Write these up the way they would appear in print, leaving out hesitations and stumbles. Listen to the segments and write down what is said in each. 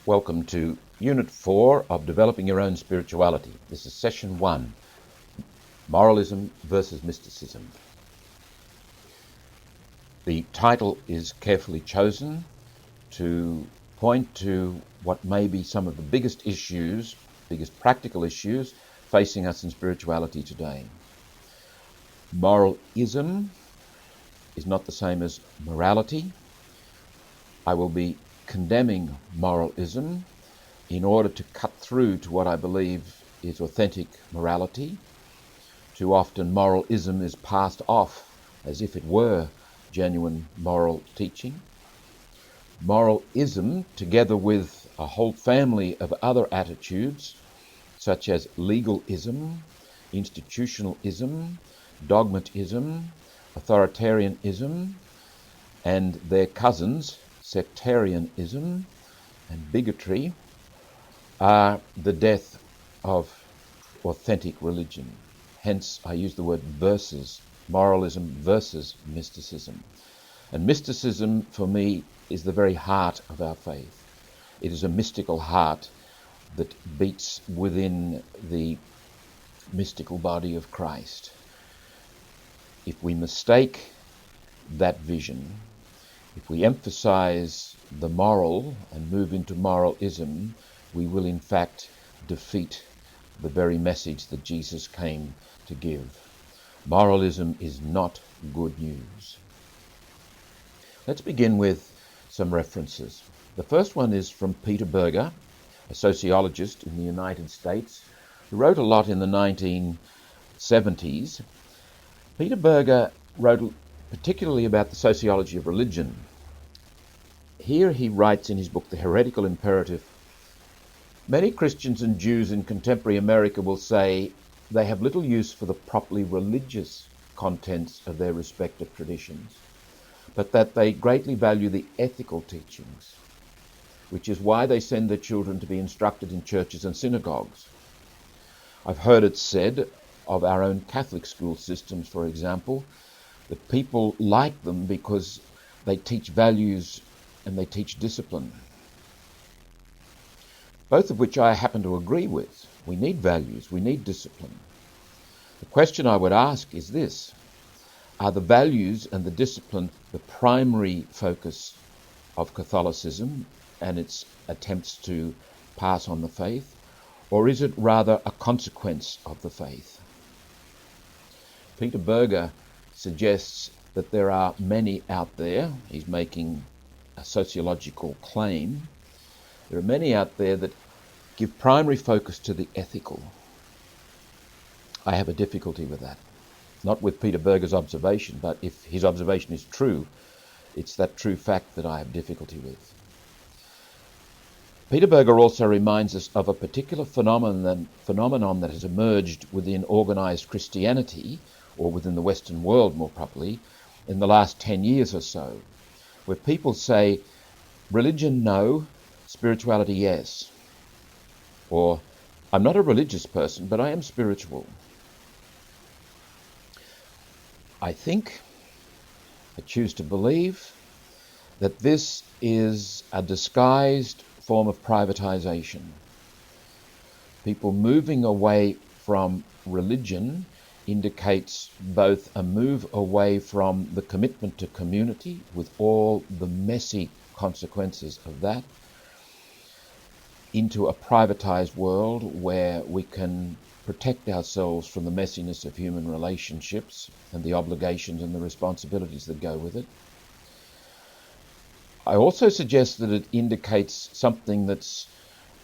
Welcome to Unit 4 of Developing Your Own Spirituality. This is Session 1, Moralism versus Mysticism. The title is carefully chosen to point to what may be some of the biggest practical issues facing us in spirituality today. Moralism is not the same as morality. I will be condemning moralism in order to cut through to what I believe is authentic morality. Too often moralism is passed off as if it were genuine moral teaching. Moralism, together with a whole family of other attitudes such as legalism, institutionalism, dogmatism, authoritarianism, and their cousins, sectarianism and bigotry, are the death of authentic religion. Hence, I use the word versus, moralism versus mysticism. And mysticism, for me, is the very heart of our faith. It is a mystical heart that beats within the mystical body of Christ. If we mistake that vision, if we emphasize the moral and move into moralism, we will in fact defeat the very message that Jesus came to give. Moralism is not good news. Let's begin with some references. The first one is from Peter Berger, a sociologist in the United States, who wrote a lot in the 1970s. Peter Berger wrote particularly about the sociology of religion. Here he writes in his book, The Heretical Imperative, many Christians and Jews in contemporary America will say they have little use for the properly religious contents of their respective traditions, but that they greatly value the ethical teachings, which is why they send their children to be instructed in churches and synagogues. I've heard it said of our own Catholic school systems, for example, that people like them because they teach values and they teach discipline. Both of which I happen to agree with. We need values, we need discipline. The question I would ask is this: are the values and the discipline the primary focus of Catholicism and its attempts to pass on the faith, or is it rather a consequence of the faith? Peter Berger suggests that there are many out there, he's making a sociological claim, there are many out there that give primary focus to the ethical. I have a difficulty with that. Not with Peter Berger's observation, but if his observation is true, it's that true fact that I have difficulty with. Peter Berger also reminds us of a particular phenomenon that has emerged within organized Christianity, or within the Western world more properly, in the last 10 years or so, where people say, religion no, spirituality yes. Or, I'm not a religious person, but I am spiritual. I choose to believe that this is a disguised form of privatization. People moving away from religion indicates both a move away from the commitment to community with all the messy consequences of that, into a privatized world where we can protect ourselves from the messiness of human relationships and the obligations and the responsibilities that go with it. I also suggest that it indicates something that's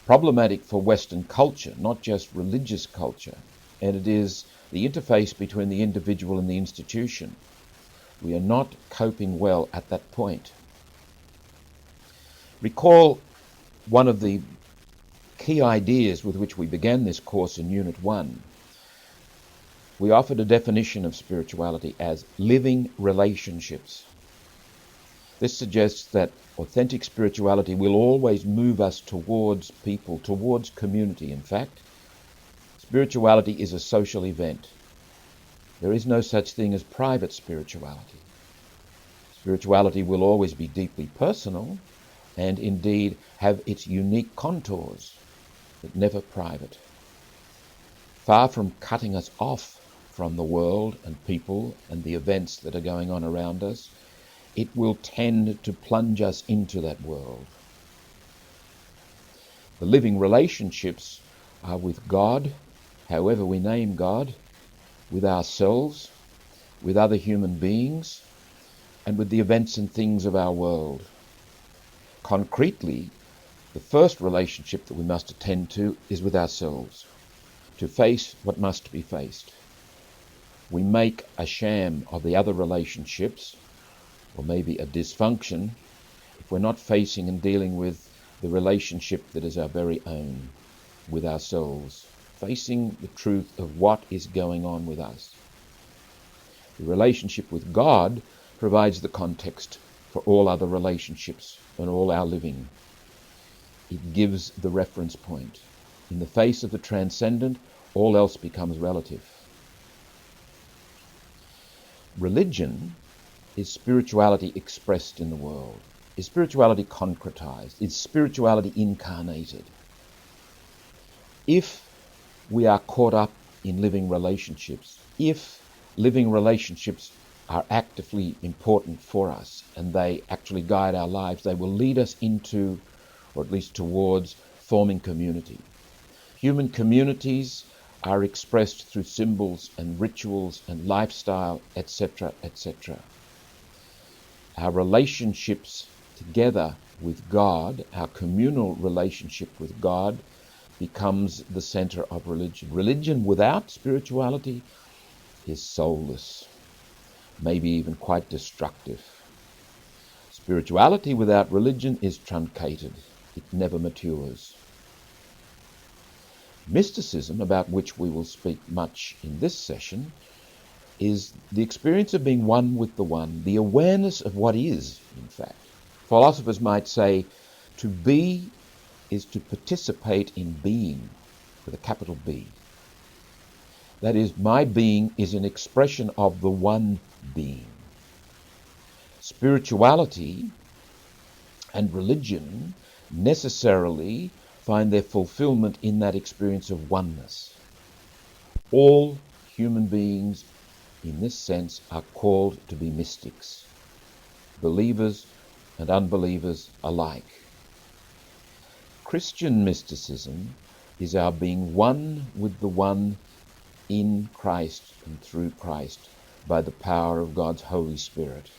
problematic for Western culture, not just religious culture, and it is the interface between the individual and the institution. We are not coping well at that point. Recall one of the key ideas with which we began this course in Unit 1. We offered a definition of spirituality as living relationships. This suggests that authentic spirituality will always move us towards people, towards community, in fact. Spirituality is a social event. There is no such thing as private spirituality. Spirituality will always be deeply personal, and indeed have its unique contours, but never private. Far from cutting us off from the world and people and the events that are going on around us, it will tend to plunge us into that world. The living relationships are with God, however we name God, with ourselves, with other human beings, and with the events and things of our world. Concretely, the first relationship that we must attend to is with ourselves, to face what must be faced. We make a sham of the other relationships, or maybe a dysfunction, if we're not facing and dealing with the relationship that is our very own, with ourselves, facing the truth of what is going on with us. The relationship with God provides the context for all other relationships and all our living. It gives the reference point. In the face of the transcendent, all else becomes relative. Religion is spirituality expressed in the world. Is spirituality concretized? Is spirituality incarnated? If we are caught up in living relationships, if living relationships are actively important for us and they actually guide our lives, they will lead us into, or at least towards, forming community. Human communities are expressed through symbols and rituals and lifestyle, etc., etc. Our relationships together with God, our communal relationship with God, becomes the center of religion. Religion without spirituality is soulless, maybe even quite destructive. Spirituality without religion is truncated. It never matures. Mysticism, about which we will speak much in this session, is the experience of being one with the one, the awareness of what is, in fact. Philosophers might say, to be is to participate in being, with a capital B. That is, my being is an expression of the one being. Spirituality and religion necessarily find their fulfillment in that experience of oneness. All human beings, in this sense, are called to be mystics, believers and unbelievers alike. Christian mysticism is our being one with the one in Christ and through Christ by the power of God's Holy Spirit.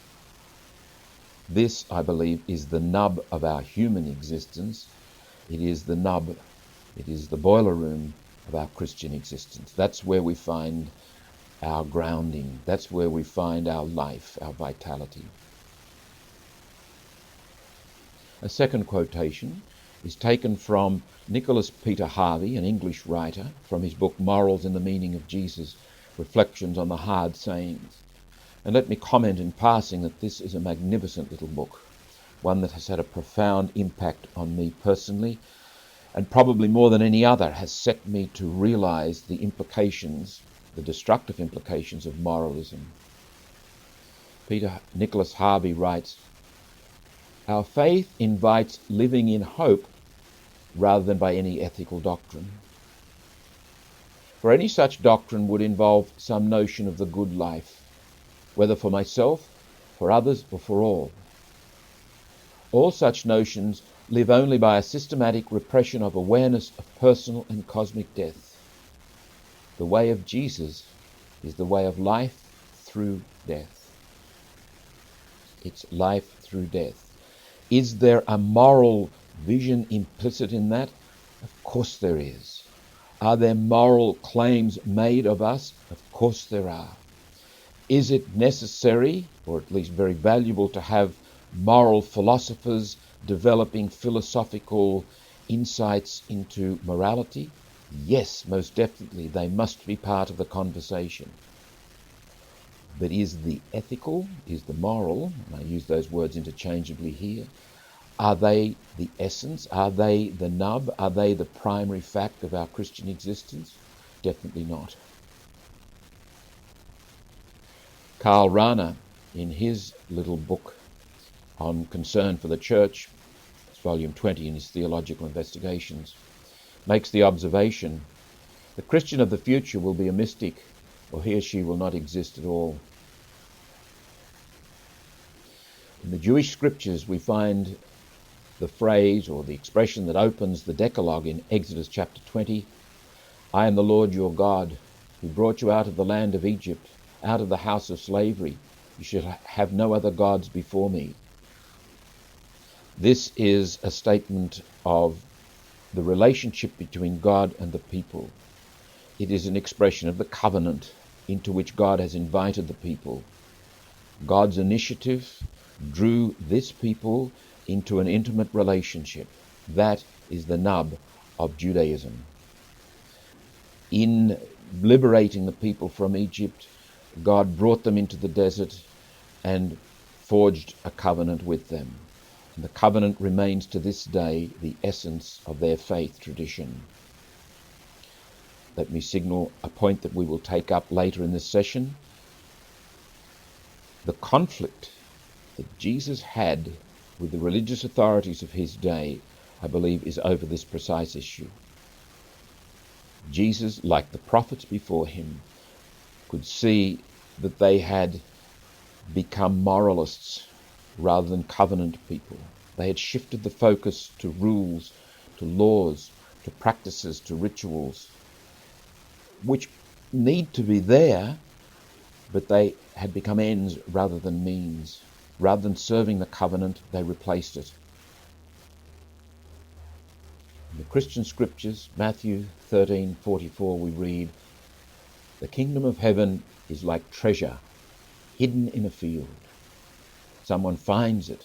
This, I believe, is the nub of our human existence. It is the nub, it is the boiler room of our Christian existence. That's where we find our grounding. That's where we find our life, our vitality. A second quotation is taken from Nicholas Peter Harvey, an English writer, from his book Morals and the Meaning of Jesus, Reflections on the Hard Sayings. And let me comment in passing that this is a magnificent little book, one that has had a profound impact on me personally, and probably more than any other has set me to realize the implications, the destructive implications of moralism. Nicholas Harvey writes, "Our faith invites living in hope rather than by any ethical doctrine. For any such doctrine would involve some notion of the good life, whether for myself, for others, or for all. All such notions live only by a systematic repression of awareness of personal and cosmic death. The way of Jesus is the way of life through death." It's life through death. Is there a moral vision implicit in that? Of course there is. Are there moral claims made of us? Of course there are. Is it necessary, or at least very valuable, to have moral philosophers developing philosophical insights into morality? Yes, most definitely. They must be part of the conversation. But is the ethical, is the moral, and I use those words interchangeably here, are they the essence? Are they the nub? Are they the primary fact of our Christian existence? Definitely not. Karl Rahner, in his little book on concern for the church, volume 20 in his Theological Investigations, makes the observation: the Christian of the future will be a mystic, or he or she will not exist at all. In the Jewish scriptures, we find the phrase or the expression that opens the Decalogue in Exodus chapter 20, "I am the Lord your God, who brought you out of the land of Egypt, out of the house of slavery. You should have no other gods before me." This is a statement of the relationship between God and the people. It is an expression of the covenant into which God has invited the people. God's initiative drew this people into an intimate relationship. That is the nub of Judaism. In liberating the people from Egypt, God brought them into the desert and forged a covenant with them. And the covenant remains to this day the essence of their faith tradition. Let me signal a point that we will take up later in this session. The conflict that Jesus had with the religious authorities of his day, I believe, is over this precise issue. Jesus, like the prophets before him, could see that they had become moralists rather than covenant people. They had shifted the focus to rules, to laws, to practices, to rituals, which need to be there, but they had become ends rather than means. Rather than serving the covenant, they replaced it. In the Christian scriptures, Matthew 13:44, we read, "The kingdom of heaven is like treasure hidden in a field. Someone finds it.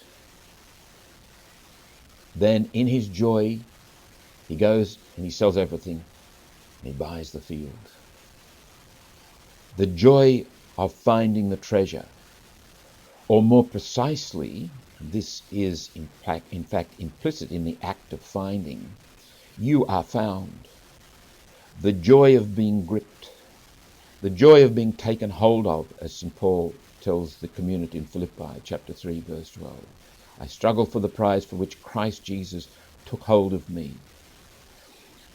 Then in his joy, he goes and he sells everything and he buys the field." The joy of finding the treasure, or more precisely, this is in fact implicit in the act of finding. You are found. The joy of being gripped, the joy of being taken hold of, as St. Paul tells the community in Philippi, chapter 3, verse 12. "I struggle for the prize for which Christ Jesus took hold of me."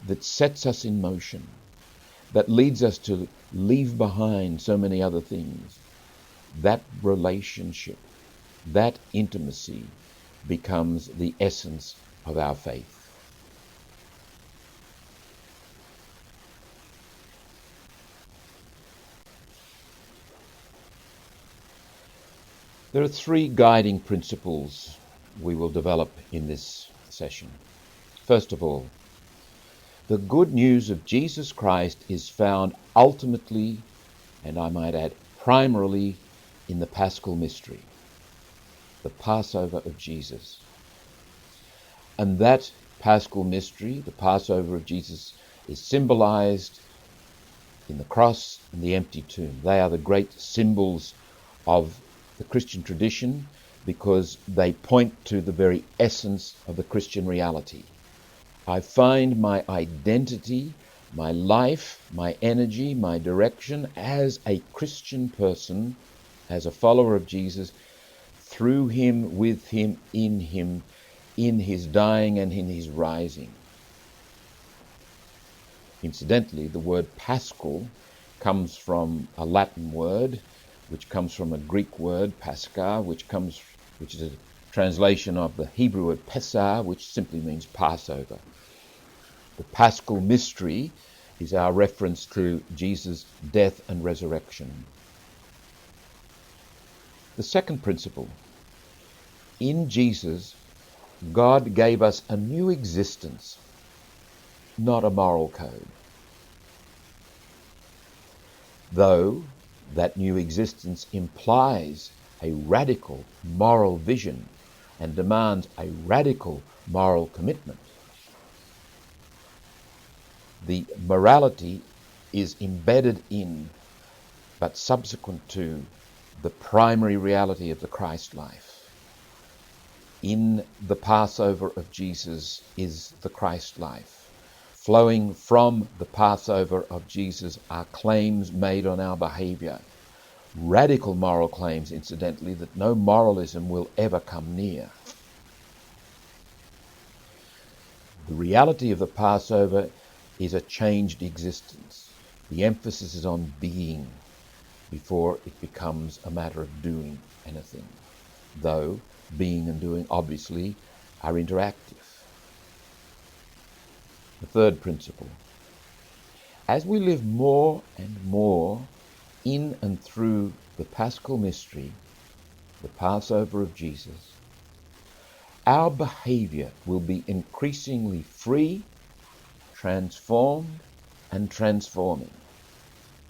That sets us in motion, that leads us to leave behind so many other things. That relationship, that intimacy becomes the essence of our faith. There are three guiding principles we will develop in this session. First of all, the good news of Jesus Christ is found ultimately, and I might add primarily, in the Paschal mystery, the Passover of Jesus. And that Paschal mystery, the Passover of Jesus, is symbolized in the cross and the empty tomb. They are the great symbols of the Christian tradition because they point to the very essence of the Christian reality. I find my identity, my life, my energy, my direction as a Christian person, as a follower of Jesus, through him, with him, in his dying and in his rising. Incidentally, the word Paschal comes from a Latin word, which comes from a Greek word, Pascha, which is a translation of the Hebrew word Pesach, which simply means Passover. The Paschal mystery is our reference to Jesus' death and resurrection. The second principle: in Jesus, God gave us a new existence, not a moral code. Though that new existence implies a radical moral vision and demands a radical moral commitment, the morality is embedded in, but subsequent to, the primary reality of the Christ life. In the Passover of Jesus is the Christ life. Flowing from the Passover of Jesus are claims made on our behavior. Radical moral claims, incidentally, that no moralism will ever come near. The reality of the Passover is a changed existence. The emphasis is on being before it becomes a matter of doing anything, though being and doing obviously are interactive. The third principle. As we live more and more in and through the Paschal mystery, the Passover of Jesus, our behavior will be increasingly free, transformed, and transforming.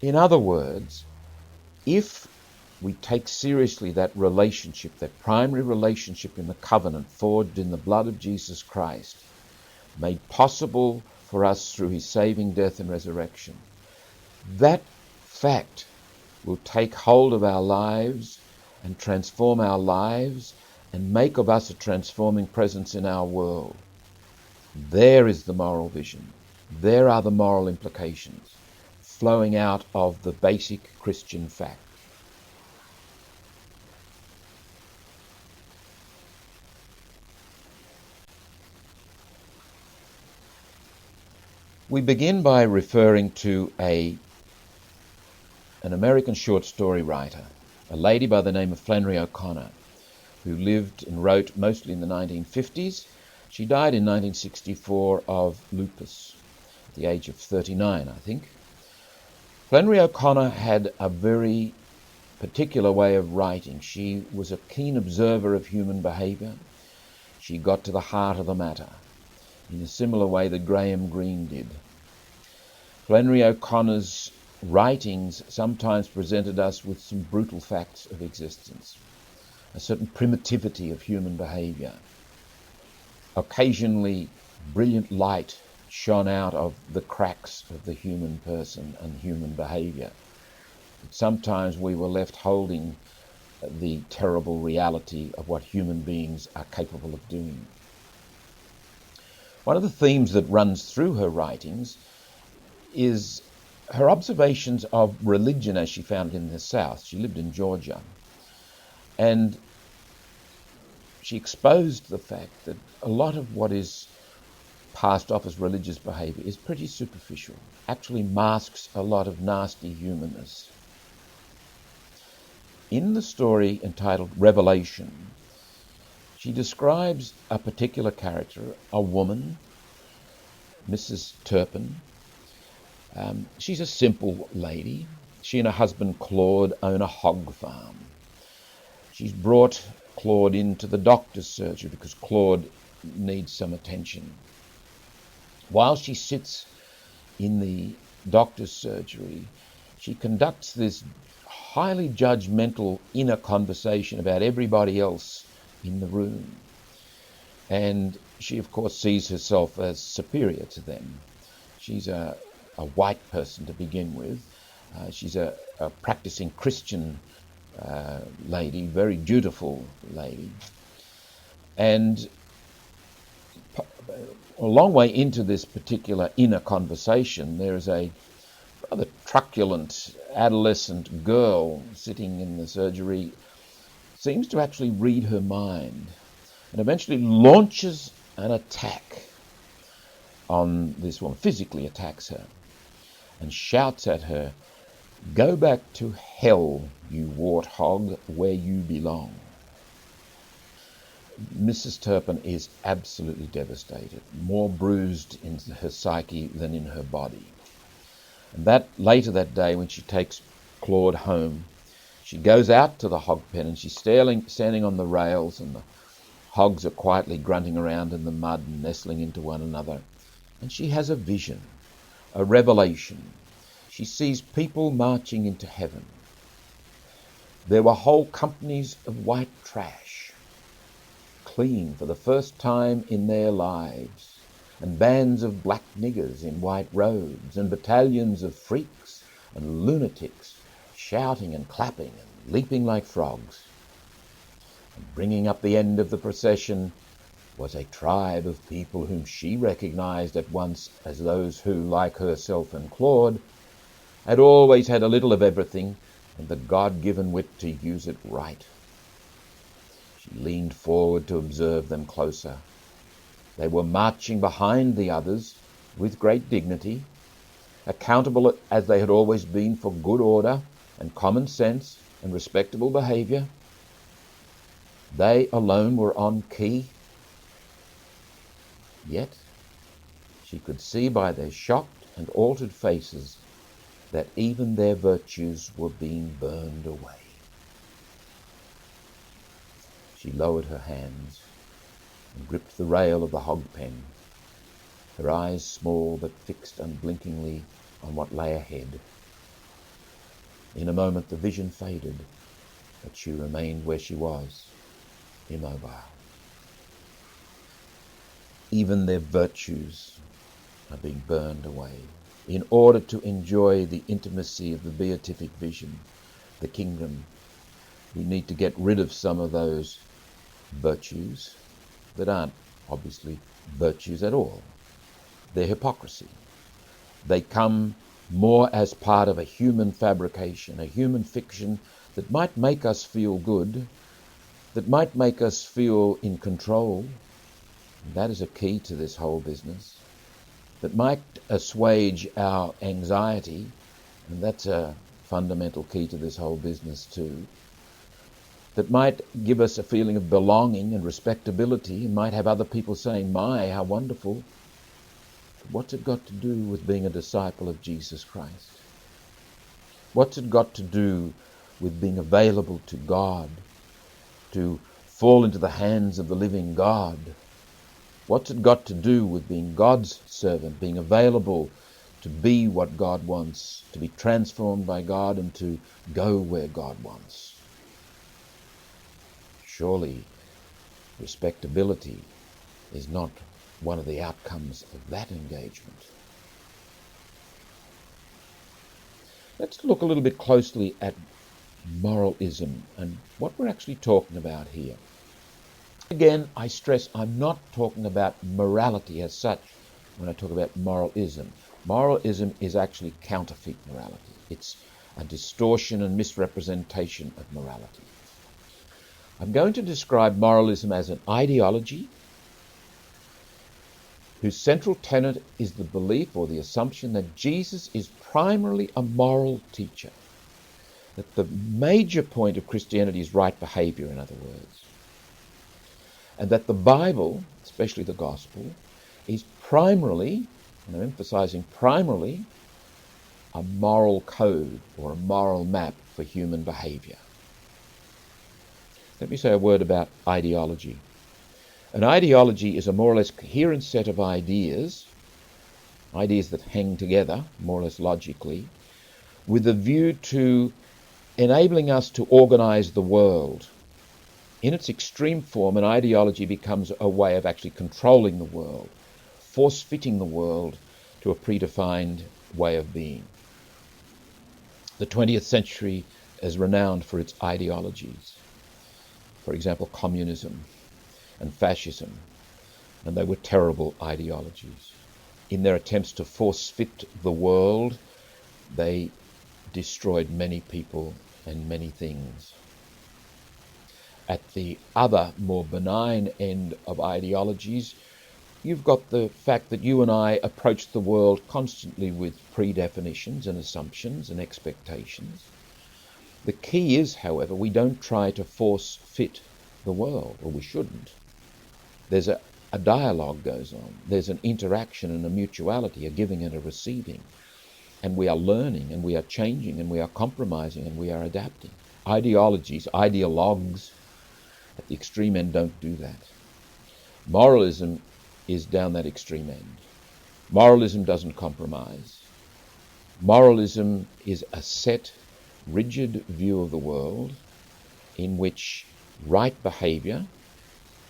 In other words, if we take seriously that relationship, that primary relationship in the covenant forged in the blood of Jesus Christ, made possible for us through his saving death and resurrection, that fact will take hold of our lives and transform our lives and make of us a transforming presence in our world. There is the moral vision. There are the moral implications flowing out of the basic Christian fact. We begin by referring to an American short story writer, a lady by the name of Flannery O'Connor, who lived and wrote mostly in the 1950s. She died in 1964 of lupus, at the age of 39, I think. Flannery O'Connor had a very particular way of writing. She was a keen observer of human behaviour. She got to the heart of the matter, in a similar way that Graham Greene did. Flannery O'Connor's writings sometimes presented us with some brutal facts of existence, a certain primitivity of human behaviour. Occasionally, brilliant light shone out of the cracks of the human person and human behaviour. Sometimes we were left holding the terrible reality of what human beings are capable of doing. One of the themes that runs through her writings is her observations of religion as she found it in the South. She lived in Georgia. And she exposed the fact that a lot of what is passed off as religious behaviour is pretty superficial, actually masks a lot of nasty humanness. In the story entitled Revelation, she describes a particular character, a woman, Mrs. Turpin. She's a simple lady. She and her husband Claude own a hog farm. She's brought Claude into the doctor's surgery because Claude needs some attention. While she sits in the doctor's surgery, she conducts this highly judgmental inner conversation about everybody else in the room. And she, of course, sees herself as superior to them. She's a white person to begin with. She's a practicing Christian lady, very dutiful lady. And a long way into this particular inner conversation, there is a rather truculent adolescent girl sitting in the surgery, seems to actually read her mind, and eventually launches an attack on this woman, physically attacks her, and shouts at her, "Go back to hell, you warthog, where you belong." Mrs. Turpin is absolutely devastated, more bruised in her psyche than in her body. And that later that day, when she takes Claude home, she goes out to the hog pen and she's standing on the rails, and the hogs are quietly grunting around in the mud and nestling into one another. And she has a vision, a revelation. She sees people marching into heaven. There were whole companies of white trash, clean for the first time in their lives, and bands of black niggers in white robes, and battalions of freaks and lunatics shouting and clapping and leaping like frogs. And bringing up the end of the procession was a tribe of people whom she recognized at once as those who, like herself and Claude, had always had a little of everything and the God-given wit to use it right. She leaned forward to observe them closer. They were marching behind the others with great dignity, accountable as they had always been for good order and common sense and respectable behaviour. They alone were on key. Yet she could see by their shocked and altered faces that even their virtues were being burned away. She lowered her hands and gripped the rail of the hog pen, her eyes small but fixed unblinkingly on what lay ahead. In a moment the vision faded, but she remained where she was, immobile. Even their virtues are being burned away in order to enjoy the intimacy of the beatific vision, the kingdom. We need to get rid of some of those virtues that aren't obviously virtues at all. They're hypocrisy. They come more as part of a human fabrication, a human fiction that might make us feel good, that might make us feel in control. And that is a key to this whole business. That might assuage our anxiety, and that's a fundamental key to this whole business too. That might give us a feeling of belonging and respectability, and might have other people saying, "My, how wonderful." But what's it got to do with being a disciple of Jesus Christ? What's it got to do with being available to God, to fall into the hands of the living God? What's it got to do with being God's servant, being available to be what God wants, to be transformed by God and to go where God wants? Surely respectability is not one of the outcomes of that engagement. Let's look a little bit closely at moralism and what we're actually talking about here. Again, I stress I'm not talking about morality as such when I talk about moralism. Moralism is actually counterfeit morality. It's a distortion and misrepresentation of morality. I'm going to describe moralism as an ideology whose central tenet is the belief or the assumption that Jesus is primarily a moral teacher, that the major point of Christianity is right behaviour, in other words, and that the Bible, especially the Gospel, is primarily, and I'm emphasising primarily, a moral code or a moral map for human behaviour. Let me say a word about ideology. An ideology is a more or less coherent set of ideas that hang together, more or less logically, with a view to enabling us to organise the world. In its extreme form, an ideology becomes a way of actually controlling the world, force-fitting the world to a predefined way of being. The 20th century is renowned for its ideologies. For example, communism and fascism, and they were terrible ideologies. In their attempts to force-fit the world, they destroyed many people and many things. At the other, more benign end of ideologies, you've got the fact that you and I approach the world constantly with predefinitions and assumptions and expectations. The key is, however, we don't try to force fit the world, or we shouldn't. There's a dialogue goes on. There's an interaction and a mutuality, a giving and a receiving. And we are learning, and we are changing, and we are compromising, and we are adapting. Ideologies, ideologues at the extreme end don't do that. Moralism is down that extreme end. Moralism doesn't compromise. Moralism is a set, rigid view of the world in which right behaviour,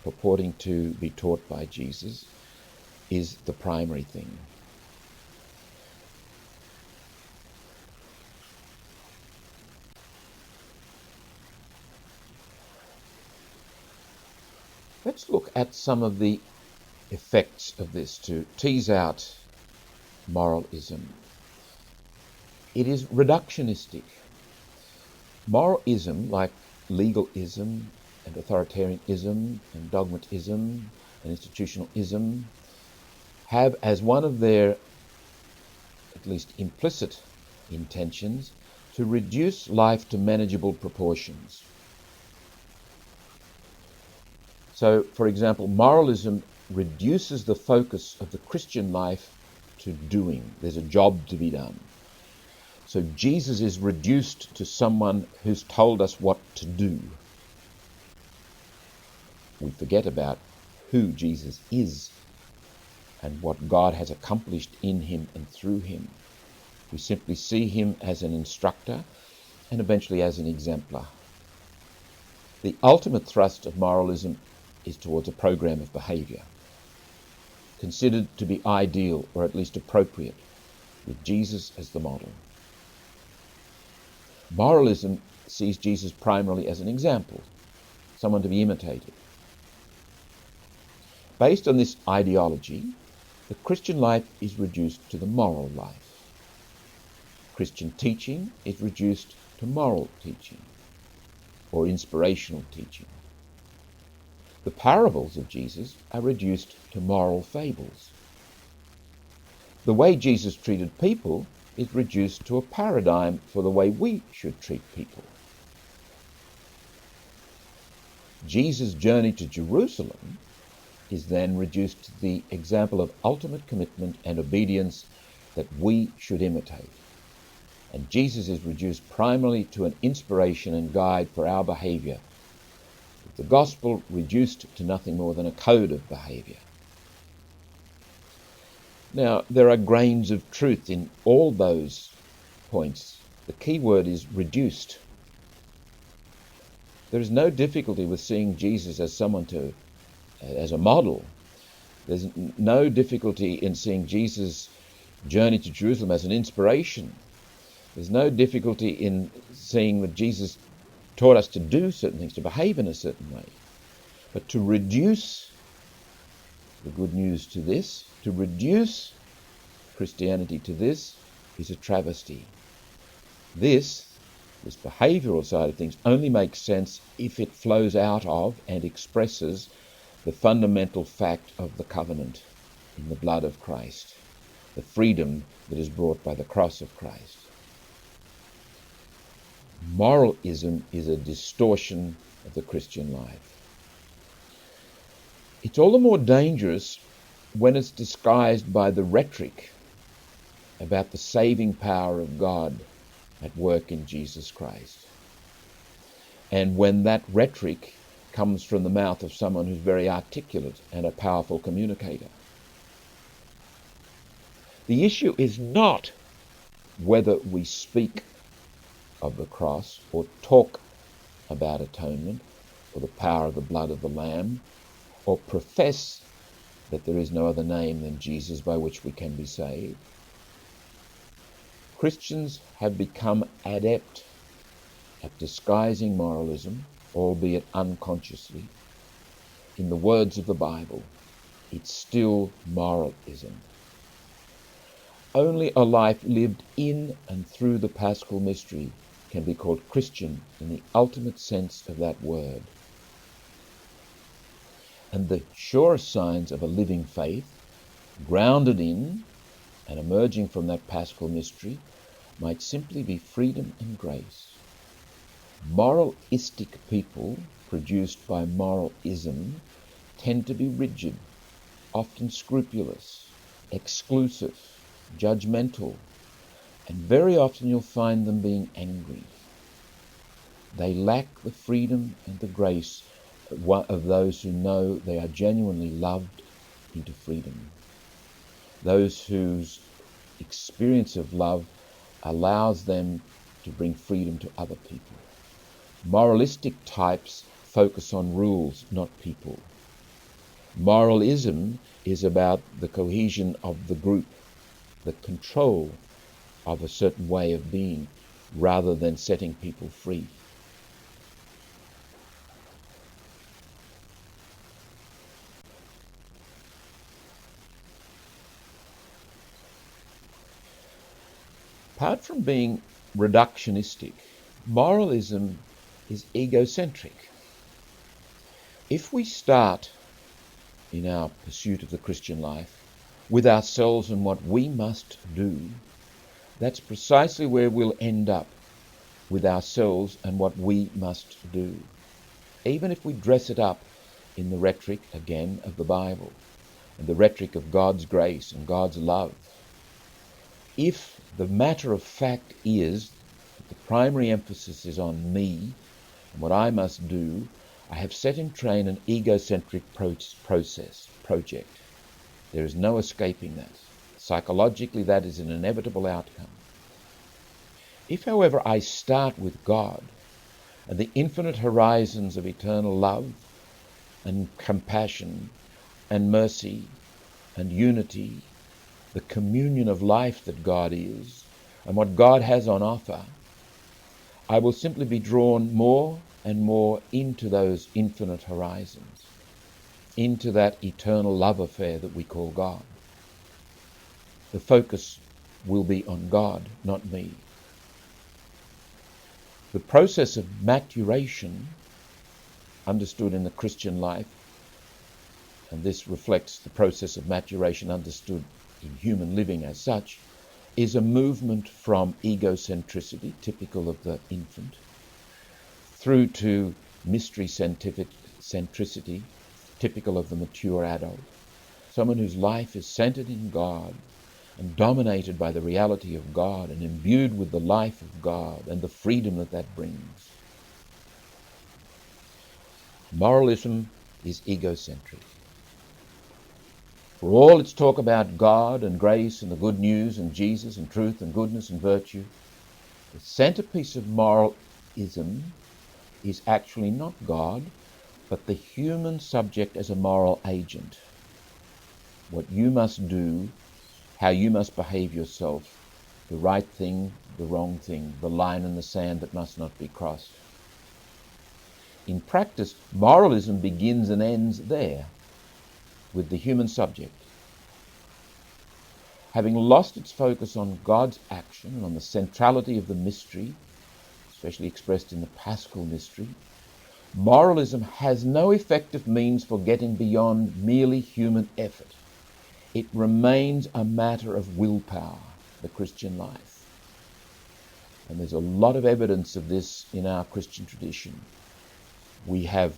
purporting to be taught by Jesus, is the primary thing. Let's look at some of the effects of this to tease out moralism. It is reductionistic. Moralism, like legalism and authoritarianism and dogmatism and institutionalism have as one of their, at least implicit, intentions to reduce life to manageable proportions. So, for example, moralism reduces the focus of the Christian life to doing. There's a job to be done. So Jesus is reduced to someone who's told us what to do. We forget about who Jesus is and what God has accomplished in him and through him. We simply see him as an instructor and eventually as an exemplar. The ultimate thrust of moralism is towards a program of behaviour, considered to be ideal or at least appropriate, with Jesus as the model. Moralism sees Jesus primarily as an example, someone to be imitated. Based on this ideology, the Christian life is reduced to the moral life. Christian teaching is reduced to moral teaching or inspirational teaching. The parables of Jesus are reduced to moral fables. The way Jesus treated people is reduced to a paradigm for the way we should treat people. Jesus' journey to Jerusalem is then reduced to the example of ultimate commitment and obedience that we should imitate. And Jesus is reduced primarily to an inspiration and guide for our behaviour, with the gospel reduced to nothing more than a code of behaviour. Now, there are grains of truth in all those points. The key word is reduced. There is no difficulty with seeing Jesus as someone as a model. There's no difficulty in seeing Jesus' journey to Jerusalem as an inspiration. There's no difficulty in seeing that Jesus taught us to do certain things, to behave in a certain way. But to reduce the good news to this, to reduce Christianity to this, is a travesty. This behavioural side of things only makes sense if it flows out of and expresses the fundamental fact of the covenant in the blood of Christ, the freedom that is brought by the cross of Christ. Moralism is a distortion of the Christian life. It's all the more dangerous when it's disguised by the rhetoric about the saving power of God at work in Jesus Christ. And when that rhetoric comes from the mouth of someone who's very articulate and a powerful communicator. The issue is not whether we speak of the cross or talk about atonement or the power of the blood of the Lamb or profess that there is no other name than Jesus by which we can be saved. Christians have become adept at disguising moralism, albeit unconsciously. In the words of the Bible, it's still moralism. Only a life lived in and through the Paschal mystery can be called Christian in the ultimate sense of that word. And the surest signs of a living faith, grounded in and emerging from that Paschal mystery, might simply be freedom and grace. Moralistic people produced by moralism tend to be rigid, often scrupulous, exclusive, judgmental, and very often you'll find them being angry. They lack the freedom and the grace of those who know they are genuinely loved into freedom. Those whose experience of love allows them to bring freedom to other people. Moralistic types focus on rules, not people. Moralism is about the cohesion of the group, the control of a certain way of being, rather than setting people free. Apart from being reductionistic, moralism is egocentric. If we start in our pursuit of the Christian life, with ourselves and what we must do, that's precisely where we'll end up, with ourselves and what we must do. Even if we dress it up in the rhetoric, again, of the Bible, and the rhetoric of God's grace and God's love. If the matter of fact is that the primary emphasis is on me and what I must do, I have set in train an egocentric project. There is no escaping that. Psychologically, that is an inevitable outcome. If, however, I start with God and the infinite horizons of eternal love and compassion and mercy and unity, the communion of life that God is, and what God has on offer, I will simply be drawn more and more into those infinite horizons, into that eternal love affair that we call God. The focus will be on God, not me. The process of maturation, understood in the Christian life, and this reflects the process of maturation understood in human living as such, is a movement from egocentricity, typical of the infant, through to mystery centricity, typical of the mature adult. Someone whose life is centered in God and dominated by the reality of God and imbued with the life of God and the freedom that that brings. Moralism is egocentric. For all its talk about God and grace and the good news and Jesus and truth and goodness and virtue, the centerpiece of moralism is actually not God, but the human subject as a moral agent. What you must do, how you must behave yourself, the right thing, the wrong thing, the line in the sand that must not be crossed. In practice, moralism begins and ends there, with the human subject. Having lost its focus on God's action and on the centrality of the mystery, especially expressed in the Paschal mystery, moralism has no effective means for getting beyond merely human effort. It remains a matter of willpower, the Christian life. And there's a lot of evidence of this in our Christian tradition. We have,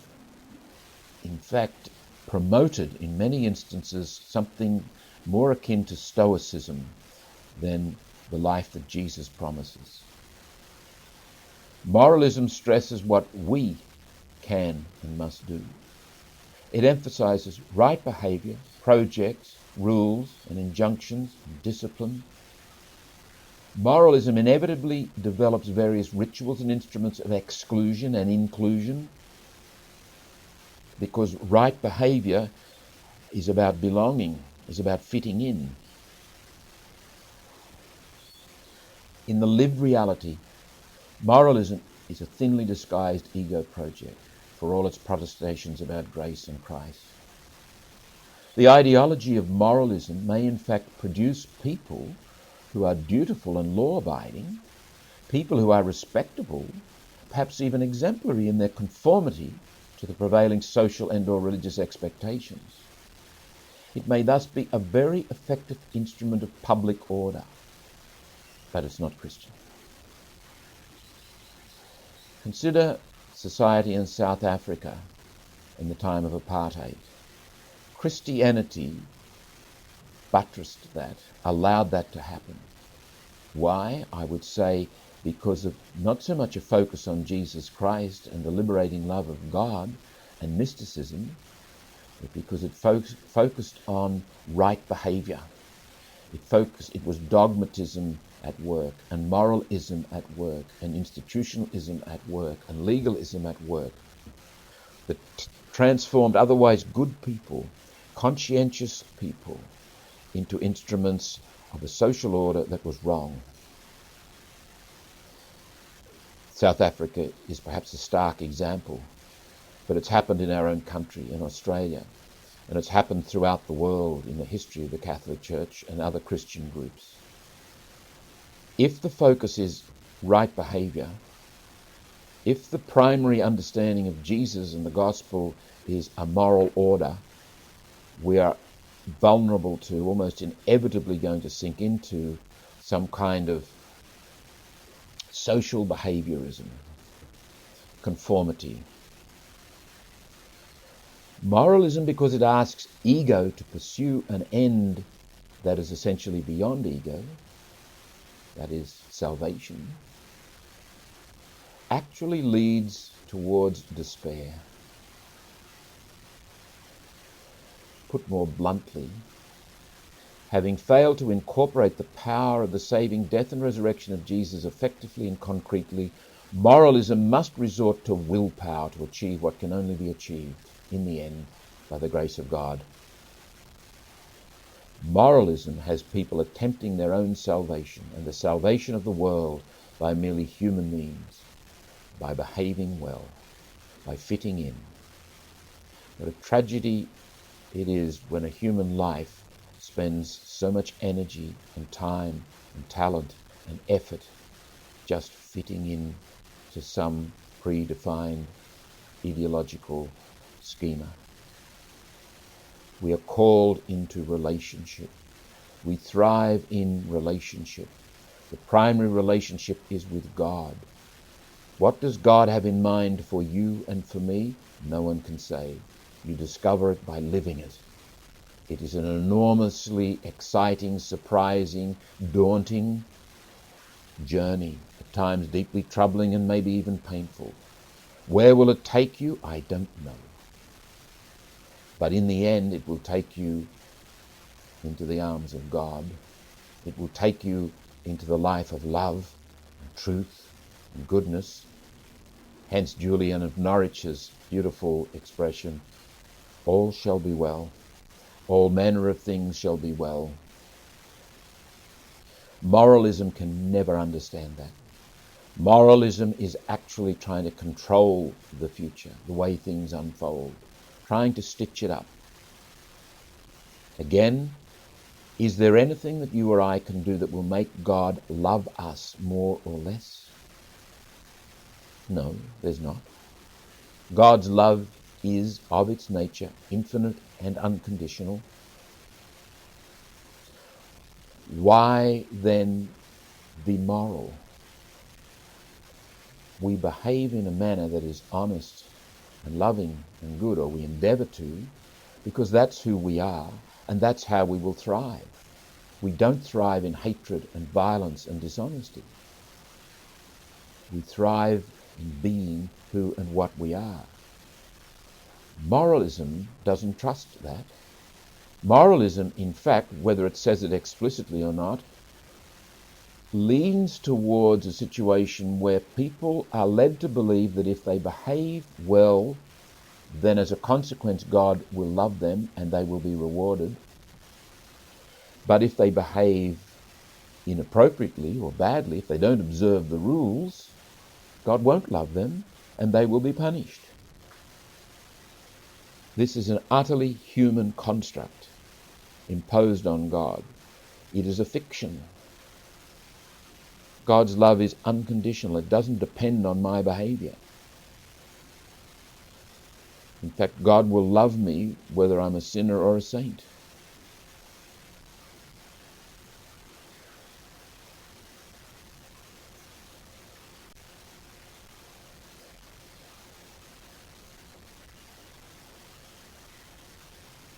in fact, promoted in many instances something more akin to Stoicism than the life that Jesus promises. Moralism stresses what we can and must do. It emphasizes right behavior, projects, rules and injunctions, and discipline. Moralism inevitably develops various rituals and instruments of exclusion and inclusion, because right behavior is about belonging, is about fitting in. In the lived reality, moralism is a thinly disguised ego project, for all its protestations about grace and Christ. The ideology of moralism may in fact produce people who are dutiful and law-abiding, people who are respectable, perhaps even exemplary in their conformity to the prevailing social and/or religious expectations. It may thus be a very effective instrument of public order, but it's not Christian. Consider society in South Africa in the time of apartheid. Christianity buttressed that, allowed that to happen. Why? I would say because of not so much a focus on Jesus Christ and the liberating love of God and mysticism, but because it focused on right behavior. It was dogmatism at work, and moralism at work, and institutionalism at work, and legalism at work, that transformed otherwise good people, conscientious people, into instruments of a social order that was wrong. South Africa is perhaps a stark example, but it's happened in our own country, in Australia, and it's happened throughout the world in the history of the Catholic Church and other Christian groups. If the focus is right behavior, if the primary understanding of Jesus and the gospel is a moral order, we are vulnerable to, almost inevitably going to sink into, some kind of social behaviorism, conformity. Moralism, because it asks ego to pursue an end that is essentially beyond ego, that is salvation, actually leads towards despair. Put more bluntly, having failed to incorporate the power of the saving death and resurrection of Jesus effectively and concretely, moralism must resort to willpower to achieve what can only be achieved, in the end, by the grace of God. Moralism has people attempting their own salvation and the salvation of the world by merely human means, by behaving well, by fitting in. What a tragedy it is when a human life spends so much energy and time and talent and effort just fitting in to some predefined ideological schema. We are called into relationship. We thrive in relationship. The primary relationship is with God. What does God have in mind for you and for me? No one can say. You discover it by living it. It is an enormously exciting, surprising, daunting journey, at times deeply troubling and maybe even painful. Where will it take you? I don't know. But in the end, it will take you into the arms of God. It will take you into the life of love and truth and goodness. Hence Julian of Norwich's beautiful expression, all shall be well. All manner of things shall be well. Moralism can never understand that. Moralism is actually trying to control the future, the way things unfold, trying to stitch it up. Again, is there anything that you or I can do that will make God love us more or less? No, there's not. God's love is, of its nature, infinite and unconditional. Why then be moral? We behave in a manner that is honest and loving and good, or we endeavour to, because that's who we are and that's how we will thrive. We don't thrive in hatred and violence and dishonesty. We thrive in being who and what we are. Moralism doesn't trust that. Moralism, in fact, whether it says it explicitly or not, leans towards a situation where people are led to believe that if they behave well, then as a consequence God will love them and they will be rewarded. But if they behave inappropriately or badly, if they don't observe the rules, God won't love them and they will be punished. This is an utterly human construct imposed on God. It is a fiction. God's love is unconditional. It doesn't depend on my behavior. In fact, God will love me whether I'm a sinner or a saint.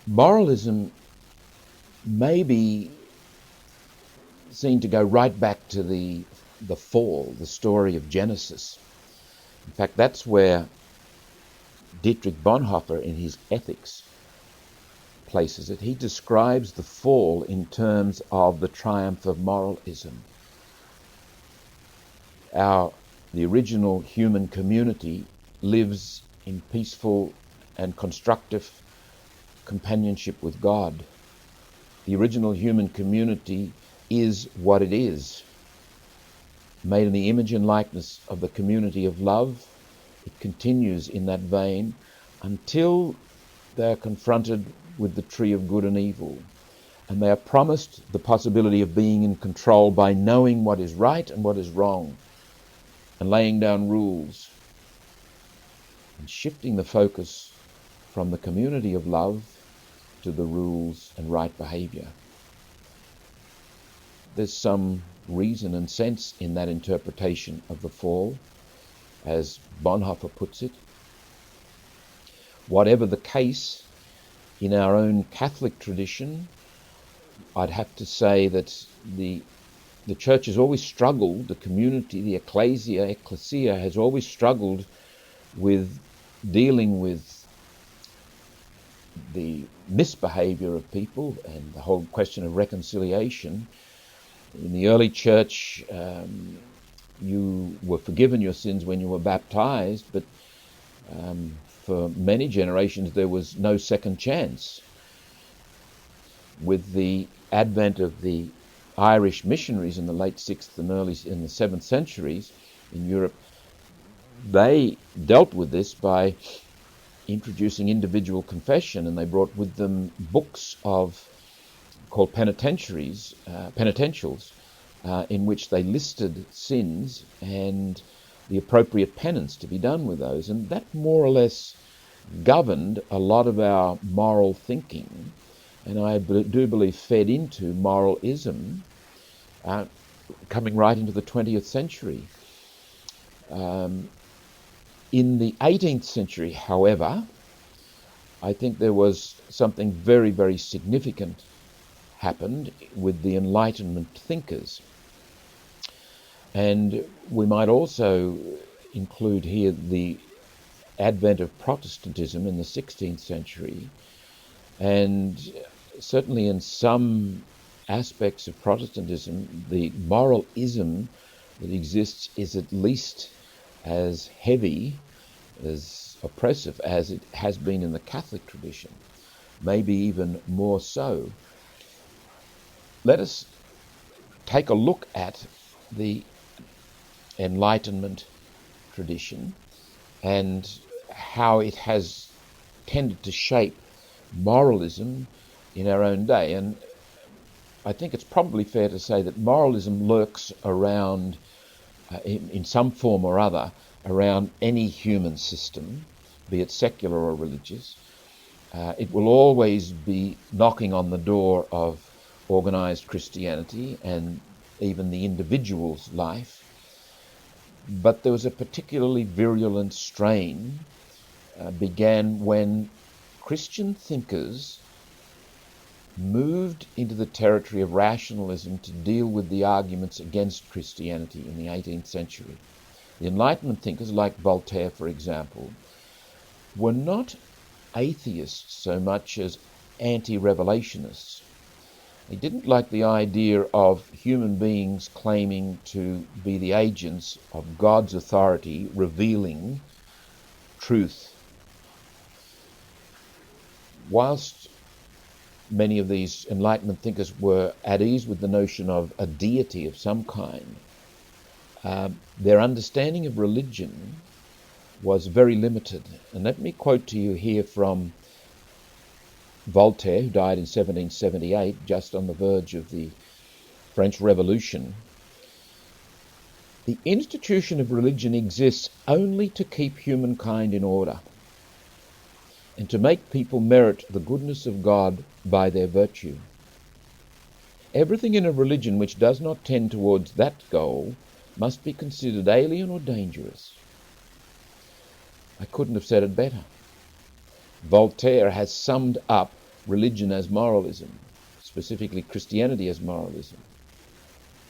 Moralism may be seen to go right back to the fall, the story of Genesis. In fact, that's where Dietrich Bonhoeffer, in his Ethics, places it. He describes the fall in terms of the triumph of moralism. The original human community lives in peaceful and constructive companionship with God. The original human community is what it is, made in the image and likeness of the community of love. It continues in that vein until they are confronted with the tree of good and evil, and they are promised the possibility of being in control by knowing what is right and what is wrong, and laying down rules, and shifting the focus from the community of love to to the rules and right behaviour. There's some reason and sense in that interpretation of the fall, as Bonhoeffer puts it. Whatever the case, in our own Catholic tradition, I'd have to say that the Church has always struggled, the community, the ecclesia has always struggled with dealing with the misbehaviour of people and the whole question of reconciliation. In the early Church, you were forgiven your sins when you were baptized, but for many generations there was no second chance. With the advent of the Irish missionaries in the late 6th and early in the 7th centuries in Europe, they dealt with this by introducing individual confession, and they brought with them books called penitentials, in which they listed sins and the appropriate penance to be done with those. And that more or less governed a lot of our moral thinking, and I do believe fed into moralism coming right into the 20th century. In the 18th century, however, I think there was something very, very significant happened with the Enlightenment thinkers. And we might also include here the advent of Protestantism in the 16th century. And certainly in some aspects of Protestantism, the moralism that exists is at least as heavy, as oppressive as it has been in the Catholic tradition, maybe even more so. Let us take a look at the Enlightenment tradition and how it has tended to shape moralism in our own day. And I think it's probably fair to say that moralism lurks around, in some form or other, around any human system, be it secular or religious. It will always be knocking on the door of organised Christianity and even the individual's life. But there was a particularly virulent strain began when Christian thinkers moved into the territory of rationalism to deal with the arguments against Christianity in the 18th century. The Enlightenment thinkers, like Voltaire, for example, were not atheists so much as anti-revelationists. They didn't like the idea of human beings claiming to be the agents of God's authority revealing truth. Whilst many of these Enlightenment thinkers were at ease with the notion of a deity of some kind, their understanding of religion was very limited. And let me quote to you here from Voltaire, who died in 1778, just on the verge of the French Revolution. The institution of religion exists only to keep humankind in order and to make people merit the goodness of God by their virtue. Everything in a religion which does not tend towards that goal must be considered alien or dangerous. I couldn't have said it better. Voltaire has summed up religion as moralism, specifically Christianity as moralism.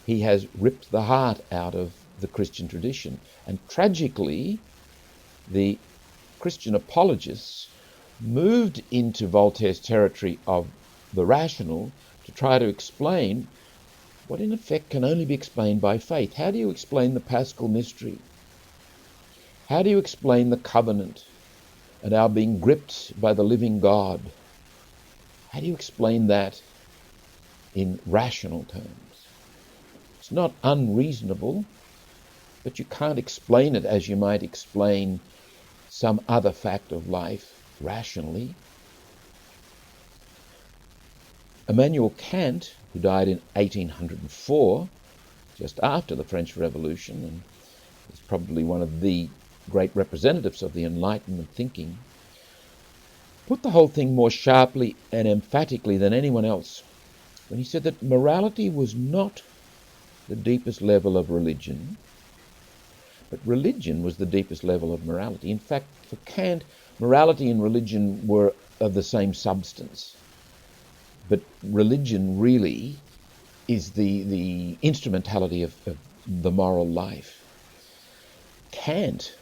He has ripped the heart out of the Christian tradition. And tragically, the Christian apologists moved into Voltaire's territory of the rational to try to explain what in effect can only be explained by faith. How do you explain the Paschal mystery? How do you explain the covenant and our being gripped by the living God? How do you explain that in rational terms? It's not unreasonable, but you can't explain it as you might explain some other fact of life rationally. Immanuel Kant, who died in 1804, just after the French Revolution, and is probably one of the great representatives of the Enlightenment thinking, put the whole thing more sharply and emphatically than anyone else when he said that morality was not the deepest level of religion, but religion was the deepest level of morality. In fact, for Kant, morality and religion were of the same substance. But religion really is the instrumentality of the moral life. Kant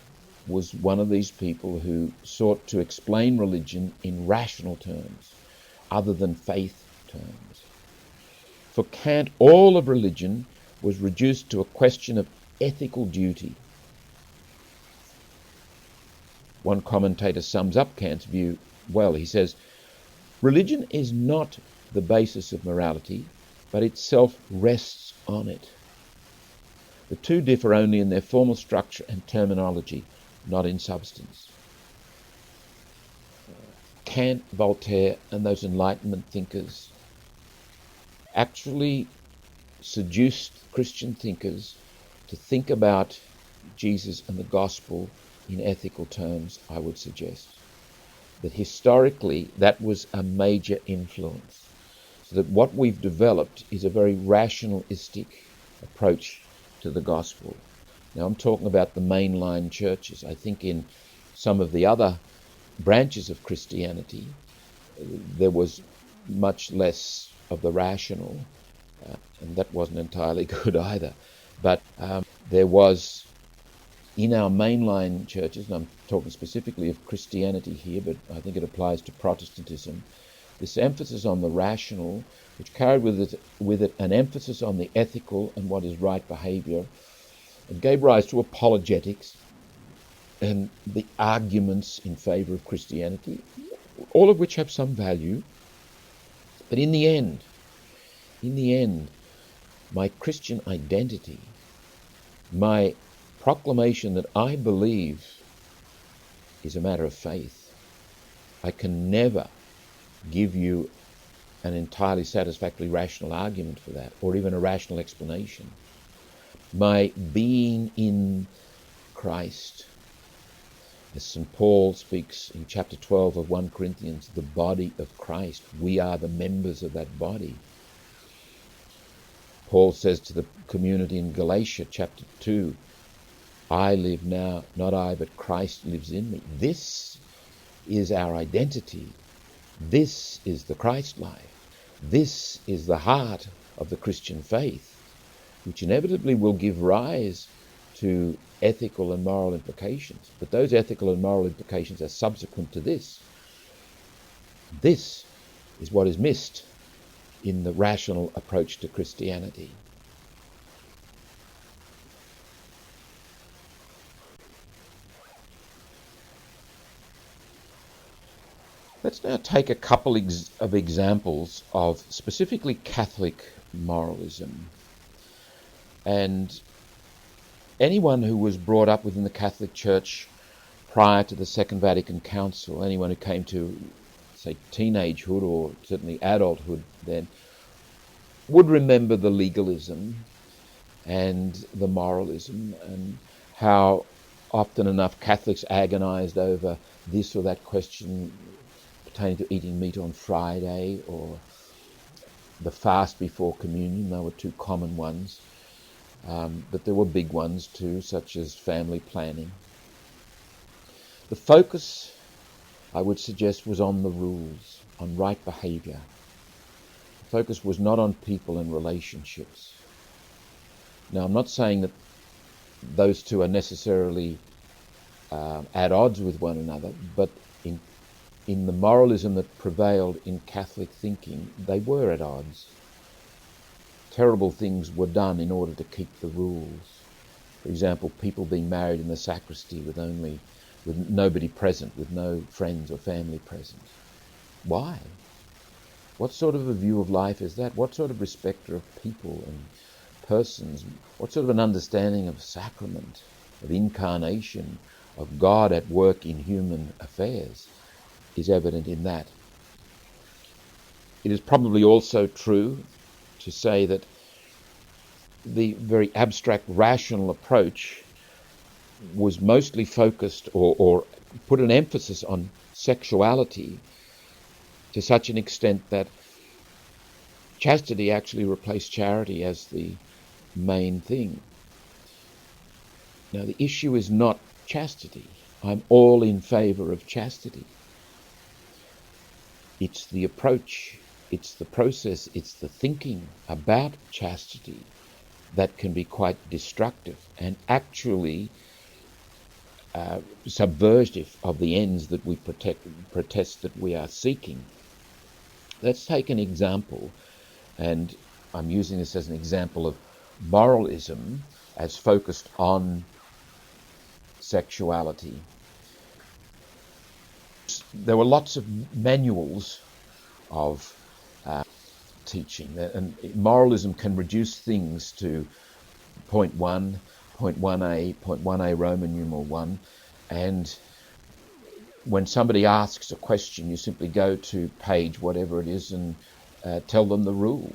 was one of these people who sought to explain religion in rational terms, other than faith terms. For Kant, all of religion was reduced to a question of ethical duty. One commentator sums up Kant's view well. He says, religion is not the basis of morality, but itself rests on it. The two differ only in their formal structure and terminology, not in substance. Kant, Voltaire, and those Enlightenment thinkers actually seduced Christian thinkers to think about Jesus and the gospel in ethical terms, I would suggest. That historically, that was a major influence. So that what we've developed is a very rationalistic approach to the gospel. Now, I'm talking about the mainline churches. I think in some of the other branches of Christianity, there was much less of the rational, and that wasn't entirely good either. But there was, in our mainline churches, and I'm talking specifically of Christianity here, but I think it applies to Protestantism, this emphasis on the rational, which carried with it an emphasis on the ethical and what is right behaviour. It gave rise to apologetics and the arguments in favour of Christianity, all of which have some value. But in the end, my Christian identity, my proclamation that I believe is a matter of faith. I can never give you an entirely satisfactory rational argument for that, or even a rational explanation. My being in Christ, as St. Paul speaks in chapter 12 of 1 Corinthians, the body of Christ. We are the members of that body. Paul says to the community in Galatia chapter 2, I live now, not I, but Christ lives in me. This is our identity. This is the Christ life. This is the heart of the Christian faith, which inevitably will give rise to ethical and moral implications. But those ethical and moral implications are subsequent to this. This is what is missed in the rational approach to Christianity. Let's now take a couple of examples of specifically Catholic moralism. And anyone who was brought up within the Catholic Church prior to the Second Vatican Council, anyone who came to, say, teenagehood or certainly adulthood then, would remember the legalism and the moralism and how often enough Catholics agonized over this or that question pertaining to eating meat on Friday or the fast before communion. They were two common ones. But there were big ones too, such as family planning. The focus, I would suggest, was on the rules, on right behaviour. The focus was not on people and relationships. Now, I'm not saying that those two are necessarily at odds with one another, but in the moralism that prevailed in Catholic thinking, they were at odds. Terrible things were done in order to keep the rules. For example, people being married in the sacristy with nobody present, with no friends or family present. Why? What sort of a view of life is that? What sort of respecter of people and persons? What sort of an understanding of sacrament, of incarnation, of God at work in human affairs is evident in that? It is probably also true to say that the very abstract rational approach was mostly focused or put an emphasis on sexuality to such an extent that chastity actually replaced charity as the main thing. Now, the issue is not chastity. I'm all in favour of chastity. It's the approach, it's the process, it's the thinking about chastity that can be quite destructive and actually subversive of the ends that we protest that we are seeking. Let's take an example, and I'm using this as an example of moralism as focused on sexuality. There were lots of manuals of teaching, and moralism can reduce things to point 1, point 1a, point 1a Roman numeral 1, and when somebody asks a question, you simply go to page whatever it is and tell them the rule,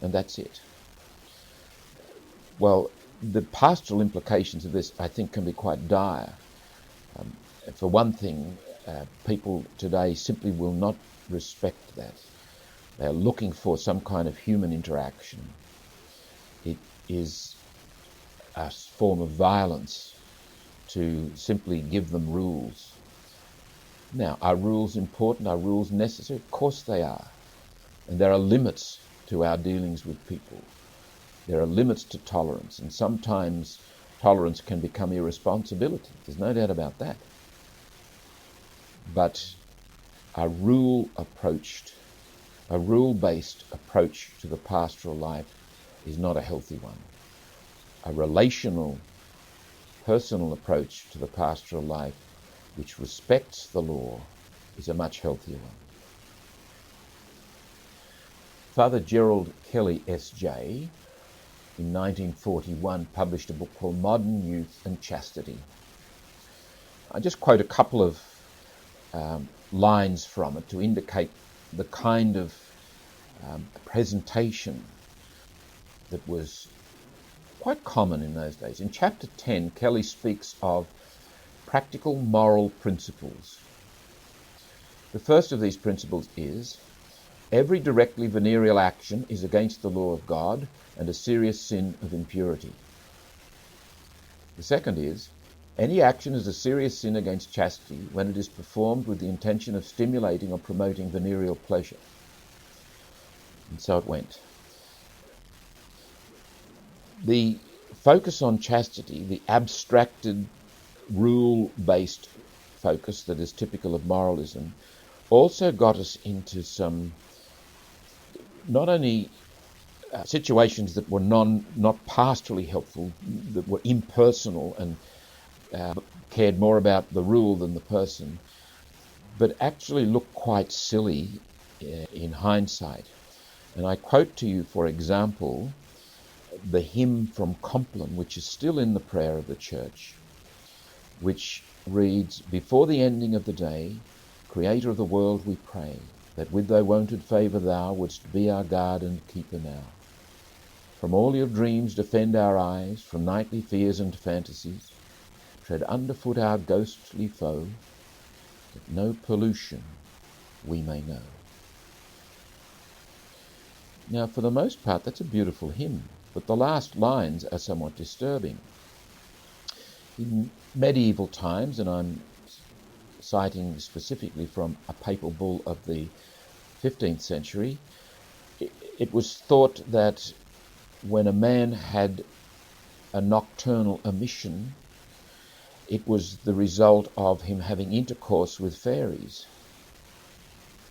and that's it. Well, the pastoral implications of this, I think, can be quite dire. For one thing, people today simply will not respect that. They're looking for some kind of human interaction. It is a form of violence to simply give them rules. Now, are rules important? Are rules necessary? Of course they are. And there are limits to our dealings with people. There are limits to tolerance, and sometimes tolerance can become irresponsibility. There's no doubt about that. But a rule-based approach to the pastoral life is not a healthy one. A relational, personal approach to the pastoral life which respects the law is a much healthier one. Father Gerald Kelly, S.J., in 1941 published a book called Modern Youth and Chastity. I just quote a couple of lines from it to indicate the kind of presentation that was quite common in those days. In chapter 10, Kelly speaks of practical moral principles. The first of these principles is, every directly venereal action is against the law of God and a serious sin of impurity. The second is, any action is a serious sin against chastity when it is performed with the intention of stimulating or promoting venereal pleasure. And so it went. The focus on chastity, the abstracted, rule-based focus that is typical of moralism, also got us into some, not only situations that were not pastorally helpful, that were impersonal and cared more about the rule than the person, but actually looked quite silly in hindsight. And I quote to you, for example, the hymn from Compline, which is still in the prayer of the church, which reads, "Before the ending of the day, Creator of the world, we pray, that with thy wonted favour thou wouldst be our guard and keeper now. From all your dreams defend our eyes, from nightly fears and fantasies, tread underfoot our ghostly foe, that no pollution we may know." Now, for the most part, that's a beautiful hymn, but the last lines are somewhat disturbing. In medieval times, and I'm citing specifically from a papal bull of the 15th century, it was thought that when a man had a nocturnal emission, it was the result of him having intercourse with fairies.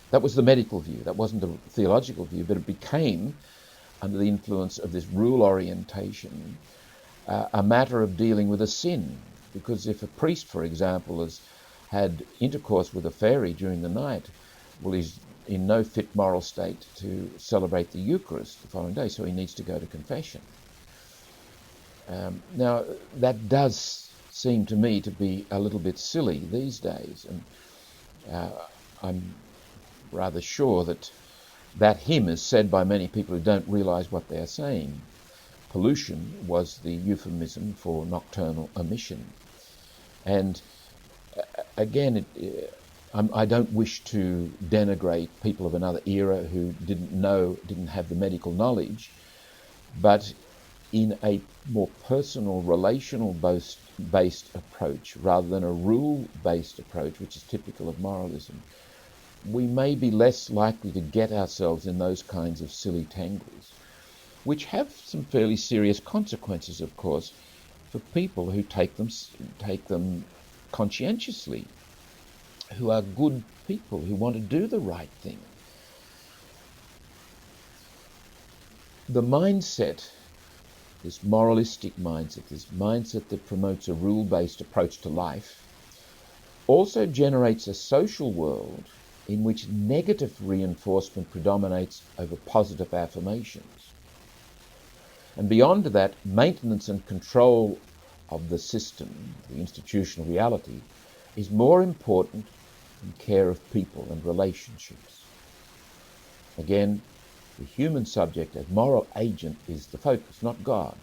That was the medical view. That wasn't the theological view, but it became, under the influence of this rule orientation, a matter of dealing with a sin. Because if a priest, for example, has had intercourse with a fairy during the night, well, he's in no fit moral state to celebrate the Eucharist the following day, so he needs to go to confession. Now, that does seem to me to be a little bit silly these days, and I'm rather sure that that hymn is said by many people who don't realise what they're saying. Pollution was the euphemism for nocturnal emission. And again, I don't wish to denigrate people of another era who didn't have the medical knowledge, but in a more personal, relational-based approach, rather than a rule-based approach, which is typical of moralism, we may be less likely to get ourselves in those kinds of silly tangles, which have some fairly serious consequences, of course, for people who take them conscientiously, who are good people, who want to do the right thing. The mindset, this moralistic mindset, this mindset that promotes a rule-based approach to life, also generates a social world in which negative reinforcement predominates over positive affirmations. And beyond that, maintenance and control of the system, the institutional reality, is more important than care of people and relationships. Again, the human subject as moral agent is the focus, not God,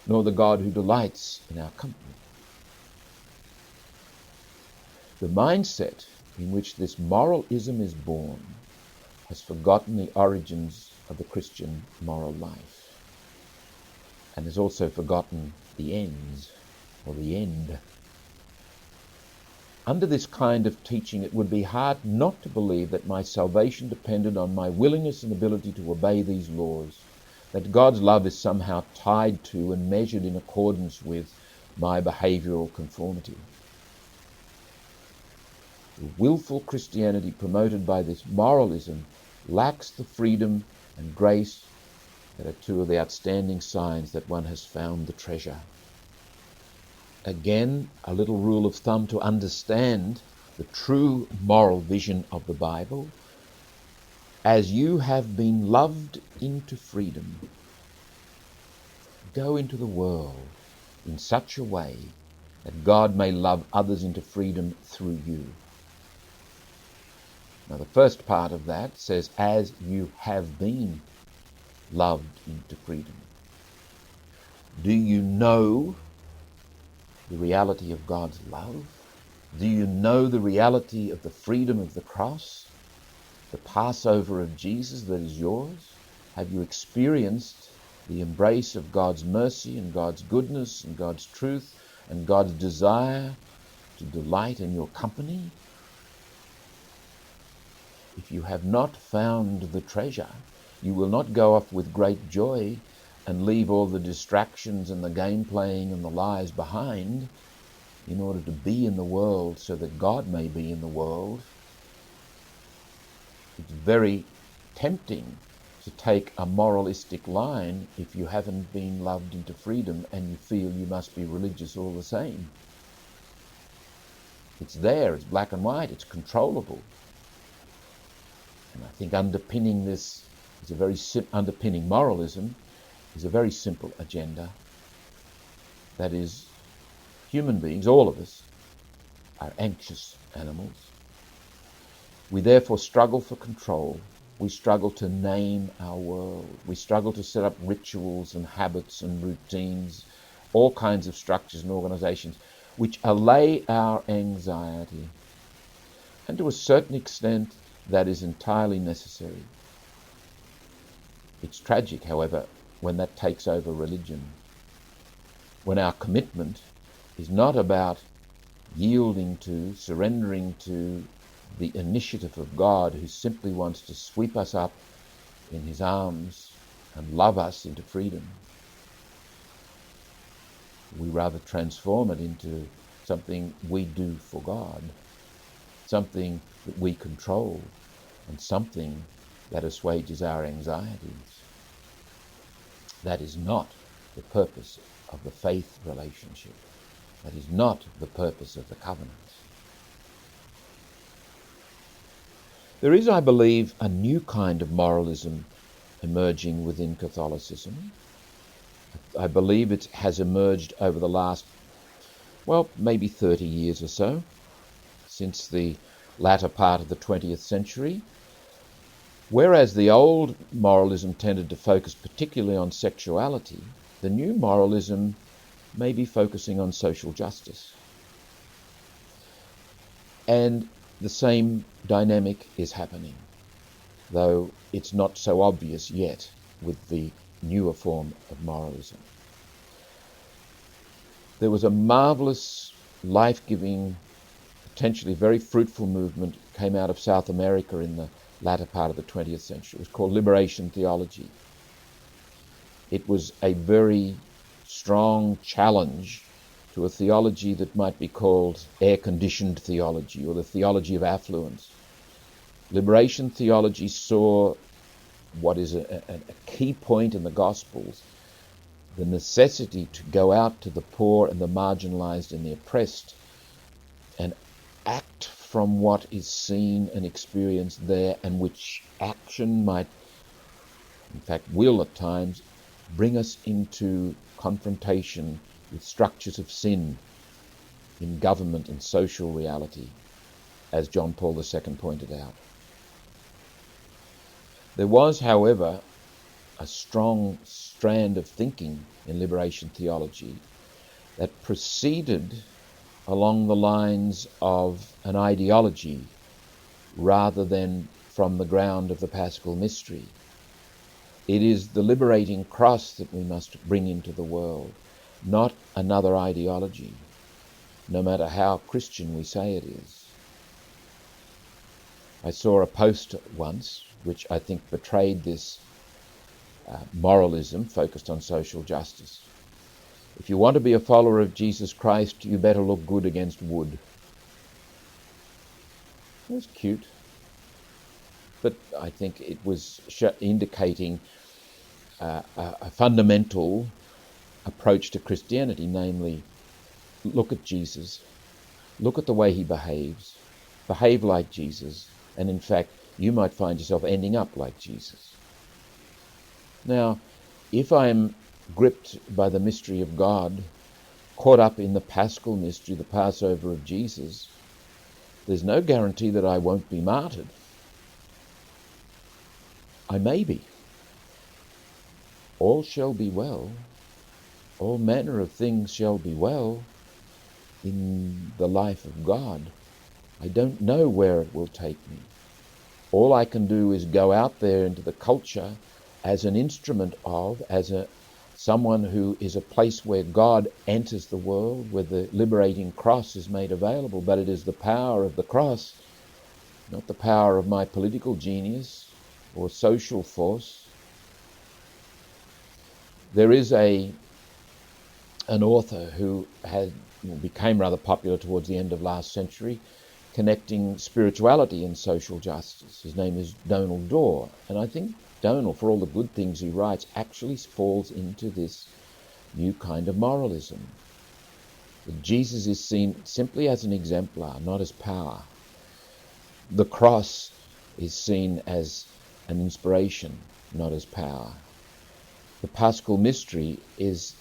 nor the God who delights in our company. The mindset in which this moralism is born has forgotten the origins of the Christian moral life, and has also forgotten the ends, or the end. Under this kind of teaching, it would be hard not to believe that my salvation depended on my willingness and ability to obey these laws, that God's love is somehow tied to and measured in accordance with my behavioral conformity. The willful Christianity promoted by this moralism lacks the freedom and grace that are two of the outstanding signs that one has found the treasure. Again, a little rule of thumb to understand the true moral vision of the Bible: as you have been loved into freedom, go into the world in such a way that God may love others into freedom through you. Now, the first part of that says, as you have been loved into freedom. Do you know the reality of God's love? Do you know the reality of the freedom of the cross, the Passover of Jesus that is yours? Have you experienced the embrace of God's mercy and God's goodness and God's truth and God's desire to delight in your company? If you have not found the treasure, you will not go off with great joy and leave all the distractions and the game playing and the lies behind in order to be in the world so that God may be in the world. It's very tempting to take a moralistic line if you haven't been loved into freedom and you feel you must be religious all the same. It's there, it's black and white, it's controllable. And I think underpinning this is underpinning moralism is a very simple agenda. That is, human beings, all of us, are anxious animals. We therefore struggle for control. We struggle to name our world. We struggle to set up rituals and habits and routines, all kinds of structures and organizations which allay our anxiety. And to a certain extent, that is entirely necessary. It's tragic, however, when that takes over religion, when our commitment is not about yielding to, surrendering to the initiative of God, who simply wants to sweep us up in his arms and love us into freedom. We rather transform it into something we do for God, something that we control, and something that assuages our anxieties. That is not the purpose of the faith relationship. That is not the purpose of the covenant. There is, I believe, a new kind of moralism emerging within Catholicism. I believe it has emerged over the last, maybe 30 years or so, since the latter part of the 20th century. Whereas the old moralism tended to focus particularly on sexuality, the new moralism may be focusing on social justice. And the same dynamic is happening, though it's not so obvious yet with the newer form of moralism. There was a marvellous, life-giving, potentially very fruitful movement came out of South America in the latter part of the 20th century. It was called liberation theology. It was a very strong challenge to a theology that might be called air-conditioned theology or the theology of affluence. Liberation theology saw what is a key point in the Gospels, the necessity to go out to the poor and the marginalized and the oppressed and act from what is seen and experienced there, and which action might, in fact will at times, bring us into confrontation with structures of sin in government and social reality, as John Paul II pointed out. There was, however, a strong strand of thinking in liberation theology that proceeded along the lines of an ideology rather than from the ground of the Paschal mystery. It is the liberating cross that we must bring into the world, not another ideology, no matter how Christian we say it is. I saw a post once which I think betrayed this moralism focused on social justice. If you want to be a follower of Jesus Christ, you better look good against wood. It was cute, but I think it was indicating a fundamental approach to Christianity, namely, look at Jesus, look at the way he behaves, behave like Jesus, and in fact, you might find yourself ending up like Jesus. Now, if I'm gripped by the mystery of God, caught up in the Paschal mystery, the Passover of Jesus, there's no guarantee that I won't be martyred. I may be. All shall be well. All manner of things shall be well in the life of God. I don't know where it will take me. All I can do is go out there into the culture as an instrument of, someone who is a place where God enters the world, where the liberating cross is made available, but it is the power of the cross, not the power of my political genius or social force. There is an author who became rather popular towards the end of last century, connecting spirituality and social justice. His name is Donald Dorr, and I think Donald, for all the good things he writes, actually falls into this new kind of moralism. That Jesus is seen simply as an exemplar, not as power. The cross is seen as an inspiration, not as power. The Paschal mystery is,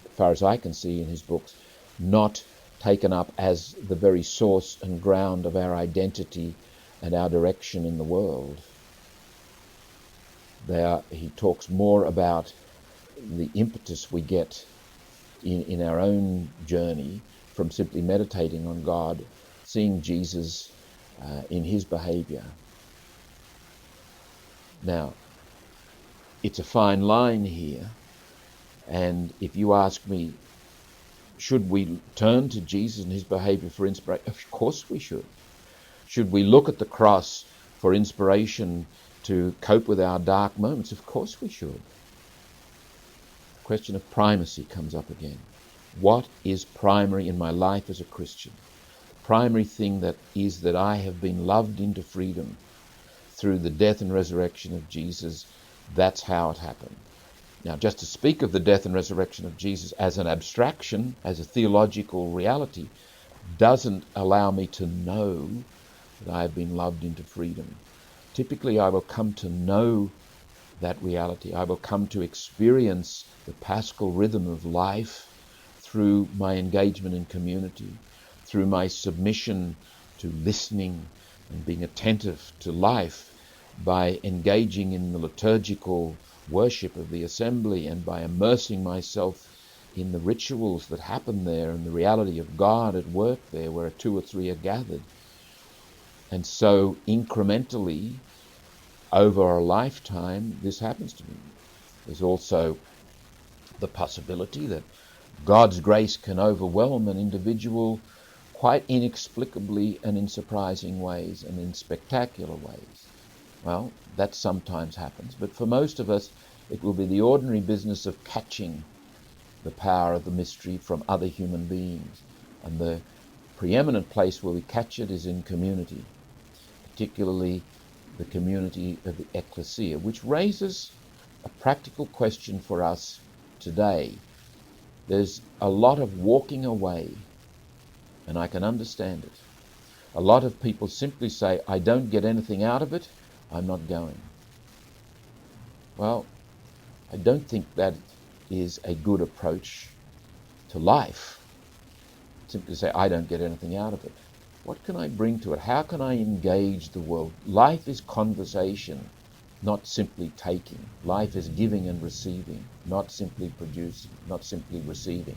as far as I can see in his books, not taken up as the very source and ground of our identity and our direction in the world. He talks more about the impetus we get in our own journey from simply meditating on God, seeing Jesus in his behavior. Now, it's a fine line here, and if you ask me, should we turn to Jesus and his behavior for inspiration? Of course we should. Should we look at the cross for inspiration to cope with our dark moments? Of course we should. The question of primacy comes up again. What is primary in my life as a Christian? The primary thing that I have been loved into freedom through the death and resurrection of Jesus. That's how it happened. Now, just to speak of the death and resurrection of Jesus as an abstraction, as a theological reality, doesn't allow me to know that I have been loved into freedom. Typically, I will come to know that reality. I will come to experience the Paschal rhythm of life through my engagement in community, through my submission to listening and being attentive to life, by engaging in the liturgical worship of the assembly and by immersing myself in the rituals that happen there and the reality of God at work there where 2 or 3 are gathered. And so incrementally, over a lifetime, this happens to me. There's also the possibility that God's grace can overwhelm an individual quite inexplicably and in surprising ways and in spectacular ways. Well, that sometimes happens, but for most of us, it will be the ordinary business of catching the power of the mystery from other human beings. And the preeminent place where we catch it is in community, particularly the community of the ecclesia, which raises a practical question for us today. There's a lot of walking away, and I can understand it. A lot of people simply say, I don't get anything out of it, I'm not going. Well, I don't think that is a good approach to life. Simply say, I don't get anything out of it. What can I bring to it? How can I engage the world? Life is conversation, not simply taking. Life is giving and receiving, not simply producing, not simply receiving.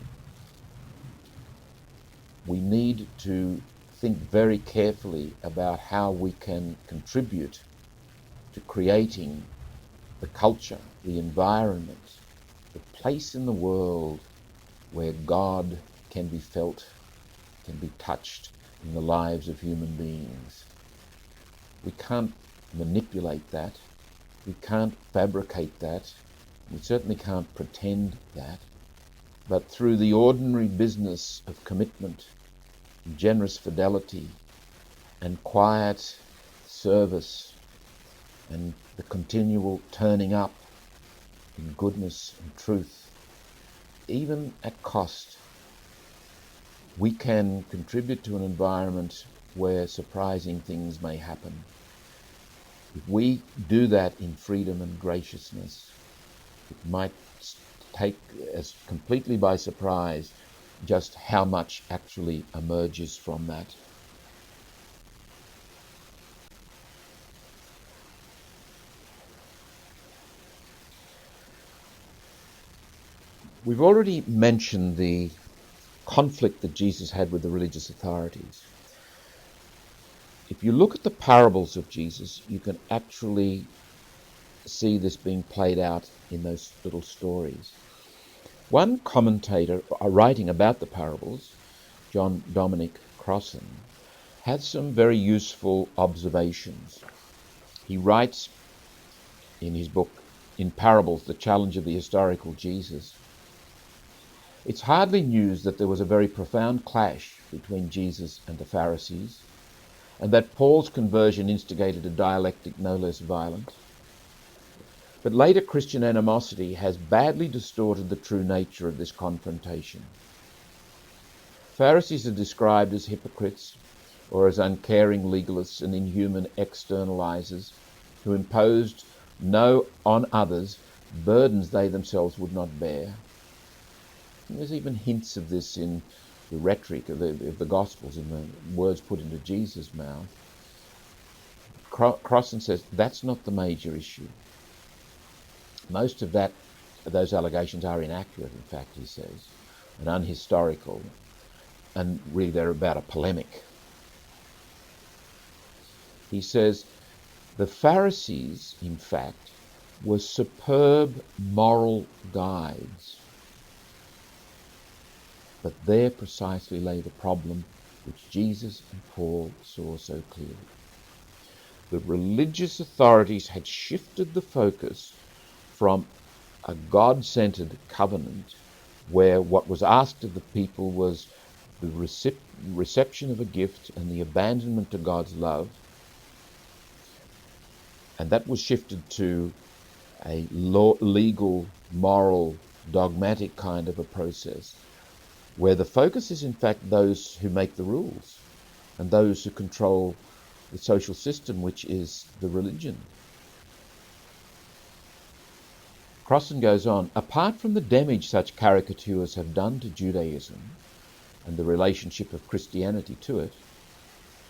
We need to think very carefully about how we can contribute to creating the culture, the environment, the place in the world where God can be felt, can be touched in the lives of human beings. We can't manipulate that. We can't fabricate that. We certainly can't pretend that. But through the ordinary business of commitment, generous fidelity, and quiet service, and the continual turning up in goodness and truth, even at cost, we can contribute to an environment where surprising things may happen. If we do that in freedom and graciousness, it might take us completely by surprise just how much actually emerges from that. We've already mentioned the conflict that Jesus had with the religious authorities. If you look at the parables of Jesus, you can actually see this being played out in those little stories. One commentator writing about the parables, John Dominic Crossan, has some very useful observations. He writes in his book, In Parables, The Challenge of the Historical Jesus, it's hardly news that there was a very profound clash between Jesus and the Pharisees, and that Paul's conversion instigated a dialectic no less violent. But later Christian animosity has badly distorted the true nature of this confrontation. Pharisees are described as hypocrites or as uncaring legalists and inhuman externalizers who imposed on others burdens they themselves would not bear. And there's even hints of this in the rhetoric of the Gospels, in the words put into Jesus' mouth. Crossan says that's not the major issue. Most of those allegations are inaccurate, in fact, he says, and unhistorical, and really they're about a polemic. He says the Pharisees, in fact, were superb moral guides. But there precisely lay the problem which Jesus and Paul saw so clearly. The religious authorities had shifted the focus from a God-centered covenant where what was asked of the people was the reception of a gift and the abandonment to God's love, and that was shifted to a legal, moral, dogmatic kind of a process, where the focus is in fact those who make the rules and those who control the social system, which is the religion. Crossan goes on, apart from the damage such caricatures have done to Judaism and the relationship of Christianity to it,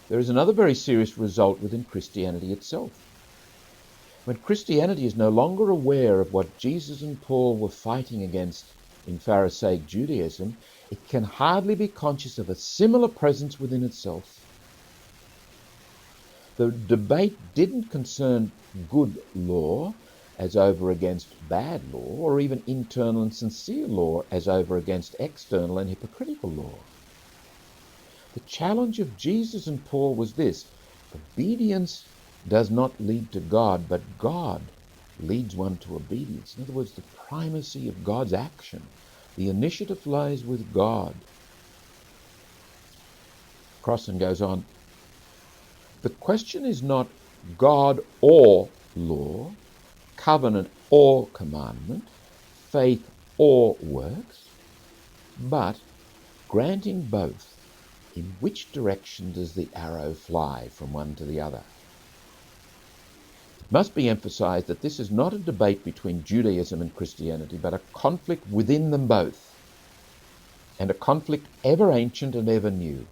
there is another very serious result within Christianity itself. When Christianity is no longer aware of what Jesus and Paul were fighting against in Pharisaic Judaism, it can hardly be conscious of a similar presence within itself. The debate didn't concern good law as over against bad law, or even internal and sincere law as over against external and hypocritical law. The challenge of Jesus and Paul was this: obedience does not lead to God, but God leads one to obedience. In other words, the primacy of God's action. The initiative lies with God. Crossan goes on, the question is not God or law, covenant or commandment, faith or works, but granting both, in which direction does the arrow fly from one to the other? It must be emphasized that this is not a debate between Judaism and Christianity, but a conflict within them both, and a conflict ever ancient and ever new.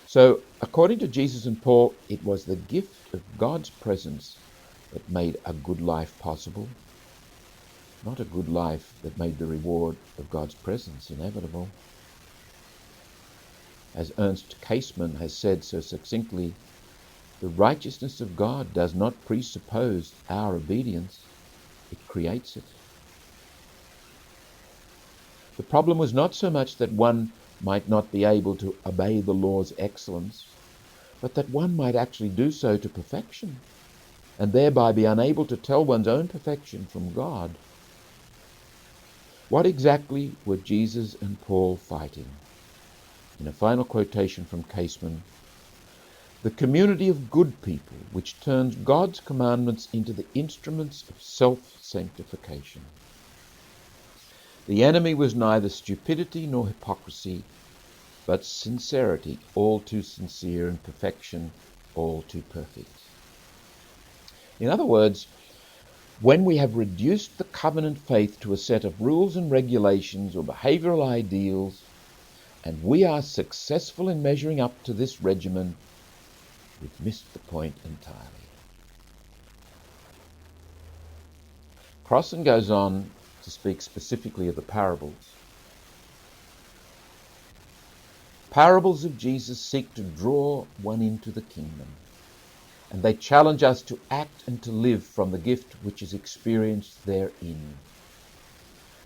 So, according to Jesus and Paul, it was the gift of God's presence that made a good life possible, not a good life that made the reward of God's presence inevitable. As Ernst Caseman has said so succinctly, the righteousness of God does not presuppose our obedience, it creates it. The problem was not so much that one might not be able to obey the law's excellence, but that one might actually do so to perfection, and thereby be unable to tell one's own perfection from God. What exactly were Jesus and Paul fighting? In a final quotation from Caseman, the community of good people which turns God's commandments into the instruments of self-sanctification. The enemy was neither stupidity nor hypocrisy, but sincerity, all too sincere, and perfection, all too perfect. In other words, when we have reduced the covenant faith to a set of rules and regulations or behavioral ideals, and we are successful in measuring up to this regimen, we've missed the point entirely. Crossan goes on to speak specifically of the parables. Parables of Jesus seek to draw one into the kingdom, and they challenge us to act and to live from the gift which is experienced therein.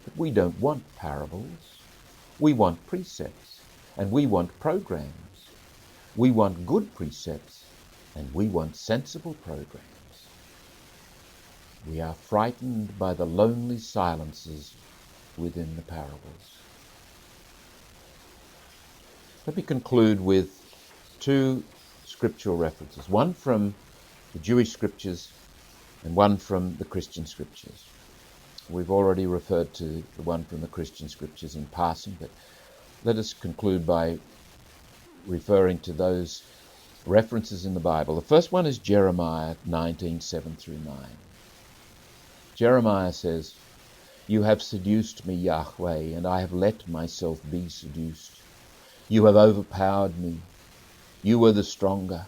But we don't want parables. We want precepts, and we want programs. We want good precepts, and we want sensible programs. We are frightened by the lonely silences within the parables. Let me conclude with two scriptural references, one from the Jewish scriptures and one from the Christian scriptures. We've already referred to the one from the Christian scriptures in passing, but let us conclude by referring to those references in the Bible. The first one is Jeremiah 19:7-9. Jeremiah says, "You have seduced me, Yahweh, and I have let myself be seduced. You have overpowered me. You were the stronger.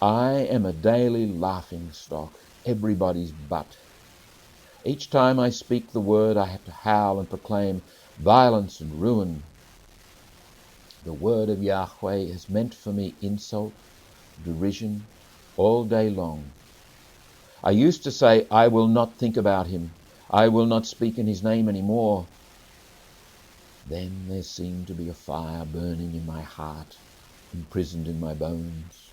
I am a daily laughing stock, everybody's butt. Each time I speak the word, I have to howl and proclaim violence and ruin. The word of Yahweh has meant for me insult, derision, all day long. I used to say, I will not think about him. I will not speak in his name anymore. Then there seemed to be a fire burning in my heart, imprisoned in my bones.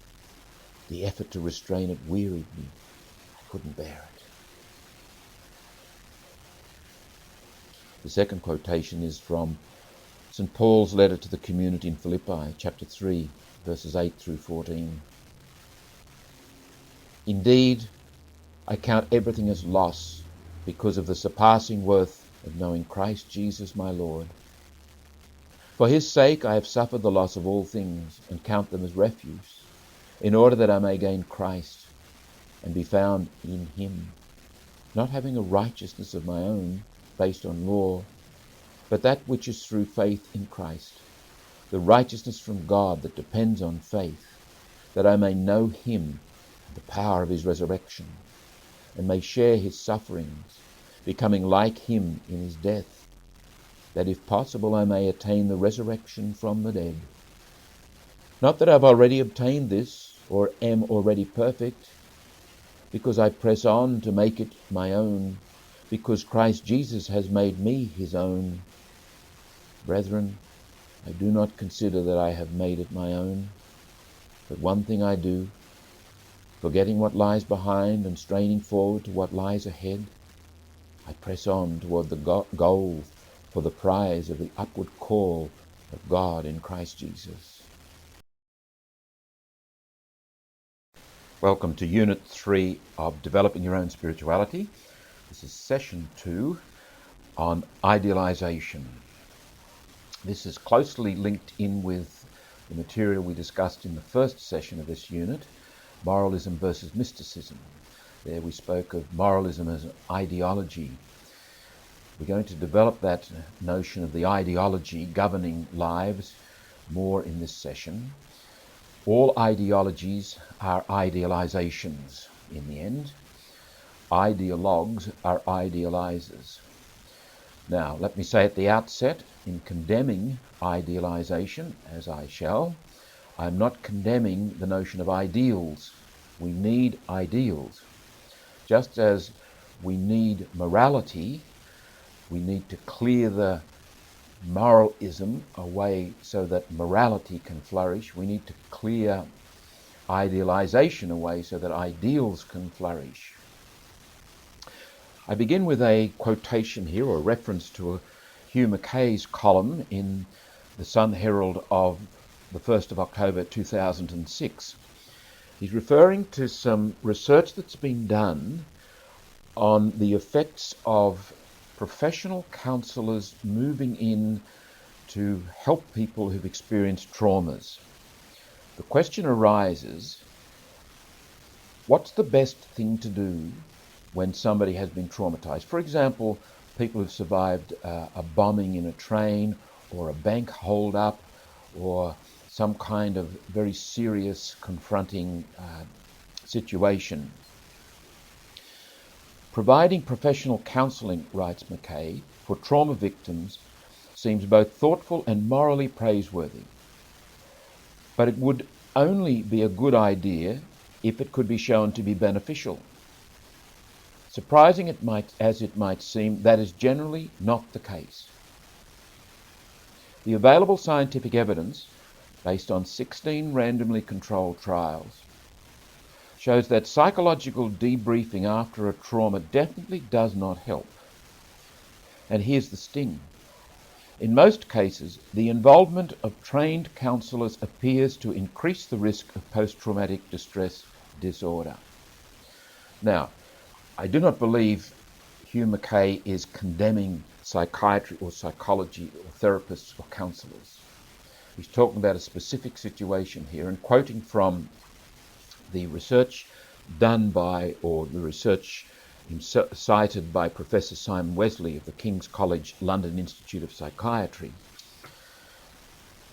The effort to restrain it wearied me. I couldn't bear it." The second quotation is from St. Paul's letter to the community in Philippi, chapter 3, verses 8-14. "Indeed, I count everything as loss because of the surpassing worth of knowing Christ Jesus my Lord. For his sake I have suffered the loss of all things and count them as refuse, in order that I may gain Christ and be found in him, not having a righteousness of my own based on law, but that which is through faith in Christ, the righteousness from God that depends on faith, that I may know him, the power of his resurrection, and may share his sufferings, becoming like him in his death, that if possible I may attain the resurrection from the dead. Not that I've already obtained this or am already perfect, because I press on to make it my own, because Christ Jesus has made me his own. Brethren, I do not consider that I have made it my own, but one thing I do, forgetting what lies behind and straining forward to what lies ahead, I press on toward the goal for the prize of the upward call of God in Christ Jesus. Welcome to Unit 3 of Developing Your Own Spirituality. This is Session 2 on Idealization. This is closely linked in with the material we discussed in the first session of this unit, Moralism versus Mysticism. There we spoke of moralism as an ideology. We're going to develop that notion of the ideology governing lives more in this session. All ideologies are idealizations in the end. Ideologues are idealizers. Now, let me say at the outset, in condemning idealization, as I shall, I'm not condemning the notion of ideals. We need ideals. Just as we need morality, we need to clear the moralism away so that morality can flourish. We need to clear idealization away so that ideals can flourish. I begin with a quotation here, or a reference to Hugh Mackay's column in the Sun Herald of the 1st of October 2006. He's referring to some research that's been done on the effects of professional counsellors moving in to help people who've experienced traumas. The question arises, what's the best thing to do when somebody has been traumatized? For example, people who've survived a bombing in a train or a bank hold-up or some kind of very serious confronting situation. Providing professional counselling, writes Mackay, for trauma victims seems both thoughtful and morally praiseworthy. But it would only be a good idea if it could be shown to be beneficial. Surprising as it might seem, that is generally not the case. The available scientific evidence, based on 16 randomly controlled trials, shows that psychological debriefing after a trauma definitely does not help. And here's the sting. In most cases, the involvement of trained counsellors appears to increase the risk of post-traumatic distress disorder. Now, I do not believe Hugh Mackay is condemning psychiatry or psychology or therapists or counsellors. He's talking about a specific situation here and quoting from the research done by, or the research cited by Professor Simon Wesley of the King's College London Institute of Psychiatry.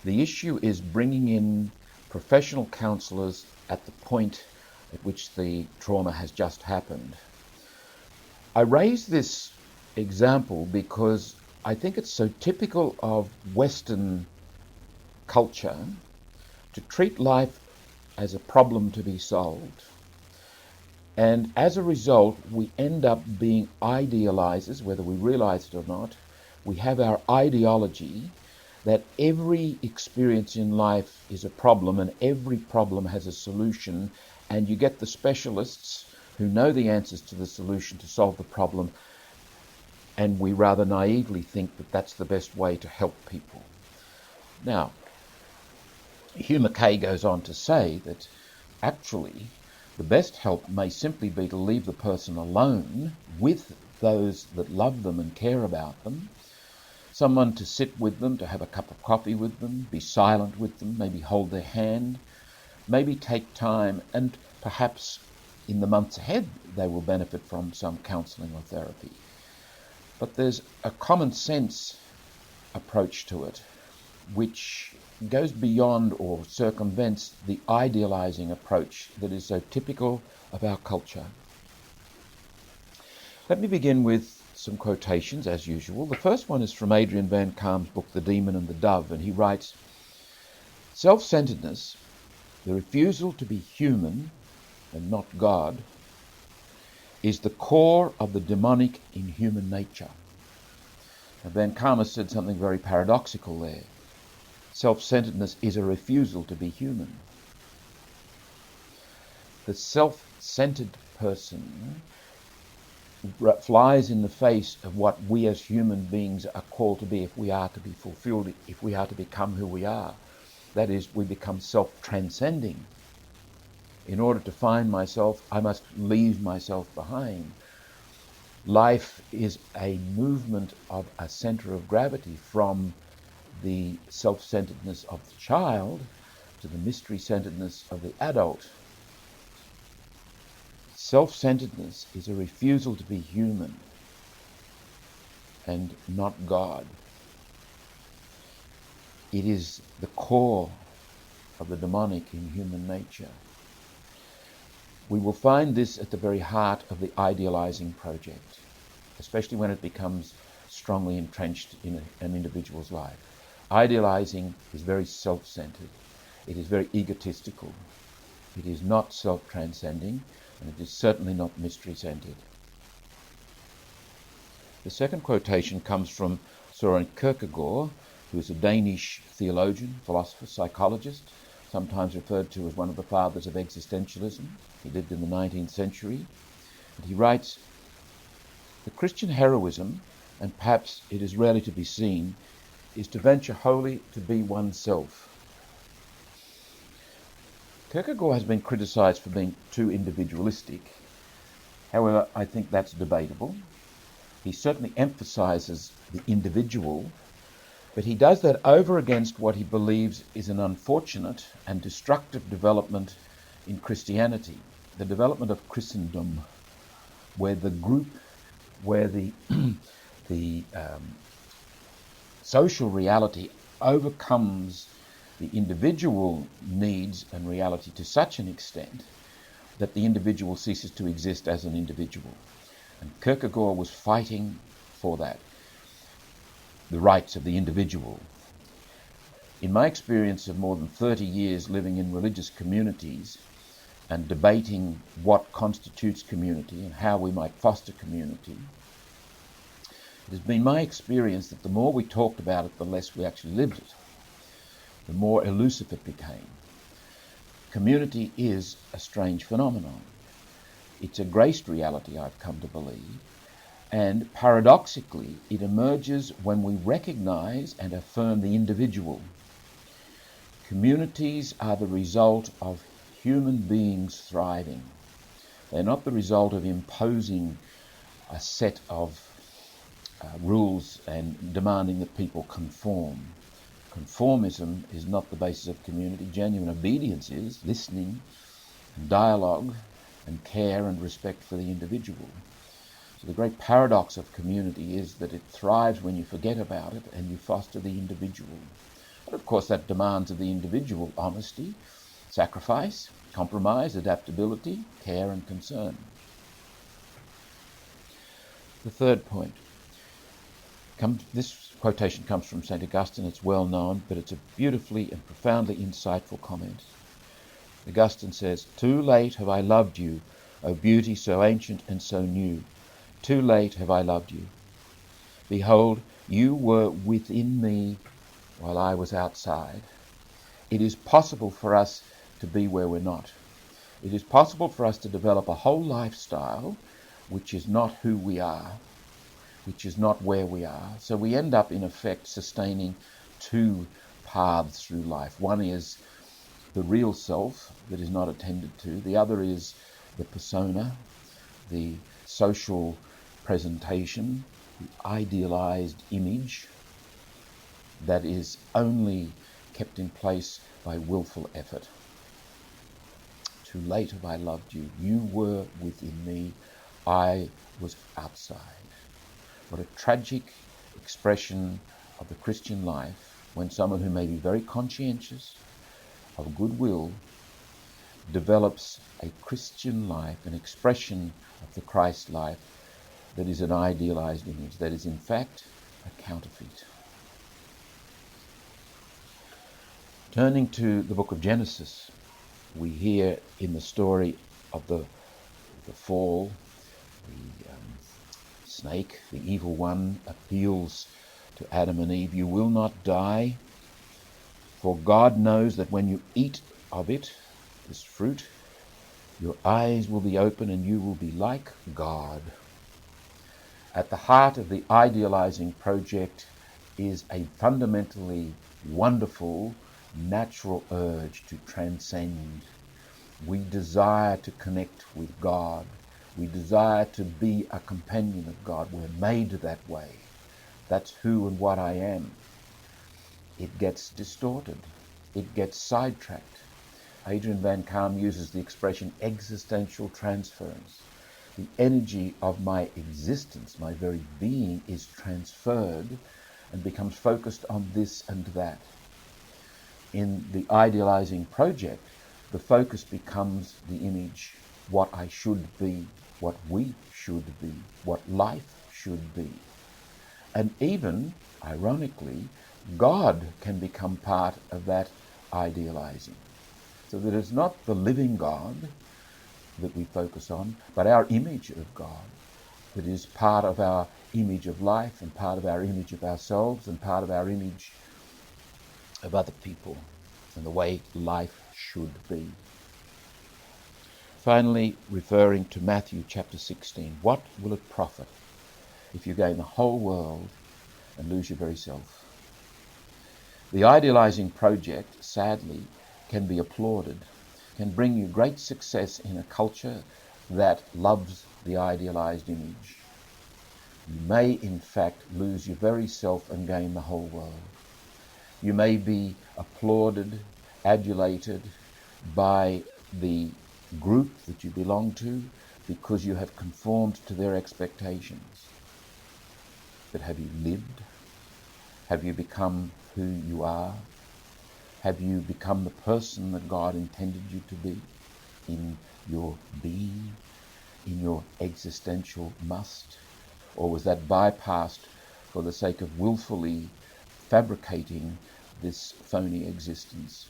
The issue is bringing in professional counsellors at the point at which the trauma has just happened. I raise this example because I think it's so typical of Western culture to treat life as a problem to be solved. And as a result, we end up being idealizers, whether we realize it or not. We have our ideology that every experience in life is a problem and every problem has a solution, and you get the specialists who know the answers to the solution to solve the problem, and we rather naively think that that's the best way to help people. Now, Hugh Mackay goes on to say that actually the best help may simply be to leave the person alone with those that love them and care about them, someone to sit with them, to have a cup of coffee with them, be silent with them, maybe hold their hand, maybe take time, and perhaps in the months ahead they will benefit from some counselling or therapy. But there's a common sense approach to it which goes beyond or circumvents the idealizing approach that is so typical of our culture. Let me begin with some quotations, as usual. The first one is from Adrian Van Kaam's book, The Demon and the Dove, and he writes, Self-centeredness, the refusal to be human and not God, is the core of the demonic in human nature. Now, Van Karma said something very paradoxical there. Self-centeredness is a refusal to be human. The self-centered person flies in the face of what we as human beings are called to be if we are to be fulfilled, if we are to become who we are. That is, we become self-transcending. In order to find myself, I must leave myself behind. Life is a movement of a center of gravity from the self-centeredness of the child to the mystery-centeredness of the adult. Self-centeredness is a refusal to be human and not God. It is the core of the demonic in human nature. We will find this at the very heart of the idealizing project, especially when it becomes strongly entrenched in an individual's life. Idealizing is very self-centered. It is very egotistical. It is not self-transcending, and it is certainly not mystery-centered. The second quotation comes from Søren Kierkegaard, who is a Danish theologian, philosopher, psychologist, sometimes referred to as one of the fathers of existentialism. He lived in the 19th century. And he writes, "The Christian heroism, and perhaps it is rarely to be seen, is to venture wholly to be oneself." Kierkegaard has been criticized for being too individualistic. However, I think that's debatable. He certainly emphasizes the individual, but he does that over against what he believes is an unfortunate and destructive development in Christianity, the development of Christendom, where the group, where the social reality overcomes the individual needs and reality to such an extent that the individual ceases to exist as an individual. And Kierkegaard was fighting for that, the rights of the individual. In my experience of more than 30 years living in religious communities and debating what constitutes community and how we might foster community, it has been my experience that the more we talked about it, the less we actually lived it, the more elusive it became. Community is a strange phenomenon. It's a graced reality, I've come to believe, and paradoxically, it emerges when we recognize and affirm the individual. Communities are the result of human beings thriving. They're not the result of imposing a set of rules and demanding that people conform. Conformism is not the basis of community. Genuine obedience is listening and dialogue and care and respect for the individual. So the great paradox of community is that it thrives when you forget about it and you foster the individual. But of course that demands of the individual honesty, sacrifice, compromise, adaptability, care and concern. The third point. This quotation comes from St. Augustine. It's well known, but it's a beautifully and profoundly insightful comment. Augustine says, "Too late have I loved you, O beauty so ancient and so new. Too late have I loved you. Behold, you were within me while I was outside." It is possible for us to be where we're not. It is possible for us to develop a whole lifestyle which is not who we are, which is not where we are. So we end up, in effect, sustaining two paths through life. One is the real self that is not attended to. The other is the persona, the social presentation, the idealized image that is only kept in place by willful effort. Too late have I loved you. You were within me. I was outside. What a tragic expression of the Christian life when someone who may be very conscientious, of goodwill, develops a Christian life, an expression of the Christ life that is an idealized image, that is in fact a counterfeit. Turning to the book of Genesis, we hear in the story of the fall, the snake, the evil one, appeals to Adam and Eve, "You will not die, for God knows that when you eat of it, this fruit, your eyes will be open and you will be like God." At the heart of the idealizing project is a fundamentally wonderful natural urge to transcend. We desire to connect with God. We desire to be a companion of God. We're made that way. That's who and what I am. It gets distorted. It gets sidetracked. Adrian Van Kaam uses the expression existential transference. The energy of my existence, my very being, is transferred and becomes focused on this and that. In the idealizing project, the focus becomes the image, what I should be, what we should be, what life should be. And even, ironically, God can become part of that idealizing. So that it's not the living God that we focus on, but our image of God that is part of our image of life and part of our image of ourselves and part of our image of other people and the way life should be. Finally, referring to Matthew chapter 16, what will it profit if you gain the whole world and lose your very self? The idealizing project, sadly, can be applauded, can bring you great success in a culture that loves the idealized image. You may, in fact, lose your very self and gain the whole world. You may be applauded, adulated by the group that you belong to because you have conformed to their expectations. But have you lived? Have you become who you are? Have you become the person that God intended you to be in your being, in your existential must? Or was that bypassed for the sake of willfully fabricating this phony existence?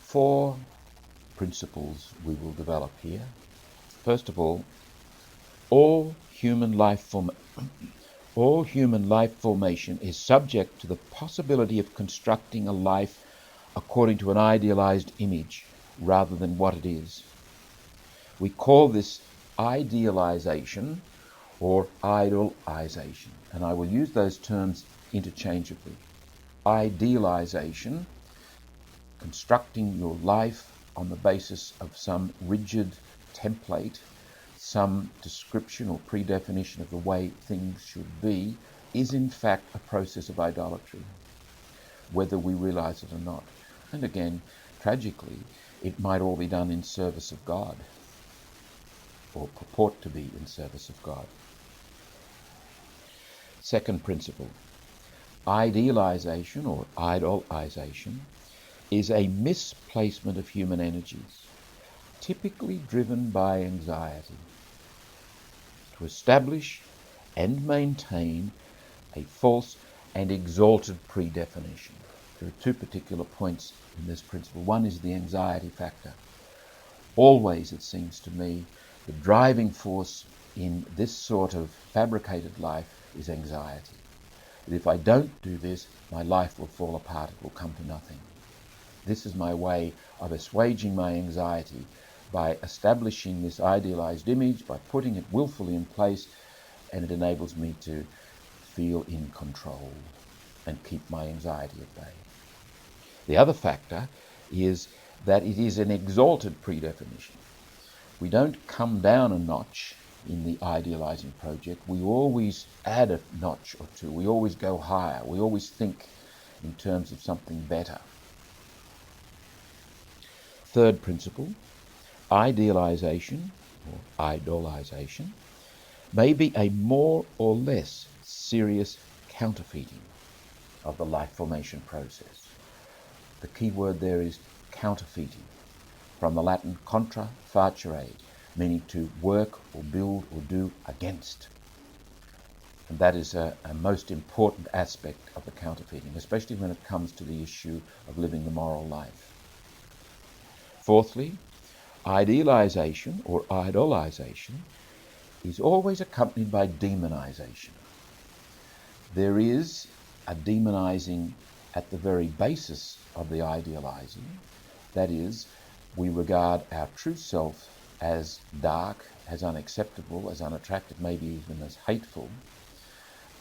4 principles we will develop here. First of all human life formation is subject to the possibility of constructing a life according to an idealized image rather than what it is. We call this idealization or idolization, and I will use those terms interchangeably. Idealization, constructing your life on the basis of some rigid template, some description or predefinition of the way things should be, is in fact a process of idolatry, whether we realize it or not. And again, tragically, it might all be done in service of God, or purport to be in service of God. Second principle, idealization or idolization is a misplacement of human energies, typically driven by anxiety, to establish and maintain a false and exalted predefinition. There are 2 particular points in this principle. One is the anxiety factor. Always, it seems to me, the driving force in this sort of fabricated life is anxiety. That if I don't do this, my life will fall apart, it will come to nothing. This is my way of assuaging my anxiety by establishing this idealized image, by putting it willfully in place, and it enables me to feel in control and keep my anxiety at bay. The other factor is that it is an exalted predefinition. We don't come down a notch in the idealizing project. We always add a notch or two. We always go higher. We always think in terms of something better. Third principle, idealization or idolization may be a more or less serious counterfeiting of the life formation process. The key word there is counterfeiting, from the Latin contra facere, meaning to work or build or do against. And that is a most important aspect of the counterfeiting, especially when it comes to the issue of living the moral life. Fourthly, idealization or idolization is always accompanied by demonization. There is a demonizing at the very basis of the idealizing. That is, we regard our true self as dark, as unacceptable, as unattractive, maybe even as hateful,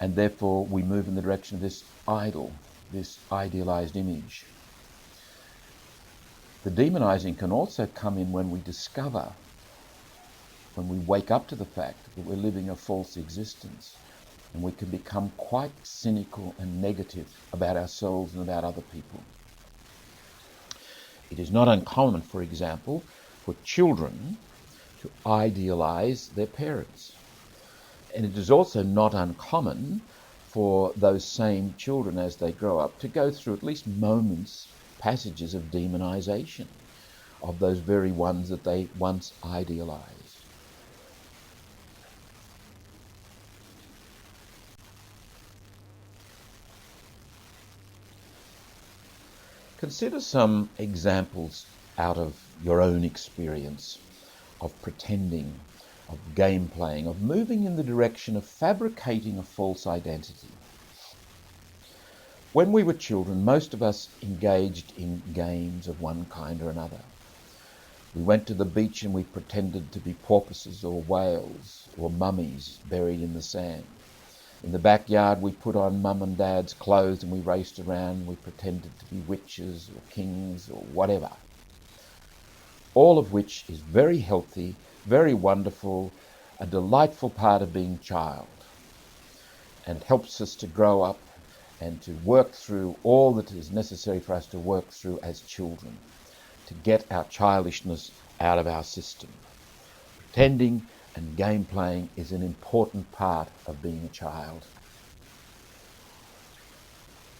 and therefore we move in the direction of this idol, this idealized image. The demonizing can also come in when we discover, when we wake up to the fact that we're living a false existence, and we can become quite cynical and negative about ourselves and about other people. It is not uncommon, for example, for children to idealize their parents. And it is also not uncommon for those same children as they grow up to go through at least moments, passages of demonization of those very ones that they once idealized. Consider some examples out of your own experience of pretending, of game playing, of moving in the direction of fabricating a false identity. When we were children, most of us engaged in games of one kind or another. We went to the beach and we pretended to be porpoises or whales or mummies buried in the sand. In the backyard, we put on mum and dad's clothes and we raced around and we pretended to be witches or kings or whatever. All of which is very healthy, very wonderful, a delightful part of being a child, and helps us to grow up and to work through all that is necessary for us to work through as children, to get our childishness out of our system. Pretending and game playing is an important part of being a child.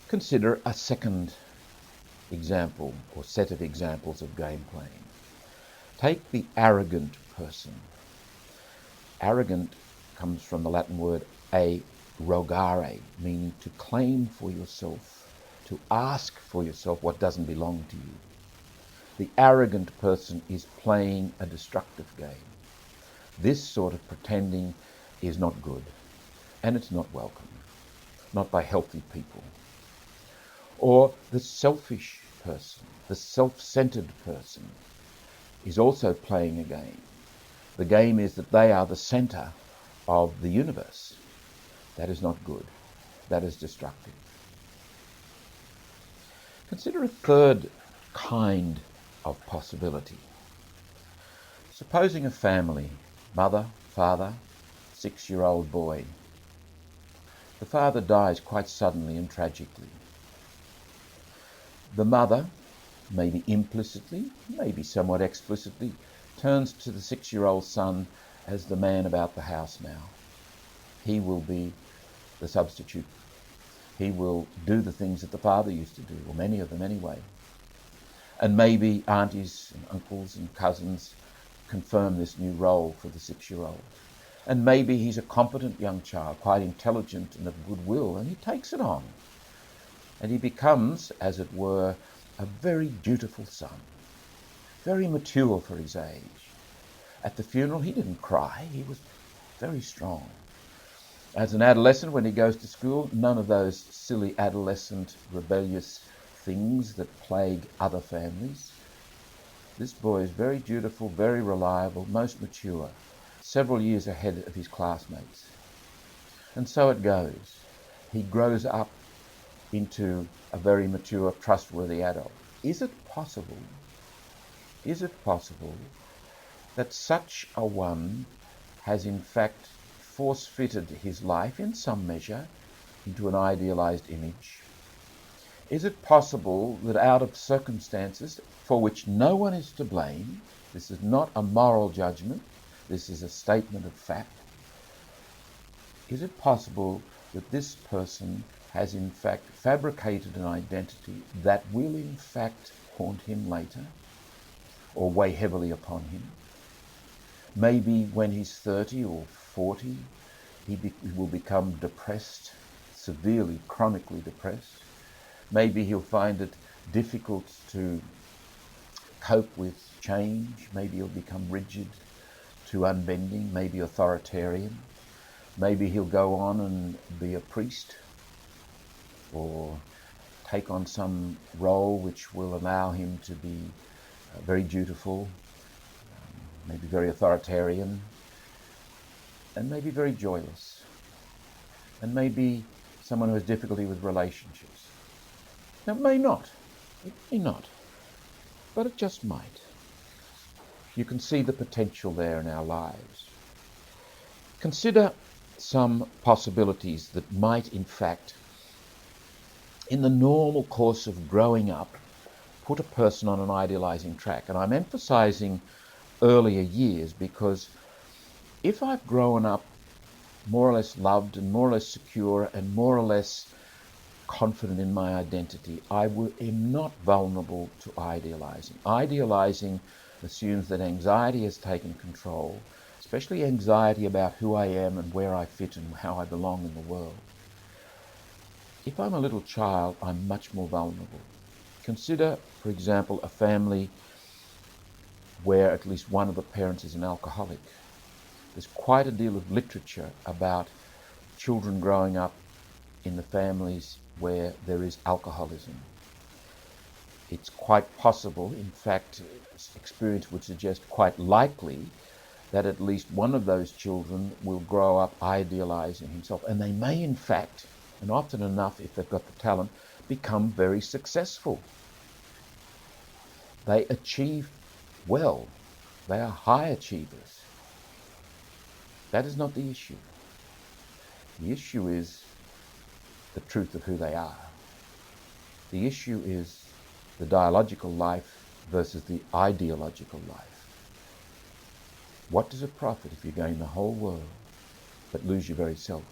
Consider a second example or set of examples of game playing. Take the arrogant person. Arrogant comes from the Latin word arrogare, meaning to claim for yourself, to ask for yourself what doesn't belong to you. The arrogant person is playing a destructive game. This sort of pretending is not good, and it's not welcome, not by healthy people. Or the selfish person, the self-centered person, is also playing a game. The game is that they are the center of the universe. That is not good. That is destructive. Consider a third kind of possibility. Supposing a family, mother, father, 6-year-old boy. The father dies quite suddenly and tragically. The mother, maybe implicitly, maybe somewhat explicitly, turns to the 6-year-old son as the man about the house now. He will be the substitute. He will do the things that the father used to do, or many of them anyway. And maybe aunties and uncles and cousins confirm this new role for the 6-year-old. And maybe he's a competent young child, quite intelligent and of goodwill, and he takes it on. And he becomes, as it were, a very dutiful son, very mature for his age. At the funeral, he didn't cry. He was very strong. As an adolescent, when he goes to school, none of those silly adolescent rebellious things that plague other families. This boy is very dutiful, very reliable, most mature, several years ahead of his classmates. And so it goes. He grows up into a very mature, trustworthy adult. Is it possible that such a one has in fact force-fitted his life in some measure into an idealized image? Is it possible that out of circumstances for which no one is to blame, this is not a moral judgment, this is a statement of fact, is it possible that this person has in fact fabricated an identity that will in fact haunt him later or weigh heavily upon him? Maybe when he's 30 or 40, he will become depressed, severely, chronically depressed. Maybe he'll find it difficult to cope with change. Maybe he'll become rigid, too unbending, maybe authoritarian. Maybe he'll go on and be a priest or take on some role which will allow him to be very dutiful, maybe very authoritarian, and maybe very joyless, and maybe someone who has difficulty with relationships. Now, it may not, but it just might. You can see the potential there in our lives. Consider some possibilities that might, in fact, in the normal course of growing up, put a person on an idealizing track. And I'm emphasizing earlier years because if I've grown up more or less loved and more or less secure and more or less confident in my identity, I am not vulnerable to idealizing. Idealizing assumes that anxiety has taken control, especially anxiety about who I am and where I fit and how I belong in the world. If I'm a little child, I'm much more vulnerable. Consider, for example, a family where at least one of the parents is an alcoholic. There's quite a deal of literature about children growing up in the families where there is alcoholism. It's quite possible, in fact, experience would suggest quite likely that at least one of those children will grow up idealizing himself. And they may, in fact, and often enough, if they've got the talent, become very successful. They achieve well. They are high achievers. That is not the issue. The issue is the truth of who they are. The issue is the dialogical life versus the ideological life. What does it profit if you gain the whole world but lose your very self?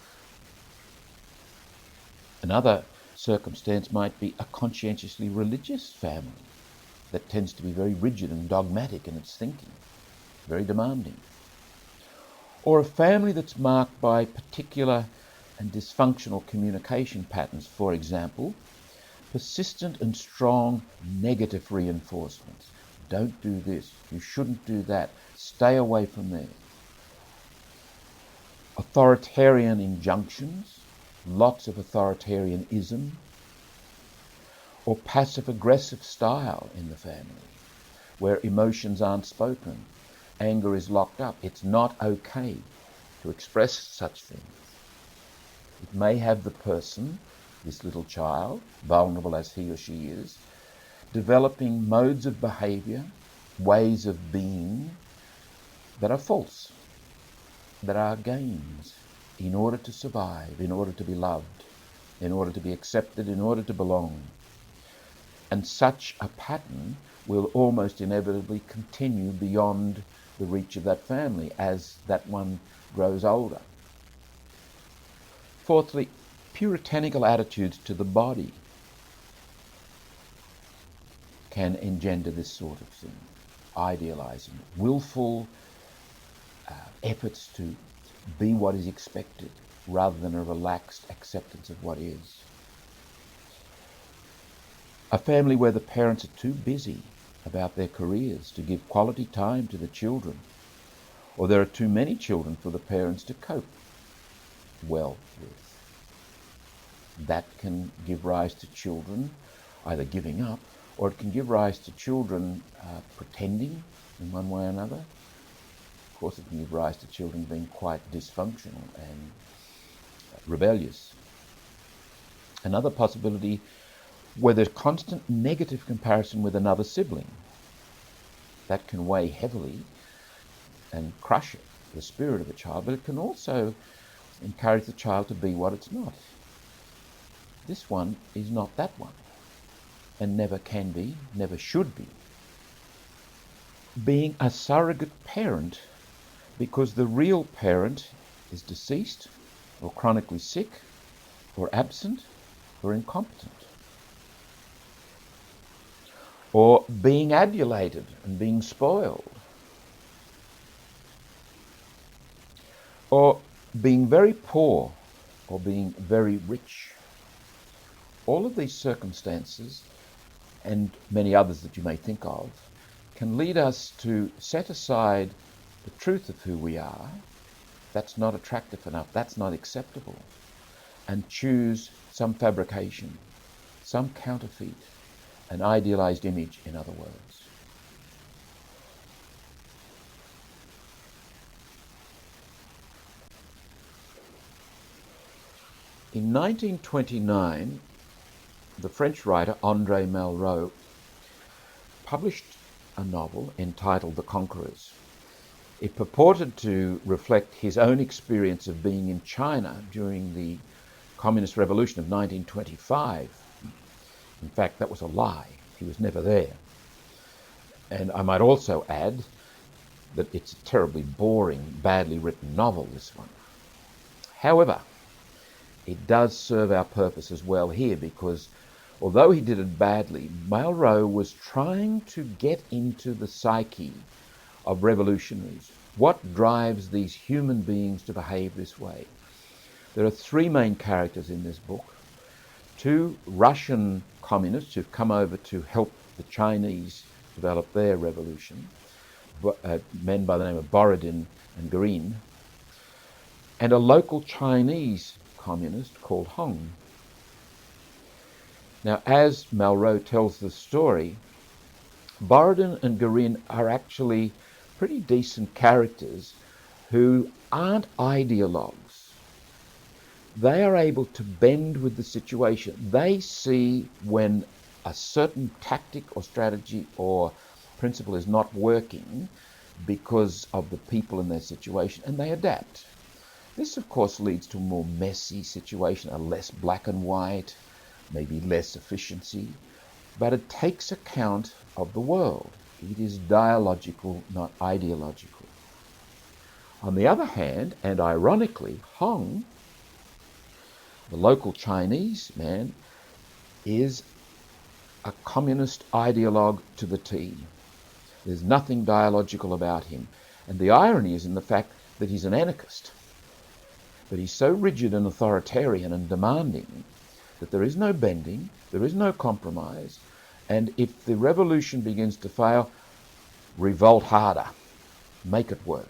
Another circumstance might be a conscientiously religious family that tends to be very rigid and dogmatic in its thinking, very demanding. Or a family that's marked by particular and dysfunctional communication patterns, for example, persistent and strong negative reinforcements. Don't do this, you shouldn't do that, stay away from there. Authoritarian injunctions, lots of authoritarianism, or passive-aggressive style in the family, where emotions aren't spoken, anger is locked up. It's not okay to express such things. It may have the person, this little child, vulnerable as he or she is, developing modes of behavior, ways of being that are false, that are games in order to survive, in order to be loved, in order to be accepted, in order to belong. And such a pattern will almost inevitably continue beyond the reach of that family as that one grows older. Fourthly, puritanical attitudes to the body can engender this sort of thing, idealizing, willful efforts to be what is expected rather than a relaxed acceptance of what is. A family where the parents are too busy about their careers to give quality time to the children, or there are too many children for the parents to cope well with. That can give rise to children either giving up, or it can give rise to children pretending in one way or another. Of course, it can give rise to children being quite dysfunctional and rebellious. Another possibility, where there's constant negative comparison with another sibling, that can weigh heavily and crush the spirit of a child, but it can also encourage the child to be what it's not. This one is not that one, and never can be, never should be. Being a surrogate parent because the real parent is deceased, or chronically sick, or absent, or incompetent. Or being adulated and being spoiled. Or being very poor or being very rich. All of these circumstances, and many others that you may think of, can lead us to set aside the truth of who we are. That's not attractive enough, that's not acceptable, and choose some fabrication, some counterfeit, an idealized image, in other words. In 1929, the French writer André Malraux published a novel entitled The Conquerors. It purported to reflect his own experience of being in China during the Communist Revolution of 1925. In fact, that was a lie. He was never there. And I might also add that it's a terribly boring, badly written novel, this one. However, it does serve our purpose as well here, because although he did it badly, Malraux was trying to get into the psyche of revolutionaries. What drives these human beings to behave this way? There are three main characters in this book. Two Russian communists who've come over to help the Chinese develop their revolution, men by the name of Borodin and Gorin, and a local Chinese communist called Hong. Now, as Malraux tells the story, Borodin and Gorin are actually pretty decent characters who aren't ideologues. They are able to bend with the situation. They see when a certain tactic or strategy or principle is not working because of the people in their situation, and they adapt. This, of course, leads to a more messy situation, a less black and white, maybe less efficiency, but it takes account of the world. It is dialogical, not ideological. On the other hand, and ironically, Hong, the local Chinese man, is a communist ideologue to the T. There's nothing dialogical about him. And the irony is in the fact that he's an anarchist. But he's so rigid and authoritarian and demanding that there is no bending, there is no compromise, and if the revolution begins to fail, revolt harder, make it work.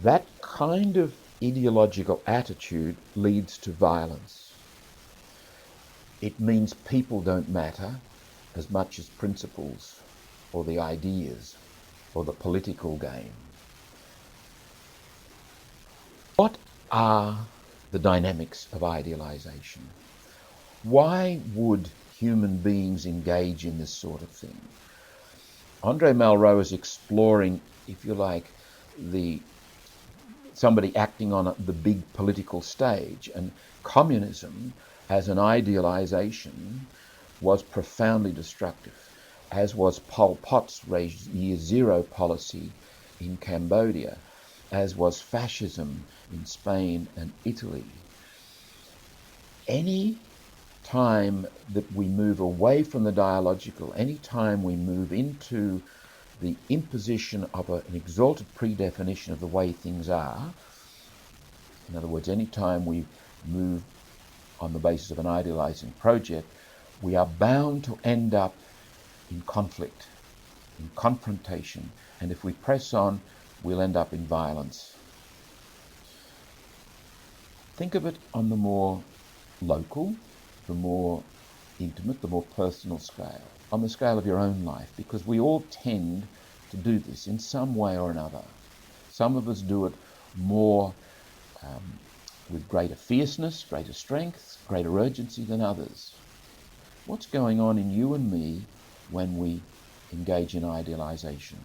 That kind of ideological attitude leads to violence. It means people don't matter as much as principles or the ideas or the political game. What are the dynamics of idealization? Why would human beings engage in this sort of thing? André Malraux is exploring, if you like, somebody acting on the big political stage, and communism as an idealization was profoundly destructive, as was Pol Pot's Year Zero policy in Cambodia, as was fascism in Spain and Italy. Any time that we move away from the dialogical, any time we move into the imposition of an exalted predefinition of the way things are, in other words, any time we move on the basis of an idealizing project, we are bound to end up in conflict, in confrontation, and if we press on, we'll end up in violence. Think of it on the more local, the more intimate, the more personal scale, on the scale of your own life, because we all tend to do this in some way or another. Some of us do it more with greater fierceness, greater strength, greater urgency than others. What's going on in you and me when we engage in idealization?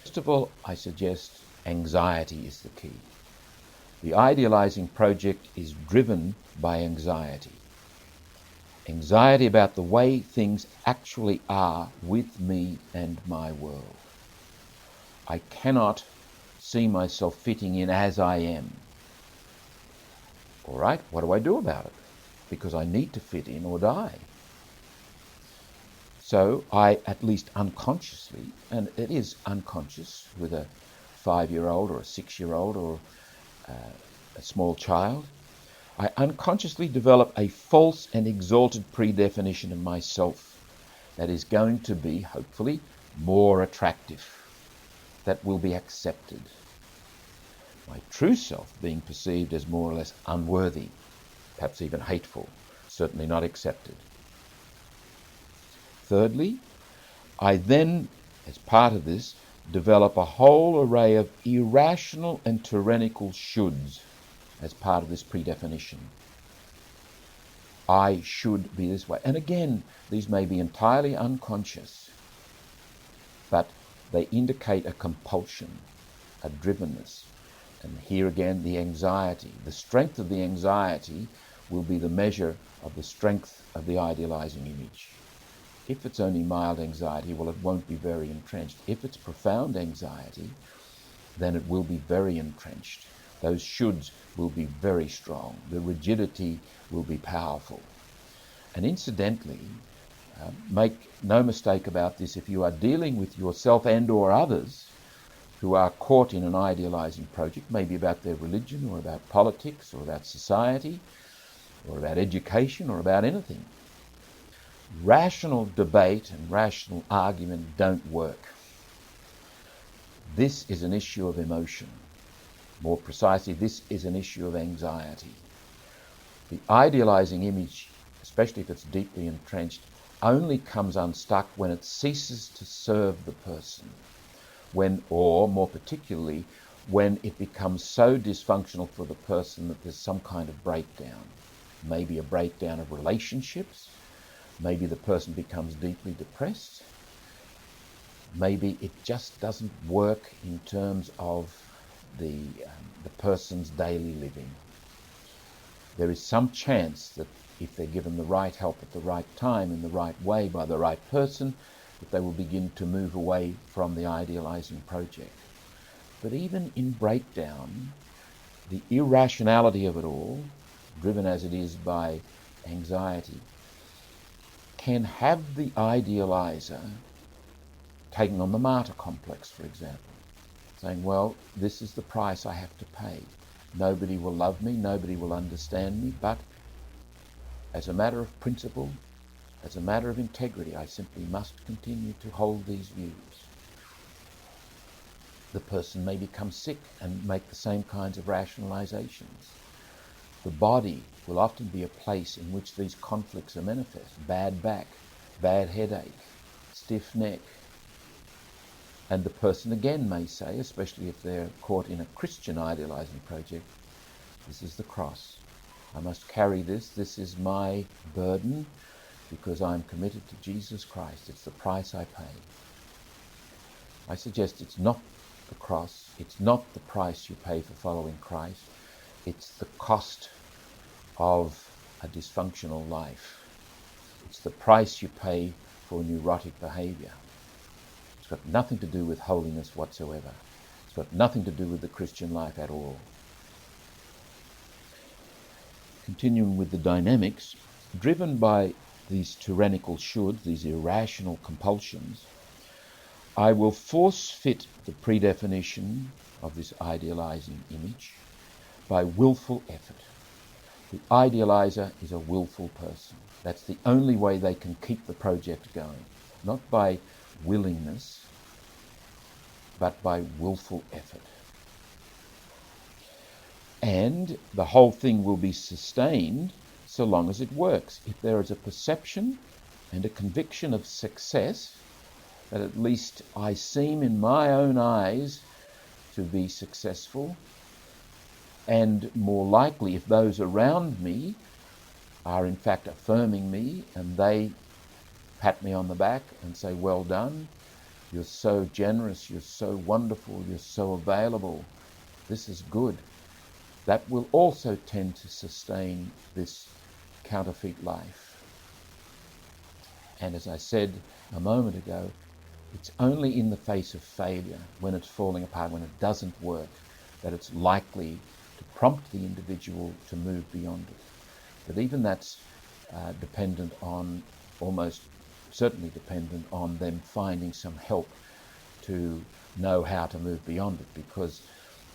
First of all, I suggest anxiety is the key. The idealizing project is driven by anxiety. Anxiety about the way things actually are with me and my world. I cannot see myself fitting in as I am. All right, what do I do about it? Because I need to fit in or die. So I, at least unconsciously, and it is unconscious with a 5-year-old or a 6-year-old or a small child. I unconsciously develop a false and exalted predefinition of myself that is going to be, hopefully, more attractive, that will be accepted. My true self being perceived as more or less unworthy, perhaps even hateful, certainly not accepted. Thirdly, I then, as part of this, develop a whole array of irrational and tyrannical shoulds as part of this predefinition. I should be this way. And again, these may be entirely unconscious, but they indicate a compulsion, a drivenness. And here again, the anxiety. The strength of the anxiety will be the measure of the strength of the idealizing image. If it's only mild anxiety, well, it won't be very entrenched. If it's profound anxiety, then it will be very entrenched. Those shoulds will be very strong. The rigidity will be powerful. And incidentally, make no mistake about this, if you are dealing with yourself and or others who are caught in an idealizing project, maybe about their religion or about politics or about society or about education or about anything, rational debate and rational argument don't work. This is an issue of emotion. More precisely, this is an issue of anxiety. The idealizing image, especially if it's deeply entrenched, only comes unstuck when it ceases to serve the person, when, or more particularly, when it becomes so dysfunctional for the person that there's some kind of breakdown. Maybe a breakdown of relationships, maybe the person becomes deeply depressed, maybe it just doesn't work in terms of the person's daily living. There is some chance that if they're given the right help at the right time, in the right way, by the right person, that they will begin to move away from the idealizing project. But even in breakdown, the irrationality of it all, driven as it is by anxiety, can have the idealizer taking on the martyr complex, for example, saying, well, this is the price I have to pay. Nobody will love me, nobody will understand me, but as a matter of principle, as a matter of integrity, I simply must continue to hold these views. The person may become sick and make the same kinds of rationalizations. The body will often be a place in which these conflicts are manifest. Bad back, bad headache, stiff neck. And the person again may say, especially if they're caught in a Christian idealizing project, this is the cross. I must carry this. This is my burden because I'm committed to Jesus Christ. It's the price I pay. I suggest it's not the cross. It's not the price you pay for following Christ. It's the cost of a dysfunctional life. It's the price you pay for neurotic behavior. It's got nothing to do with holiness whatsoever. It's got nothing to do with the Christian life at all. Continuing with the dynamics, driven by these tyrannical shoulds, these irrational compulsions, I will force fit the predefinition of this idealizing image by willful effort. The idealizer is a willful person. That's the only way they can keep the project going. Not by willingness, but by willful effort. And the whole thing will be sustained so long as it works. If there is a perception and a conviction of success, that at least I seem in my own eyes to be successful, and more likely if those around me are in fact affirming me and they pat me on the back and say, well done, you're so generous, you're so wonderful, you're so available, this is good. That will also tend to sustain this counterfeit life. And as I said a moment ago, it's only in the face of failure, when it's falling apart, when it doesn't work, that it's likely to prompt the individual to move beyond it. But even that's dependent on, almost certainly dependent on them finding some help to know how to move beyond it, because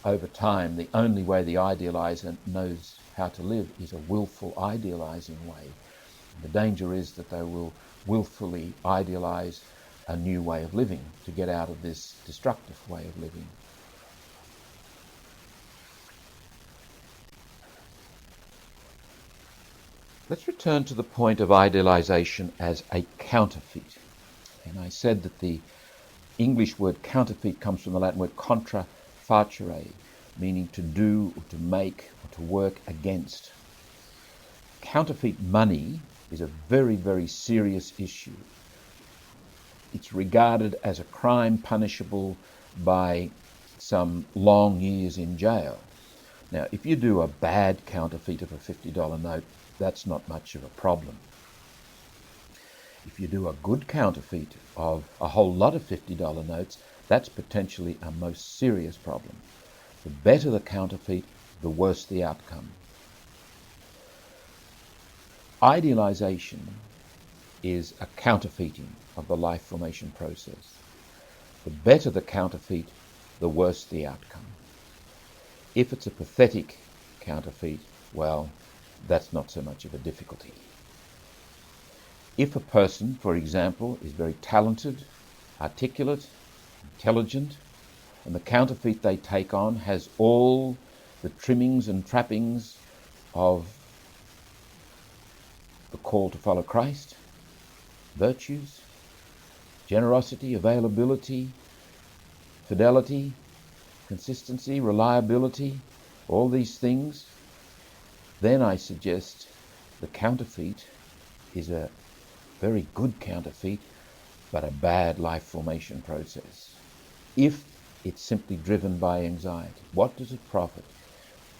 over time the only way the idealizer knows how to live is a willful idealizing way. The danger is that they will willfully idealize a new way of living to get out of this destructive way of living. Let's return to the point of idealization as a counterfeit. And I said that the English word counterfeit comes from the Latin word contra facere, meaning to do or to make or to work against. Counterfeit money is a very, very serious issue. It's regarded as a crime punishable by some long years in jail. Now, if you do a bad counterfeit of a $50 note, that's not much of a problem. If you do a good counterfeit of a whole lot of $50 notes, that's potentially a most serious problem. The better the counterfeit, the worse the outcome. Idealization is a counterfeiting of the life formation process. The better the counterfeit, the worse the outcome. If it's a pathetic counterfeit, well, that's not so much of a difficulty. If a person, for example, is very talented, articulate, intelligent, and the counterfeit they take on has all the trimmings and trappings of the call to follow Christ, virtues, generosity, availability, fidelity, consistency, reliability, all these things, then I suggest the counterfeit is a very good counterfeit, but a bad life formation process. If it's simply driven by anxiety, what does it profit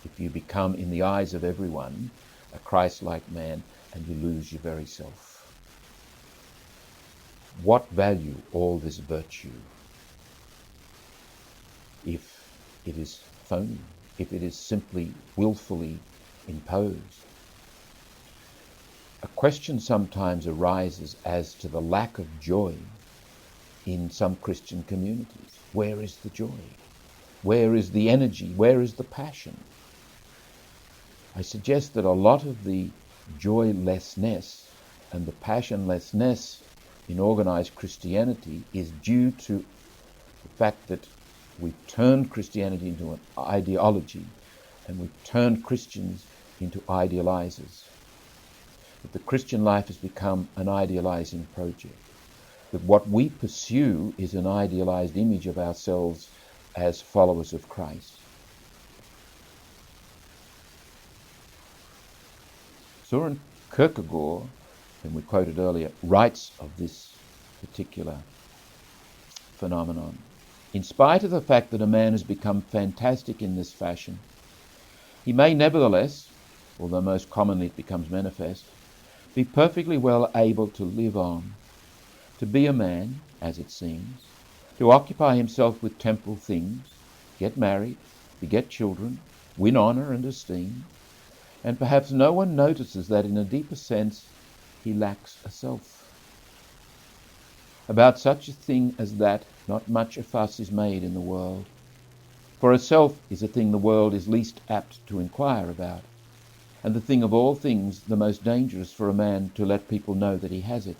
if you become, in the eyes of everyone, a Christ-like man and you lose your very self? What value all this virtue if it is phony, if it is simply willfully imposed? A question sometimes arises as to the lack of joy in some Christian communities. Where is the joy? Where is the energy? Where is the passion? I suggest that a lot of the joylessness and the passionlessness in organized Christianity is due to the fact that we've turned Christianity into an ideology and we've turned Christians into idealizers. That the Christian life has become an idealizing project. That what we pursue is an idealized image of ourselves as followers of Christ. Søren Kierkegaard, whom we quoted earlier, writes of this particular phenomenon. In spite of the fact that a man has become fantastic in this fashion, he may nevertheless, although most commonly it becomes manifest, be perfectly well able to live on, to be a man, as it seems, to occupy himself with temporal things, get married, beget children, win honour and esteem, and perhaps no one notices that in a deeper sense he lacks a self. About such a thing as that, not much a fuss is made in the world, for a self is a thing the world is least apt to inquire about, and the thing of all things the most dangerous for a man to let people know that he has it.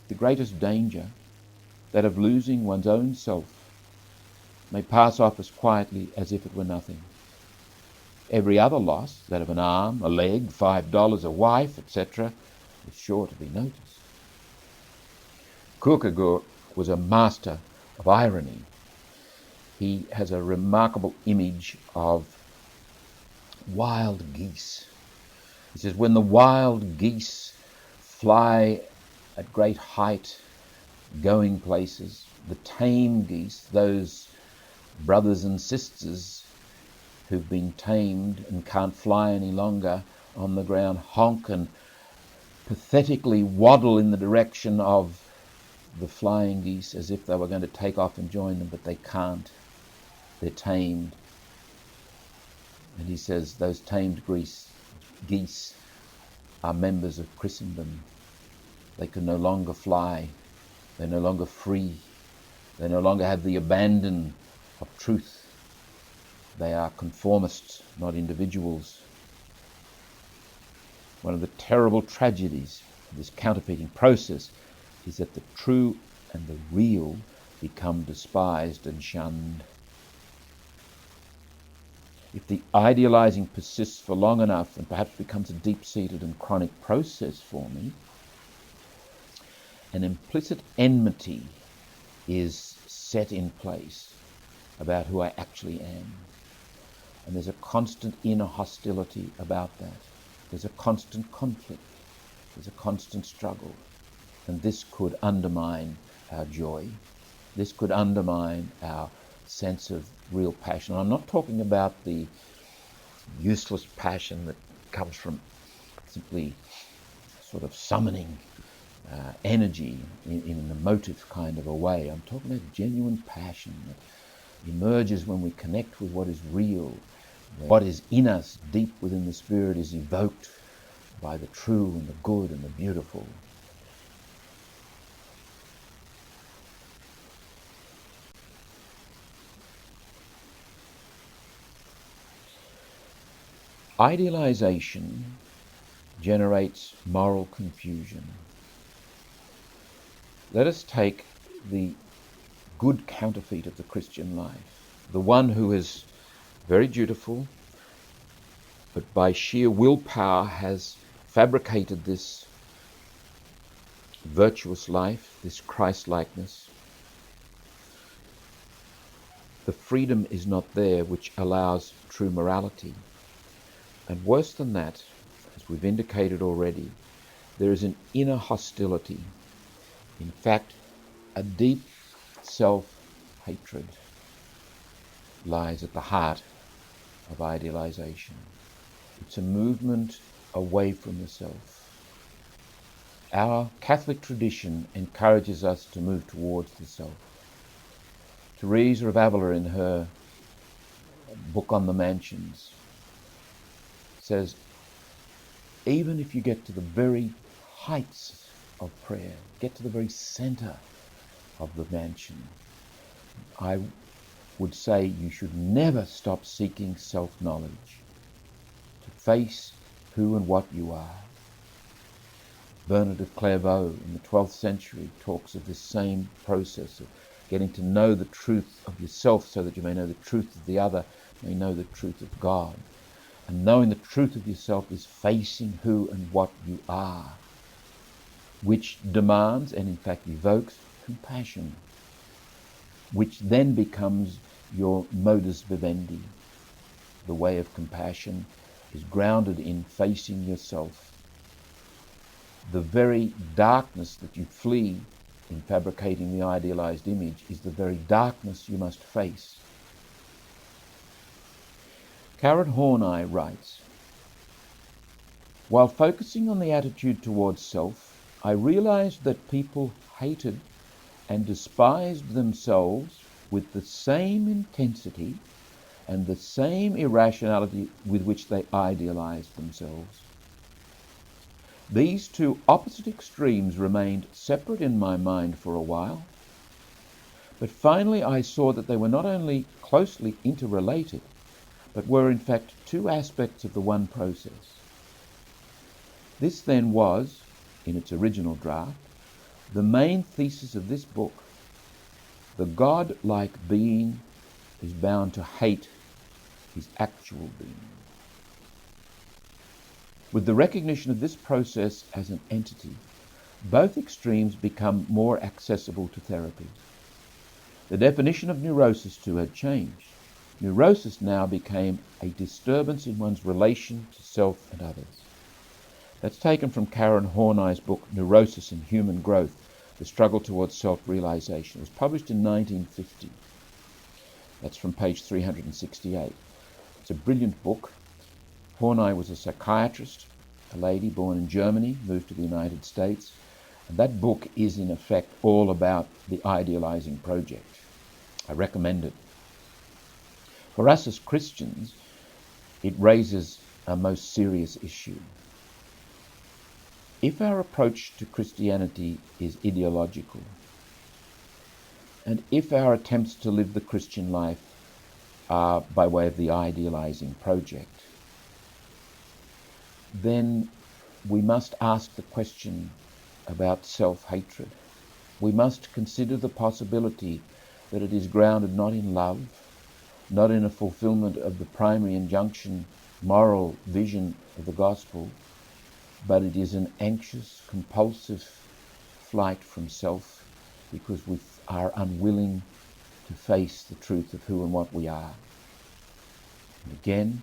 The greatest danger, that of losing one's own self, may pass off as quietly as if it were nothing. Every other loss, that of an arm, a leg, $5, a wife, etc., is sure to be noticed. Kierkegaard was a master of irony. He has a remarkable image of wild geese. He says, when the wild geese fly at great height, going places, the tame geese, those brothers and sisters who've been tamed and can't fly any longer on the ground, honk and pathetically waddle in the direction of the flying geese as if they were going to take off and join them, but they can't. They're tamed. And he says those tamed geese are members of Christendom. They can no longer fly. They're no longer free. They no longer have the abandon of truth. They are conformists, not individuals. One of the terrible tragedies of this counterfeiting process is that the true and the real become despised and shunned. If the idealizing persists for long enough and perhaps becomes a deep-seated and chronic process for me, an implicit enmity is set in place about who I actually am. And there's a constant inner hostility about that. There's a constant conflict. There's a constant struggle. And this could undermine our joy. This could undermine our sense of real passion. I'm not talking about the useless passion that comes from simply sort of summoning energy in an emotive kind of a way. I'm talking about genuine passion that emerges when we connect with what is real. What is in us, deep within the spirit, is evoked by the true and the good and the beautiful. Idealization generates moral confusion. Let us take the good counterfeit of the Christian life, the one who is very dutiful, but by sheer willpower has fabricated this virtuous life, this Christ-likeness. The freedom is not there which allows true morality. And worse than that, as we've indicated already, there is an inner hostility. In fact, a deep self-hatred lies at the heart of idealization. It's a movement away from the self. Our Catholic tradition encourages us to move towards the self. Teresa of Avila, in her book on the mansions, says, even if you get to the very heights of prayer, get to the very center of the mansion, I would say you should never stop seeking self-knowledge, to face who and what you are. Bernard of Clairvaux in the 12th century talks of this same process of getting to know the truth of yourself so that you may know the truth of the other, may know the truth of God. And knowing the truth of yourself is facing who and what you are, which demands and in fact evokes compassion, which then becomes your modus vivendi. The way of compassion is grounded in facing yourself. The very darkness that you flee in fabricating the idealized image is the very darkness you must face. Karen Horney writes, while focusing on the attitude towards self, I realized that people hated and despised themselves with the same intensity and the same irrationality with which they idealized themselves. These two opposite extremes remained separate in my mind for a while, but finally I saw that they were not only closely interrelated, but were in fact two aspects of the one process. This then was, in its original draft, the main thesis of this book. The God-like being is bound to hate his actual being. With the recognition of this process as an entity, both extremes become more accessible to therapy. The definition of neurosis too had changed. Neurosis now became a disturbance in one's relation to self and others. That's taken from Karen Horney's book, Neurosis and Human Growth, The Struggle Towards Self-Realization. It was published in 1950. That's from page 368. It's a brilliant book. Horney was a psychiatrist, a lady born in Germany, moved to the United States, and that book is in effect all about the idealizing project. I recommend it. For us as Christians, it raises a most serious issue. If our approach to Christianity is ideological, And if our attempts to live the Christian life are by way of the idealizing project, then we must ask the question about self-hatred. We must consider the possibility that it is grounded not in love, not in a fulfillment of the primary injunction, moral vision of the gospel, but it is an anxious, compulsive flight from self because we are unwilling to face the truth of who and what we are. And again,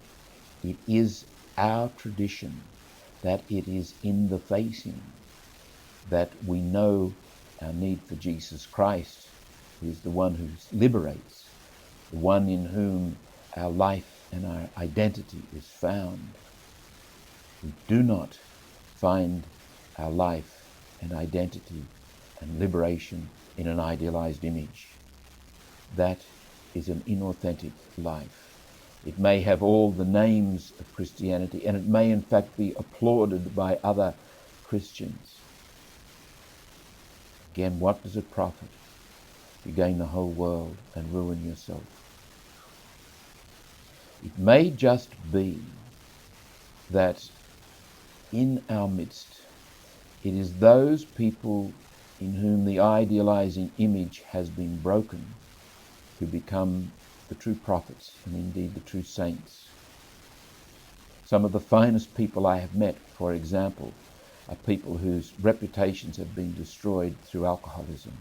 it is our tradition that it is in the facing that we know our need for Jesus Christ, who is the one who liberates, the one in whom our life and our identity is found. We do not find our life and identity and liberation in an idealized image. That is an inauthentic life. It may have all the names of Christianity, and it may in fact be applauded by other Christians. Again, what does it profit if you gain the whole world and ruin yourself? It may just be that in our midst, it is those people in whom the idealizing image has been broken who become the true prophets and indeed the true saints. Some of the finest people I have met, for example, are people whose reputations have been destroyed through alcoholism.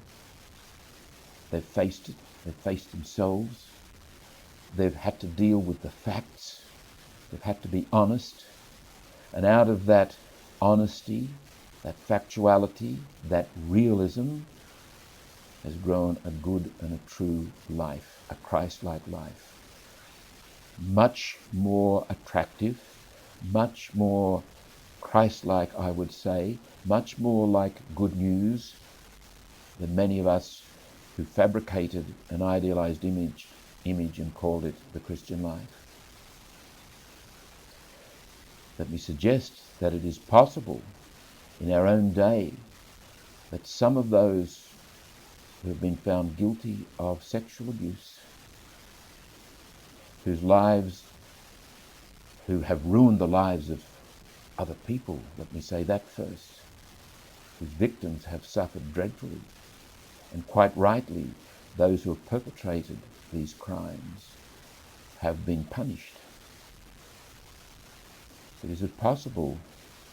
They've faced it, they've faced themselves, they've had to deal with the facts, they've had to be honest, and out of that honesty, that factuality, that realism has grown a good and a true life, a Christ-like life. Much more attractive, much more Christ-like, I would say, much more like good news than many of us who fabricated an idealized image and called it the Christian life. Let me suggest that it is possible in our own day that some of those who have been found guilty of sexual abuse, who have ruined the lives of other people, let me say that first, whose victims have suffered dreadfully, and quite rightly, those who have perpetrated these crimes have been punished. So is it possible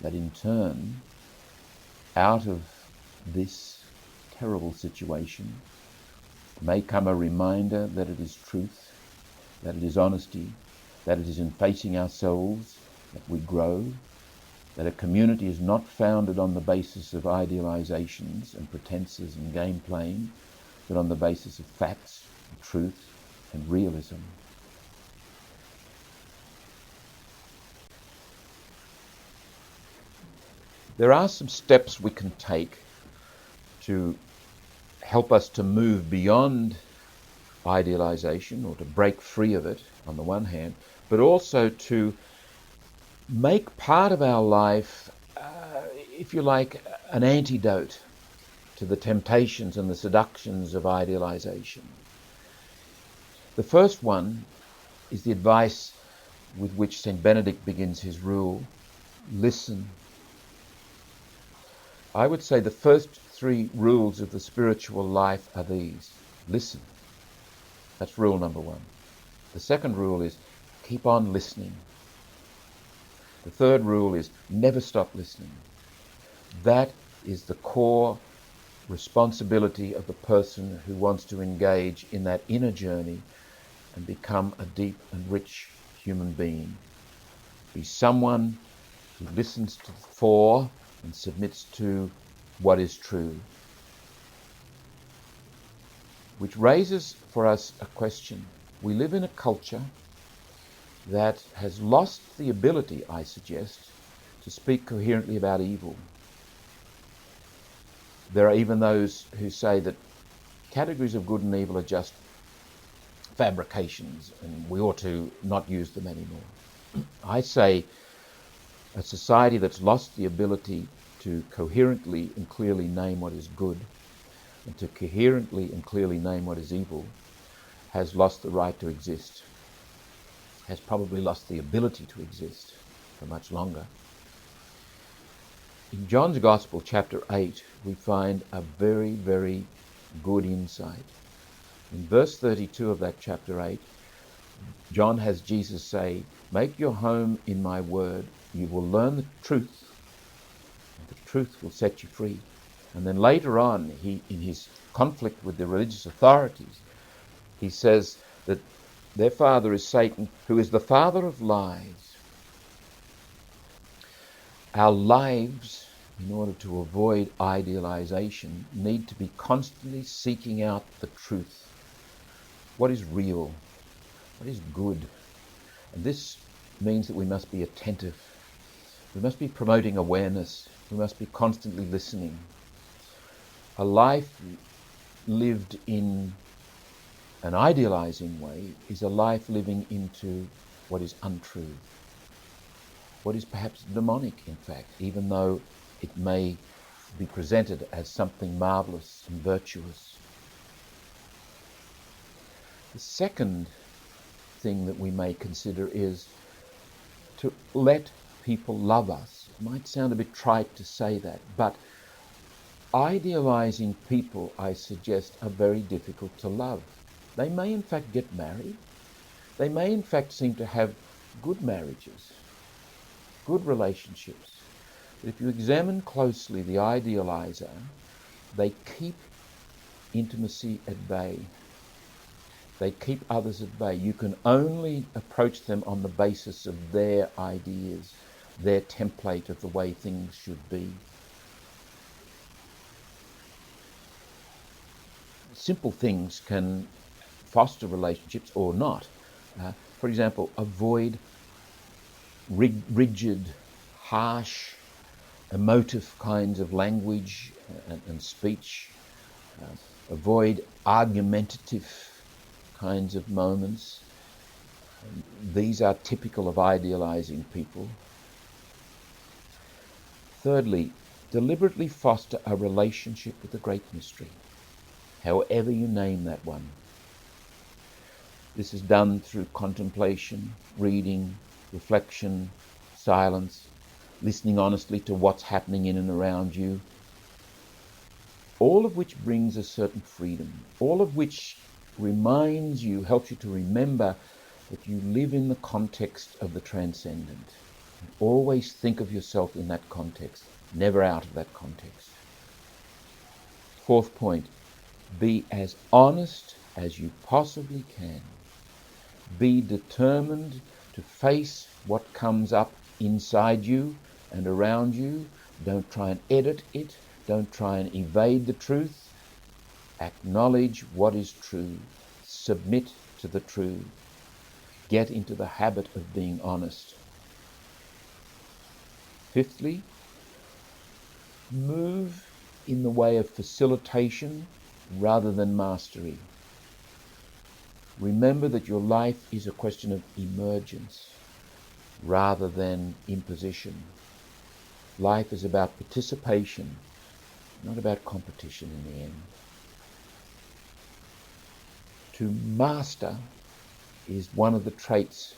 that in turn, out of this terrible situation may come a reminder that it is truth, that it is honesty, that it is in facing ourselves that we grow, that a community is not founded on the basis of idealizations and pretenses and game playing, but on the basis of facts, and truth, and realism. There are some steps we can take to help us to move beyond idealization or to break free of it on the one hand, but also to make part of our life, if you like, an antidote to the temptations and the seductions of idealization. The first one is the advice with which St. Benedict begins his rule: listen. I would say the first three rules of the spiritual life are these. Listen. That's rule number one. The second rule is keep on listening. The third rule is never stop listening. That is the core responsibility of the person who wants to engage in that inner journey and become a deep and rich human being. Be someone who listens to the for and submits to what is true. Which raises for us a question. We live in a culture that has lost the ability, I suggest, to speak coherently about evil. There are even those who say that categories of good and evil are just fabrications and we ought to not use them anymore. I say a society that's lost the ability to coherently and clearly name what is good, and to coherently and clearly name what is evil has lost the right to exist, has probably lost the ability to exist for much longer. In John's Gospel, chapter 8, we find a very, very good insight. In verse 32 of that chapter 8, John has Jesus say, "Make your home in my word. You will learn the truth, and the truth will set you free." And then later on, in his conflict with the religious authorities, he says that their father is Satan, who is the father of lies. Our lives, in order to avoid idealization, need to be constantly seeking out the truth. What is real? What is good? And this means that we must be attentive. We must be promoting awareness. We must be constantly listening. A life lived in an idealizing way is a life living into what is untrue, what is perhaps demonic, in fact, even though it may be presented as something marvelous and virtuous. The second thing that we may consider is to let people love us. It might sound a bit trite to say that, but idealizing people, I suggest, are very difficult to love. They may in fact get married. They may in fact seem to have good marriages, good relationships. But if you examine closely the idealizer, they keep intimacy at bay. They keep others at bay. You can only approach them on the basis of their ideas, their template of the way things should be. Simple things can foster relationships or not. For example, avoid rigid, harsh, emotive kinds of language and speech. Avoid argumentative kinds of moments. These are typical of idealizing people. Thirdly, deliberately foster a relationship with the great mystery, however you name that one. This is done through contemplation, reading, reflection, silence, listening honestly to what's happening in and around you, all of which brings a certain freedom, all of which reminds you, helps you to remember that you live in the context of the transcendent. Always think of yourself in that context, never out of that context. Fourth point, be as honest as you possibly can. Be determined to face what comes up inside you and around you. Don't try and edit it. Don't try and evade the truth. Acknowledge what is true. Submit to the truth. Get into the habit of being honest. Fifthly, move in the way of facilitation rather than mastery. Remember that your life is a question of emergence rather than imposition. Life is about participation, not about competition in the end. To master is one of the traits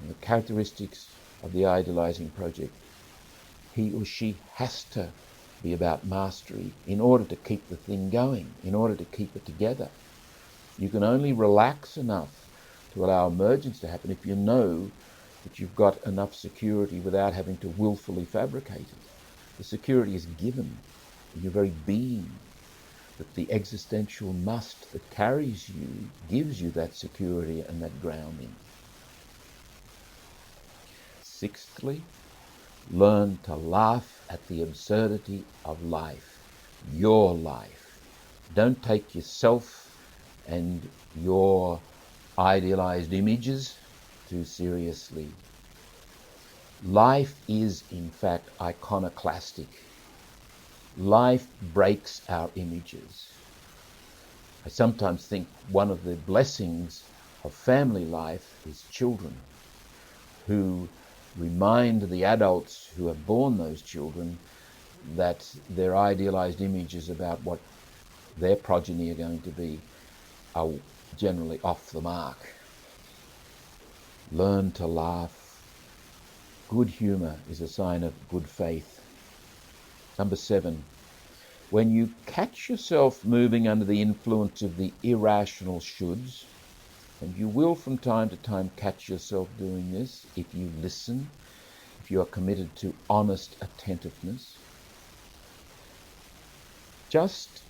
and the characteristics of the idealizing project. He or she has to be about mastery in order to keep the thing going, in order to keep it together. You can only relax enough to allow emergence to happen if you know that you've got enough security without having to willfully fabricate it. The security is given in your very being, that the existential must that carries you gives you that security and that grounding. Sixthly, learn to laugh at the absurdity of life, your life. Don't take yourself and your idealized images too seriously. Life is, in fact, iconoclastic. Life breaks our images. I sometimes think one of the blessings of family life is children who remind the adults who have borne those children that their idealized images about what their progeny are going to be generally off the mark. Learn to laugh. Good humour is a sign of good faith. Number 7, when you catch yourself moving under the influence of the irrational shoulds, and you will from time to time catch yourself doing this if you listen, if you are committed to honest attentiveness, just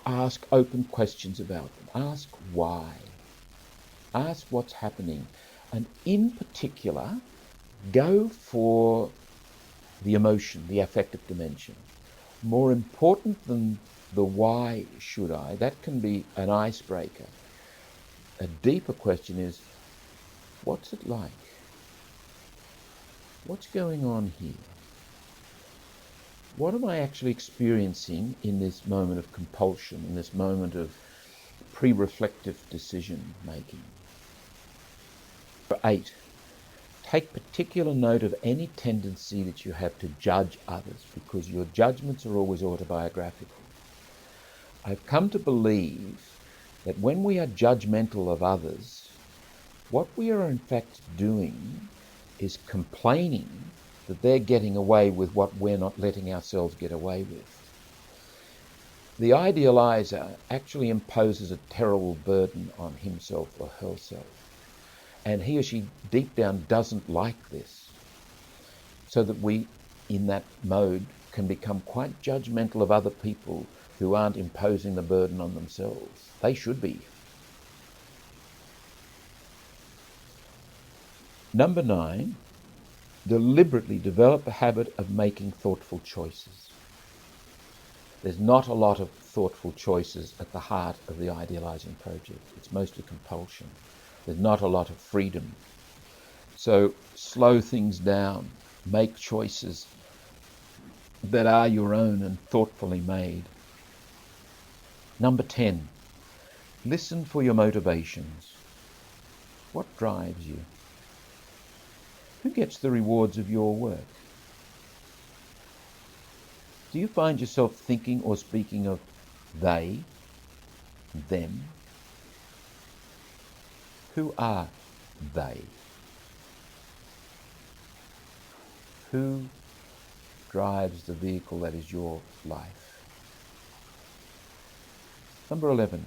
ask open questions about them. Ask why. Ask what's happening. And in particular, go for the emotion, the affective dimension. More important than the why should I, that can be an icebreaker. A deeper question is, what's it like? What's going on here? What am I actually experiencing in this moment of compulsion, in this moment of pre-reflective decision making? 8, take particular note of any tendency that you have to judge others, because your judgments are always autobiographical. I've come to believe that when we are judgmental of others, what we are in fact doing is complaining that they're getting away with what we're not letting ourselves get away with. The idealizer actually imposes a terrible burden on himself or herself, and he or she deep down doesn't like this, so that we, in that mode, can become quite judgmental of other people who aren't imposing the burden on themselves. They should be. Number 9, deliberately develop a habit of making thoughtful choices. There's not a lot of thoughtful choices at the heart of the idealizing project. It's mostly compulsion. There's not a lot of freedom. So slow things down. Make choices that are your own and thoughtfully made. Number 10, listen for your motivations. What drives you? Who gets the rewards of your work? Do you find yourself thinking or speaking of they, them? Who are they? Who drives the vehicle that is your life? Number 11,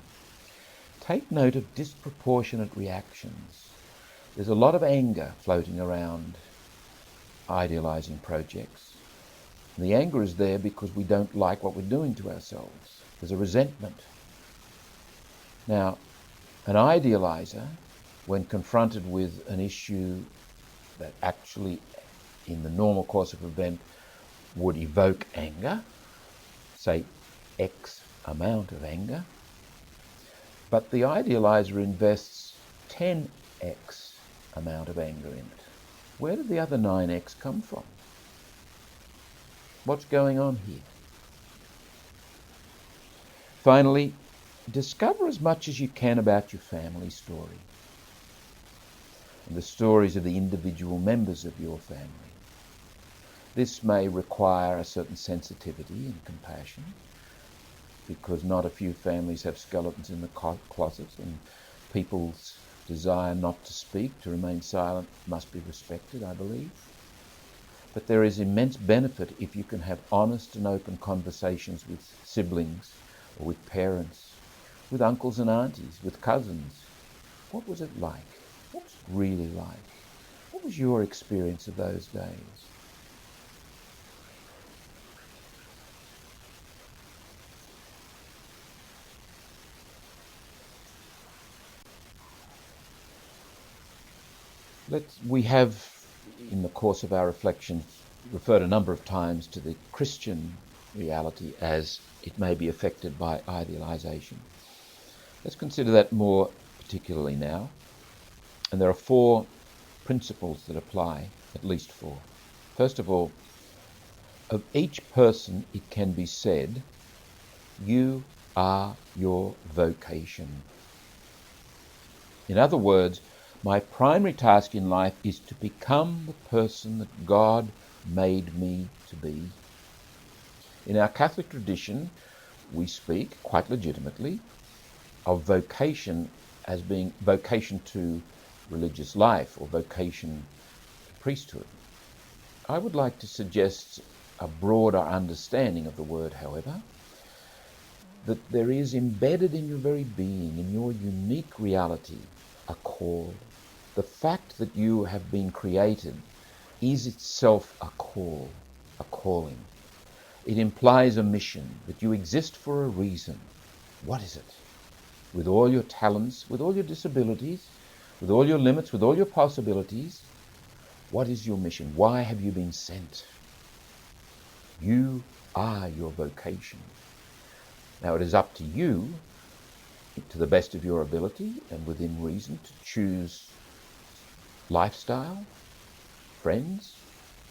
take note of disproportionate reactions. There's a lot of anger floating around idealizing projects. And the anger is there because we don't like what we're doing to ourselves. There's a resentment. Now, an idealizer, when confronted with an issue that actually, in the normal course of event, would evoke anger, say X amount of anger, but the idealizer invests 10x amount of anger in it. Where did the other 9x come from? What's going on here? Finally, discover as much as you can about your family story and the stories of the individual members of your family. This may require a certain sensitivity and compassion, because not a few families have skeletons in the closet, and people's desire not to speak, to remain silent, must be respected, I believe. But there is immense benefit if you can have honest and open conversations with siblings, or with parents, with uncles and aunties, with cousins. What was it like? What was it really like? What was your experience of those days? We have, in the course of our reflections, referred a number of times to the Christian reality as it may be affected by idealization. Let's consider that more particularly now. And there are 4 principles that apply, at least 4. First of all, of each person it can be said, you are your vocation. In other words, my primary task in life is to become the person that God made me to be. In our Catholic tradition, we speak, quite legitimately, of vocation as being vocation to religious life or vocation to priesthood. I would like to suggest a broader understanding of the word, however, that there is embedded in your very being, in your unique reality, a call. The fact that you have been created is itself a call, a calling. It implies a mission, that you exist for a reason. What is it? With all your talents, with all your disabilities, with all your limits, with all your possibilities, what is your mission? Why have you been sent? You are your vocation. Now it is up to you, to the best of your ability and within reason, to choose lifestyle, friends,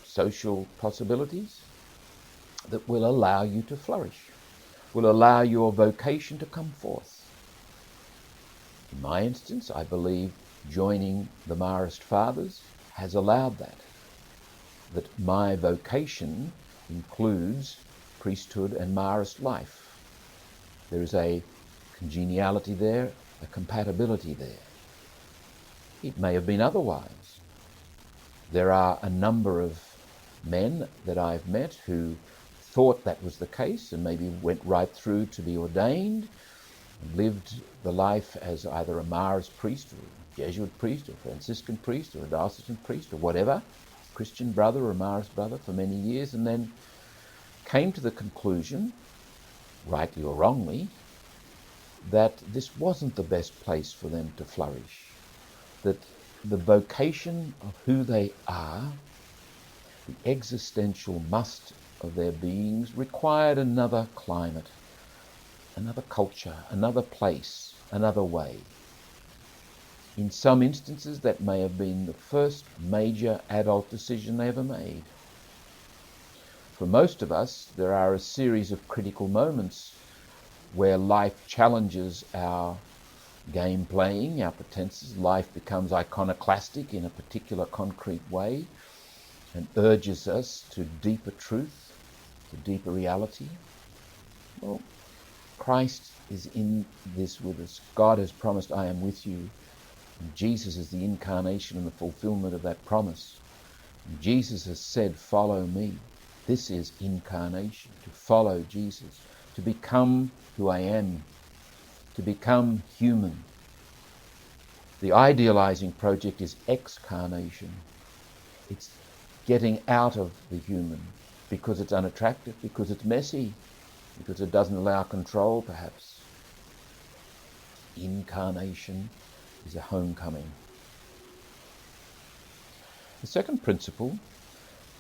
social possibilities that will allow you to flourish, will allow your vocation to come forth. In my instance, I believe joining the Marist Fathers has allowed that my vocation includes priesthood and Marist life. There is a congeniality there, a compatibility there. It may have been otherwise. There are a number of men that I've met who thought that was the case and maybe went right through to be ordained and lived the life as either a Marist priest or a Jesuit priest or a Franciscan priest or a diocesan priest or whatever, Christian brother or a Marist brother for many years, and then came to the conclusion, rightly or wrongly, that this wasn't the best place for them to flourish, that the vocation of who they are, the existential must of their beings, required another climate, another culture, another place, another way. In some instances, that may have been the first major adult decision they ever made. For most of us, there are a series of critical moments where life challenges our game playing, our pretenses. Life becomes iconoclastic in a particular concrete way and urges us to deeper truth, to deeper reality. Well, Christ is in this with us. God has promised, I am with you. And Jesus is the incarnation and the fulfillment of that promise. And Jesus has said, follow me. This is incarnation, to follow Jesus, to become who I am, to become human. The idealizing project is excarnation. It's getting out of the human because it's unattractive, because it's messy, because it doesn't allow control, perhaps. Incarnation is a homecoming. The second principle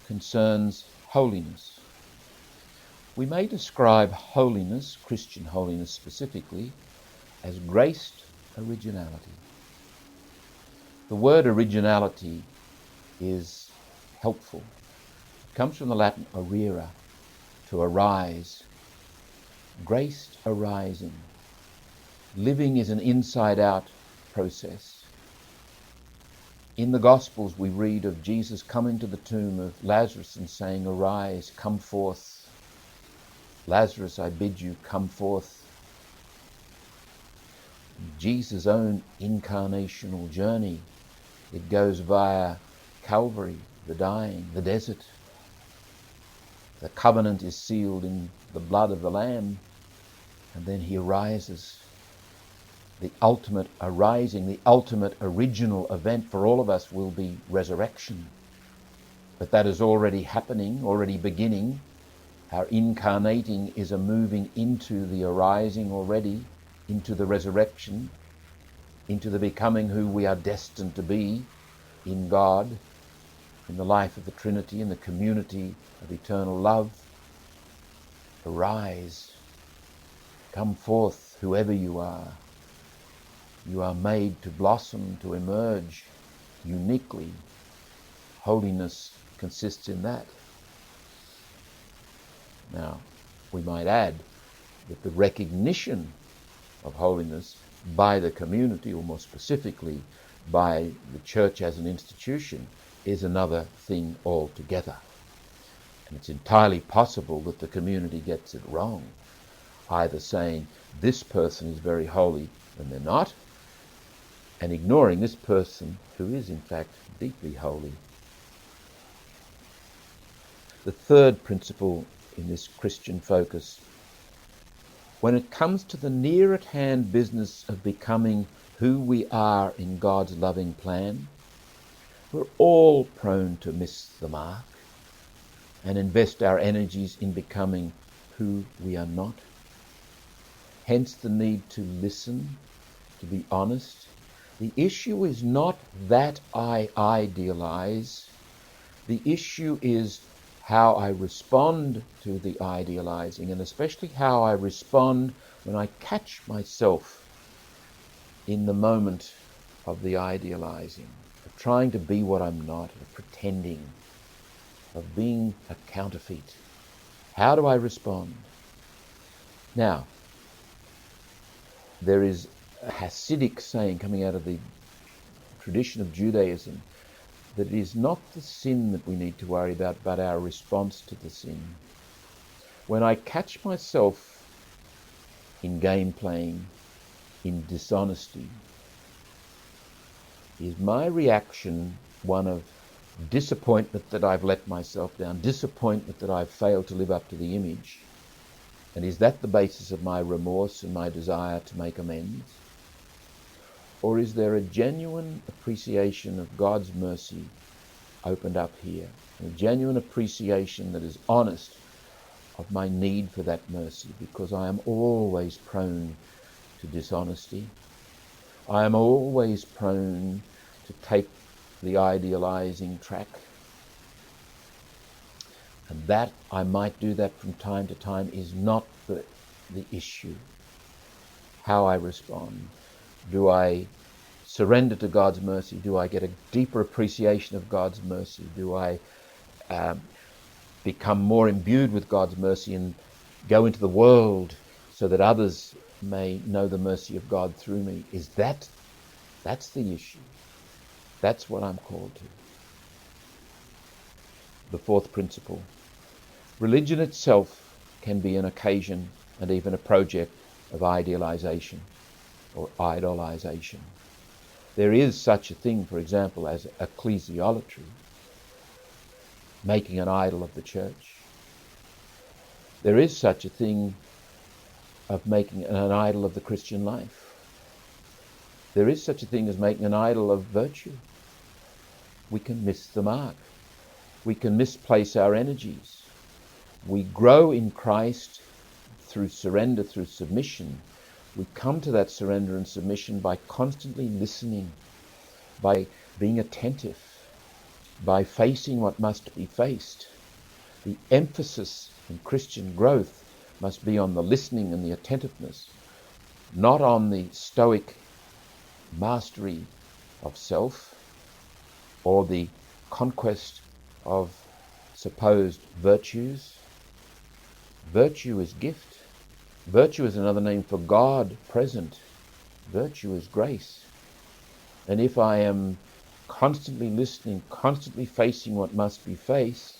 concerns holiness. We may describe holiness, Christian holiness specifically, as graced originality. The word originality is helpful. It comes from the Latin aurere, to arise. Graced arising. Living is an inside-out process. In the Gospels we read of Jesus coming to the tomb of Lazarus and saying, arise, come forth. Lazarus, I bid you, come forth. Jesus' own incarnational journey, it goes via Calvary, the dying, the desert. The covenant is sealed in the blood of the Lamb, and then he arises. The ultimate arising, the ultimate original event for all of us will be resurrection. But that is already happening, already beginning. Our incarnating is a moving into the arising already, into the resurrection, into the becoming who we are destined to be in God, in the life of the Trinity, in the community of eternal love. Arise, come forth, whoever you are. You are made to blossom, to emerge uniquely. Holiness consists in that. Now, we might add that the recognition of holiness by the community, or more specifically by the church as an institution, is another thing altogether. And it's entirely possible that the community gets it wrong. either saying this person is very holy when they're not, and ignoring this person who is in fact deeply holy. The third principle in this Christian focus: when it comes to the near-at-hand business of becoming who we are in God's loving plan, we're all prone to miss the mark and invest our energies in becoming who we are not. Hence the need to listen, to be honest. The issue is not that I idealize. The issue is how I respond to the idealizing, and especially how I respond when I catch myself in the moment of the idealizing, of trying to be what I'm not, of pretending, of being a counterfeit. How do I respond? Now, there is a Hasidic saying coming out of the tradition of Judaism that it is not the sin that we need to worry about, but our response to the sin. When I catch myself in game playing, in dishonesty, is my reaction one of disappointment that I've let myself down, disappointment that I've failed to live up to the image? And is that the basis of my remorse and my desire to make amends? Or is there a genuine appreciation of God's mercy opened up here? A genuine appreciation that is honest of my need for that mercy, because I am always prone to dishonesty. I am always prone to take the idealizing track. And that I might do that from time to time is not the issue. How I respond. Do I surrender to God's mercy? Do I get a deeper appreciation of God's mercy? Do I become more imbued with God's mercy and go into the world so that others may know the mercy of God through me? That's the issue. That's what I'm called to. The fourth principle: religion itself can be an occasion and even a project of idealization or idolization. There is such a thing, for example, as ecclesiolatry, making an idol of the church. There is such a thing of making an idol of the Christian life. There is such a thing as making an idol of virtue. We can miss the mark. We can misplace our energies. We grow in Christ through surrender, through submission. We come to that surrender and submission by constantly listening, by being attentive, by facing what must be faced. The emphasis in Christian growth must be on the listening and the attentiveness, not on the stoic mastery of self or the conquest of supposed virtues. Virtue is gift. Virtue is another name for God present. Virtue is grace. And if I am constantly listening, constantly facing what must be faced,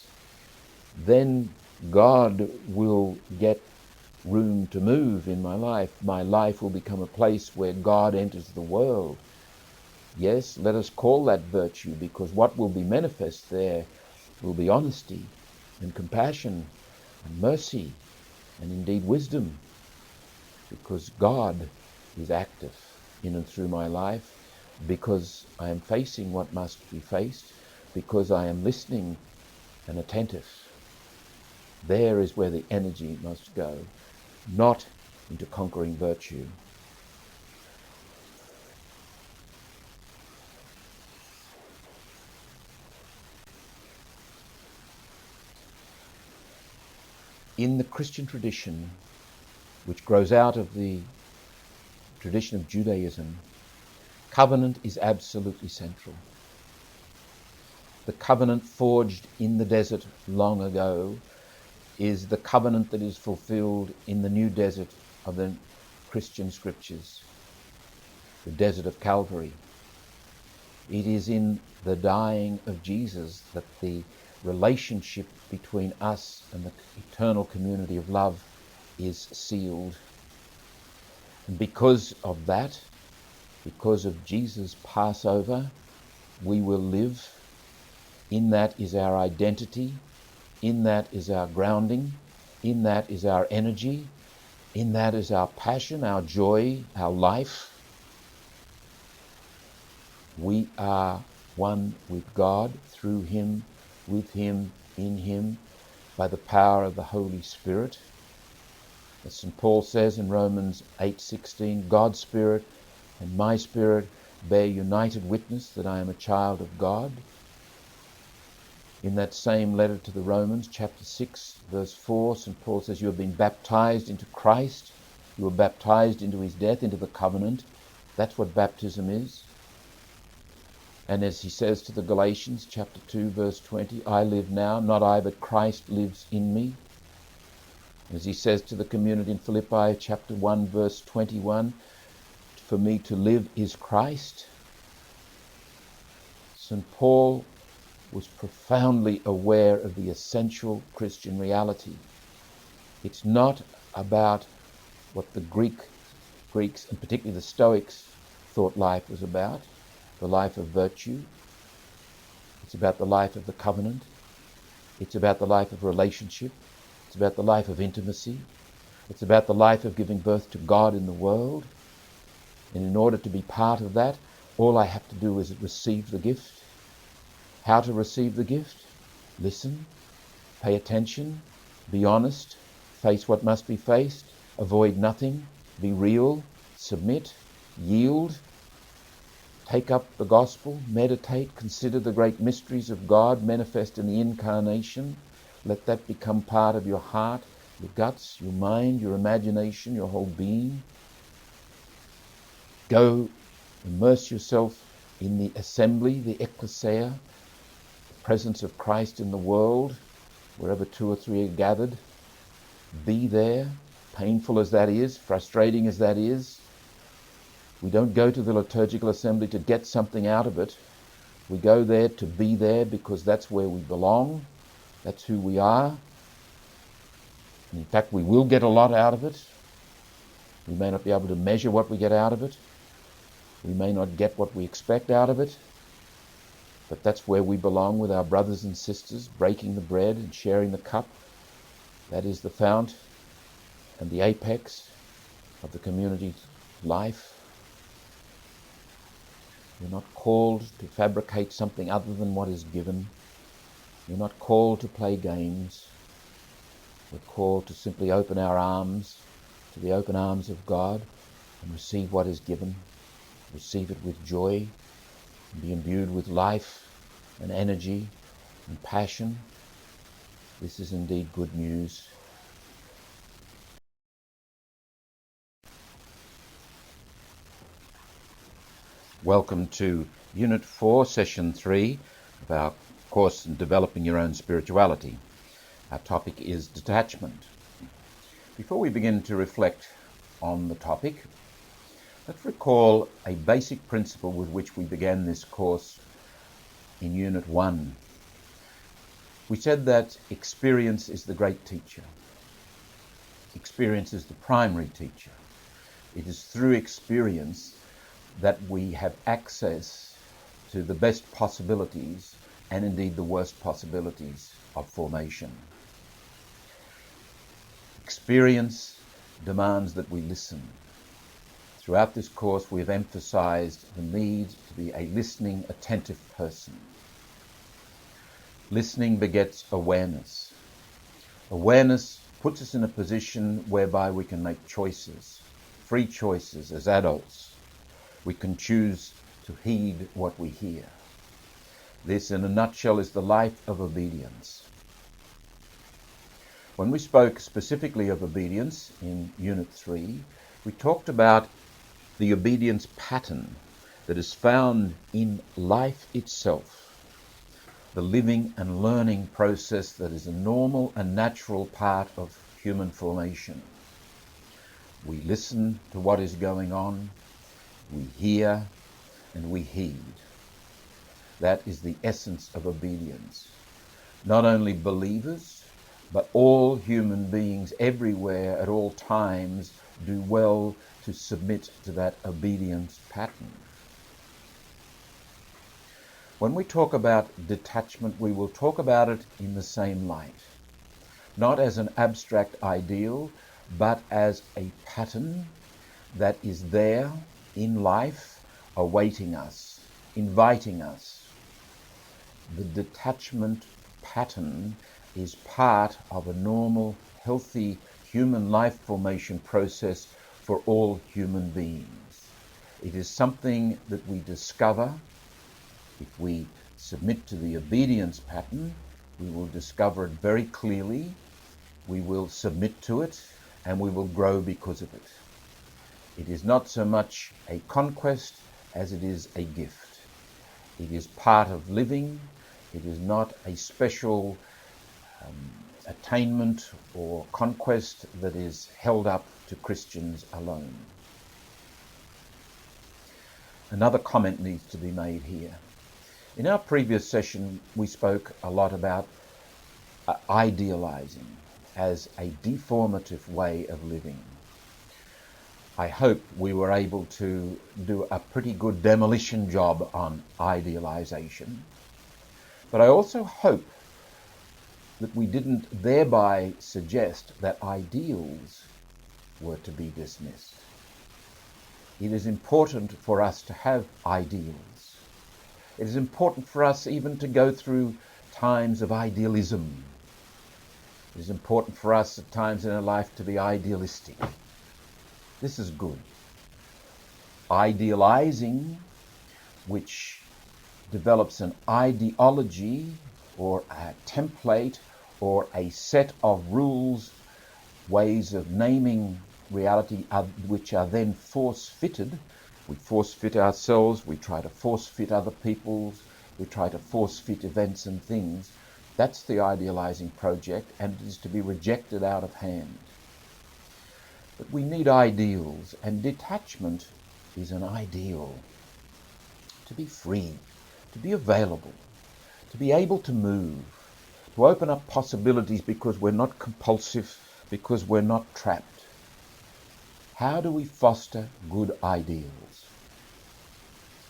then God will get room to move in my life. My life will become a place where God enters the world. Yes, let us call that virtue, because what will be manifest there will be honesty and compassion and mercy and indeed wisdom, because God is active in and through my life, because I am facing what must be faced, because I am listening and attentive. There is where the energy must go, not into conquering virtue. In the Christian tradition, which grows out of the tradition of Judaism, covenant is absolutely central. The covenant forged in the desert long ago is the covenant that is fulfilled in the new desert of the Christian scriptures, the desert of Calvary. It is in the dying of Jesus that the relationship between us and the eternal community of love is sealed. And because of that, because of Jesus' Passover, we will live. In that is our identity. In that is our grounding. In that is our energy. In that is our passion, our joy, our life. We are one with God, through Him, with Him, in Him, by the power of the Holy Spirit. As St. Paul says in Romans 8:16, God's Spirit and my spirit bear united witness that I am a child of God. In that same letter to the Romans, chapter 6, verse 4, St. Paul says, you have been baptized into Christ. You were baptized into His death, into the covenant. That's what baptism is. And as he says to the Galatians, chapter 2, verse 20, I live now, not I, but Christ lives in me. As he says to the community in Philippi, chapter 1, verse 21, for me to live is Christ. St. Paul was profoundly aware of the essential Christian reality. It's not about what the Greeks, and particularly the Stoics, thought life was about, the life of virtue. It's about the life of the covenant. It's about the life of relationship. It's about the life of intimacy. It's about the life of giving birth to God in the world. And in order to be part of that, all I have to do is receive the gift. How to receive the gift? Listen, pay attention, be honest, face what must be faced, avoid nothing, be real, submit, yield, take up the gospel, meditate, consider the great mysteries of God manifest in the incarnation. Let that become part of your heart, your guts, your mind, your imagination, your whole being. Go immerse yourself in the assembly, the ecclesia, the presence of Christ in the world, wherever 2 or 3 are gathered. Be there, painful as that is, frustrating as that is. We don't go to the liturgical assembly to get something out of it. We go there to be there because that's where we belong. That's who we are. And in fact, we will get a lot out of it. We may not be able to measure what we get out of it. We may not get what we expect out of it. But that's where we belong with our brothers and sisters, breaking the bread and sharing the cup. That is the fount and the apex of the community's life. You're not called to fabricate something other than what is given. You're not called to play games. We're called to simply open our arms to the open arms of God and receive what is given. Receive it with joy and be imbued with life and energy and passion. This is indeed good news. Welcome to Unit 4, Session 3 of our course in Developing Your Own Spirituality. Our topic is detachment. Before we begin to reflect on the topic, let's recall a basic principle with which we began this course in Unit 1. We said that experience is the great teacher. Experience is the primary teacher. It is through experience that we have access to the best possibilities and indeed the worst possibilities of formation. Experience demands that we listen. Throughout this course we have emphasized the need to be a listening, attentive person. Listening begets awareness. Awareness puts us in a position whereby we can make choices, free choices as adults. We can choose to heed what we hear. This, in a nutshell, is the life of obedience. When we spoke specifically of obedience in Unit 3, we talked about the obedience pattern that is found in life itself, the living and learning process that is a normal and natural part of human formation. We listen to what is going on, we hear, and we heed. That is the essence of obedience. Not only believers, but all human beings everywhere at all times do well to submit to that obedience pattern. When we talk about detachment, we will talk about it in the same light, not as an abstract ideal, but as a pattern that is there in life, awaiting us, inviting us. The detachment pattern is part of a normal, healthy human life formation process for all human beings. It is something that we discover. If we submit to the obedience pattern, we will discover it very clearly, we will submit to it, and we will grow because of it. It is not so much a conquest as it is a gift. It is part of living. It is not a special attainment or conquest that is held up to Christians alone. Another comment needs to be made here. In our previous session, we spoke a lot about idealizing as a deformative way of living. I hope we were able to do a pretty good demolition job on idealization. But I also hope that we didn't thereby suggest that ideals were to be dismissed. It is important for us to have ideals. It is important for us even to go through times of idealism. It is important for us at times in our life to be idealistic. This is good. Idealizing, which develops an ideology or a template or a set of rules, ways of naming reality, which are then force-fitted. We force-fit ourselves, we try to force-fit other people's, we try to force-fit events and things. That's the idealizing project, and it is to be rejected out of hand. But we need ideals, and detachment is an ideal. To be free, to be available, to be able to move, to open up possibilities because we're not compulsive, because we're not trapped. How do we foster good ideals?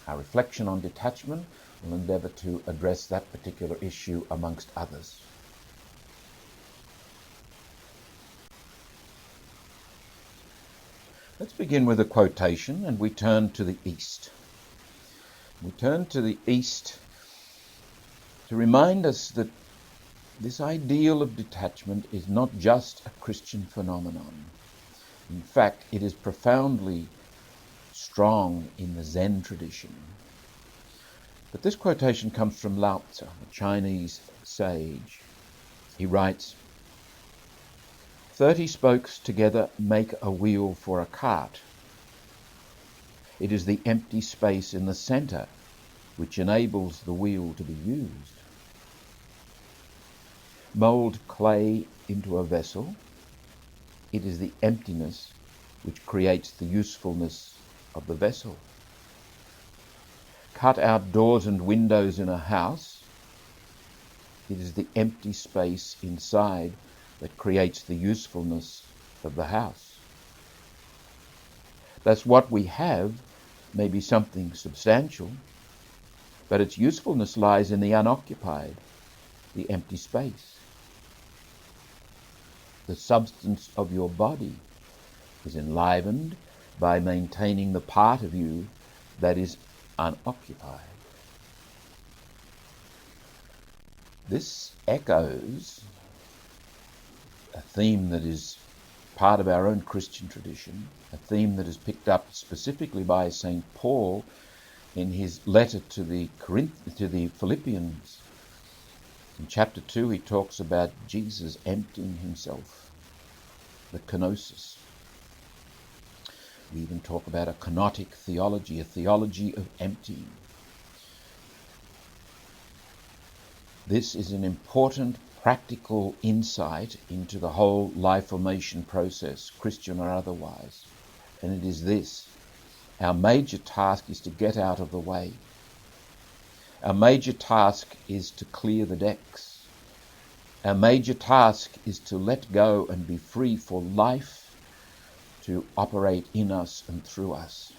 Our reflection on detachment will endeavour to address that particular issue amongst others. Let's begin with a quotation, and we turn to the East. We turn to the East to remind us that this ideal of detachment is not just a Christian phenomenon. In fact, it is profoundly strong in the Zen tradition. But this quotation comes from Lao Tzu, a Chinese sage. He writes, 30 spokes together make a wheel for a cart. It is the empty space in the centre which enables the wheel to be used. Mould clay into a vessel. It is the emptiness which creates the usefulness of the vessel. Cut out doors and windows in a house. It is the empty space inside that creates the usefulness of the house. Thus, what we have may be something substantial, but its usefulness lies in the unoccupied, the empty space. The substance of your body is enlivened by maintaining the part of you that is unoccupied. This echoes a theme that is part of our own Christian tradition, a theme that is picked up specifically by St. Paul in his letter to the Philippians. In chapter 2, he talks about Jesus emptying himself, the kenosis. We even talk about a kenotic theology, a theology of emptying. This is an important practical insight into the whole life formation process, Christian or otherwise. And it is this. Our major task is to get out of the way. Our major task is to clear the decks. Our major task is to let go and be free for life to operate in us and through us.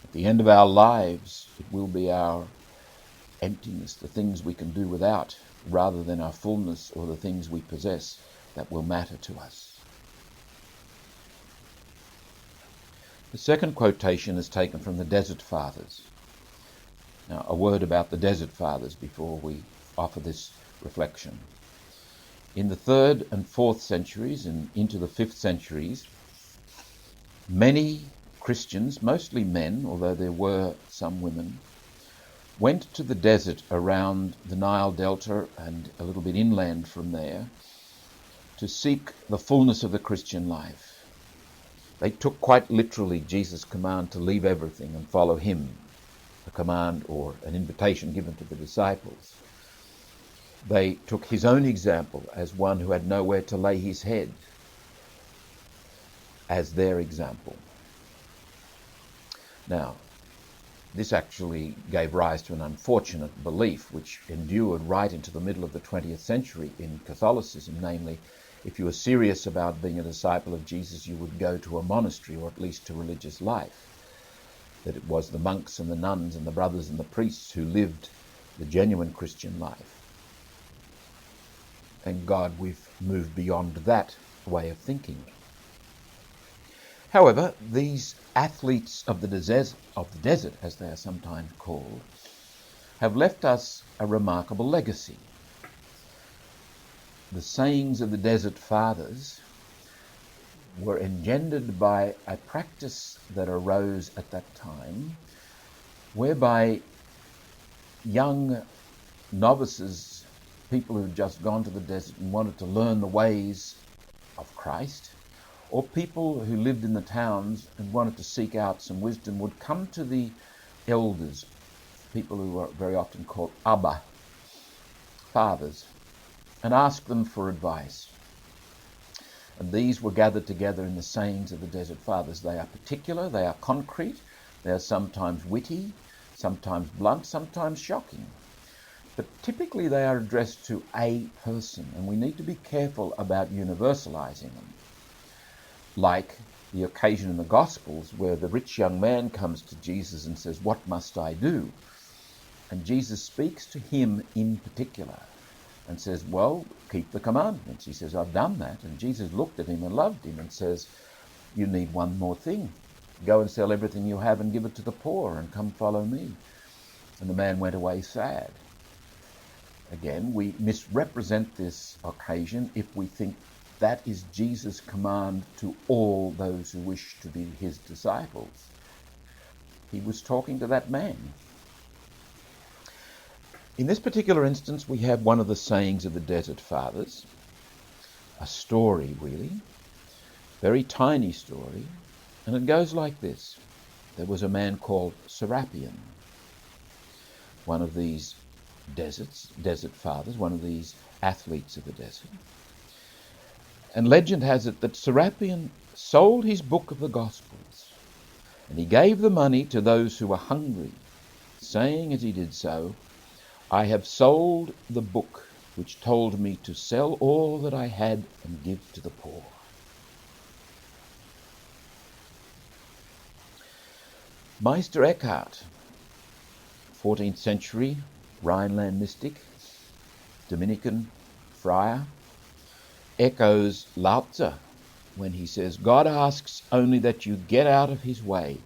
At the end of our lives, it will be our emptiness, the things we can do without, rather than our fullness or the things we possess, that will matter to us. The second quotation is taken from the Desert Fathers. Now, a word about the Desert Fathers before we offer this reflection. In the 3rd and 4th centuries and into the 5th centuries, many Christians, mostly men, although there were some women, went to the desert around the Nile Delta and a little bit inland from there to seek the fullness of the Christian life. They took quite literally Jesus' command to leave everything and follow him, a command or an invitation given to the disciples. They took his own example as one who had nowhere to lay his head as their example. Now, this actually gave rise to an unfortunate belief which endured right into the middle of the 20th century in Catholicism, namely, if you were serious about being a disciple of Jesus, you would go to a monastery or at least to religious life. That it was the monks and the nuns and the brothers and the priests who lived the genuine Christian life. Thank God we've moved beyond that way of thinking. However, these athletes of the desert, as they are sometimes called, have left us a remarkable legacy. The sayings of the Desert Fathers were engendered by a practice that arose at that time, whereby young novices, people who had just gone to the desert and wanted to learn the ways of Christ, or people who lived in the towns and wanted to seek out some wisdom, would come to the elders, people who were very often called Abba, fathers, and ask them for advice. And these were gathered together in the sayings of the Desert Fathers. They are particular, they are concrete, they are sometimes witty, sometimes blunt, sometimes shocking. But typically they are addressed to a person, and we need to be careful about universalizing them. Like the occasion in the Gospels where the rich young man comes to Jesus and says, "What must I do?" And Jesus speaks to him in particular and says, "Well, keep the commandments." He says, "I've done that." And Jesus looked at him and loved him and says, "You need one more thing. Go and sell everything you have and give it to the poor and come follow me." And the man went away sad. Again, we misrepresent this occasion if we think that is Jesus' command to all those who wish to be his disciples. He was talking to that man. In this particular instance, we have one of the sayings of the Desert Fathers, a story really, very tiny story, and it goes like this. There was a man called Serapion, one of these desert fathers, one of these athletes of the desert. And legend has it that Serapion sold his book of the Gospels, and he gave the money to those who were hungry, saying as he did so, "I have sold the book which told me to sell all that I had and give to the poor." Meister Eckhart, 14th century Rhineland mystic, Dominican friar, echoes Lao Tzu when he says, "God asks only that you get out of his way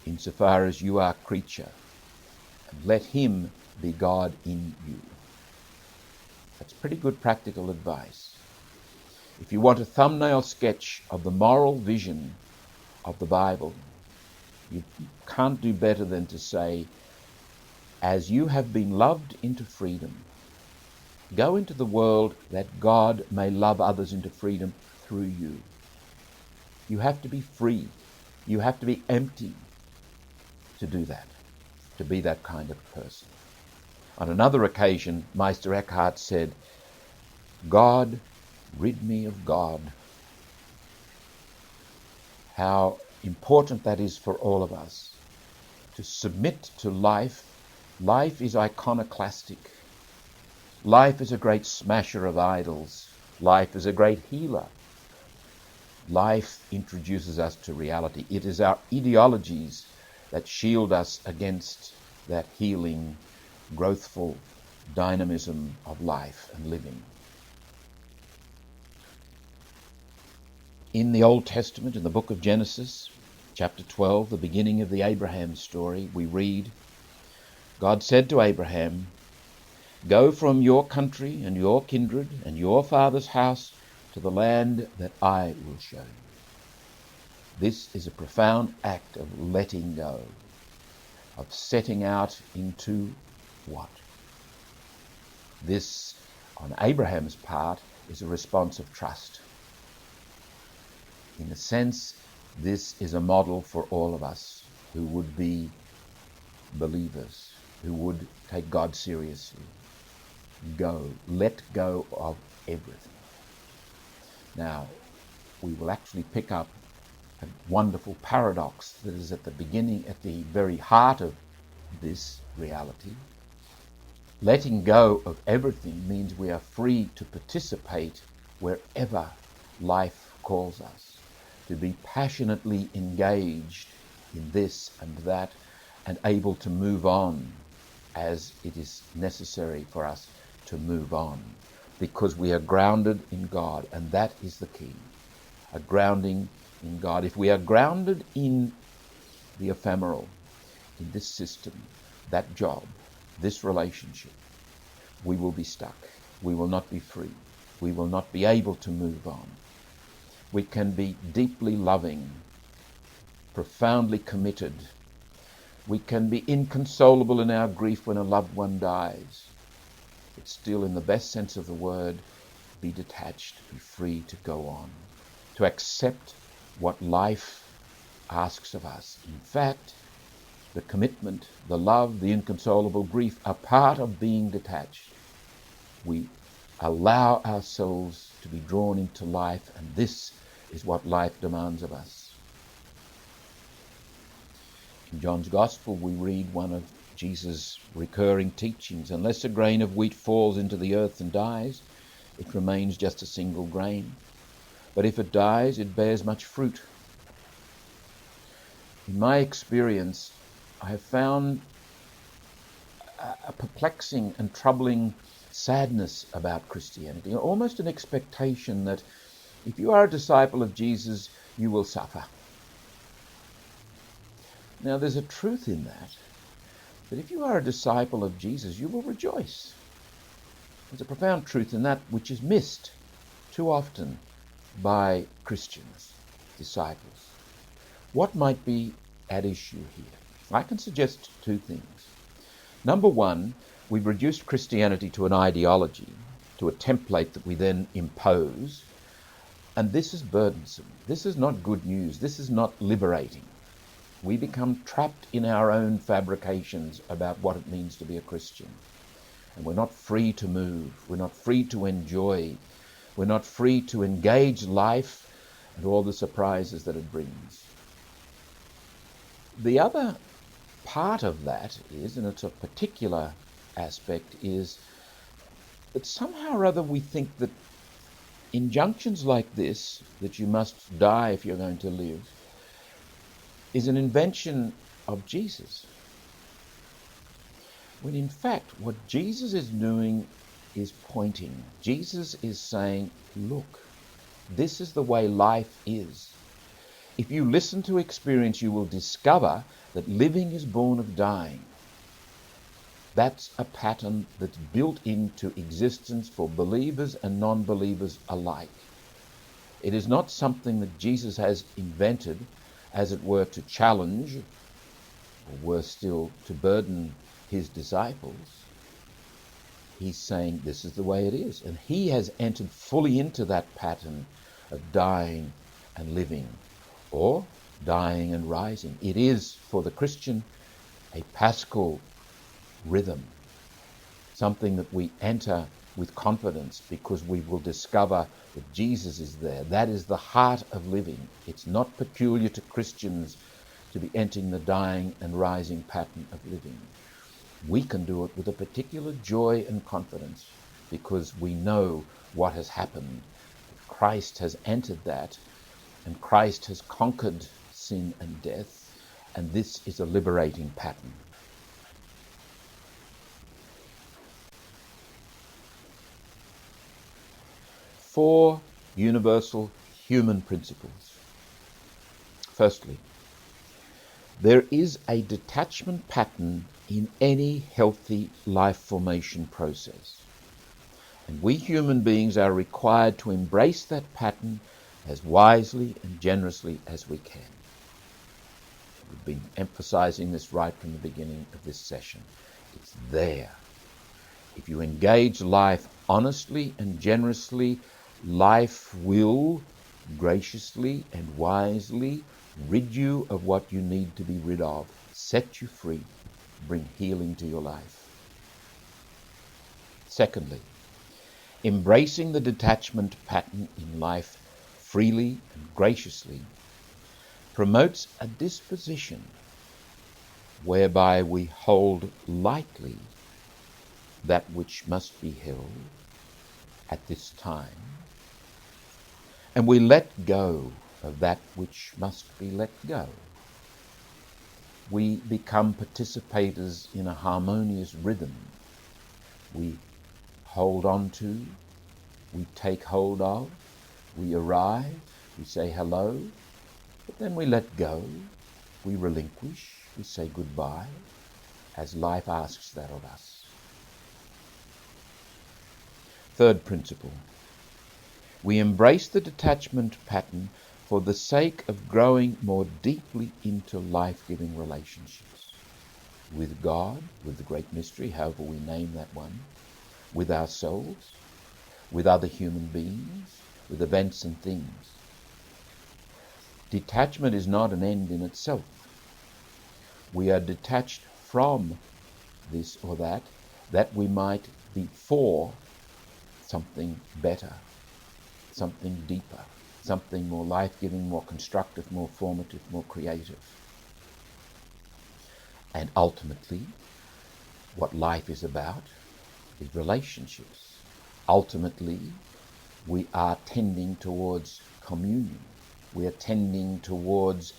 insofar as you are creature, and let him be God in you." That's pretty good practical advice. If you want a thumbnail sketch of the moral vision of the Bible, you can't do better than to say, as you have been loved into freedom, go into the world that God may love others into freedom through you. You have to be free. You have to be empty to do that, to be that kind of person. On another occasion, Meister Eckhart said, "God, rid me of God." How important that is for all of us, to submit to life. Life is iconoclastic. Life is a great smasher of idols. Life is a great healer. Life introduces us to reality. It is our ideologies that shield us against that healing, growthful dynamism of life and living. In the Old Testament, in the book of Genesis, chapter 12, the beginning of the Abraham story, we read, God said to Abraham, "Go from your country and your kindred and your father's house to the land that I will show you." This is a profound act of letting go, of setting out into what? This, on Abraham's part, is a response of trust. In a sense, this is a model for all of us who would be believers, who would take God seriously. Let go of everything. Now, we will actually pick up a wonderful paradox that is at the beginning, at the very heart of this reality. Letting go of everything means we are free to participate wherever life calls us, to be passionately engaged in this and that, and able to move on as it is necessary for us to move on, because we are grounded in God, and that is the key, a grounding in God. If we are grounded in the ephemeral, in this system, that job, this relationship, we will be stuck. We will not be free. We will not be able to move on. We can be deeply loving, profoundly committed. We can be inconsolable in our grief when a loved one dies, but still, in the best sense of the word, be detached, be free to go on, to accept what life asks of us. In fact, the commitment, the love, the inconsolable grief are part of being detached. We allow ourselves to be drawn into life, and this is what life demands of us. In John's Gospel, we read one of Jesus' recurring teachings: unless a grain of wheat falls into the earth and dies, it remains just a single grain. But if it dies, it bears much fruit. In my experience, I have found a perplexing and troubling sadness about Christianity, almost an expectation that if you are a disciple of Jesus, you will suffer. Now, there's a truth in that, but if you are a disciple of Jesus, you will rejoice. There's a profound truth in that which is missed too often by Christians, disciples. What might be at issue here? I can suggest two things. Number one, we've reduced Christianity to an ideology, to a template that we then impose, and this is burdensome. This is not good news. This is not liberating. We become trapped in our own fabrications about what it means to be a Christian. And we're not free to move. We're not free to enjoy. We're not free to engage life and all the surprises that it brings. The other part of that is, and it's a particular aspect, is that somehow or other we think that injunctions like this, that you must die if you're going to live, is an invention of Jesus. When in fact what Jesus is doing is pointing. Jesus is saying, look, this is the way life is. If you listen to experience, you will discover that living is born of dying. That's a pattern that's built into existence for believers and non-believers alike. It is not something that Jesus has invented, as it were, to challenge, or worse still, to burden his disciples. He's saying this is the way it is. And he has entered fully into that pattern of dying and living, or dying and rising. It is, for the Christian, a Paschal rhythm, something that we enter with confidence because we will discover that Jesus is there. That is the heart of living. It's not peculiar to Christians to be entering the dying and rising pattern of living. We can do it with a particular joy and confidence because we know what has happened. Christ has entered that, and Christ has conquered sin and death, and this is a liberating pattern. Four universal human principles. Firstly, there is a detachment pattern in any healthy life formation process. And we human beings are required to embrace that pattern as wisely and generously as we can. We've been emphasizing this right from the beginning of this session. It's there. If you engage life honestly and generously, life will graciously and wisely rid you of what you need to be rid of, set you free, bring healing to your life. Secondly, embracing the detachment pattern in life freely and graciously promotes a disposition whereby we hold lightly that which must be held at this time, and we let go of that which must be let go. We become participators in a harmonious rhythm. We hold on to, we take hold of, we arrive, we say hello, but then we let go, we relinquish, we say goodbye, as life asks that of us. Third principle, we embrace the detachment pattern for the sake of growing more deeply into life-giving relationships with God, with the great mystery, however we name that one, with ourselves, with other human beings, with events and things. Detachment is not an end in itself. We are detached from this or that we might be for something better, something deeper, something more life-giving, more constructive, more formative, more creative. And ultimately, what life is about is relationships. Ultimately, we are tending towards communion. We are tending towards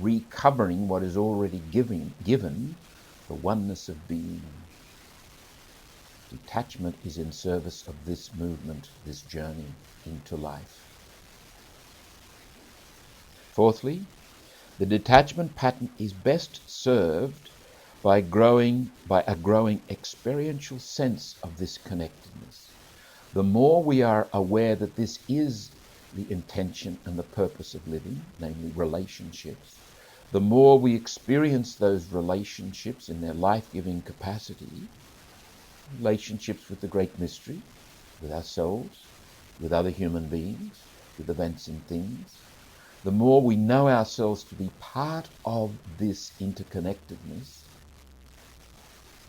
recovering what is already given, the oneness of being. Detachment is in service of this movement, this journey into life. Fourthly, the detachment pattern is best served by a growing experiential sense of this connectedness. The more we are aware that this is the intention and the purpose of living, namely relationships, the more we experience those relationships in their life-giving capacity, relationships with the great mystery, with ourselves, with other human beings, with events and things, the more we know ourselves to be part of this interconnectedness,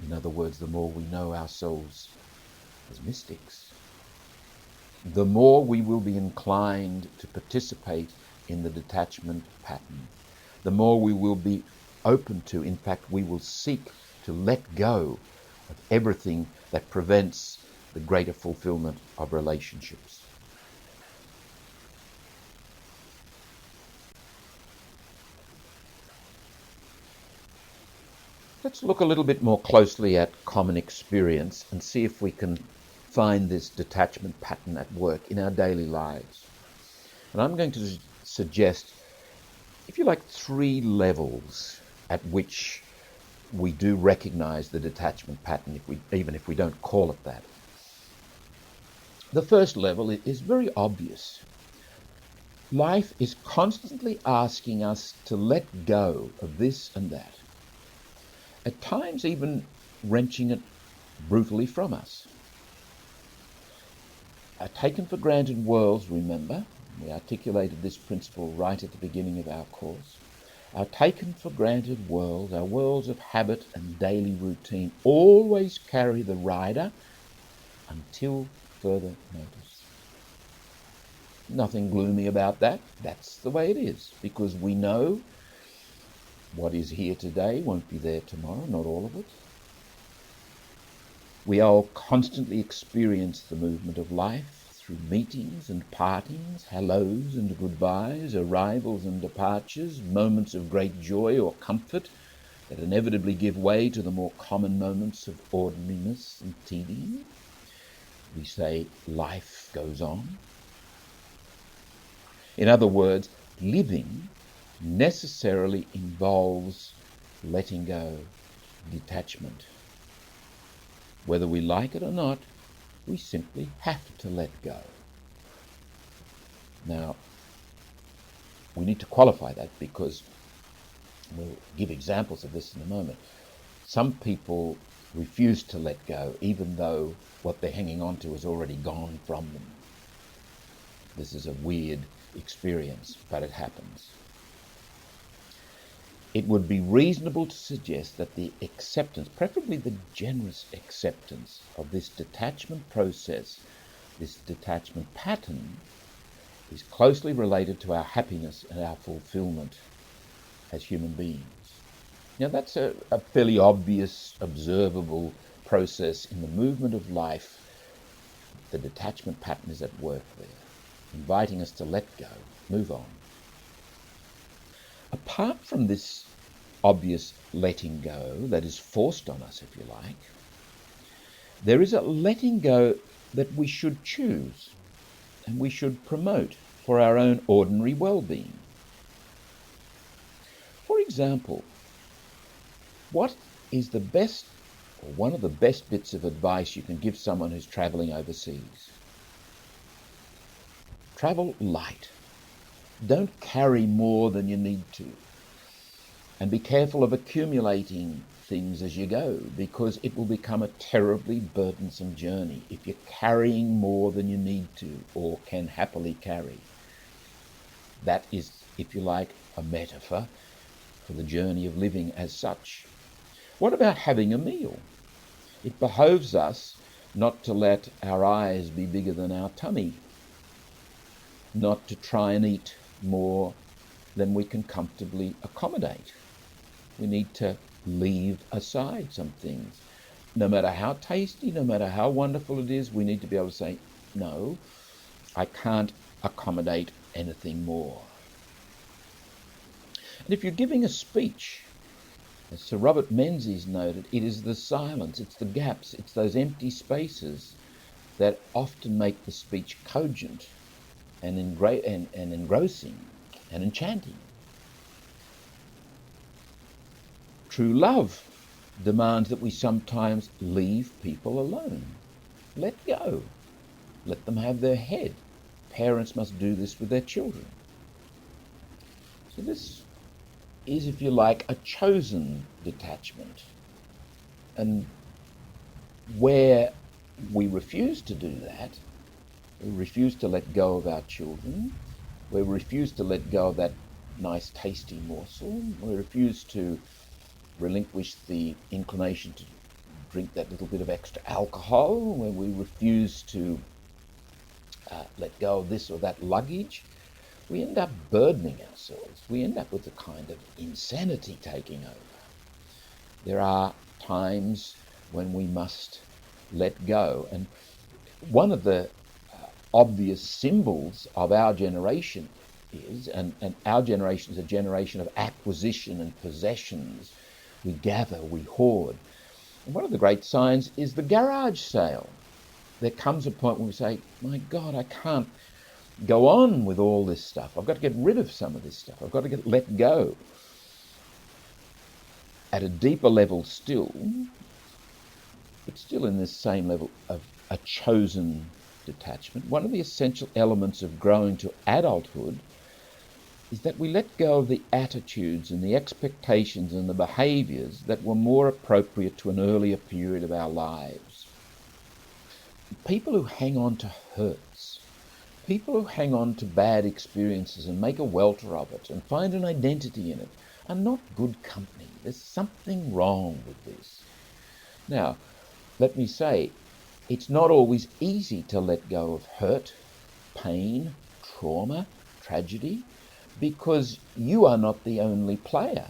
in other words, the more we know ourselves as mystics, the more we will be inclined to participate in the detachment pattern, the more we will be open to, in fact, we will seek to let go of everything that prevents the greater fulfillment of relationships. Let's look a little bit more closely at common experience and see if we can find this detachment pattern at work in our daily lives. And I'm going to suggest, if you like, 3 levels at which we do recognize the detachment pattern, even if we don't call it that. The first level is very obvious. Life is constantly asking us to let go of this and that, at times even wrenching it brutally from us. Our taken for granted worlds, remember, we articulated this principle right at the beginning of our course. Our taken for granted worlds, our worlds of habit and daily routine, always carry the rider until further notice. Nothing gloomy about that. That's the way it is, because we know what is here today won't be there tomorrow, not all of it. We all constantly experience the movement of life through meetings and partings, hellos and goodbyes, arrivals and departures, moments of great joy or comfort that inevitably give way to the more common moments of ordinariness and tedium. We say life goes on. In other words, living necessarily involves letting go, detachment. Whether we like it or not, we simply have to let go. Now, we need to qualify that because we'll give examples of this in a moment. Some people refuse to let go even though what they're hanging on to is already gone from them. This is a weird experience, but it happens. It would be reasonable to suggest that the acceptance, preferably the generous acceptance of this detachment process, this detachment pattern, is closely related to our happiness and our fulfillment as human beings. Now that's a fairly obvious, observable process in the movement of life. The detachment pattern is at work there, inviting us to let go, move on. Apart from this obvious letting go that is forced on us, if you like, there is a letting go that we should choose and we should promote for our own ordinary well-being. For example, what is the best or one of the best bits of advice you can give someone who's travelling overseas? Travel light. Don't carry more than you need to. And be careful of accumulating things as you go, because it will become a terribly burdensome journey if you're carrying more than you need to or can happily carry. That is, if you like, a metaphor for the journey of living as such. What about having a meal? It behoves us not to let our eyes be bigger than our tummy, not to try and eat more than we can comfortably accommodate. We need to leave aside some things. No matter how tasty, no matter how wonderful it is, we need to be able to say, no, I can't accommodate anything more. And if you're giving a speech, as Sir Robert Menzies noted, it is the silence, it's the gaps, it's those empty spaces that often make the speech cogent and engrossing and enchanting. True love demands that we sometimes leave people alone. Let go. Let them have their head. Parents must do this with their children. So this is, if you like, a chosen detachment. And where we refuse to do that, we refuse to let go of our children, we refuse to let go of that nice tasty morsel, we refuse to relinquish the inclination to drink that little bit of extra alcohol, where we refuse to let go of this or that luggage, we end up burdening ourselves. We end up with a kind of insanity taking over. There are times when we must let go. And one of the obvious symbols of our generation is, and our generation is a generation of acquisition and possessions. We gather, we hoard. And one of the great signs is the garage sale. There comes a point when we say, my God, I can't go on with all this stuff. I've got to get rid of some of this stuff. I've got to let go. At a deeper level still, but still in this same level of a chosen detachment, one of the essential elements of growing to adulthood is that we let go of the attitudes and the expectations and the behaviours that were more appropriate to an earlier period of our lives. People who hang on to hurts, people who hang on to bad experiences and make a welter of it and find an identity in it are not good company. There's something wrong with this. Now, let me say, it's not always easy to let go of hurt, pain, trauma, tragedy, because you are not the only player.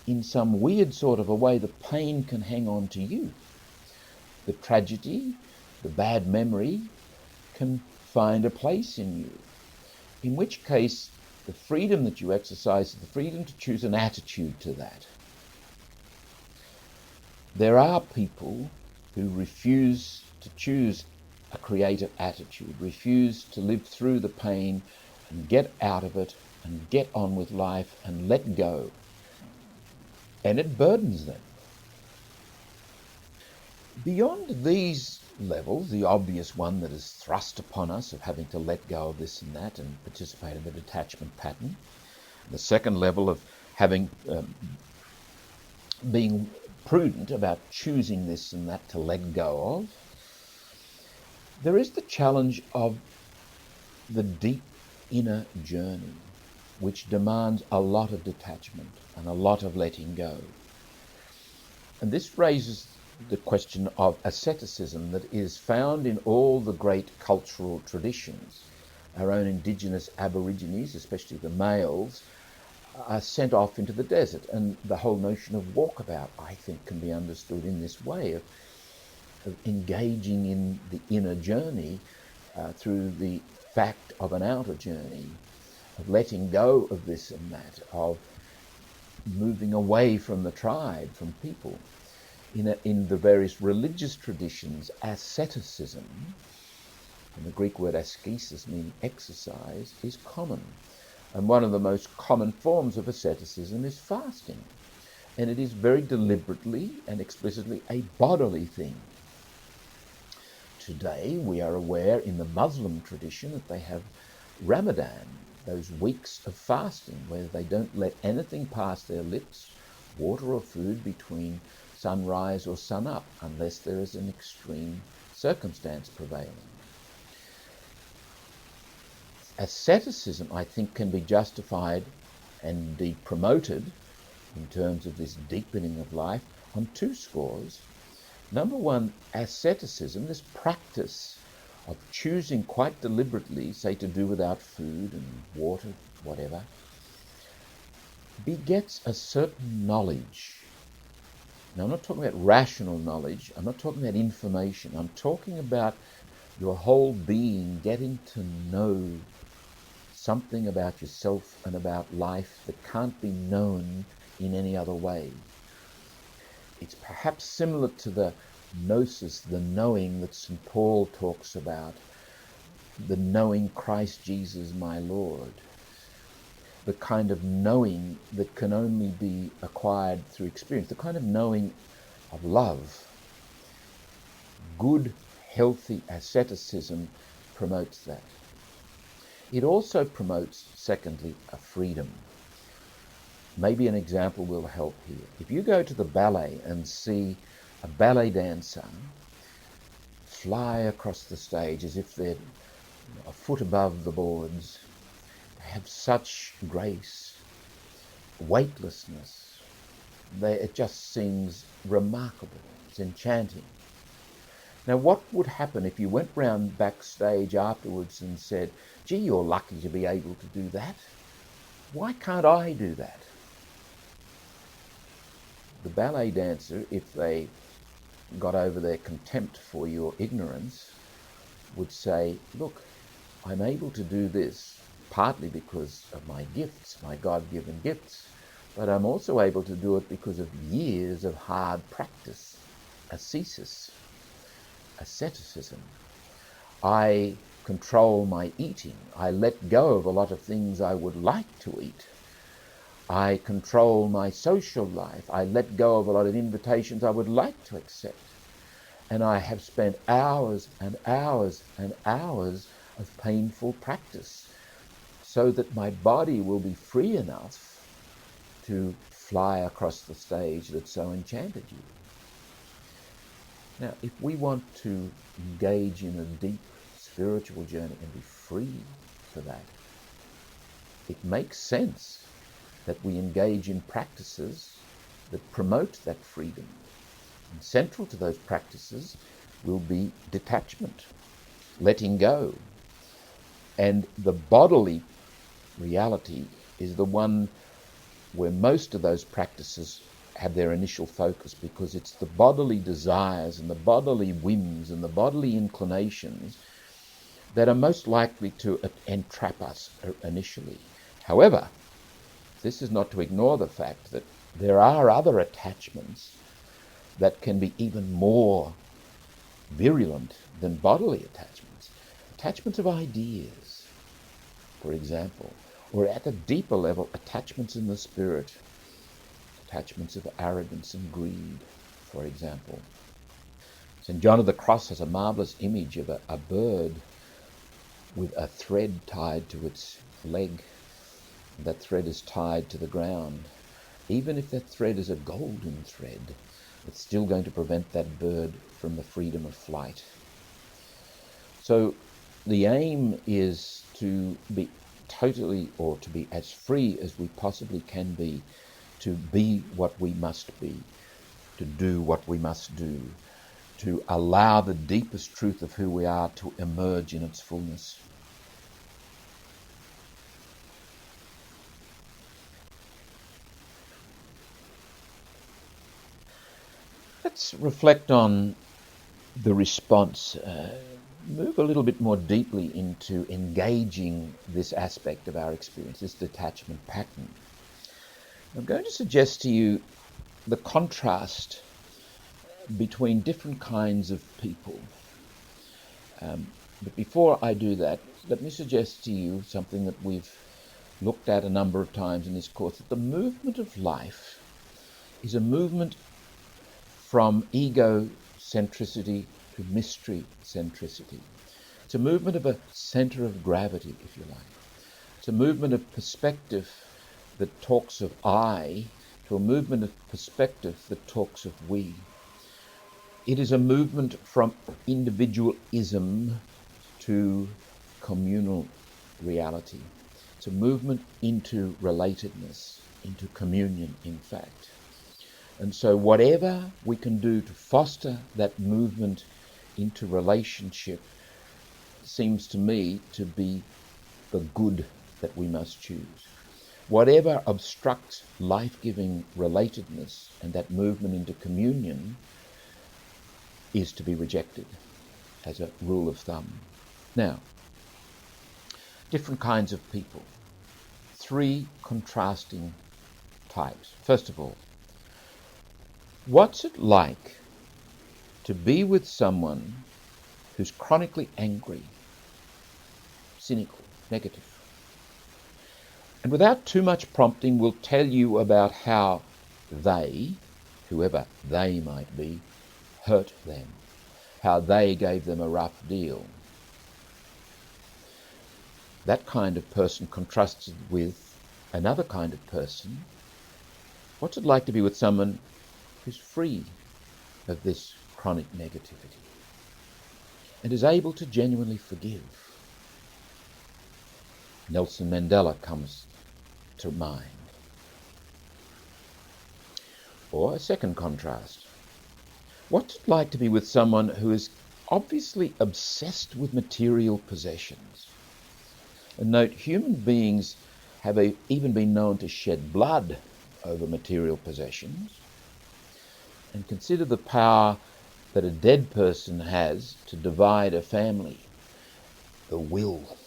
In some weird sort of a way, the pain can hang on to you. the tragedy, the bad memory can find a place in you. In which case, the freedom that you exercise is the freedom to choose an attitude to that. There are people who refuse to choose a creative attitude, refuse to live through the pain and get out of it and get on with life and let go. And it burdens them. Beyond these levels, the obvious one that is thrust upon us of having to let go of this and that and participate in the detachment pattern, the second level of having being prudent about choosing this and that to let go of, there is the challenge of the deep inner journey, which demands a lot of detachment and a lot of letting go. And this raises the question of asceticism that is found in all the great cultural traditions. Our own indigenous aborigines, especially the males, are sent off into the desert, and the whole notion of walkabout, I think, can be understood in this way of engaging in the inner journey through the fact of an outer journey, of letting go of this and that, of moving away from the tribe, from people. In the various religious traditions, asceticism, and the Greek word askesis meaning exercise, is common. And one of the most common forms of asceticism is fasting. And it is very deliberately and explicitly a bodily thing. Today, we are aware in the Muslim tradition that they have Ramadan, those weeks of fasting, where they don't let anything pass their lips, water or food, between sunrise or sunup, unless there is an extreme circumstance prevailing. Asceticism, I think, can be justified and indeed promoted in terms of this deepening of life on two scores. Number one, asceticism, this practice of choosing quite deliberately, say, to do without food and water, whatever, begets a certain knowledge. Now, I'm not talking about rational knowledge, I'm not talking about information, I'm talking about your whole being getting to know something about yourself and about life that can't be known in any other way. It's perhaps similar to the gnosis, the knowing that St. Paul talks about, the knowing Christ Jesus my Lord, the kind of knowing that can only be acquired through experience, the kind of knowing of love. Good, healthy asceticism promotes that. It also promotes, secondly, a freedom. Maybe an example will help here. If you go to the ballet and see a ballet dancer fly across the stage as if they're a foot above the boards, they have such grace, weightlessness. It just seems remarkable. It's enchanting. Now, what would happen if you went round backstage afterwards and said, gee, you're lucky to be able to do that. Why can't I do that? The ballet dancer, if they got over their contempt for your ignorance, would say, look, I'm able to do this partly because of my gifts, my God-given gifts, but I'm also able to do it because of years of hard practice, ascesis, asceticism. I control my eating. I let go of a lot of things I would like to eat. I control my social life. I let go of a lot of invitations I would like to accept. And I have spent hours and hours and hours of painful practice so that my body will be free enough to fly across the stage that so enchanted you. Now, if we want to engage in a deep spiritual journey and be free for that, it makes sense that we engage in practices that promote that freedom. And central to those practices will be detachment, letting go. And the bodily reality is the one where most of those practices have their initial focus, because it's the bodily desires and the bodily whims and the bodily inclinations that are most likely to entrap us initially. However, this is not to ignore the fact that there are other attachments that can be even more virulent than bodily attachments. Attachments of ideas, for example, or at a deeper level, attachments in the spirit, attachments of arrogance and greed, for example. St. John of the Cross has a marvellous image of a bird with a thread tied to its leg. That thread is tied to the ground. Even if that thread is a golden thread, it's still going to prevent that bird from the freedom of flight. So the aim is to be totally, or to be as free as we possibly can be, to be what we must be, to do what we must do, to allow the deepest truth of who we are to emerge in its fullness. Let's reflect on the response, move a little bit more deeply into engaging this aspect of our experience, this detachment pattern. I'm going to suggest to you the contrast between different kinds of people. But before I do that, let me suggest to you something that we've looked at a number of times in this course, that the movement of life is a movement from ego-centricity to mystery-centricity. It's a movement of a center of gravity, if you like. It's a movement of perspective that talks of I to a movement of perspective that talks of we. It is a movement from individualism to communal reality. It's a movement into relatedness, into communion, in fact. And so whatever we can do to foster that movement into relationship seems to me to be the good that we must choose. Whatever obstructs life-giving relatedness and that movement into communion is to be rejected as a rule of thumb. Now, different kinds of people. 3 contrasting types. First of all, what's it like to be with someone who's chronically angry, cynical, negative, and without too much prompting will tell you about how they, whoever they might be, hurt them, how they gave them a rough deal? That kind of person contrasted with another kind of person. What's it like to be with someone who's free of this chronic negativity and is able to genuinely forgive? Nelson Mandela comes to mind. Or a second contrast. What's it like to be with someone who is obviously obsessed with material possessions? And note, human beings have even been known to shed blood over material possessions. And consider the power that a dead person has to divide a family. The will.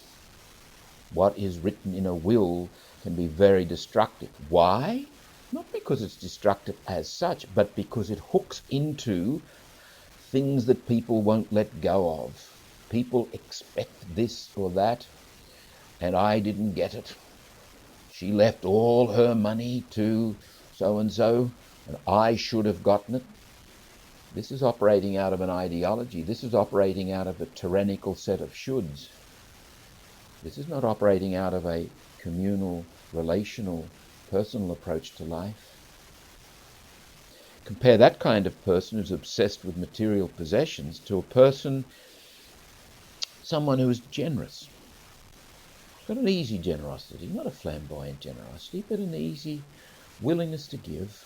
What is written in a will can be very destructive. Why? Not because it's destructive as such, but because it hooks into things that people won't let go of. People expect this or that, and I didn't get it. She left all her money to so-and-so, and I should have gotten it. This is operating out of an ideology. This is operating out of a tyrannical set of shoulds. This is not operating out of a communal, relational, personal approach to life. Compare that kind of person who's obsessed with material possessions to a person, someone who is generous. He's got an easy generosity, not a flamboyant generosity, but an easy willingness to give,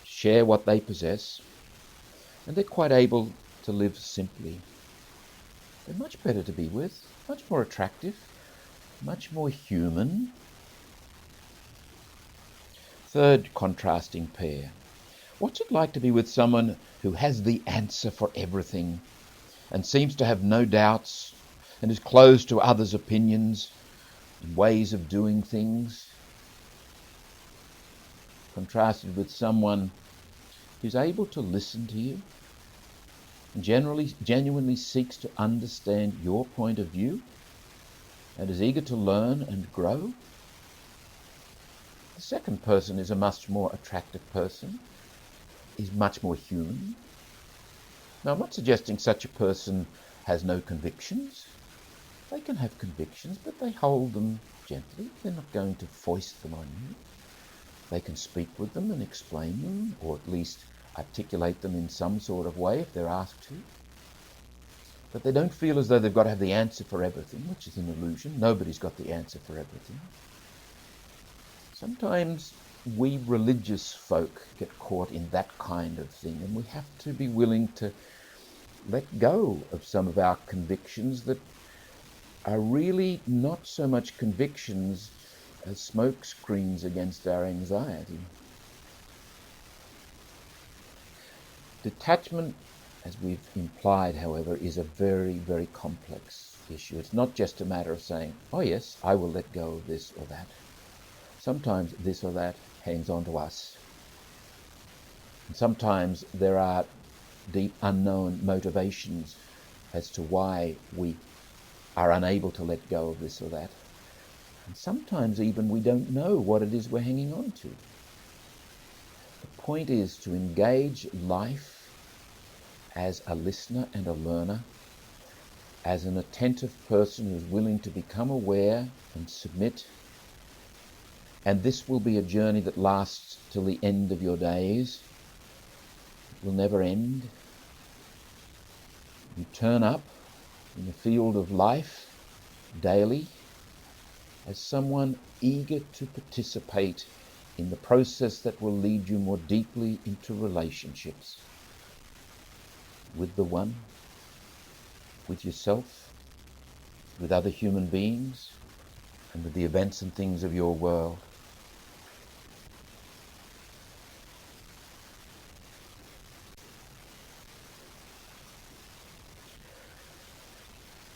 share what they possess, and they're quite able to live simply. They're much better to be with, much more attractive, much more human. Third contrasting pair. What's it like to be with someone who has the answer for everything and seems to have no doubts and is closed to others' opinions and ways of doing things? Contrasted with someone who's able to listen to you and genuinely seeks to understand your point of view and is eager to learn and grow. The second person is a much more attractive person, is much more human. Now, I'm not suggesting such a person has no convictions. They can have convictions, but they hold them gently. They're not going to foist them on you. They can speak with them and explain them, or at least articulate them in some sort of way if they're asked to. But they don't feel as though they've got to have the answer for everything, which is an illusion. Nobody's got the answer for everything. Sometimes we religious folk get caught in that kind of thing, and we have to be willing to let go of some of our convictions that are really not so much convictions as smoke screens against our anxiety. Detachment, as we've implied, however, is a very, very complex issue. It's not just a matter of saying, oh yes, I will let go of this or that. Sometimes this or that hangs on to us. And sometimes there are deep unknown motivations as to why we are unable to let go of this or that. And sometimes even we don't know what it is we're hanging on to. The point is to engage life as a listener and a learner, as an attentive person who's willing to become aware and submit. And this will be a journey that lasts till the end of your days. It will never end. You turn up in the field of life daily as someone eager to participate in the process that will lead you more deeply into relationships with the one, with yourself, with other human beings, and with the events and things of your world.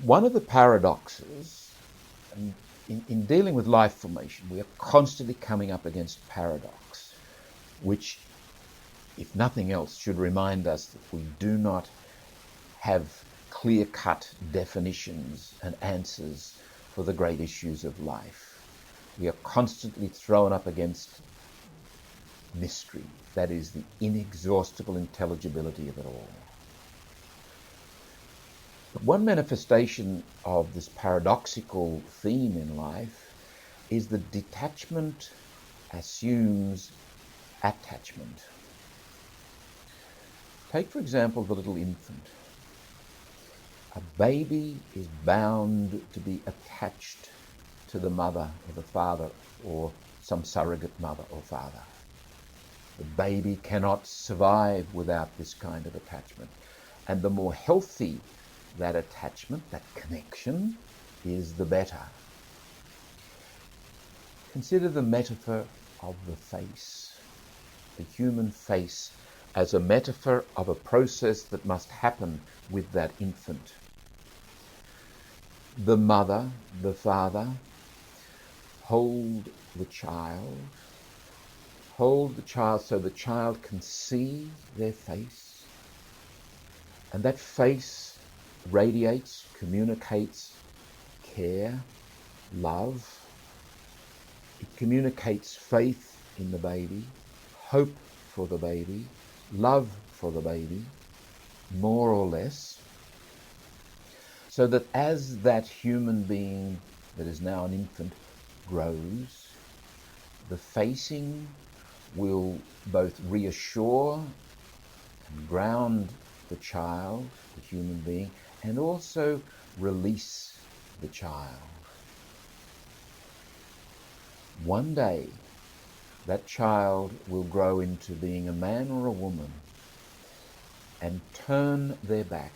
One of the paradoxes, and in dealing with life formation, we are constantly coming up against paradox, which, if nothing else, should remind us that we do not have clear-cut definitions and answers for the great issues of life. We are constantly thrown up against mystery, that is, the inexhaustible intelligibility of it all. But one manifestation of this paradoxical theme in life is that detachment assumes attachment. Take, for example, the little infant. A baby is bound to be attached to the mother or the father or some surrogate mother or father. The baby cannot survive without this kind of attachment. And the more healthy that attachment, that connection, is, the better. Consider the metaphor of the face, the human face, as a metaphor of a process that must happen with that infant. The mother, the father, hold the child so the child can see their face, and that face radiates, communicates care, love. It communicates faith in the baby, hope for the baby, love for the baby, more or less, so that as that human being that is now an infant grows, the facing will both reassure and ground the child, the human being, and also release the child. One day, that child will grow into being a man or a woman and turn their back,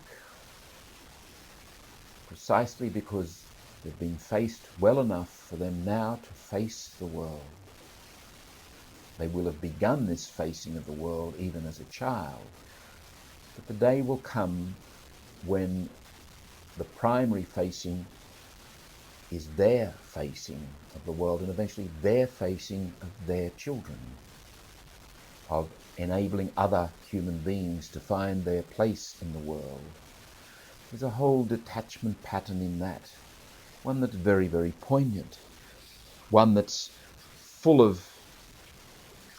precisely because they've been faced well enough for them now to face the world. They will have begun this facing of the world even as a child. But the day will come when the primary facing is their facing of the world, and eventually their facing of their children, of enabling other human beings to find their place in the world. There's a whole detachment pattern in that, one that's very, very poignant, one that's full of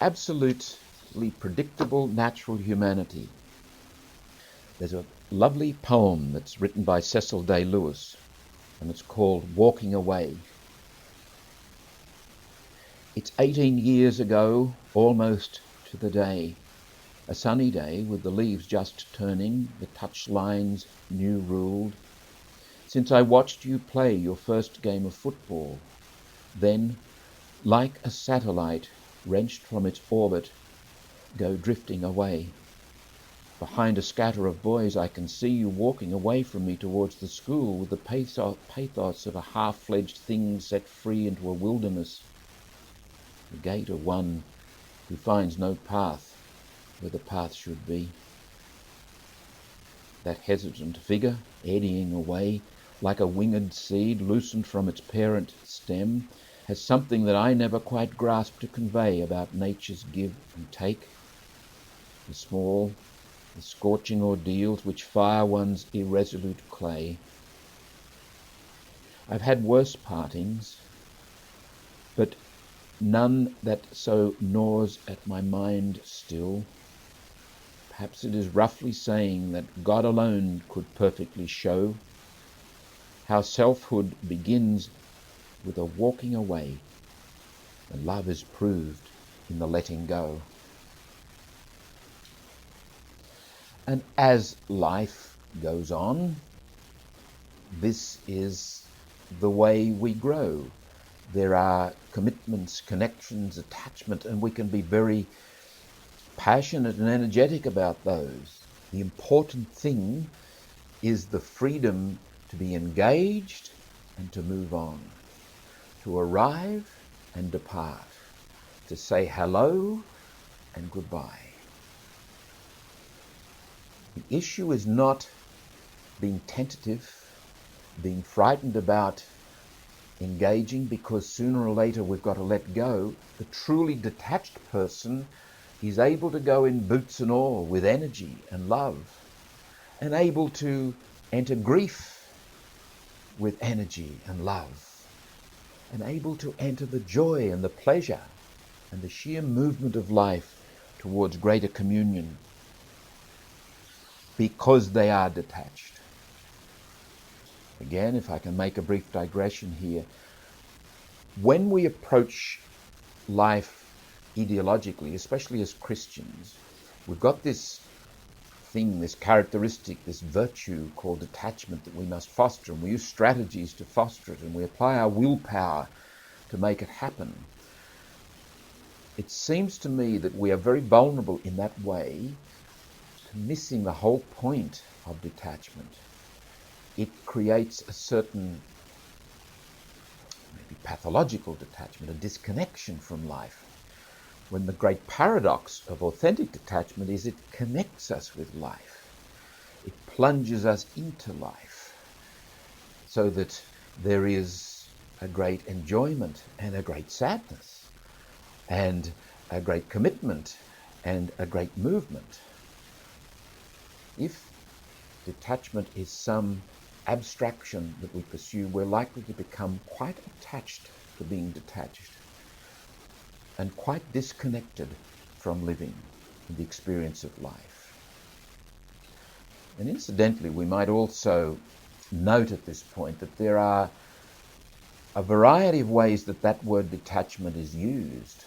absolutely predictable natural humanity. There's a lovely poem that's written by Cecil Day Lewis, and it's called Walking Away. It's 18 years ago, almost to the day, a sunny day with the leaves just turning, the touchlines new ruled, since I watched you play your first game of football. Then, like a satellite wrenched from its orbit, go drifting away. Behind a scatter of boys, I can see you walking away from me towards the school with the pathos of a half-fledged thing set free into a wilderness. The gait of one who finds no path where the path should be. That hesitant figure, eddying away, like a winged seed loosened from its parent stem, has something that I never quite grasped to convey about nature's give and take. The small, the scorching ordeals which fire one's irresolute clay. I've had worse partings, but none that so gnaws at my mind still. Perhaps it is roughly saying that God alone could perfectly show how selfhood begins with a walking away, and love is proved in the letting go. And as life goes on, this is the way we grow. There are commitments, connections, attachment, and we can be very passionate and energetic about those. The important thing is the freedom to be engaged and to move on, to arrive and depart, to say hello and goodbye. The issue is not being tentative, being frightened about engaging, because sooner or later we've got to let go. The truly detached person is able to go in boots and all with energy and love, and able to enter grief with energy and love, and able to enter the joy and the pleasure and the sheer movement of life towards greater communion, because they are detached. Again, if I can make a brief digression here, when we approach life ideologically, especially as Christians, we've got this thing, this characteristic, this virtue called detachment that we must foster, and we use strategies to foster it, and we apply our willpower to make it happen. It seems to me that we are very vulnerable in that way to missing the whole point of detachment. It creates a certain, maybe pathological detachment, a disconnection from life, when the great paradox of authentic detachment is it connects us with life. It plunges us into life so that there is a great enjoyment and a great sadness and a great commitment and a great movement. If detachment is some abstraction that we pursue, we're likely to become quite attached to being detached and quite disconnected from living in the experience of life. And incidentally, we might also note at this point that there are a variety of ways that that word detachment is used.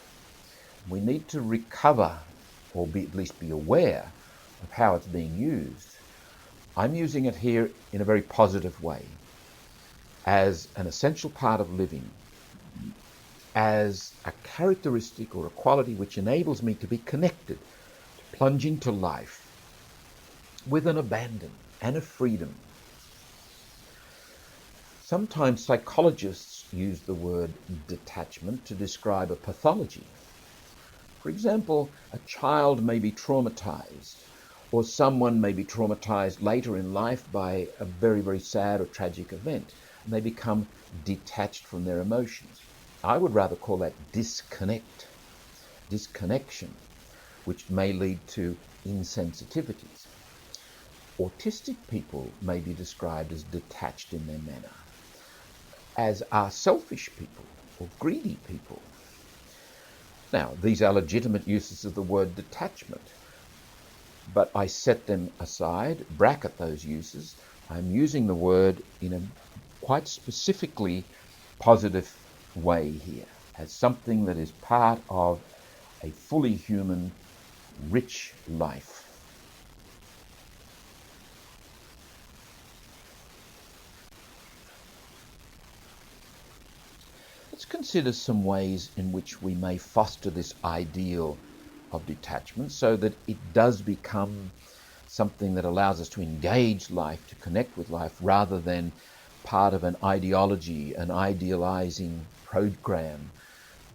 We need to recover, or at least be aware of how it's being used. I'm using it here in a very positive way, as an essential part of living, as a characteristic or a quality which enables me to be connected, to plunge into life with an abandon and a freedom. Sometimes psychologists use the word detachment to describe a pathology. For example, a child may be traumatized, or someone may be traumatized later in life by a very, very sad or tragic event, and they become detached from their emotions. I would rather call that disconnection, which may lead to insensitivities. Autistic people may be described as detached in their manner, as are selfish people or greedy people. Now, these are legitimate uses of the word detachment, but I set them aside, bracket those uses. I'm using the word in a quite specifically positive way here, as something that is part of a fully human, rich life. Let's consider some ways in which we may foster this ideal of detachment so that it does become something that allows us to engage life, to connect with life, rather than part of an ideology, an idealizing program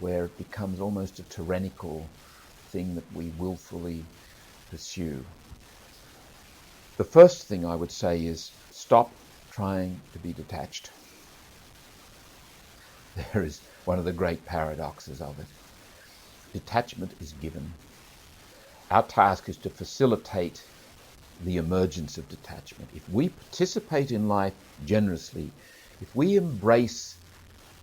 where it becomes almost a tyrannical thing that we willfully pursue. The first thing I would say is stop trying to be detached. There is one of the great paradoxes of it. Detachment is given. Our task is to facilitate the emergence of detachment. If we participate in life generously, if we embrace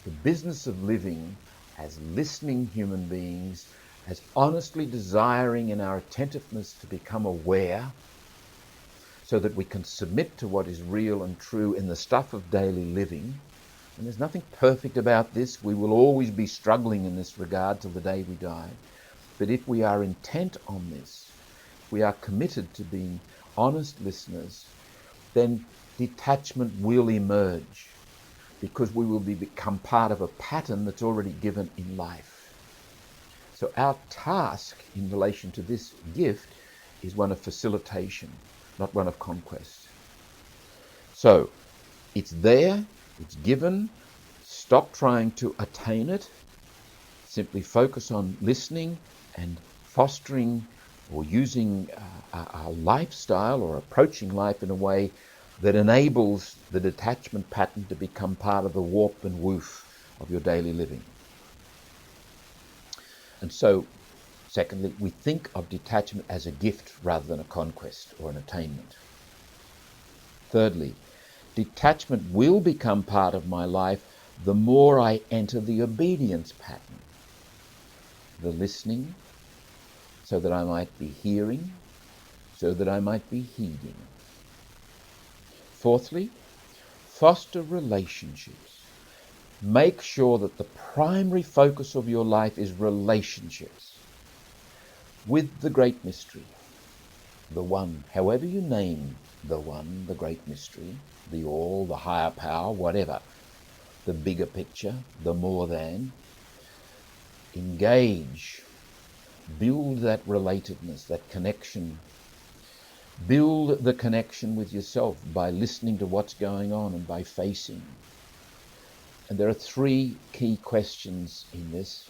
the business of living as listening human beings, as honestly desiring in our attentiveness to become aware, so that we can submit to what is real and true in the stuff of daily living. And there's nothing perfect about this. We will always be struggling in this regard till the day we die. But if we are intent on this, if we are committed to being honest listeners, then detachment will emerge, because we will become part of a pattern that's already given in life. So our task in relation to this gift is one of facilitation, not one of conquest. So it's there, it's given. Stop trying to attain it. Simply focus on listening and fostering or using our lifestyle or approaching life in a way that enables the detachment pattern to become part of the warp and woof of your daily living. And so, secondly, we think of detachment as a gift rather than a conquest or an attainment. Thirdly, detachment will become part of my life the more I enter the obedience pattern. The listening, so that I might be hearing, so that I might be heeding. Fourthly, foster relationships. Make sure that the primary focus of your life is relationships with the great mystery, the one, however you name the one, the great mystery, the all, the higher power, whatever, the bigger picture, the more than. Engage, build that relatedness, that connection. Build the connection with yourself by listening to what's going on and by facing. And there are three key questions in this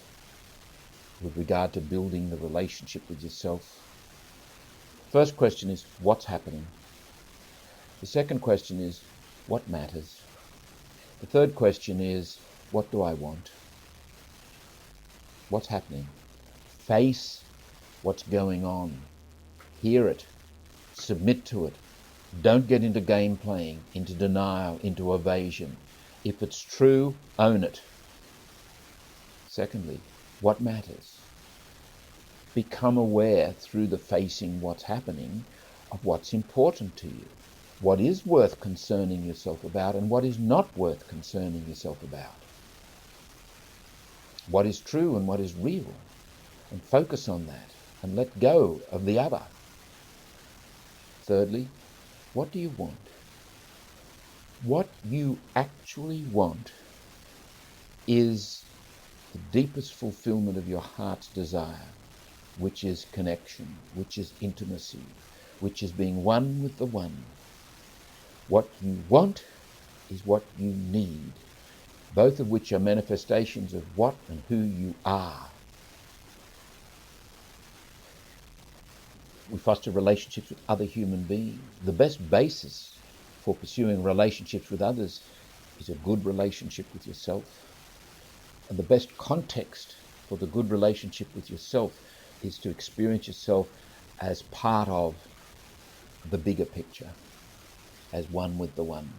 with regard to building the relationship with yourself. First question is, what's happening? The second question is, what matters? The third question is, what do I want? What's happening? Face what's going on. Hear it. Submit to it. Don't get into game playing, into denial, into evasion. If it's true, own it. Secondly, what matters? Become aware through the facing what's happening of what's important to you. What is worth concerning yourself about and what is not worth concerning yourself about. What is true and what is real. And focus on that and let go of the other. Thirdly, what do you want? What you actually want is the deepest fulfillment of your heart's desire, which is connection, which is intimacy, which is being one with the one. What you want is what you need, both of which are manifestations of what and who you are. We foster relationships with other human beings. The best basis for pursuing relationships with others is a good relationship with yourself. And the best context for the good relationship with yourself is to experience yourself as part of the bigger picture, as one with the one.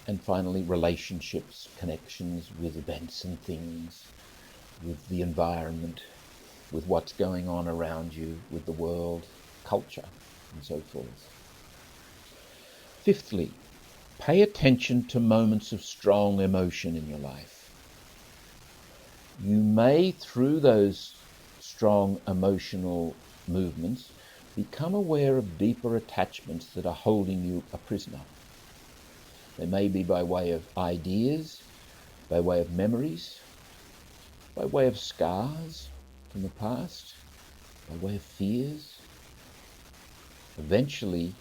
And finally, relationships, connections with events and things, with the environment, with what's going on around you, with the world, culture, and so forth. Fifthly, pay attention to moments of strong emotion in your life. You may, through those strong emotional movements, become aware of deeper attachments that are holding you a prisoner. They may be by way of ideas, by way of memories, by way of scars from the past, by way of fears. Eventually,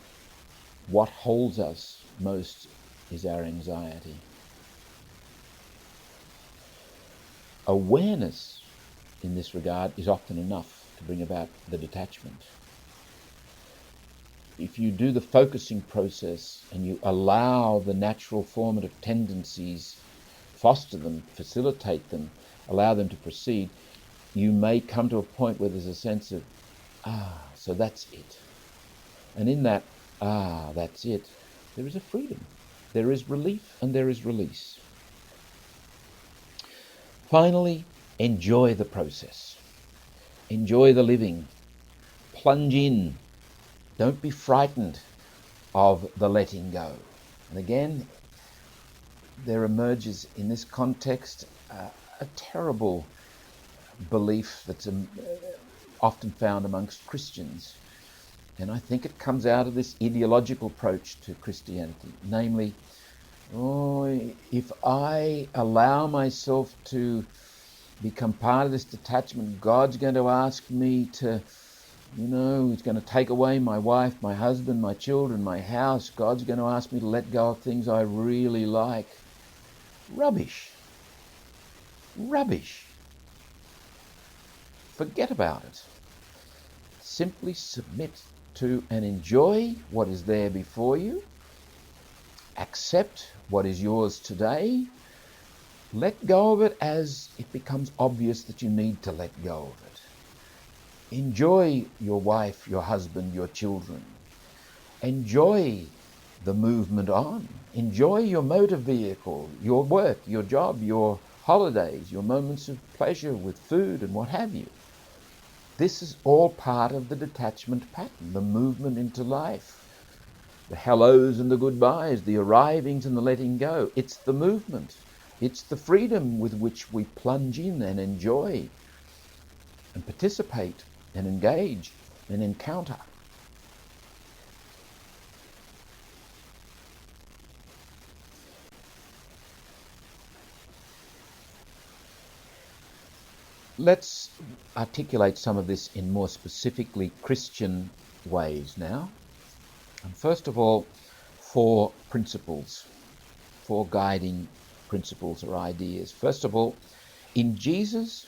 what holds us most is our anxiety. Awareness in this regard is often enough to bring about the detachment. If you do the focusing process and you allow the natural formative tendencies, foster them, facilitate them, allow them to proceed, you may come to a point where there's a sense of, so that's it. And in that, that's it, there is a freedom. There is relief and there is release. Finally, enjoy the process. Enjoy the living. Plunge in. Don't be frightened of the letting go. And again, there emerges in this context a terrible belief that's often found amongst Christians. And I think it comes out of this ideological approach to Christianity. Namely, if I allow myself to become part of this detachment, God's going to ask me to, He's going to take away my wife, my husband, my children, my house. God's going to ask me to let go of things I really like. Rubbish. Rubbish. Forget about it. Simply submit to and enjoy what is there before you. Accept what is yours today. Let go of it as it becomes obvious that you need to let go of it. Enjoy your wife, your husband, your children. Enjoy the movement on. Enjoy your motor vehicle, your work, your job, your holidays, your moments of pleasure with food and what have you. This is all part of the detachment pattern, the movement into life. The hellos and the goodbyes, the arrivings and the letting go. It's the movement. It's the freedom with which we plunge in and enjoy and participate and engage and encounter. Let's articulate some of this in more specifically Christian ways now. And first of all, four principles, four guiding principles or ideas. First of all, in Jesus,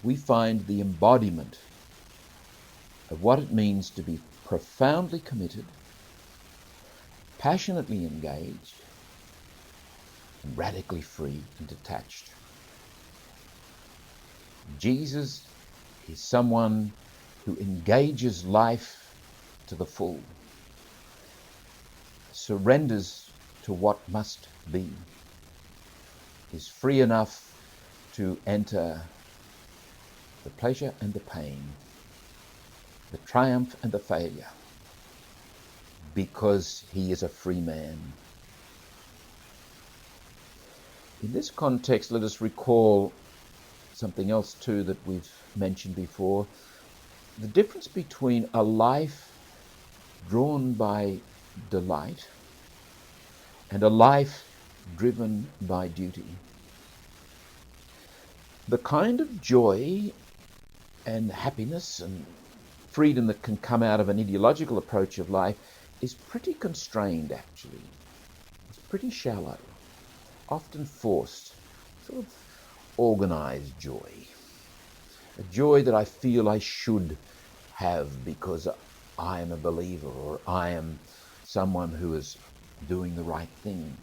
we find the embodiment of what it means to be profoundly committed, passionately engaged, and radically free and detached. Jesus is someone who engages life to the full, surrenders to what must be, is free enough to enter the pleasure and the pain, the triumph and the failure, because he is a free man. In this context, let us recall something else too that we've mentioned before, the difference between a life drawn by delight and a life driven by duty. The kind of joy and happiness and freedom that can come out of an ideological approach of life is pretty constrained, actually. It's pretty shallow, often forced, sort of organized joy. A joy that I feel I should have because I am a believer or I am someone who is doing the right thing.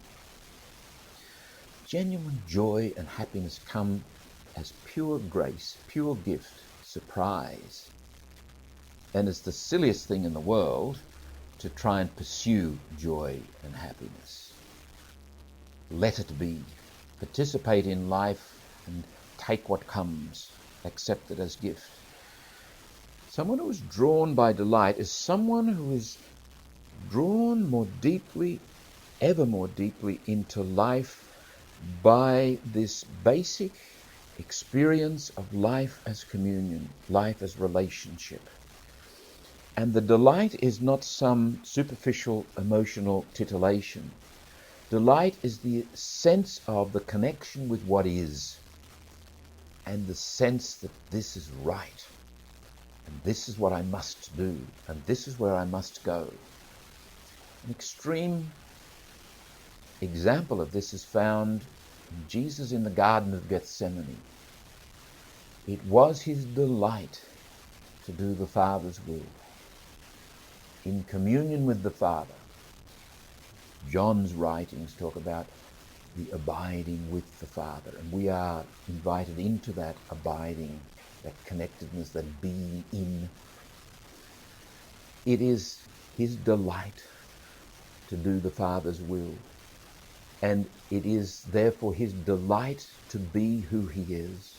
Genuine joy and happiness come as pure grace, pure gift, surprise. And it's the silliest thing in the world to try and pursue joy and happiness. Let it be. Participate in life and take what comes. Accept it as gift. Someone who is drawn by delight is someone who is drawn more deeply, ever more deeply into life by this basic experience of life as communion, life as relationship. And the delight is not some superficial emotional titillation. Delight is the sense of the connection with what is, and the sense that this is right, and this is what I must do, and this is where I must go. An extreme example of this is found in Jesus in the Garden of Gethsemane. It was his delight to do the Father's will, in communion with the Father. John's writings talk about the abiding with the Father, and we are invited into that abiding, that connectedness, that being in. It is his delight to do the Father's will, and it is therefore his delight to be who he is,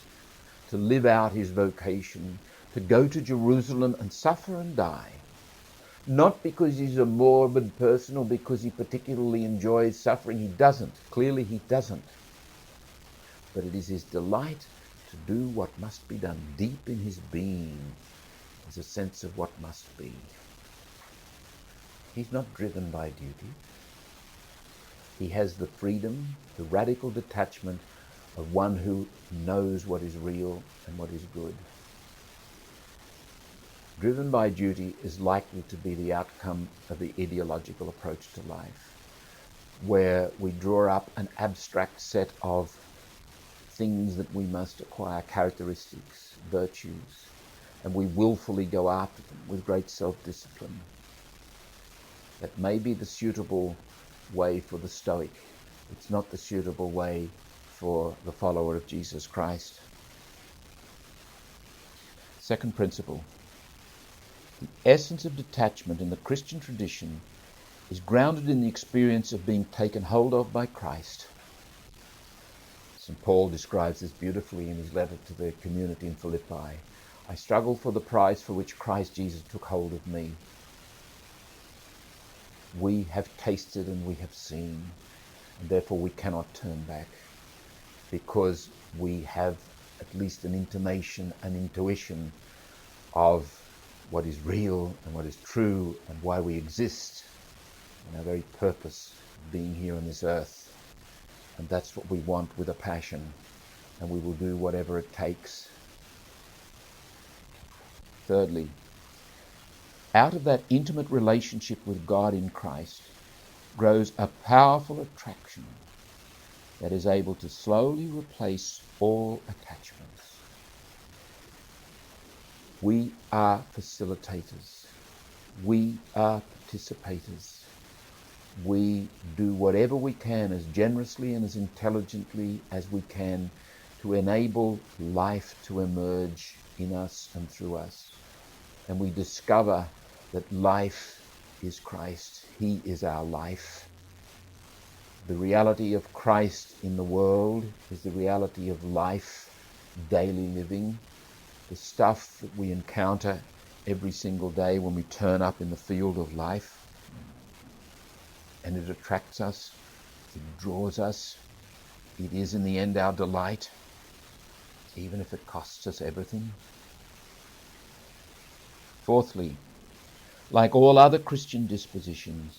to live out his vocation, to go to Jerusalem and suffer and die. Not because he's a morbid person or because he particularly enjoys suffering. He doesn't. Clearly he doesn't. But it is his delight to do what must be done. Deep in his being is a sense of what must be. He's not driven by duty. He has the freedom, the radical detachment of one who knows what is real and what is good. Driven by duty is likely to be the outcome of the ideological approach to life, where we draw up an abstract set of things that we must acquire, characteristics, virtues, and we willfully go after them with great self-discipline. That may be the suitable way for the Stoic. It's not the suitable way for the follower of Jesus Christ. Second principle. The essence of detachment in the Christian tradition is grounded in the experience of being taken hold of by Christ. St. Paul describes this beautifully in his letter to the community in Philippi. I struggle for the prize for which Christ Jesus took hold of me. We have tasted and we have seen, and therefore we cannot turn back, because we have at least an intimation, an intuition of what is real and what is true and why we exist and our very purpose of being here on this earth. And that's what we want with a passion, and we will do whatever it takes. Thirdly, out of that intimate relationship with God in Christ grows a powerful attraction that is able to slowly replace all attachments. We are facilitators. We are participators. We do whatever we can as generously and as intelligently as we can to enable life to emerge in us and through us. And we discover that life is Christ. He is our life. The reality of Christ in the world is the reality of life, daily living, the stuff that we encounter every single day when we turn up in the field of life. And it attracts us, it draws us. It is in the end our delight, even if it costs us everything. Fourthly, like all other Christian dispositions,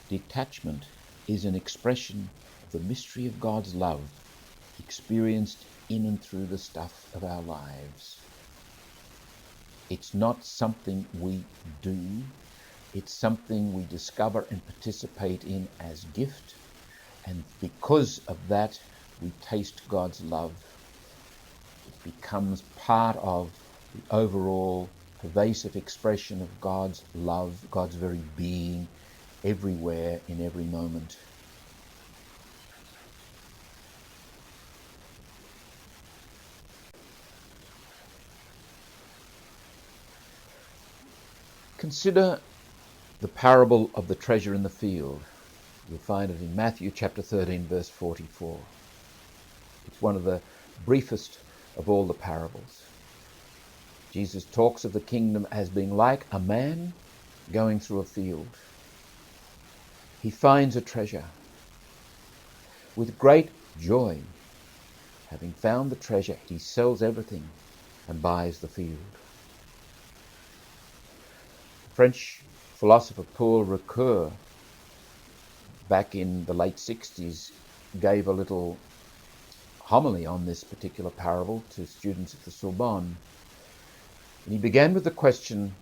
detachment is an expression of the mystery of God's love, experienced in and through the stuff of our lives. It's not something we do, it's something we discover and participate in as gift, and because of that, we taste God's love. It becomes part of the overall pervasive expression of God's love, God's very being, everywhere, in every moment. Consider the parable of the treasure in the field. You'll find it in Matthew chapter 13, verse 44. It's one of the briefest of all the parables. Jesus talks of the kingdom as being like a man going through a field. He finds a treasure. With great joy, having found the treasure, he sells everything and buys the field. French philosopher Paul Ricoeur, back in the late 60s, gave a little homily on this particular parable to students at the Sorbonne. And he began with the question,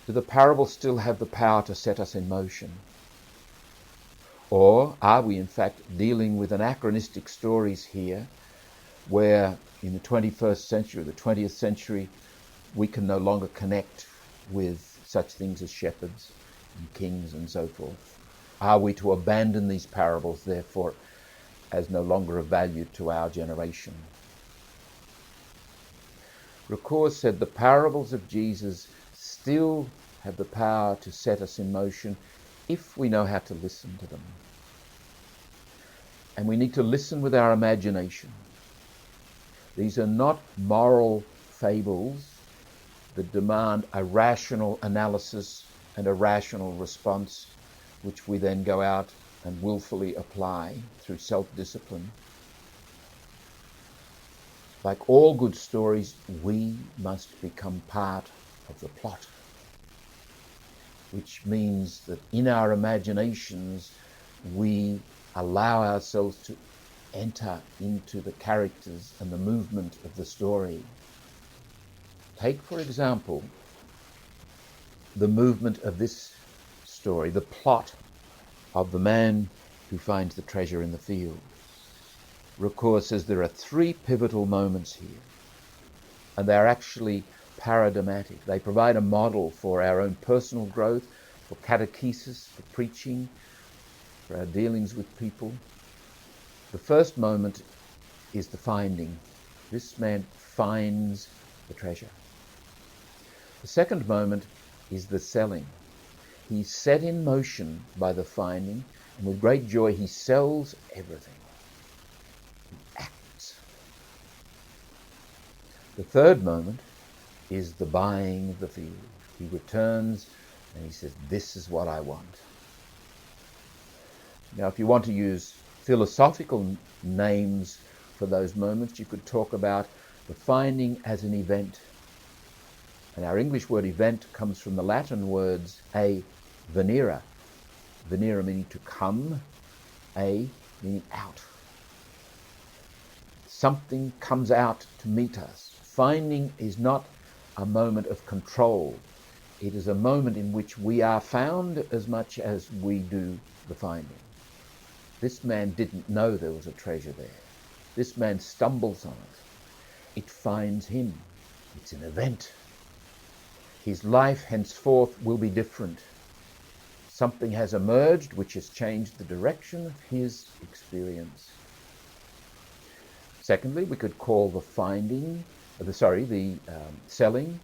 do the parables still have the power to set us in motion? Or are we in fact dealing with anachronistic stories here where in the 21st century, the 20th century, we can no longer connect with such things as shepherds and kings and so forth? Are we to abandon these parables, therefore, as no longer of value to our generation? Ricoeur said the parables of Jesus still have the power to set us in motion if we know how to listen to them. And we need to listen with our imagination. These are not moral fables that demand a rational analysis and a rational response, which we then go out and willfully apply through self-discipline. Like all good stories, we must become part of the plot, which means that in our imaginations we allow ourselves to enter into the characters and the movement of the story. Take, for example, the movement of this story, the plot of the man who finds the treasure in the field. Ricoeur says there are three pivotal moments here, and they're actually paradigmatic. They provide a model for our own personal growth, for catechesis, for preaching, for our dealings with people. The first moment is the finding. This man finds the treasure. The second moment is the selling. He's set in motion by the finding, and with great joy he sells everything. He acts. The third moment is the buying of the field. He returns and he says, this is what I want. Now, if you want to use philosophical names for those moments, you could talk about the finding as an event. And our English word event comes from the Latin words a venire. Venire meaning to come, a meaning out. Something comes out to meet us. Finding is not a moment of control. It is a moment in which we are found as much as we do the finding. This man didn't know there was a treasure there. This man stumbles on it. It finds him. It's an event. His life henceforth will be different. Something has emerged which has changed the direction of his experience. Secondly, we could call the selling,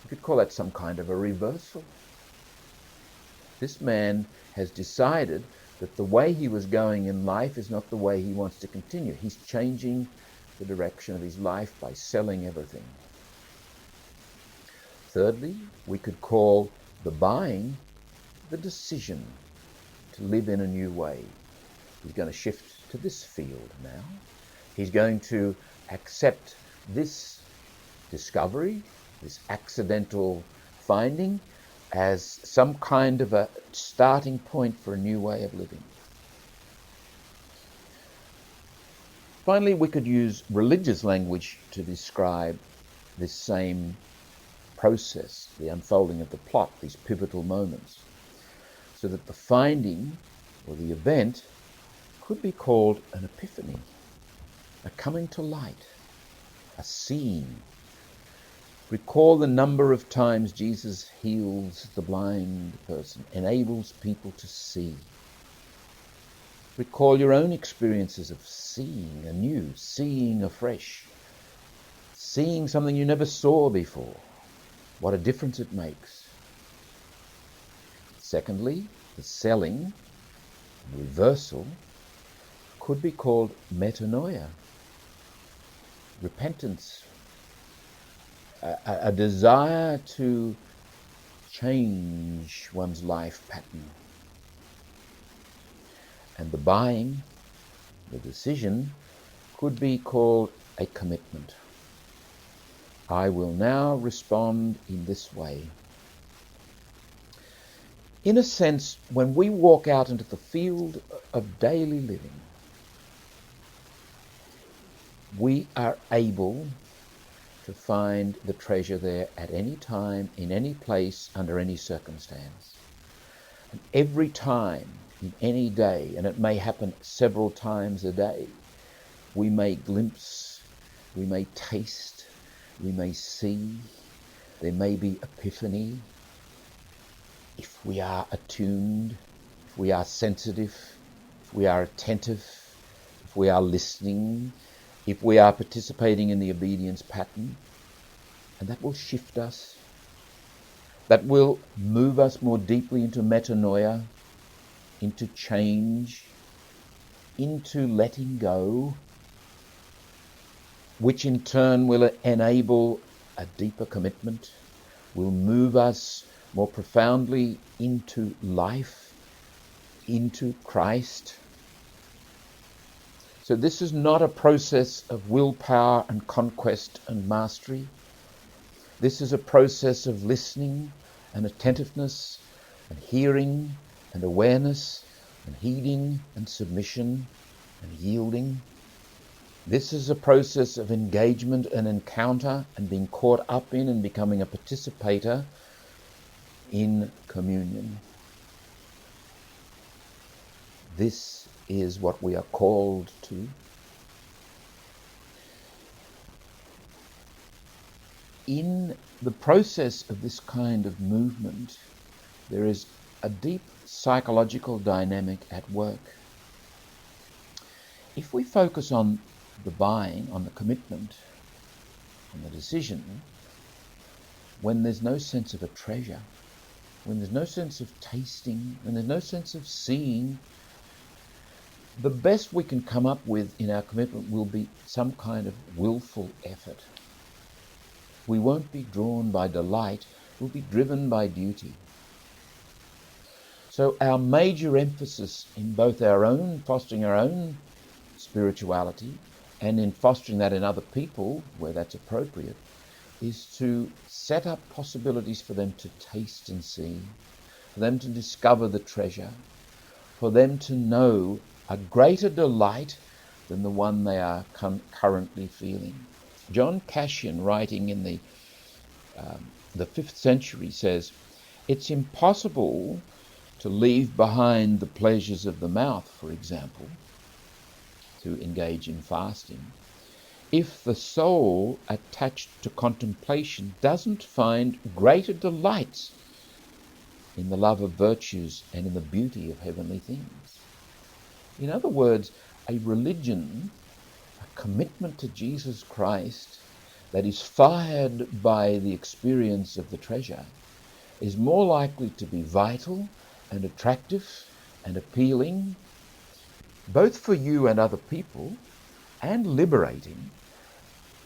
we could call that some kind of a reversal. This man has decided that the way he was going in life is not the way he wants to continue. He's changing the direction of his life by selling everything. Thirdly, we could call the buying the decision to live in a new way. He's going to shift to this field now. He's going to accept this discovery, this accidental finding, as some kind of a starting point for a new way of living. Finally, we could use religious language to describe this same process, the unfolding of the plot, these pivotal moments, so that the finding or the event could be called an epiphany, a coming to light, a seeing. Recall the number of times Jesus heals the blind person, enables people to see. Recall your own experiences of seeing anew, seeing afresh, seeing something you never saw before. What a difference it makes. Secondly, the selling, reversal, could be called metanoia, repentance, a desire to change one's life pattern. And the buying, the decision, could be called a commitment. I will now respond in this way. In a sense, when we walk out into the field of daily living, we are able to find the treasure there at any time, in any place, under any circumstance. And every time, in any day, and it may happen several times a day, we may glimpse, we may taste, we may see, there may be epiphany. If we are attuned, if we are sensitive, if we are attentive, if we are listening, if we are participating in the obedience pattern, and that will shift us, that will move us more deeply into metanoia, into change, into letting go, which in turn will enable a deeper commitment, will move us more profoundly into life, into Christ. So this is not a process of willpower and conquest and mastery. This is a process of listening and attentiveness and hearing and awareness and heeding and submission and yielding. This is a process of engagement and encounter and being caught up in and becoming a participator in communion. This is what we are called to. In the process of this kind of movement, there is a deep psychological dynamic at work. If we focus on the buying, on the commitment, on the decision, when there's no sense of a treasure, when there's no sense of tasting, when there's no sense of seeing, the best we can come up with in our commitment will be some kind of willful effort. We won't be drawn by delight, we'll be driven by duty. So our major emphasis in both fostering our own spirituality and in fostering that in other people, where that's appropriate, is to set up possibilities for them to taste and see, for them to discover the treasure, for them to know a greater delight than the one they are currently feeling. John Cassian, writing in the 5th century, says, "It's impossible to leave behind the pleasures of the mouth, for example, to engage in fasting, if the soul attached to contemplation doesn't find greater delights in the love of virtues and in the beauty of heavenly things." In other words, a religion, a commitment to Jesus Christ that is fired by the experience of the treasure, is more likely to be vital and attractive and appealing, both for you and other people, and liberating,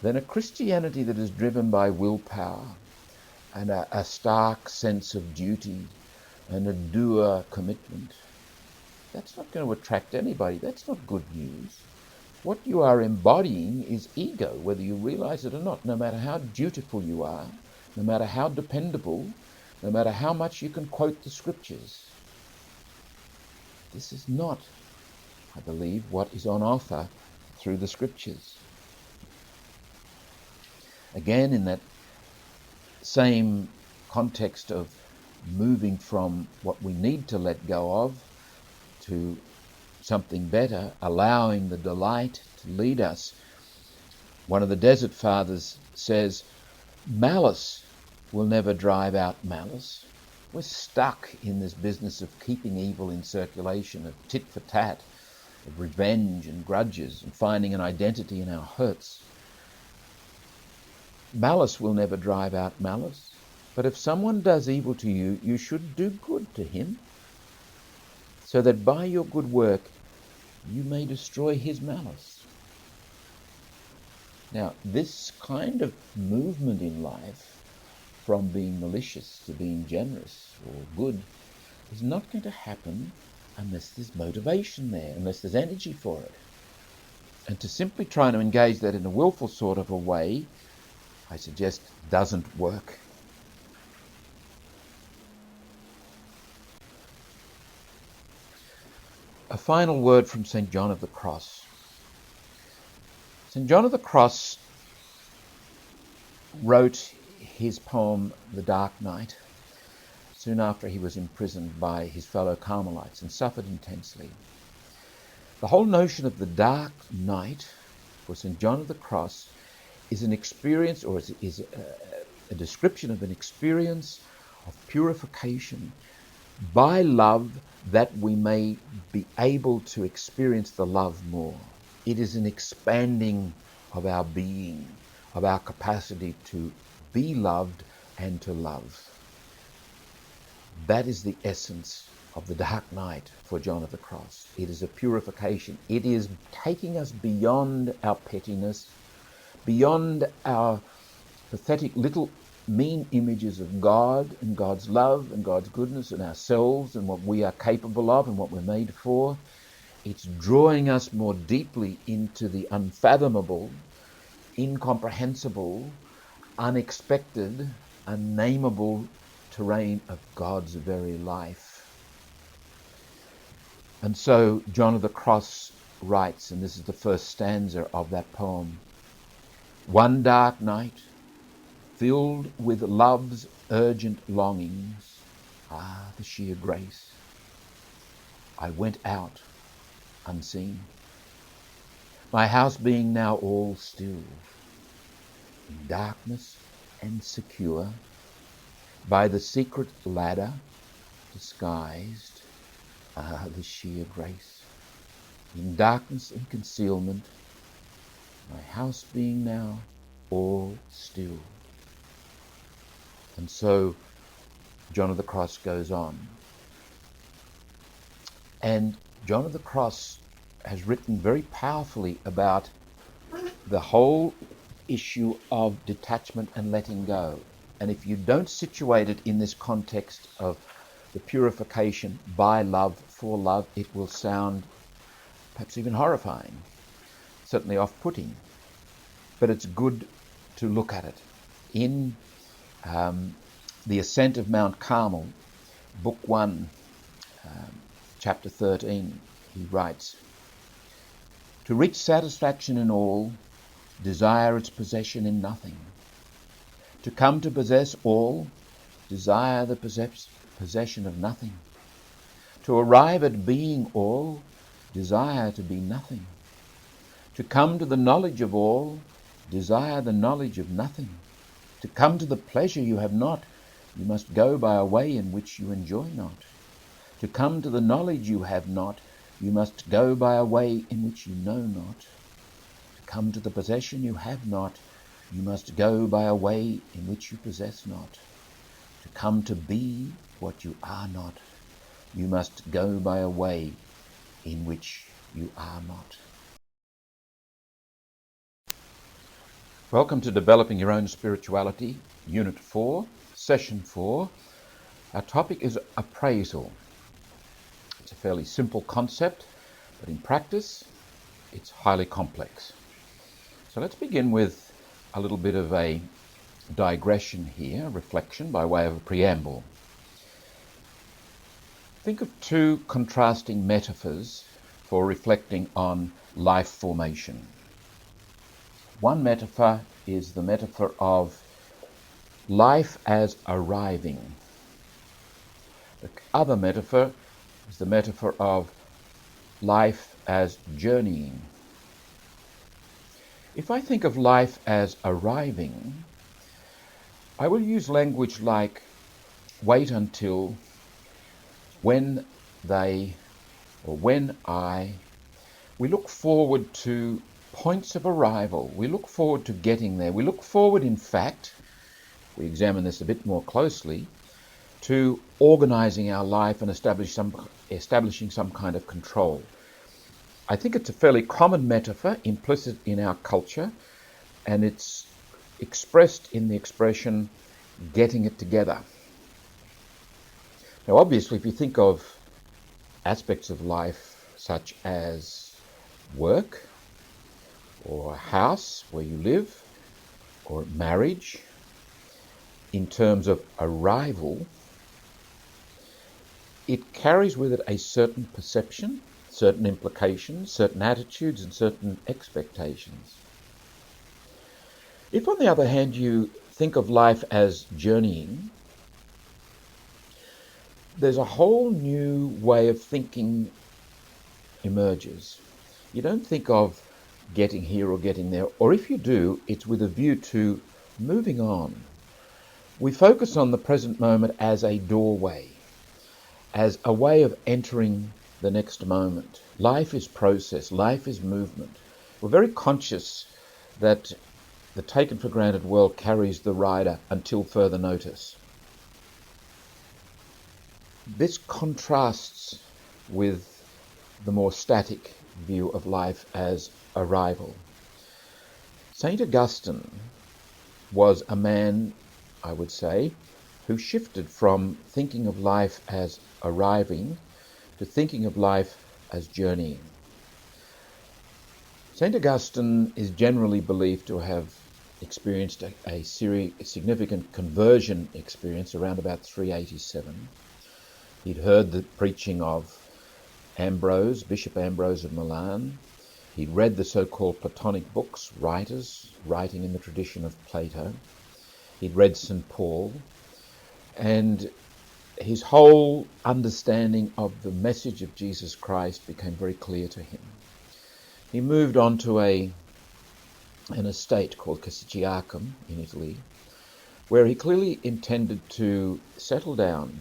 than a Christianity that is driven by willpower and a stark sense of duty and a doer commitment. That's not going to attract anybody. That's not good news. What you are embodying is ego, whether you realize it or not, no matter how dutiful you are, no matter how dependable, no matter how much you can quote the scriptures. This is not, I believe, what is on offer through the scriptures. Again, in that same context of moving from what we need to let go of to something better, allowing the delight to lead us, one of the Desert Fathers says, Malice will never drive out malice. We're stuck in this business of keeping evil in circulation, of tit for tat, of revenge and grudges, and finding an identity in our hurts. Malice will never drive out malice. But if someone does evil to you, you should do good to him, so that by your good work you may destroy his malice. Now, this kind of movement in life, from being malicious to being generous or good, is not going to happen unless there's motivation there, unless there's energy for it. And to simply try to engage that in a willful sort of a way, I suggest, doesn't work. A final word from St. John of the Cross. St. John of the Cross wrote his poem, The Dark Night, soon after he was imprisoned by his fellow Carmelites and suffered intensely. The whole notion of the dark night for St. John of the Cross is an experience, or is a description of an experience of purification by love, that we may be able to experience the love more. It is an expanding of our being, of our capacity to be loved and to love. That is the essence of the dark night for John of the Cross. It is a purification. It is taking us beyond our pettiness, beyond our pathetic little mean images of God and God's love and God's goodness and ourselves and what we are capable of and what we're made for. It's drawing us more deeply into the unfathomable, incomprehensible, unexpected, unnameable terrain of God's very life. And so John of the Cross writes, and this is the first stanza of that poem, "One dark night, filled with love's urgent longings, the sheer grace, I went out unseen, my house being now all still, in darkness and secure, by the secret ladder disguised, the sheer grace, in darkness and concealment, my house being now all still." And so John of the Cross goes on. And John of the Cross has written very powerfully about the whole issue of detachment and letting go. And if you don't situate it in this context of the purification by love, for love, it will sound perhaps even horrifying, certainly off-putting. But it's good to look at it. In The Ascent of Mount Carmel, Book 1, Chapter 13, he writes, "To reach satisfaction in all, desire its possession in nothing. To come to possess all, desire the possession of nothing. To arrive at being all, desire to be nothing. To come to the knowledge of all, desire the knowledge of nothing. To come to the pleasure you have not, you must go by a way in which you enjoy not. To come to the knowledge you have not, you must go by a way in which you know not. To come to the possession you have not, you must go by a way in which you possess not. To come to be what you are not, you must go by a way in which you are not." Welcome to Developing Your Own Spirituality, Unit 4, Session 4. Our topic is appraisal. It's a fairly simple concept, but in practice, it's highly complex. So let's begin with a little bit of a digression here, reflection by way of a preamble. Think of two contrasting metaphors for reflecting on life formation. One metaphor is the metaphor of life as arriving. The other metaphor is the metaphor of life as journeying. If I think of life as arriving, I will use language like wait until, when they, or when I. We look forward to points of arrival. We look forward to getting there. We look forward, in fact, we examine this a bit more closely, to organising our life and establishing some kind of control. I think it's a fairly common metaphor implicit in our culture, and it's expressed in the expression getting it together. Now, obviously, if you think of aspects of life such as work, or a house where you live, or marriage, in terms of arrival, it carries with it a certain perception, certain implications, certain attitudes, and certain expectations. If, on the other hand, you think of life as journeying, there's a whole new way of thinking emerges. You don't think of getting here or getting there, or if you do, it's with a view to moving on. We focus on the present moment as a doorway, as a way of entering the next moment. Life is process, life is movement. We're very conscious that the taken for granted world carries the rider until further notice. This contrasts with the more static view of life as arrival. St. Augustine was a man, I would say, who shifted from thinking of life as arriving to thinking of life as journeying. St. Augustine is generally believed to have experienced a significant conversion experience around about 387. He'd heard the preaching of Ambrose, Bishop Ambrose of Milan. He'd read the so-called Platonic books, writers writing in the tradition of Plato. He'd read St. Paul, and his whole understanding of the message of Jesus Christ became very clear to him. He moved on to an estate called Cassiciacum in Italy, where he clearly intended to settle down.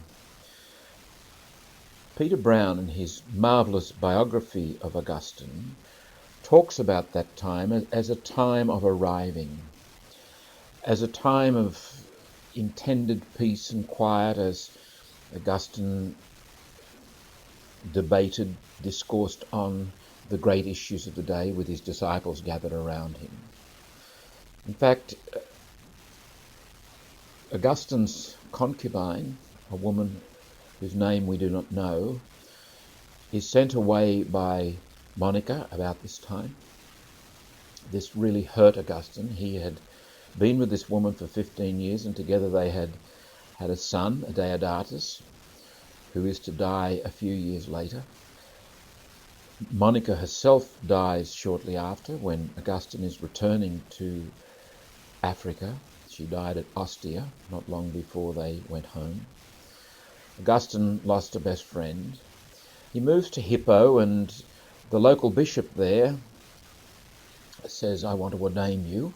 Peter Brown, in his marvellous biography of Augustine, talks about that time as a time of arriving, as a time of intended peace and quiet, as Augustine debated, discoursed on the great issues of the day with his disciples gathered around him. In fact, Augustine's concubine, a woman whose name we do not know, is sent away by Monica about this time. This really hurt Augustine. He had been with this woman for 15 years, and together they had a son, a Deodatus, who is to die a few years later. Monica herself dies shortly after, when Augustine is returning to Africa. She died at Ostia not long before they went home. Augustine lost a best friend. He moves to Hippo, and the local bishop there says, "I want to ordain you."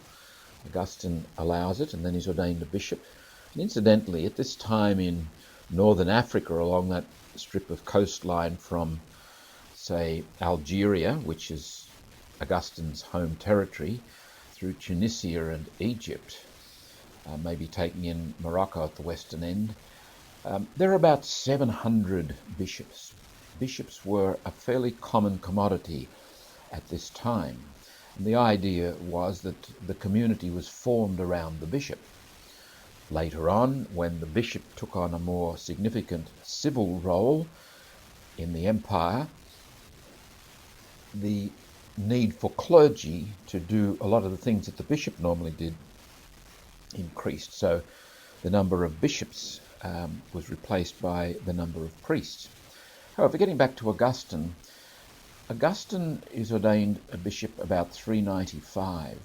Augustine allows it, and then he's ordained a bishop. And incidentally, at this time in northern Africa, along that strip of coastline from, say, Algeria, which is Augustine's home territory, through Tunisia and Egypt, maybe taking in Morocco at the western end, there are about 700 bishops. Bishops were a fairly common commodity at this time. And the idea was that the community was formed around the bishop. Later on, when the bishop took on a more significant civil role in the empire, the need for clergy to do a lot of the things that the bishop normally did increased. So the number of bishops was replaced by the number of priests. However, getting back to Augustine, Augustine is ordained a bishop about 395.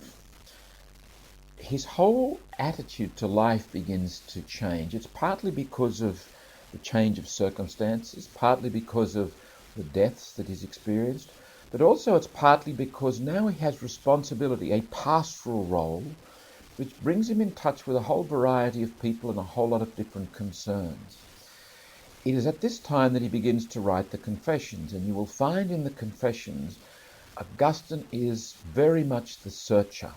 His whole attitude to life begins to change. It's partly because of the change of circumstances, partly because of the deaths that he's experienced, but also it's partly because now he has responsibility, a pastoral role which brings him in touch with a whole variety of people and a whole lot of different concerns. It is at this time that he begins to write the Confessions, and you will find in the Confessions Augustine is very much the searcher.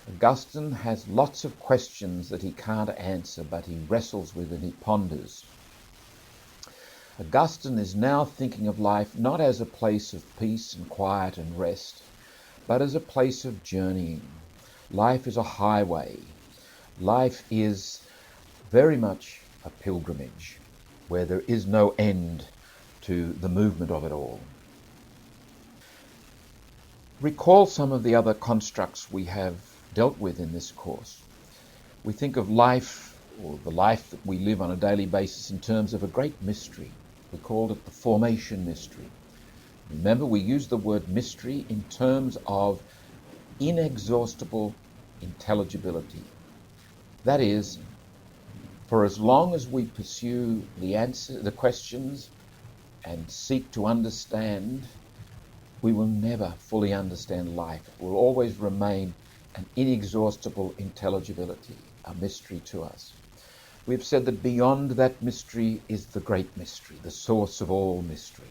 Augustine has lots of questions that he can't answer, but he wrestles with and he ponders. Augustine is now thinking of life not as a place of peace and quiet and rest, but as a place of journeying. Life is a highway. Life is very much a pilgrimage where there is no end to the movement of it all. Recall some of the other constructs we have dealt with in this course. We think of life, or the life that we live on a daily basis, in terms of a great mystery. We called it the formation mystery. Remember, we use the word mystery in terms of inexhaustible intelligibility. That is, for as long as we pursue the questions and seek to understand, we will never fully understand life. It will always remain an inexhaustible intelligibility, a mystery to us. We've said that beyond that mystery is the great mystery, the source of all mystery.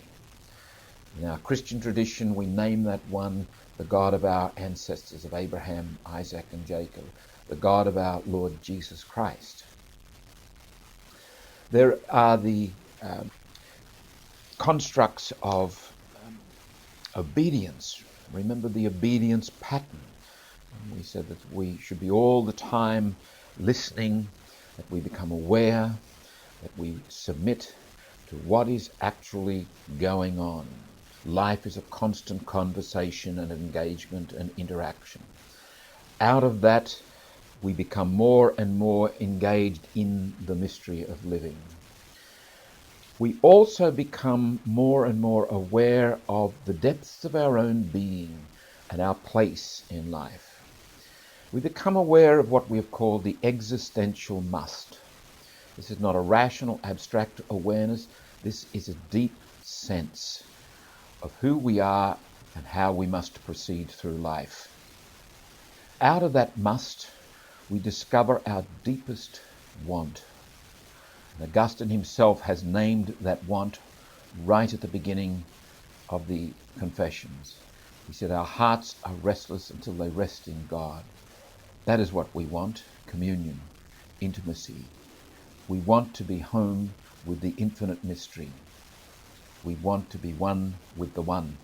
In our Christian tradition, we name that one the God of our ancestors, of Abraham, Isaac, and Jacob, the God of our Lord Jesus Christ. There are the constructs of obedience. Remember the obedience pattern. We said that we should be all the time listening, that we become aware, that we submit to what is actually going on. Life is a constant conversation and engagement and interaction. Out of that, we become more and more engaged in the mystery of living. We also become more and more aware of the depths of our own being and our place in life. We become aware of what we have called the existential must. This is not a rational, abstract awareness. This is a deep sense of who we are and how we must proceed through life. Out of that must, we discover our deepest want. And Augustine himself has named that want right at the beginning of the Confessions. He said, our hearts are restless until they rest in God. That is what we want, communion, intimacy. We want to be home with the infinite mystery. We want to be one with the one.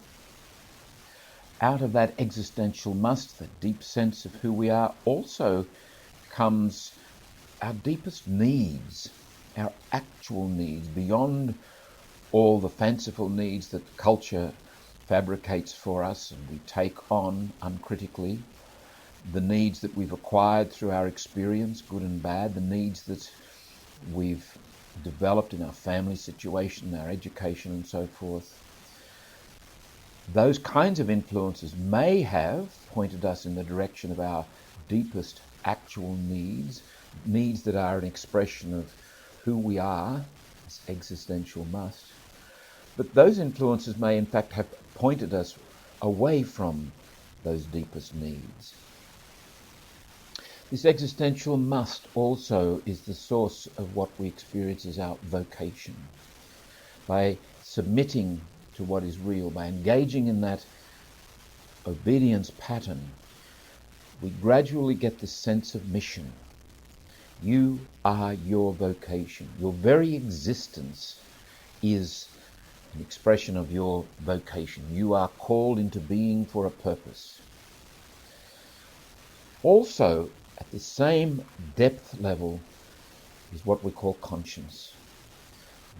Out of that existential must, that deep sense of who we are, also comes our deepest needs, our actual needs, beyond all the fanciful needs that culture fabricates for us and we take on uncritically. The needs that we've acquired through our experience, good and bad, the needs that we've developed in our family situation, our education and so forth. Those kinds of influences may have pointed us in the direction of our deepest actual needs, needs that are an expression of who we are, this existential must. But those influences may in fact have pointed us away from those deepest needs. This existential must also is the source of what we experience as our vocation. By submitting to what is real, by engaging in that obedience pattern, we gradually get this sense of mission. You are your vocation. Your very existence is an expression of your vocation. You are called into being for a purpose. Also, at the same depth level is what we call conscience.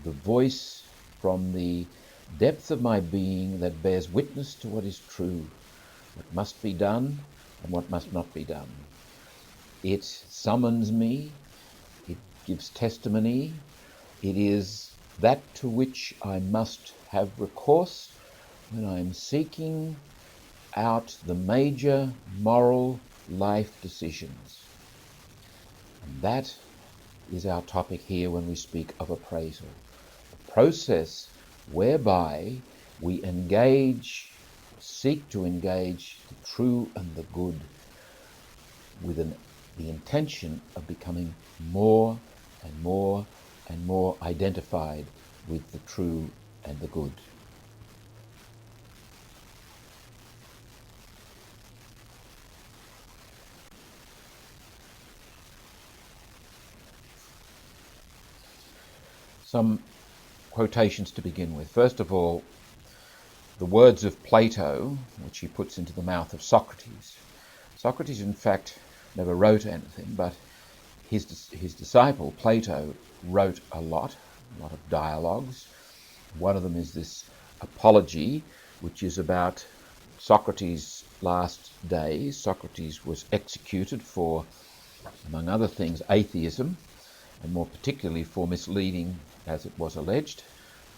The voice from the depth of my being that bears witness to what is true, what must be done and what must not be done. It summons me, it gives testimony, it is that to which I must have recourse when I am seeking out the major moral life decisions. And that is our topic here when we speak of appraisal. The process whereby we seek to engage the true and the good with an the intention of becoming more and more and more identified with the true and the good. Some quotations to begin with. First of all, the words of Plato, which he puts into the mouth of Socrates. Socrates, in fact, never wrote anything, but his disciple, Plato, wrote a lot of dialogues. One of them is this Apology, which is about Socrates' last days. Socrates was executed for, among other things, atheism, and more particularly for misleading, as it was alleged,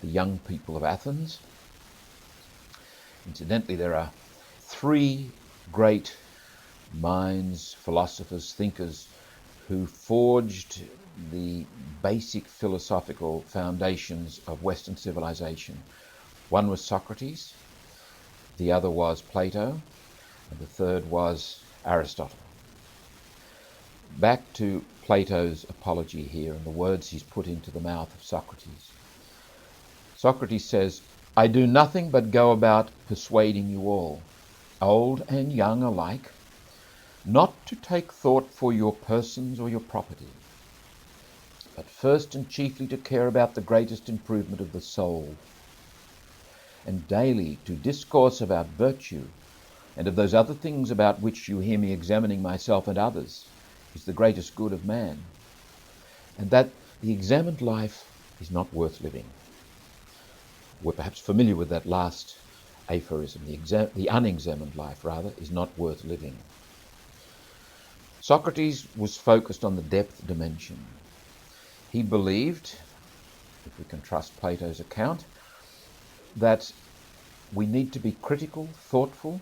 the young people of Athens. Incidentally, there are three great minds, philosophers, thinkers, who forged the basic philosophical foundations of Western civilization. One was Socrates, the other was Plato, and the third was Aristotle. Back to Plato's Apology here and the words he's put into the mouth of Socrates. Socrates says, "I do nothing but go about persuading you all, old and young alike, not to take thought for your persons or your property, but first and chiefly to care about the greatest improvement of the soul, and daily to discourse about virtue, and of those other things about which you hear me examining myself and others, is the greatest good of man, and that the examined life is not worth living." We're perhaps familiar with that last aphorism. The unexamined life, rather, is not worth living. Socrates was focused on the depth dimension. He believed, if we can trust Plato's account, that we need to be critical, thoughtful.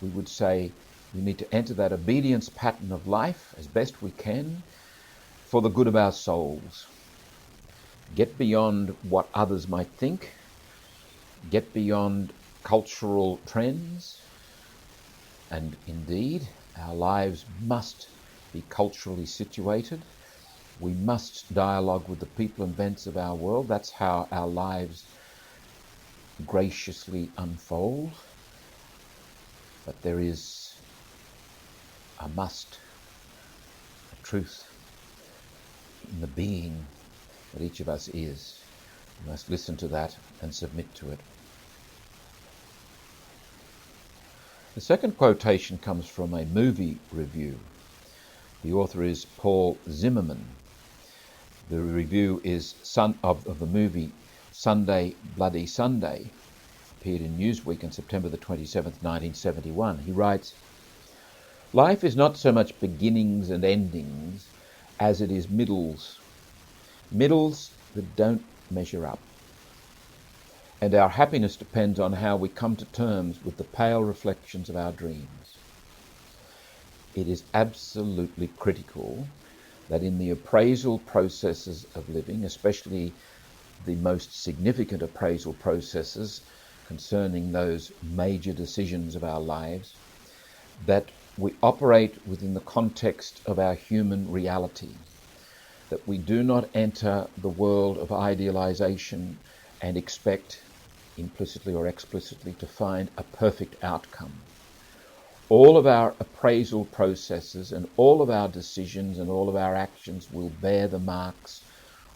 We would say we need to enter that obedience pattern of life as best we can for the good of our souls. Get beyond what others might think. Get beyond cultural trends. And indeed, our lives must be culturally situated. We must dialogue with the people and events of our world. That's how our lives graciously unfold. But there is a must, a truth in the being that each of us is. We must listen to that and submit to it. The second quotation comes from a movie review. The author is Paul Zimmerman. The review is of the movie Sunday, Bloody Sunday, appeared in Newsweek on September the 27th, 1971. He writes, "Life is not so much beginnings and endings as it is middles that don't measure up. And our happiness depends on how we come to terms with the pale reflections of our dreams. It is absolutely critical that in the appraisal processes of living, especially the most significant appraisal processes concerning those major decisions of our lives, that we operate within the context of our human reality, that we do not enter the world of idealization and expect, implicitly or explicitly, to find a perfect outcome. All of our appraisal processes and all of our decisions and all of our actions will bear the marks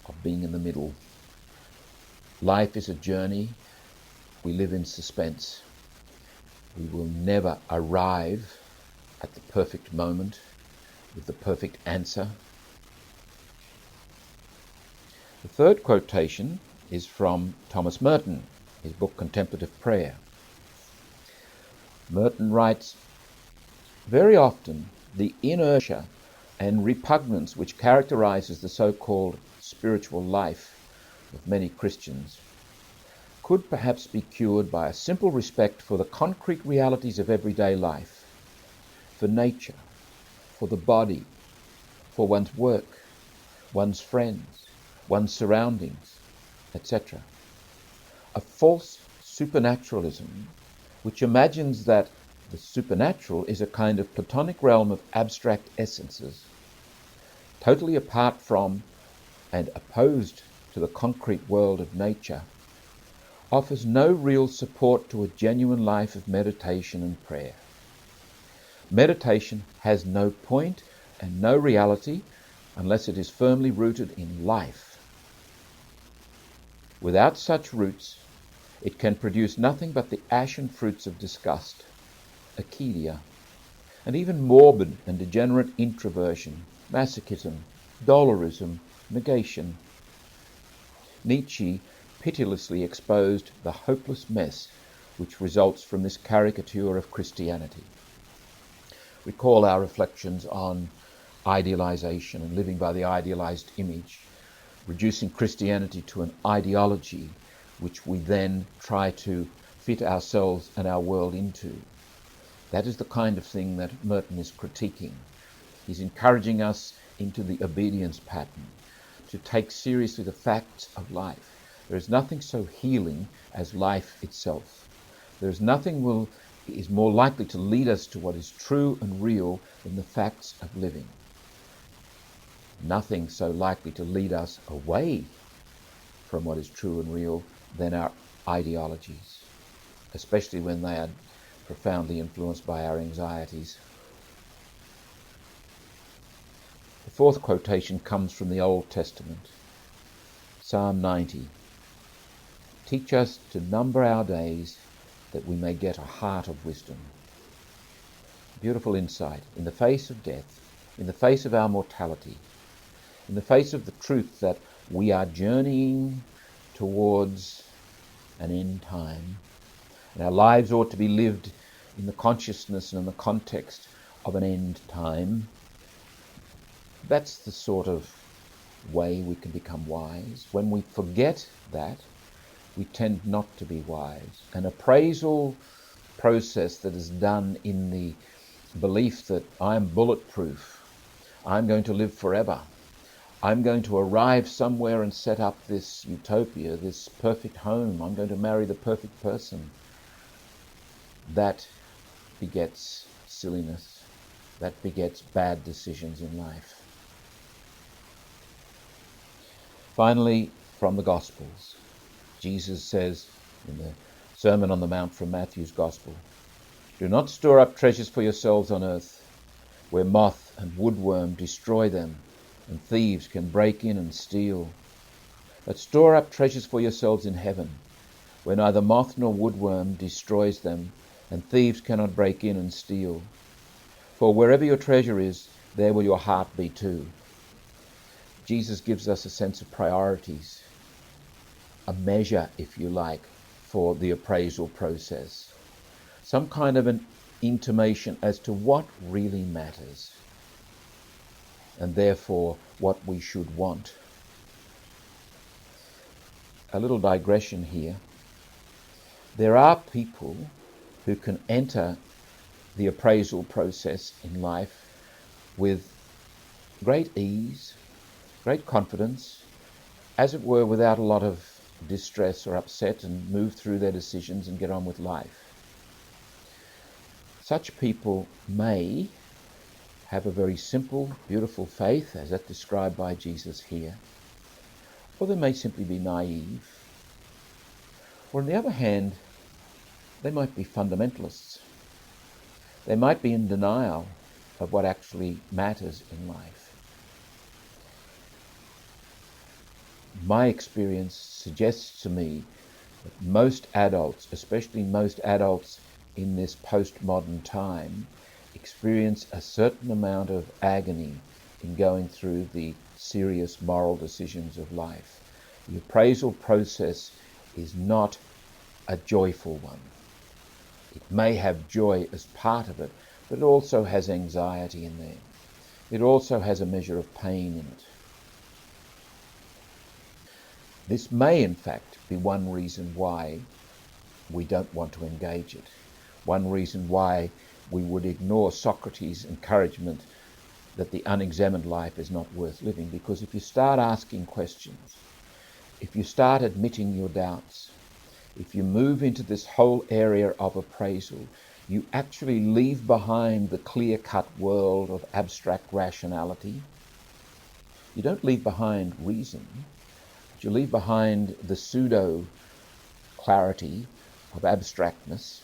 of being in the middle. Life is a journey. We live in suspense. We will never arrive at the perfect moment with the perfect answer. The third quotation is from Thomas Merton, his book Contemplative Prayer. Merton writes, "Very often the inertia and repugnance which characterizes the so-called spiritual life of many Christians could perhaps be cured by a simple respect for the concrete realities of everyday life, for nature, for the body, for one's work, one's friends, one's surroundings, etc. A false supernaturalism which imagines that The supernatural is a kind of Platonic realm of abstract essences, totally apart from and opposed to the concrete world of nature, offers no real support to a genuine life of meditation and prayer. Meditation has no point and no reality unless it is firmly rooted in life. Without such roots, it can produce nothing but the ashen fruits of disgust, acedia, and even morbid and degenerate introversion, masochism, dolorism, negation. Nietzsche pitilessly exposed the hopeless mess which results from this caricature of Christianity. Recall our reflections on idealization and living by the idealized image, reducing Christianity to an ideology which we then try to fit ourselves and our world into. That is the kind of thing that Merton is critiquing. He's encouraging us into the obedience pattern, to take seriously the facts of life. There is nothing so healing as life itself. There is nothing is more likely to lead us to what is true and real than the facts of living. Nothing so likely to lead us away from what is true and real than our ideologies, especially when they are profoundly influenced by our anxieties. The fourth quotation comes from the Old Testament, Psalm 90. Teach us to number our days that we may get a heart of wisdom. Beautiful insight. In the face of death, in the face of our mortality, in the face of the truth that we are journeying towards an end time, and our lives ought to be lived in the consciousness and in the context of an end time, that's the sort of way we can become wise. When we forget that, we tend not to be wise. An appraisal process that is done in the belief that I'm bulletproof, I'm going to live forever, I'm going to arrive somewhere and set up this utopia, this perfect home, I'm going to marry the perfect person, that begets silliness, that begets bad decisions in life. Finally, from the Gospels, Jesus says in the Sermon on the Mount from Matthew's Gospel, do not store up treasures for yourselves on earth, where moth and woodworm destroy them, and thieves can break in and steal. But store up treasures for yourselves in heaven, where neither moth nor woodworm destroys them, and thieves cannot break in and steal. For wherever your treasure is, there will your heart be too. Jesus gives us a sense of priorities, a measure, if you like, for the appraisal process. Some kind of an intimation as to what really matters, and therefore what we should want. A little digression here. There are people who can enter the appraisal process in life with great ease, great confidence, as it were, without a lot of distress or upset, and move through their decisions and get on with life. Such people may have a very simple, beautiful faith, as that described by Jesus here, or they may simply be naive, or on the other hand, they might be fundamentalists. They might be in denial of what actually matters in life. My experience suggests to me that most adults, especially most adults in this postmodern time, experience a certain amount of agony in going through the serious moral decisions of life. The appraisal process is not a joyful one. It may have joy as part of it, but it also has anxiety in there. It also has a measure of pain in it. This may, in fact, be one reason why we don't want to engage it. One reason why we would ignore Socrates' encouragement that the unexamined life is not worth living. Because if you start asking questions, if you start admitting your doubts, if you move into this whole area of appraisal, You actually leave behind the clear-cut world of abstract rationality. You don't leave behind reason, but you leave behind the pseudo-clarity of abstractness,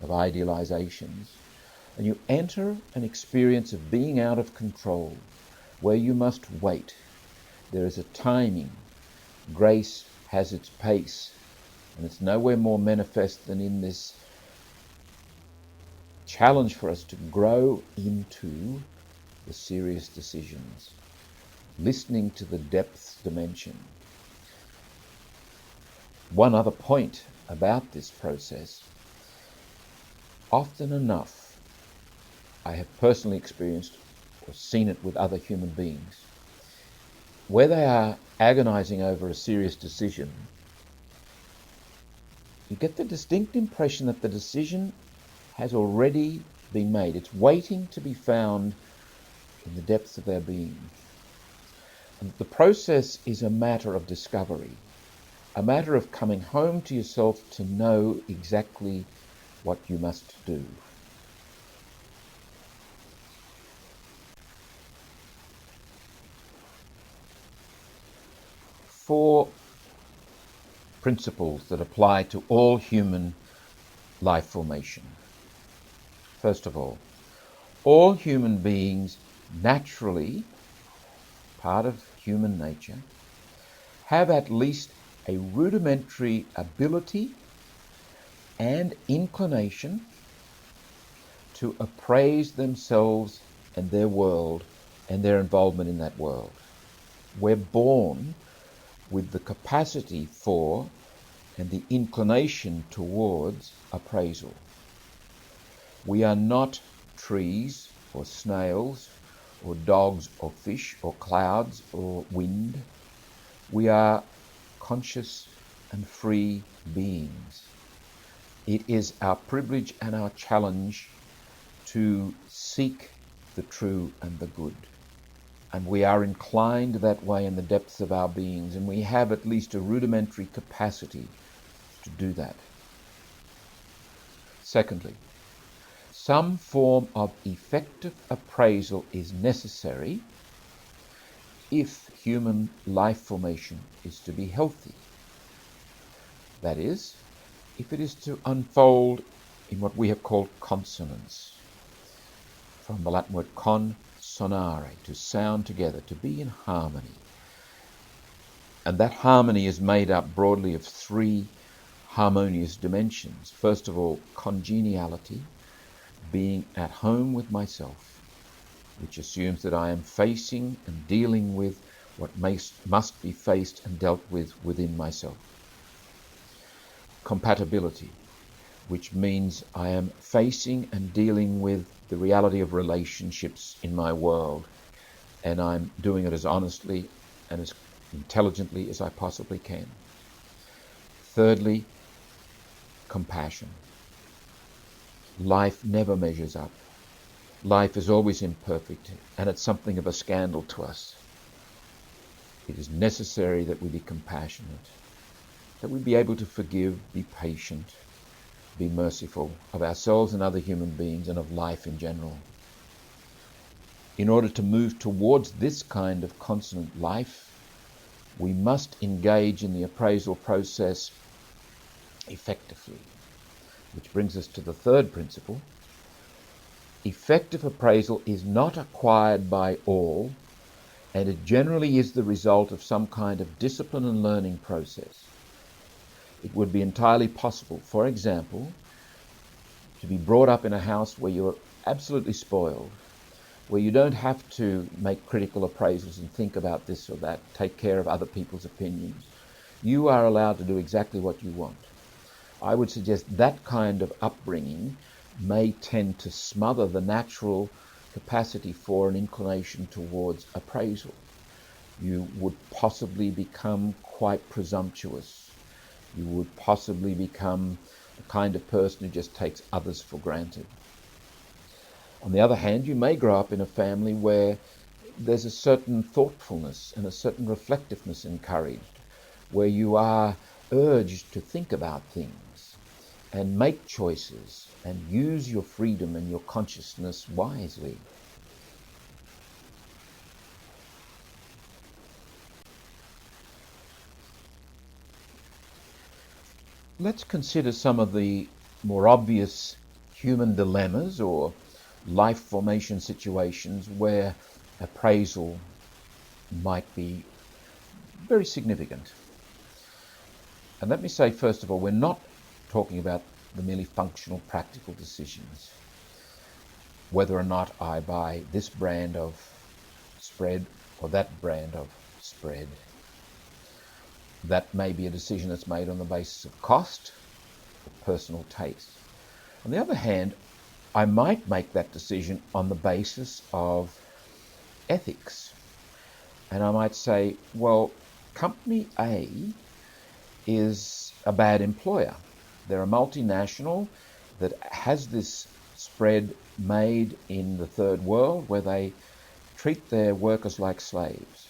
of idealizations, and you enter an experience of being out of control, where you must wait. There is a timing. Grace has its pace, and it's nowhere more manifest than in this challenge for us to grow into the serious decisions, listening to the depth dimension. One other point about this process: often enough, I have personally experienced or seen it with other human beings, where they are agonizing over a serious decision, you get the distinct impression that the decision has already been made. It's waiting to be found in the depths of their being. And the process is a matter of discovery, a matter of coming home to yourself to know exactly what you must do. Four principles that apply to all human life formation. First of all human beings naturally, part of human nature, have at least a rudimentary ability and inclination to appraise themselves and their world and their involvement in that world. We're born with the capacity for and the inclination towards appraisal. We are not trees or snails or dogs or fish or clouds or wind. We are conscious and free beings. It is our privilege and our challenge to seek the true and the good. And we are inclined that way in the depths of our beings, and we have at least a rudimentary capacity to do that. Secondly, some form of effective appraisal is necessary if human life formation is to be healthy. That is, if it is to unfold in what we have called consonance, from the Latin word consonare, to sound together, to be in harmony. And that harmony is made up broadly of three harmonious dimensions. First of all, congeniality, being at home with myself, which assumes that I am facing and dealing with what must be faced and dealt with within myself. Compatibility, which means I am facing and dealing with the reality of relationships in my world, and I'm doing it as honestly and as intelligently as I possibly can. Thirdly, compassion. Life never measures up. Life is always imperfect, and it's something of a scandal to us. It is necessary that we be compassionate, that we be able to forgive, be patient, be merciful of ourselves and other human beings and of life in general. In order to move towards this kind of consonant life, we must engage in the appraisal process effectively. Which brings us to the third principle. Effective appraisal is not acquired by all, and it generally is the result of some kind of discipline and learning process. It would be entirely possible, for example, to be brought up in a house where you're absolutely spoiled, where you don't have to make critical appraisals and think about this or that, take care of other people's opinions. You are allowed to do exactly what you want. I would suggest that kind of upbringing may tend to smother the natural capacity for an inclination towards appraisal. You would possibly become quite presumptuous. You would possibly become the kind of person who just takes others for granted. On the other hand, you may grow up in a family where there's a certain thoughtfulness and a certain reflectiveness encouraged, where you are urged to think about things. and make choices and use your freedom and your consciousness wisely. Let's consider some of the more obvious human dilemmas or life formation situations where appraisal might be very significant. And let me say, first of all, we're not talking about the merely functional, practical decisions. Whether or not I buy this brand of spread or that brand of spread. That may be a decision that's made on the basis of cost or personal taste. On the other hand, I might make that decision on the basis of ethics. And I might say, well, company A is a bad employer. They're a multinational that has this spread made in the third world where they treat their workers like slaves.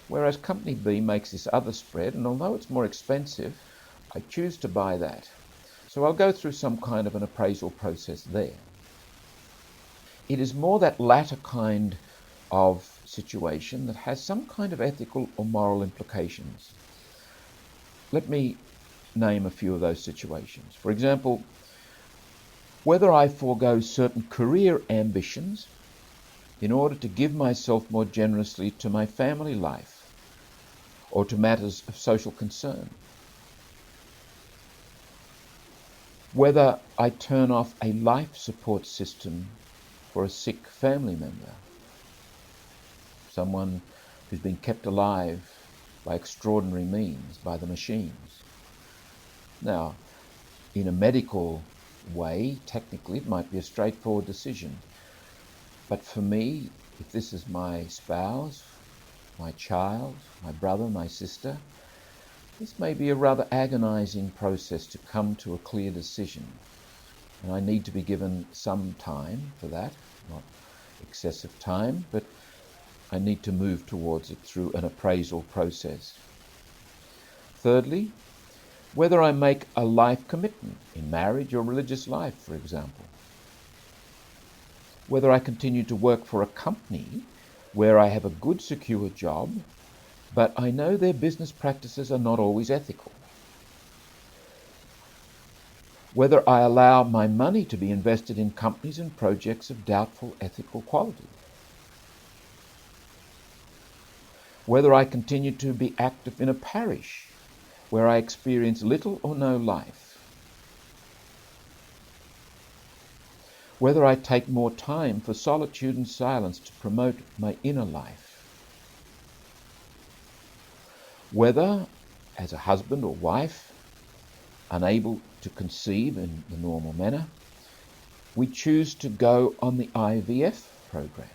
Whereas company B makes this other spread, and although it's more expensive, I choose to buy that. So I'll go through some kind of an appraisal process there. It is more that latter kind of situation that has some kind of ethical or moral implications. Let me name a few of those situations. For example, whether I forego certain career ambitions in order to give myself more generously to my family life or to matters of social concern. Whether I turn off a life support system for a sick family member, someone who's been kept alive by extraordinary means, by the machines. Now, in a medical way, technically, it might be a straightforward decision. But for me, if this is my spouse, my child, my brother, my sister, this may be a rather agonizing process to come to a clear decision. And I need to be given some time for that, not excessive time, but I need to move towards it through an appraisal process. Thirdly, whether I make a life commitment in marriage or religious life, for example. Whether I continue to work for a company where I have a good, secure job, but I know their business practices are not always ethical. Whether I allow my money to be invested in companies and projects of doubtful ethical quality. Whether I continue to be active in a parish where I experience little or no life. Whether I take more time for solitude and silence to promote my inner life. Whether, as a husband or wife, unable to conceive in the normal manner, we choose to go on the IVF program.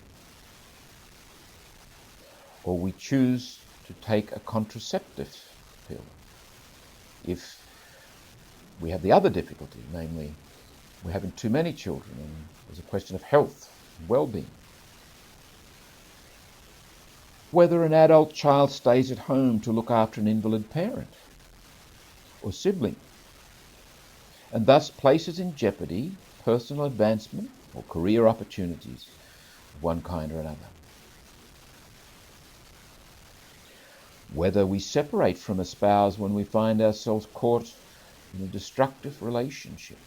Or we choose to take a contraceptive pill. If we have the other difficulty, namely we're having too many children and there's a question of health and well-being. Whether an adult child stays at home to look after an invalid parent or sibling, and thus places in jeopardy personal advancement or career opportunities of one kind or another. Whether we separate from a spouse when we find ourselves caught in a destructive relationship,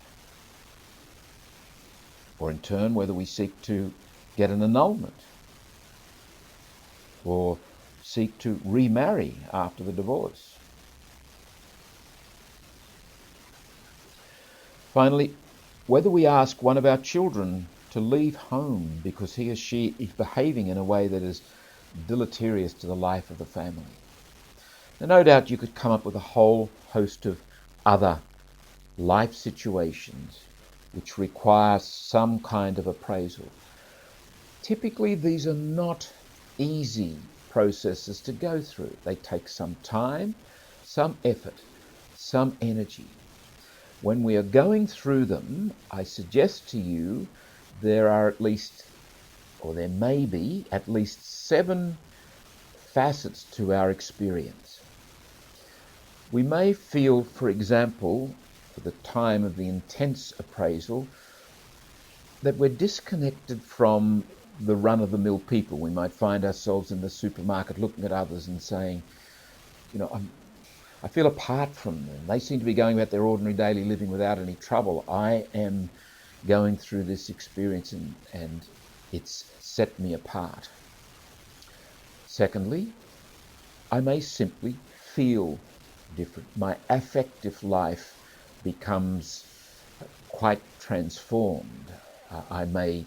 or in turn whether we seek to get an annulment or seek to remarry after the divorce. Finally, whether we ask one of our children to leave home because he or she is behaving in a way that is deleterious to the life of the family. Now, no doubt you could come up with a whole host of other life situations which require some kind of appraisal. Typically, these are not easy processes to go through. They take some time, some effort, some energy. When we are going through them, I suggest to you there are at least, or there may be at least 7 facets to our experience. We may feel, for example, for the time of the intense appraisal, that we're disconnected from the run-of-the-mill people. We might find ourselves in the supermarket looking at others and saying, I feel apart from them. They seem to be going about their ordinary daily living without any trouble. I am going through this experience and it's set me apart. Secondly, I may simply feel different. My affective life becomes quite transformed. I may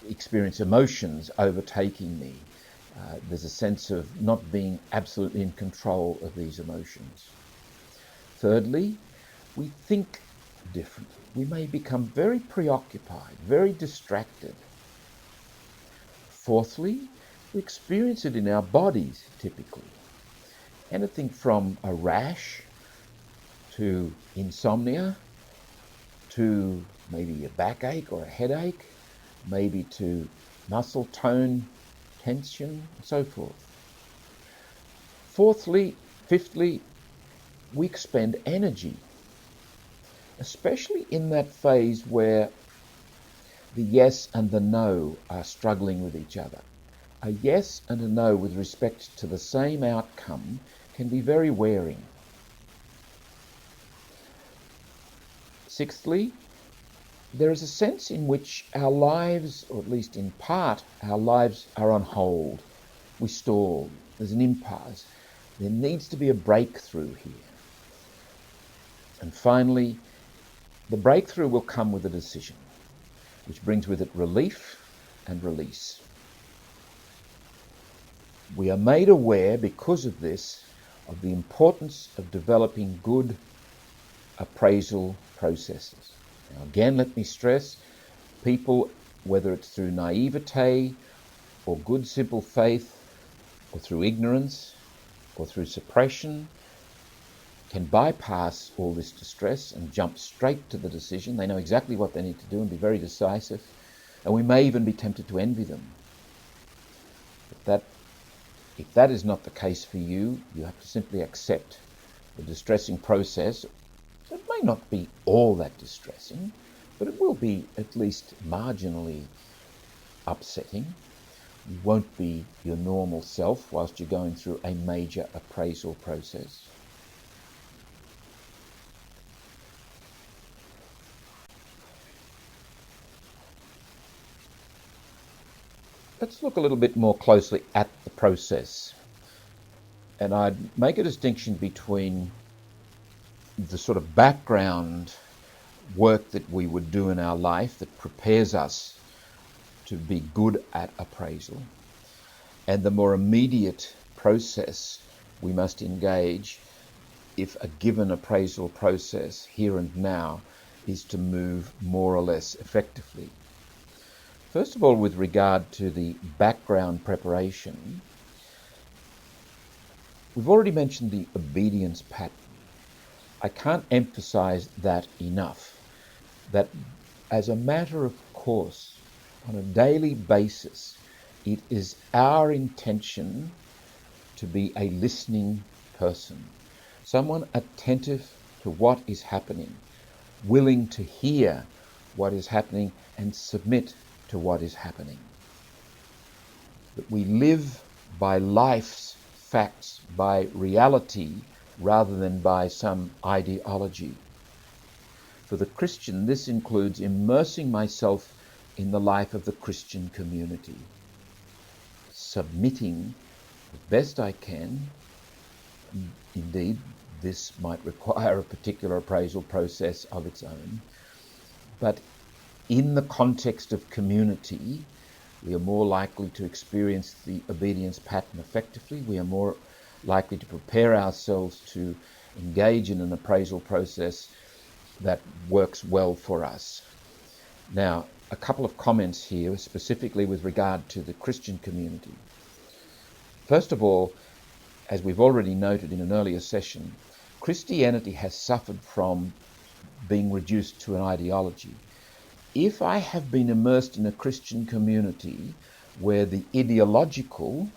experience emotions overtaking me. There's a sense of not being absolutely in control of these emotions. Thirdly, we think differently. We may become very preoccupied, very distracted. Fourthly, we experience it in our bodies typically. Anything from a rash to insomnia to maybe a backache or a headache, maybe to muscle tone, tension, and so forth. Fifthly, we expend energy, especially in that phase where the yes and the no are struggling with each other. A yes and a no with respect to the same outcome can be very wearing. Sixthly, there is a sense in which our lives, or at least in part, our lives are on hold. We stall. There's an impasse. There needs to be a breakthrough here. And finally, the breakthrough will come with a decision, which brings with it relief and release. We are made aware, because of this, of the importance of developing good appraisal processes. Now again, let me stress, people, whether it's through naivete or good simple faith, or through ignorance, or through suppression, can bypass all this distress and jump straight to the decision. They know exactly what they need to do and be very decisive, and we may even be tempted to envy them. But if that is not the case for you, you have to simply accept the distressing process. It may not be all that distressing, but it will be at least marginally upsetting. You won't be your normal self whilst you're going through a major appraisal process. Let's look a little bit more closely at the process. And I'd make a distinction between the sort of background work that we would do in our life that prepares us to be good at appraisal, and the more immediate process we must engage if a given appraisal process here and now is to move more or less effectively. First of all, with regard to the background preparation, we've already mentioned the obedience pattern. I can't emphasize that enough, that as a matter of course, on a daily basis, it is our intention to be a listening person, someone attentive to what is happening, willing to hear what is happening and submit to what is happening. That we live by life's facts, by reality, rather than by some ideology. For the Christian, this includes immersing myself in the life of the Christian community, submitting as best I can. Indeed, this might require a particular appraisal process of its own, but in the context of community, we are more likely to experience the obedience pattern effectively. We are more likely to prepare ourselves to engage in an appraisal process that works well for us. Now, a couple of comments here, specifically with regard to the Christian community. First of all, as we've already noted in an earlier session, Christianity has suffered from being reduced to an ideology. If I have been immersed in a Christian community where the ideological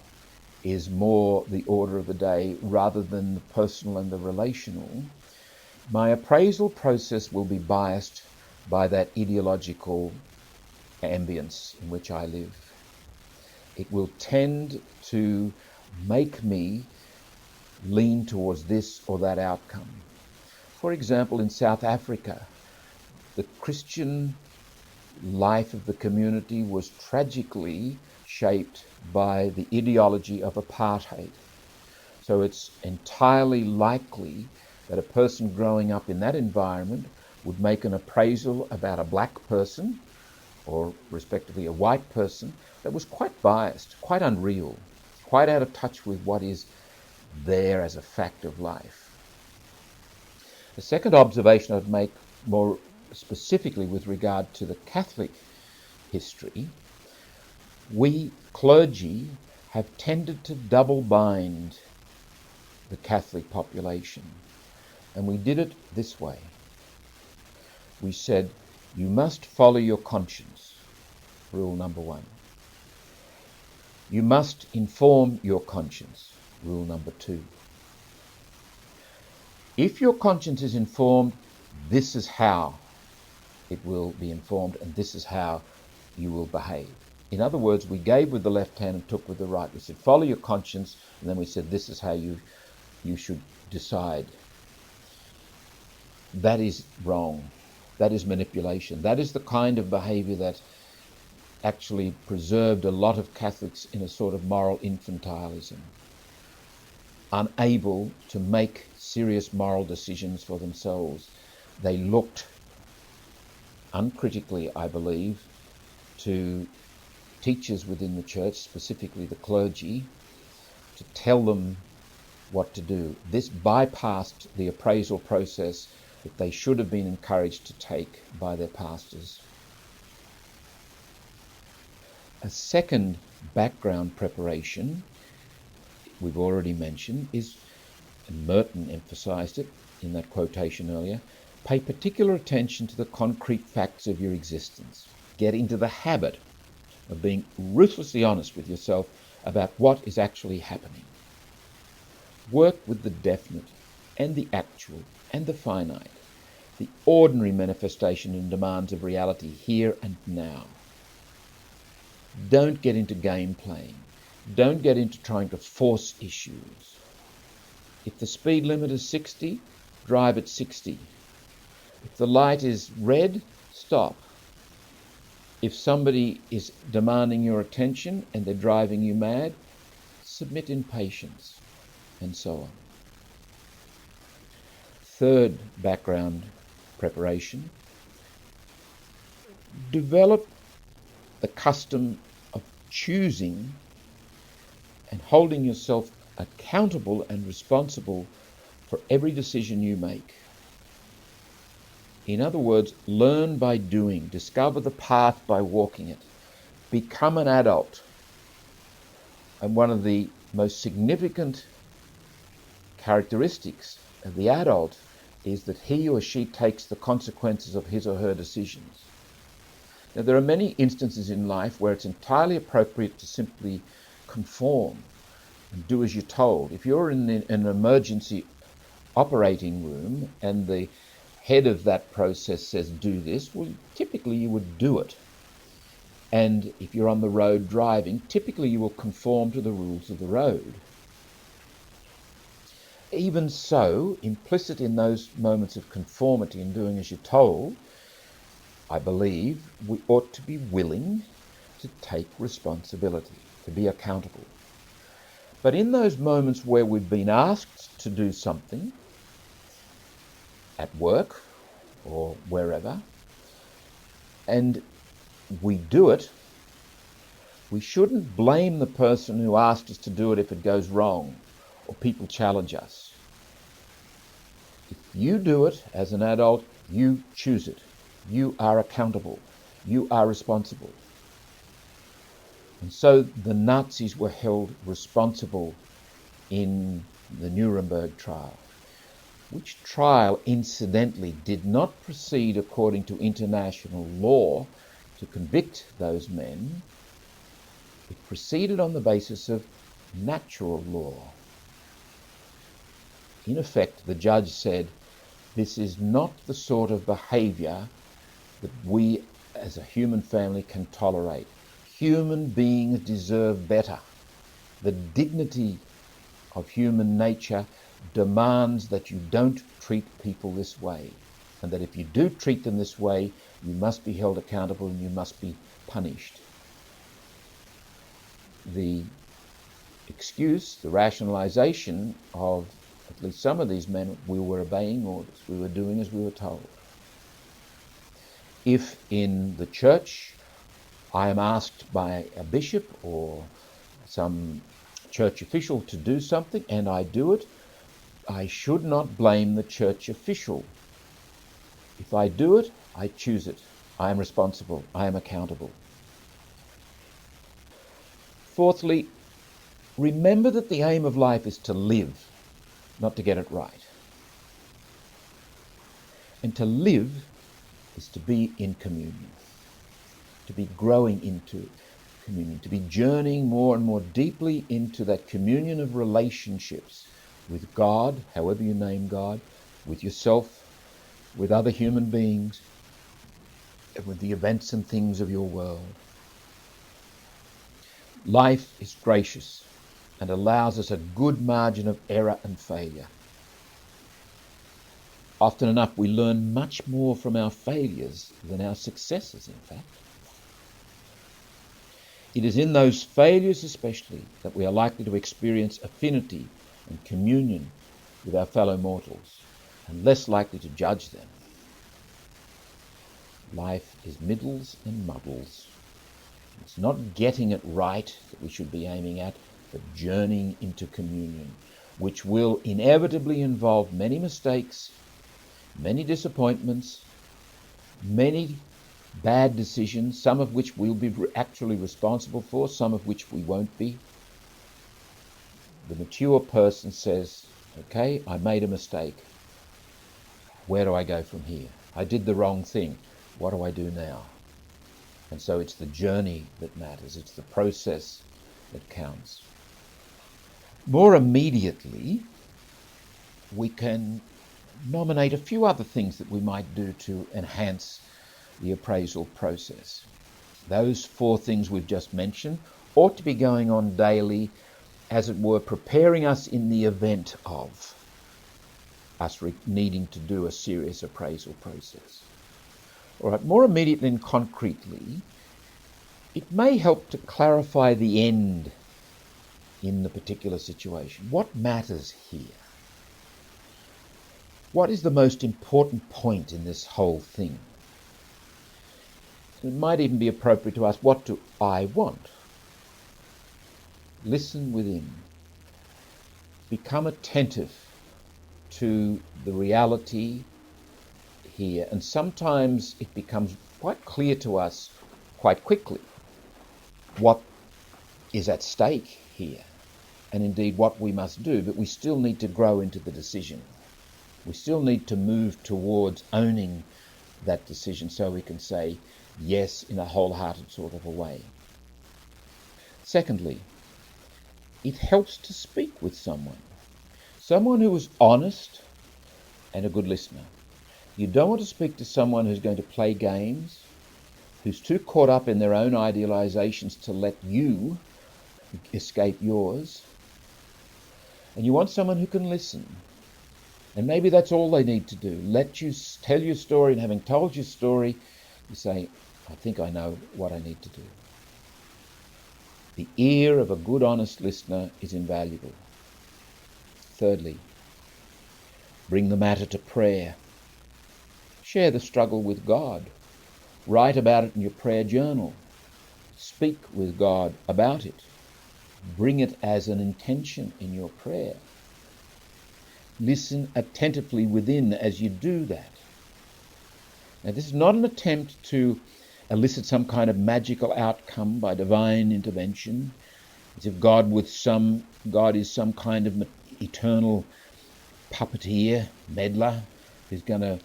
is more the order of the day rather than the personal and the relational, My appraisal process will be biased by that ideological ambience in which I live. It will tend to make me lean towards this or that outcome. For example, in South Africa, the Christian life of the community was tragically shaped by the ideology of apartheid. So it's entirely likely that a person growing up in that environment would make an appraisal about a black person, or respectively a white person, that was quite biased, quite unreal, quite out of touch with what is there as a fact of life. The second observation I'd make more specifically with regard to the Catholic history, we clergy have tended to double bind the Catholic population. And we did it this way. We said, you must follow your conscience, rule number 1. You must inform your conscience, rule number 2. If your conscience is informed, this is how it will be informed, and this is how you will behave. In other words, we gave with the left hand and took with the right. We said, follow your conscience, and then we said, this is how you should decide. That is wrong. That is manipulation. That is the kind of behavior that actually preserved a lot of Catholics in a sort of moral infantilism, unable to make serious moral decisions for themselves. They looked uncritically, I believe, to teachers within the church, specifically the clergy, to tell them what to do. This bypassed the appraisal process that they should have been encouraged to take by their pastors. A second background preparation we've already mentioned is, and Merton emphasised it in that quotation earlier, pay particular attention to the concrete facts of your existence. Get into the habit of being ruthlessly honest with yourself about what is actually happening. Work with the definite and the actual and the finite, the ordinary manifestation and demands of reality here and now. Don't get into game playing. Don't get into trying to force issues. If the speed limit is 60, drive at 60. If the light is red, stop. If somebody is demanding your attention and they're driving you mad, submit in patience, and so on. Third background preparation, develop the custom of choosing and holding yourself accountable and responsible for every decision you make. In other words, learn by doing, discover the path by walking it, become an adult. And one of the most significant characteristics of the adult is that he or she takes the consequences of his or her decisions. Now, there are many instances in life where it's entirely appropriate to simply conform and do as you're told. If you're in an emergency operating room and the head of that process says do this, well, typically you would do it. And if you're on the road driving, typically you will conform to the rules of the road. Even so, implicit in those moments of conformity and doing as you're told, I believe we ought to be willing to take responsibility, to be accountable. But in those moments where we've been asked to do something, at work or wherever, and we do it, we shouldn't blame the person who asked us to do it if it goes wrong or people challenge us. If you do it as an adult, you choose it. You are accountable. You are responsible. And so the Nazis were held responsible in the Nuremberg trial, which trial, incidentally, did not proceed according to international law to convict those men. It proceeded on the basis of natural law. In effect, the judge said, This is not the sort of behaviour that we as a human family can tolerate. Human beings deserve better. The dignity of human nature demands that you don't treat people this way, and that if you do treat them this way, you must be held accountable and you must be punished. The excuse, the rationalization of at least some of these men, we were obeying orders, we were doing as we were told. If in the church I am asked by a bishop or some church official to do something and I do it, I should not blame the church official. If I do it, I choose it. I am responsible. I am accountable. Fourthly, remember that the aim of life is to live, not to get it right. And to live is to be in communion, to be growing into communion, to be journeying more and more deeply into that communion of relationships with God, however you name God, with yourself, with other human beings, and with the events and things of your world. Life is gracious and allows us a good margin of error and failure. Often enough, we learn much more from our failures than our successes, in fact. It is in those failures especially that we are likely to experience affinity and communion with our fellow mortals, and less likely to judge them. Life is middles and muddles. It's not getting it right that we should be aiming at, but journeying into communion, which will inevitably involve many mistakes, many disappointments, many bad decisions, some of which we'll be actually responsible for, some of which we won't be. The mature person says, okay, I made a mistake. Where do I go from here? I did the wrong thing. What do I do now? And so it's the journey that matters. It's the process that counts. More immediately, we can nominate a few other things that we might do to enhance the appraisal process. Those 4 things we've just mentioned ought to be going on daily, as it were, preparing us in the event of us needing to do a serious appraisal process. All right, more immediately and concretely, it may help to clarify the end in the particular situation. What matters here? What is the most important point in this whole thing? It might even be appropriate to ask, what do I want? Listen within. Become attentive to the reality here. And sometimes it becomes quite clear to us quite quickly what is at stake here, and indeed what we must do, but we still need to grow into the decision. We still need to move towards owning that decision so we can say yes in a wholehearted sort of a way. Secondly, it helps to speak with someone who is honest and a good listener. You don't want to speak to someone who's going to play games, who's too caught up in their own idealizations to let you escape yours. And you want someone who can listen. And maybe that's all they need to do. Let you tell your story, and having told your story, you say, I think I know what I need to do. The ear of a good, honest listener is invaluable. Thirdly, bring the matter to prayer. Share the struggle with God. Write about it in your prayer journal. Speak with God about it. Bring it as an intention in your prayer. Listen attentively within as you do that. Now, this is not an attempt to elicit some kind of magical outcome by divine intervention, as if God is some kind of eternal puppeteer, meddler, who's going to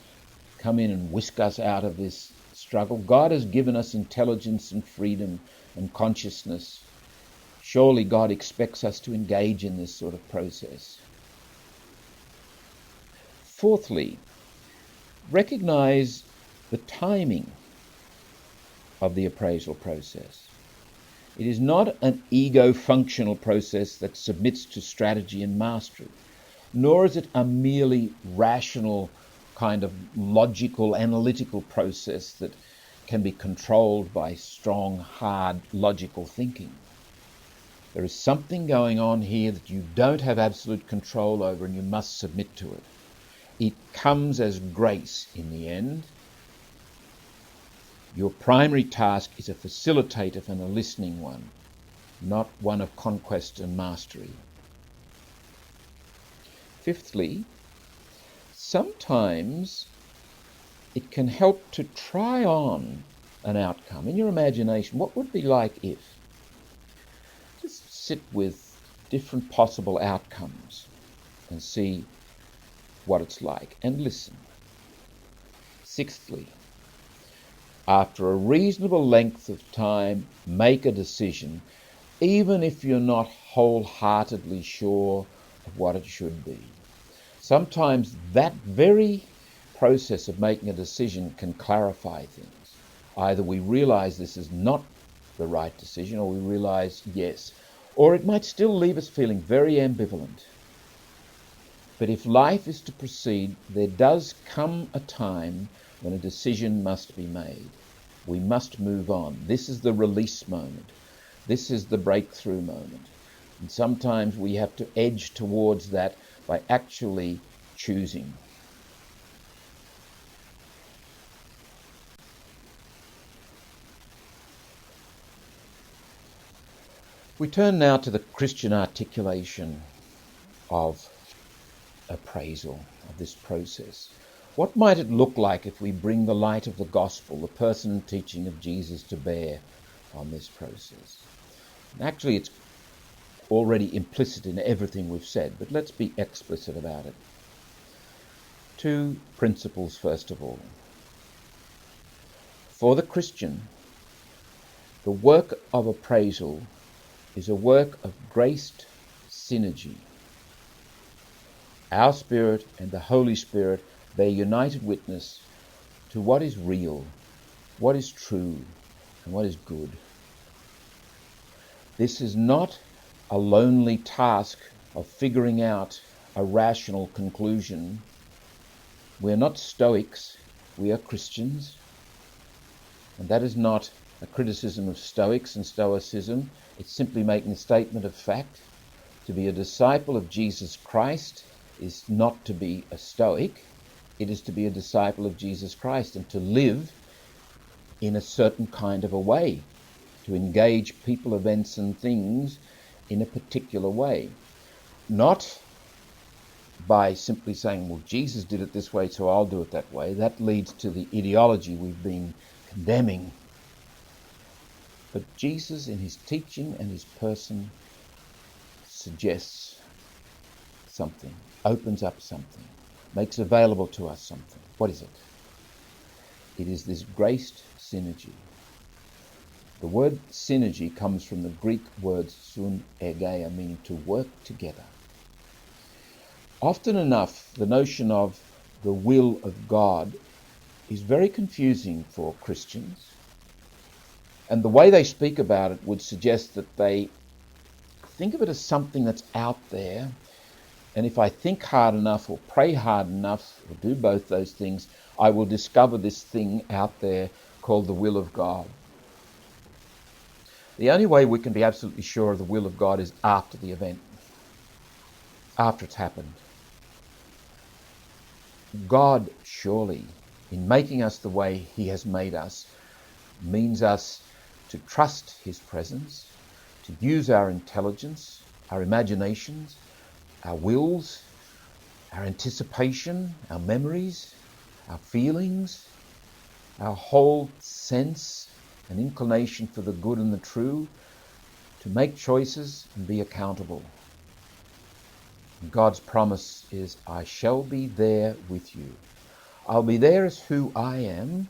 come in and whisk us out of this struggle. God has given us intelligence and freedom and consciousness. Surely God expects us to engage in this sort of process. Fourthly, Recognize the timing of the appraisal process. It is not an ego-functional process that submits to strategy and mastery, nor is it a merely rational kind of logical, analytical process that can be controlled by strong, hard, logical thinking. There is something going on here that you don't have absolute control over, and you must submit to it. It comes as grace in the end. Your primary task is a facilitative and a listening one, not one of conquest and mastery. Fifthly, sometimes it can help to try on an outcome. In your imagination, what would it be like if? Just sit with different possible outcomes and see what it's like, and listen. Sixthly, after a reasonable length of time, make a decision, even if you're not wholeheartedly sure of what it should be. Sometimes that very process of making a decision can clarify things. Either we realize this is not the right decision, or we realize yes. Or it might still leave us feeling very ambivalent. But if life is to proceed, there does come a time when a decision must be made. We must move on. This is the release moment. This is the breakthrough moment. And sometimes we have to edge towards that by actually choosing. We turn now to the Christian articulation of appraisal, of this process. What might it look like if we bring the light of the gospel, the person and teaching of Jesus, to bear on this process? And actually, it's already implicit in everything we've said, but let's be explicit about it. 2 principles, first of all. For the Christian, the work of appraisal is a work of graced synergy. Our spirit and the Holy Spirit bear united witness to what is real, what is true, and what is good. This is not a lonely task of figuring out a rational conclusion. We're not Stoics, we are Christians. And that is not a criticism of Stoics and Stoicism. It's simply making a statement of fact. To be a disciple of Jesus Christ is not to be a Stoic. It is to be a disciple of Jesus Christ and to live in a certain kind of a way, to engage people, events and things in a particular way. Not by simply saying, well, Jesus did it this way, so I'll do it that way. That leads to the ideology we've been condemning. But Jesus, in his teaching and his person, suggests something, opens up something, makes available to us something. What is it? It is this graced synergy. The word synergy comes from the Greek word synergeia, meaning to work together. Often enough, the notion of the will of God is very confusing for Christians. And the way they speak about it would suggest that they think of it as something that's out there. And if I think hard enough or pray hard enough or do both those things, I will discover this thing out there called the will of God. The only way we can be absolutely sure of the will of God is after the event, after it's happened. God, surely, in making us the way he has made us, means us to trust his presence, to use our intelligence, our imaginations, our wills, our anticipation, our memories, our feelings, our whole sense and inclination for the good and the true, to make choices and be accountable. And God's promise is, I shall be there with you. I'll be there as who I am,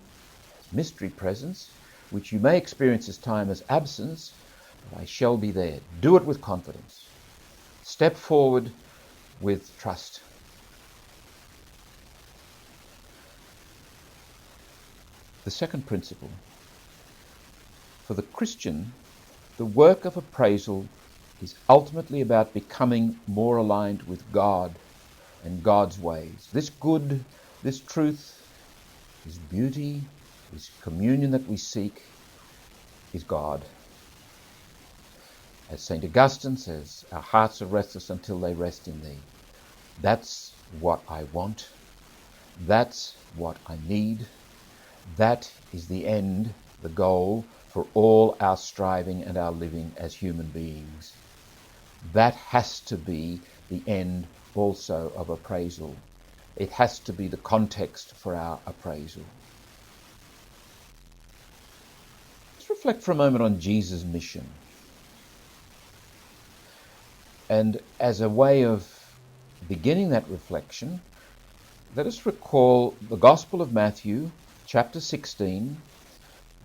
as mystery presence, which you may experience as time as absence, but I shall be there. Do it with confidence. Step forward with trust. The second principle. For the Christian, the work of appraisal is ultimately about becoming more aligned with God and God's ways. This good, this truth, this beauty, this communion that we seek is God. As St. Augustine says, our hearts are restless until they rest in thee. That's what I want. That's what I need. That is the end, the goal for all our striving and our living as human beings. That has to be the end also of appraisal. It has to be the context for our appraisal. Let's reflect for a moment on Jesus' mission. And as a way of beginning that reflection, let us recall the Gospel of Matthew, chapter 16,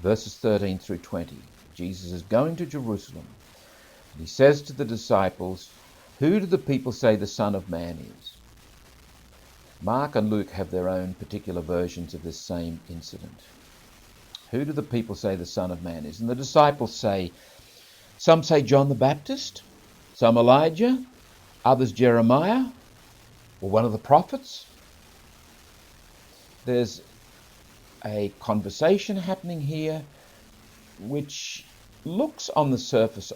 verses 13 through 20. Jesus is going to Jerusalem. And he says to the disciples, "Who do the people say the Son of Man is?" Mark and Luke have their own particular versions of this same incident. Who do the people say the Son of Man is? And the disciples say, some say John the Baptist, some Elijah, others Jeremiah, or one of the prophets. There's a conversation happening here which looks on the surface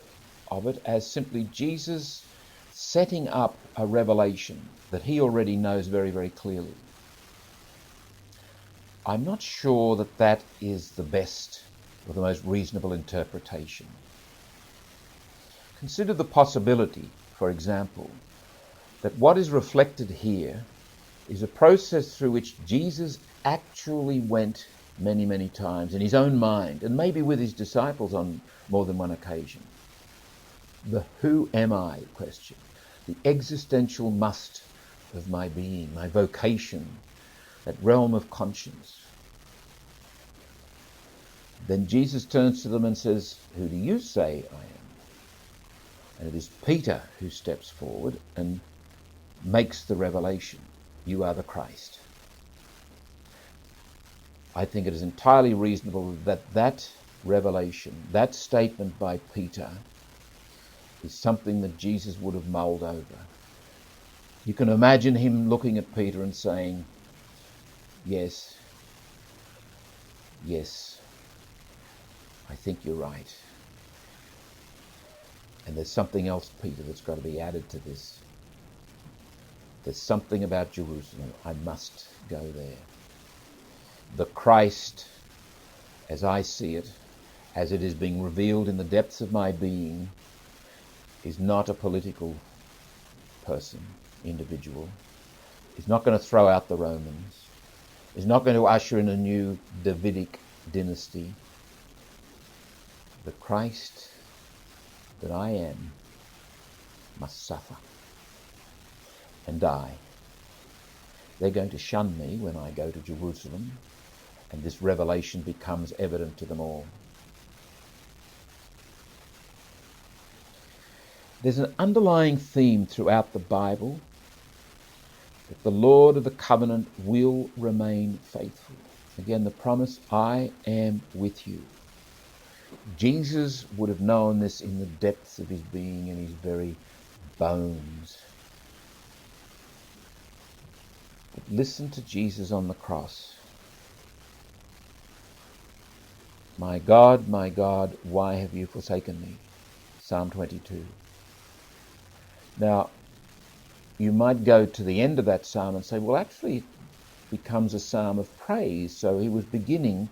of it as simply Jesus setting up a revelation that he already knows very, very clearly. I'm not sure that that is the best or the most reasonable interpretation. Consider the possibility, for example, that what is reflected here is a process through which Jesus actually went many, many times in his own mind, and maybe with his disciples on more than one occasion. The who am I question, the existential must of my being, my vocation, that realm of conscience. Then Jesus turns to them and says, "Who do you say I am?" And it is Peter who steps forward and makes the revelation. You are the Christ. I think it is entirely reasonable that that revelation, that statement by Peter, is something that Jesus would have mulled over. You can imagine him looking at Peter and saying, yes, I think you're right. And there's something else, Peter, that's got to be added to this. There's something about Jerusalem. I must go there. The Christ, as I see it, as it is being revealed in the depths of my being, is not a political person, individual. He's not going to throw out the Romans. He's not going to usher in a new Davidic dynasty. The Christ that I am must suffer and die. They're going to shun me when I go to Jerusalem, and this revelation becomes evident to them all. There's an underlying theme throughout the Bible that the Lord of the covenant will remain faithful. Again, the promise, I am with you. Jesus would have known this in the depths of his being and his very bones. But listen to Jesus on the cross. My God, why have you forsaken me? Psalm 22. Now, you might go to the end of that psalm and say, well, actually, it becomes a psalm of praise. So he was beginning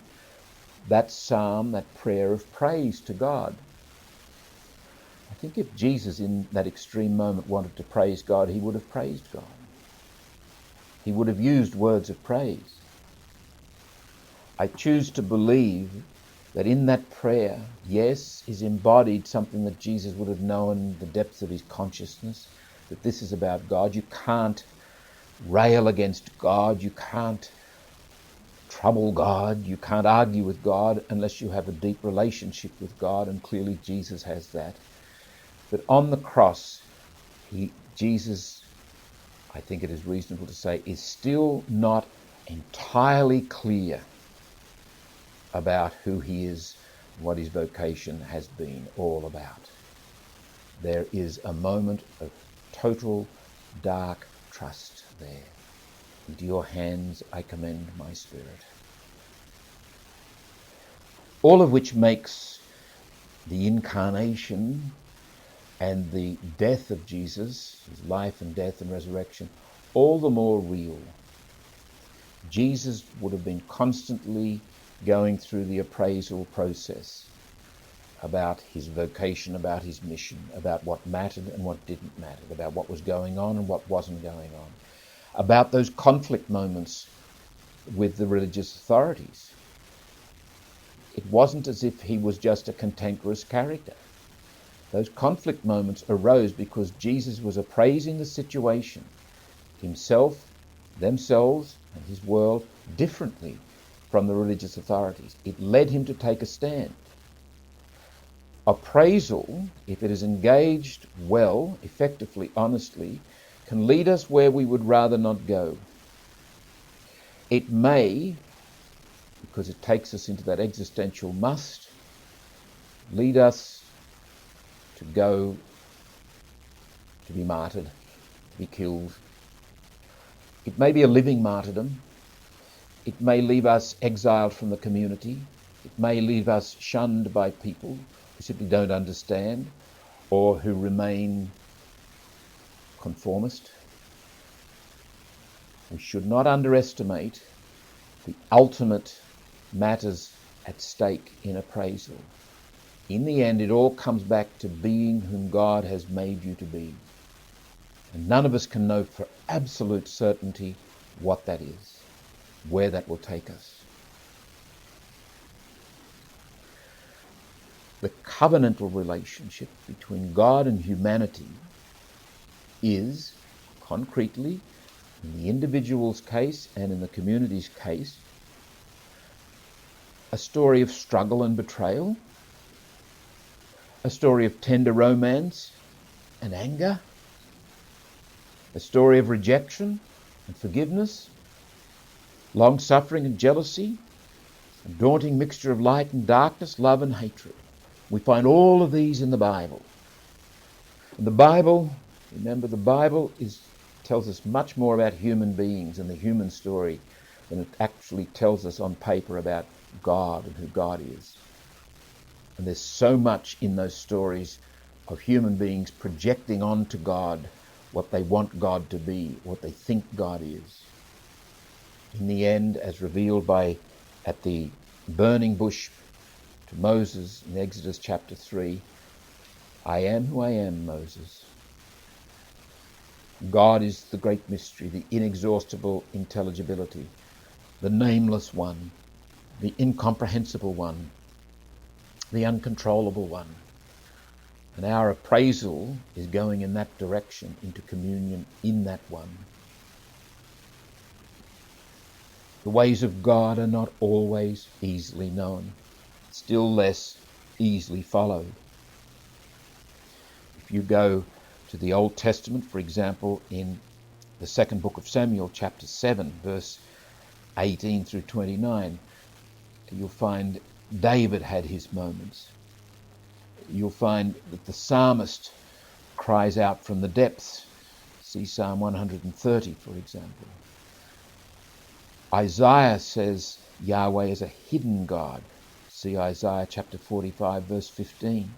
that psalm, that prayer of praise to God. I think if Jesus in that extreme moment wanted to praise God, he would have praised God. He would have used words of praise. I choose to believe that in that prayer, yes, is embodied something that Jesus would have known in the depths of his consciousness, that this is about God. You can't rail against God. You can't trouble God. You can't argue with God unless you have a deep relationship with God, and clearly Jesus has that. But on the cross, Jesus, I think it is reasonable to say, is still not entirely clear about who he is, what his vocation has been all about. There is a moment of total dark trust there. Into your hands I commend my spirit. All of which makes the incarnation and the death of Jesus, his life and death and resurrection, all the more real. Jesus would have been constantly going through the appraisal process about his vocation, about his mission, about what mattered and what didn't matter, about what was going on and what wasn't going on, about those conflict moments with the religious authorities. It wasn't as if he was just a cantankerous character. Those conflict moments arose because Jesus was appraising the situation, himself, themselves, and his world differently from the religious authorities. It led him to take a stand. Appraisal, if it is engaged well, effectively, honestly, can lead us where we would rather not go. It may, because it takes us into that existential must, lead us to go to be martyred, to be killed. It may be a living martyrdom. It may leave us exiled from the community. It may leave us shunned by people who simply don't understand or who remain conformist. We should not underestimate the ultimate matters at stake in appraisal. In the end, it all comes back to being whom God has made you to be. And none of us can know for absolute certainty what that is, where that will take us. The covenantal relationship between God and humanity is, concretely, in the individual's case and in the community's case, a story of struggle and betrayal, a story of tender romance and anger, a story of rejection and forgiveness, long-suffering and jealousy, a daunting mixture of light and darkness, love and hatred. We find all of these in the Bible. And the Bible, remember, the Bible tells us much more about human beings and the human story than it actually tells us on paper about God and who God is. And there's so much in those stories of human beings projecting onto God what they want God to be, what they think God is. In the end, as revealed at the burning bush to Moses in Exodus chapter 3, I am who I am, Moses. God is the great mystery, the inexhaustible intelligibility, the nameless one, the incomprehensible one, the uncontrollable one. And our appraisal is going in that direction, into communion in that one. The ways of God are not always easily known, still less easily followed. If you go to the Old Testament, for example, in the second book of Samuel, chapter 7, verse 18 through 29, you'll find David had his moments. You'll find that the psalmist cries out from the depths. See Psalm 130, for example. Isaiah says Yahweh is a hidden God. See Isaiah chapter 45, verse 15.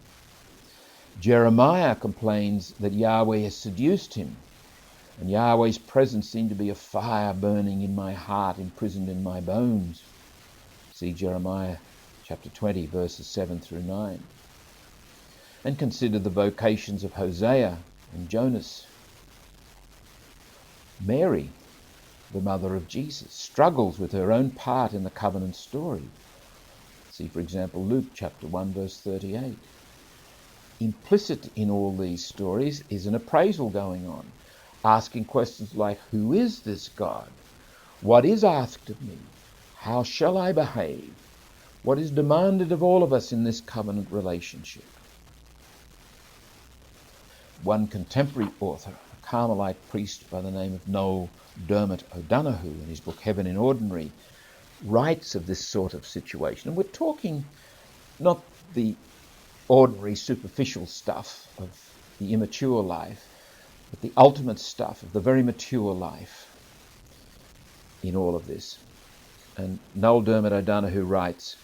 Jeremiah complains that Yahweh has seduced him, and Yahweh's presence seemed to be a fire burning in my heart, imprisoned in my bones. See Jeremiah chapter 20, verses 7 through 9. And consider the vocations of Hosea and Jonas. Mary, the mother of Jesus, struggles with her own part in the covenant story. See, for example, Luke chapter 1, verse 38. Implicit in all these stories is an appraisal going on, asking questions like, who is this God? What is asked of me? How shall I behave? What is demanded of all of us in this covenant relationship? One contemporary author, a Carmelite priest by the name of Noel Dermot O'Donoghue, in his book Heaven in Ordinary, rights of this sort of situation. And we're talking not the ordinary superficial stuff of the immature life, but the ultimate stuff of the very mature life in all of this. And Noel Dermot O'Donoghue writes,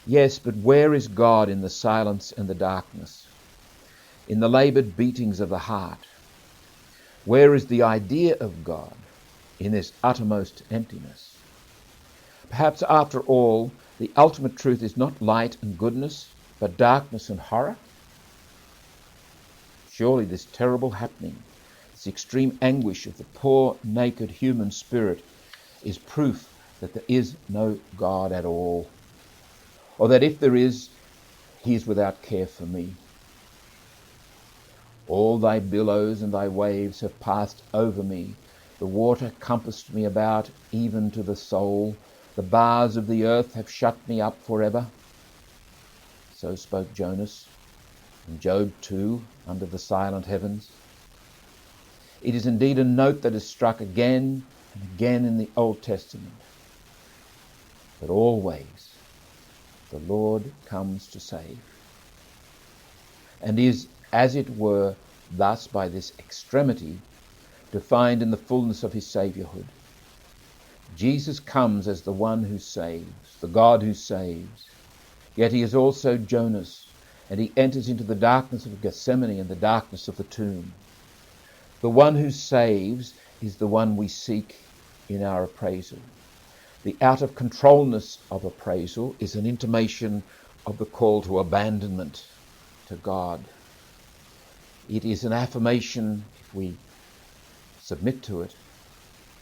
"Yes, but where is God in the silence and the darkness, in the laboured beatings of the heart? Where is the idea of God in this uttermost emptiness? Perhaps after all, the ultimate truth is not light and goodness, but darkness and horror? Surely this terrible happening, this extreme anguish of the poor, naked human spirit is proof that there is no God at all, or that if there is, he is without care for me. All thy billows and thy waves have passed over me. The water compassed me about, even to the soul. The bars of the earth have shut me up forever." So spoke Jonas, and Job too, under the silent heavens. It is indeed a note that is struck again and again in the Old Testament. But always the Lord comes to save, and is, as it were, thus by this extremity defined in the fullness of his saviourhood. Jesus comes as the one who saves, the God who saves, yet he is also Jonas, and he enters into the darkness of Gethsemane and the darkness of the tomb. The one who saves is the one we seek in our appraisal. The out-of-controlness of appraisal is an intimation of the call to abandonment to God. It is an affirmation, if we submit to it,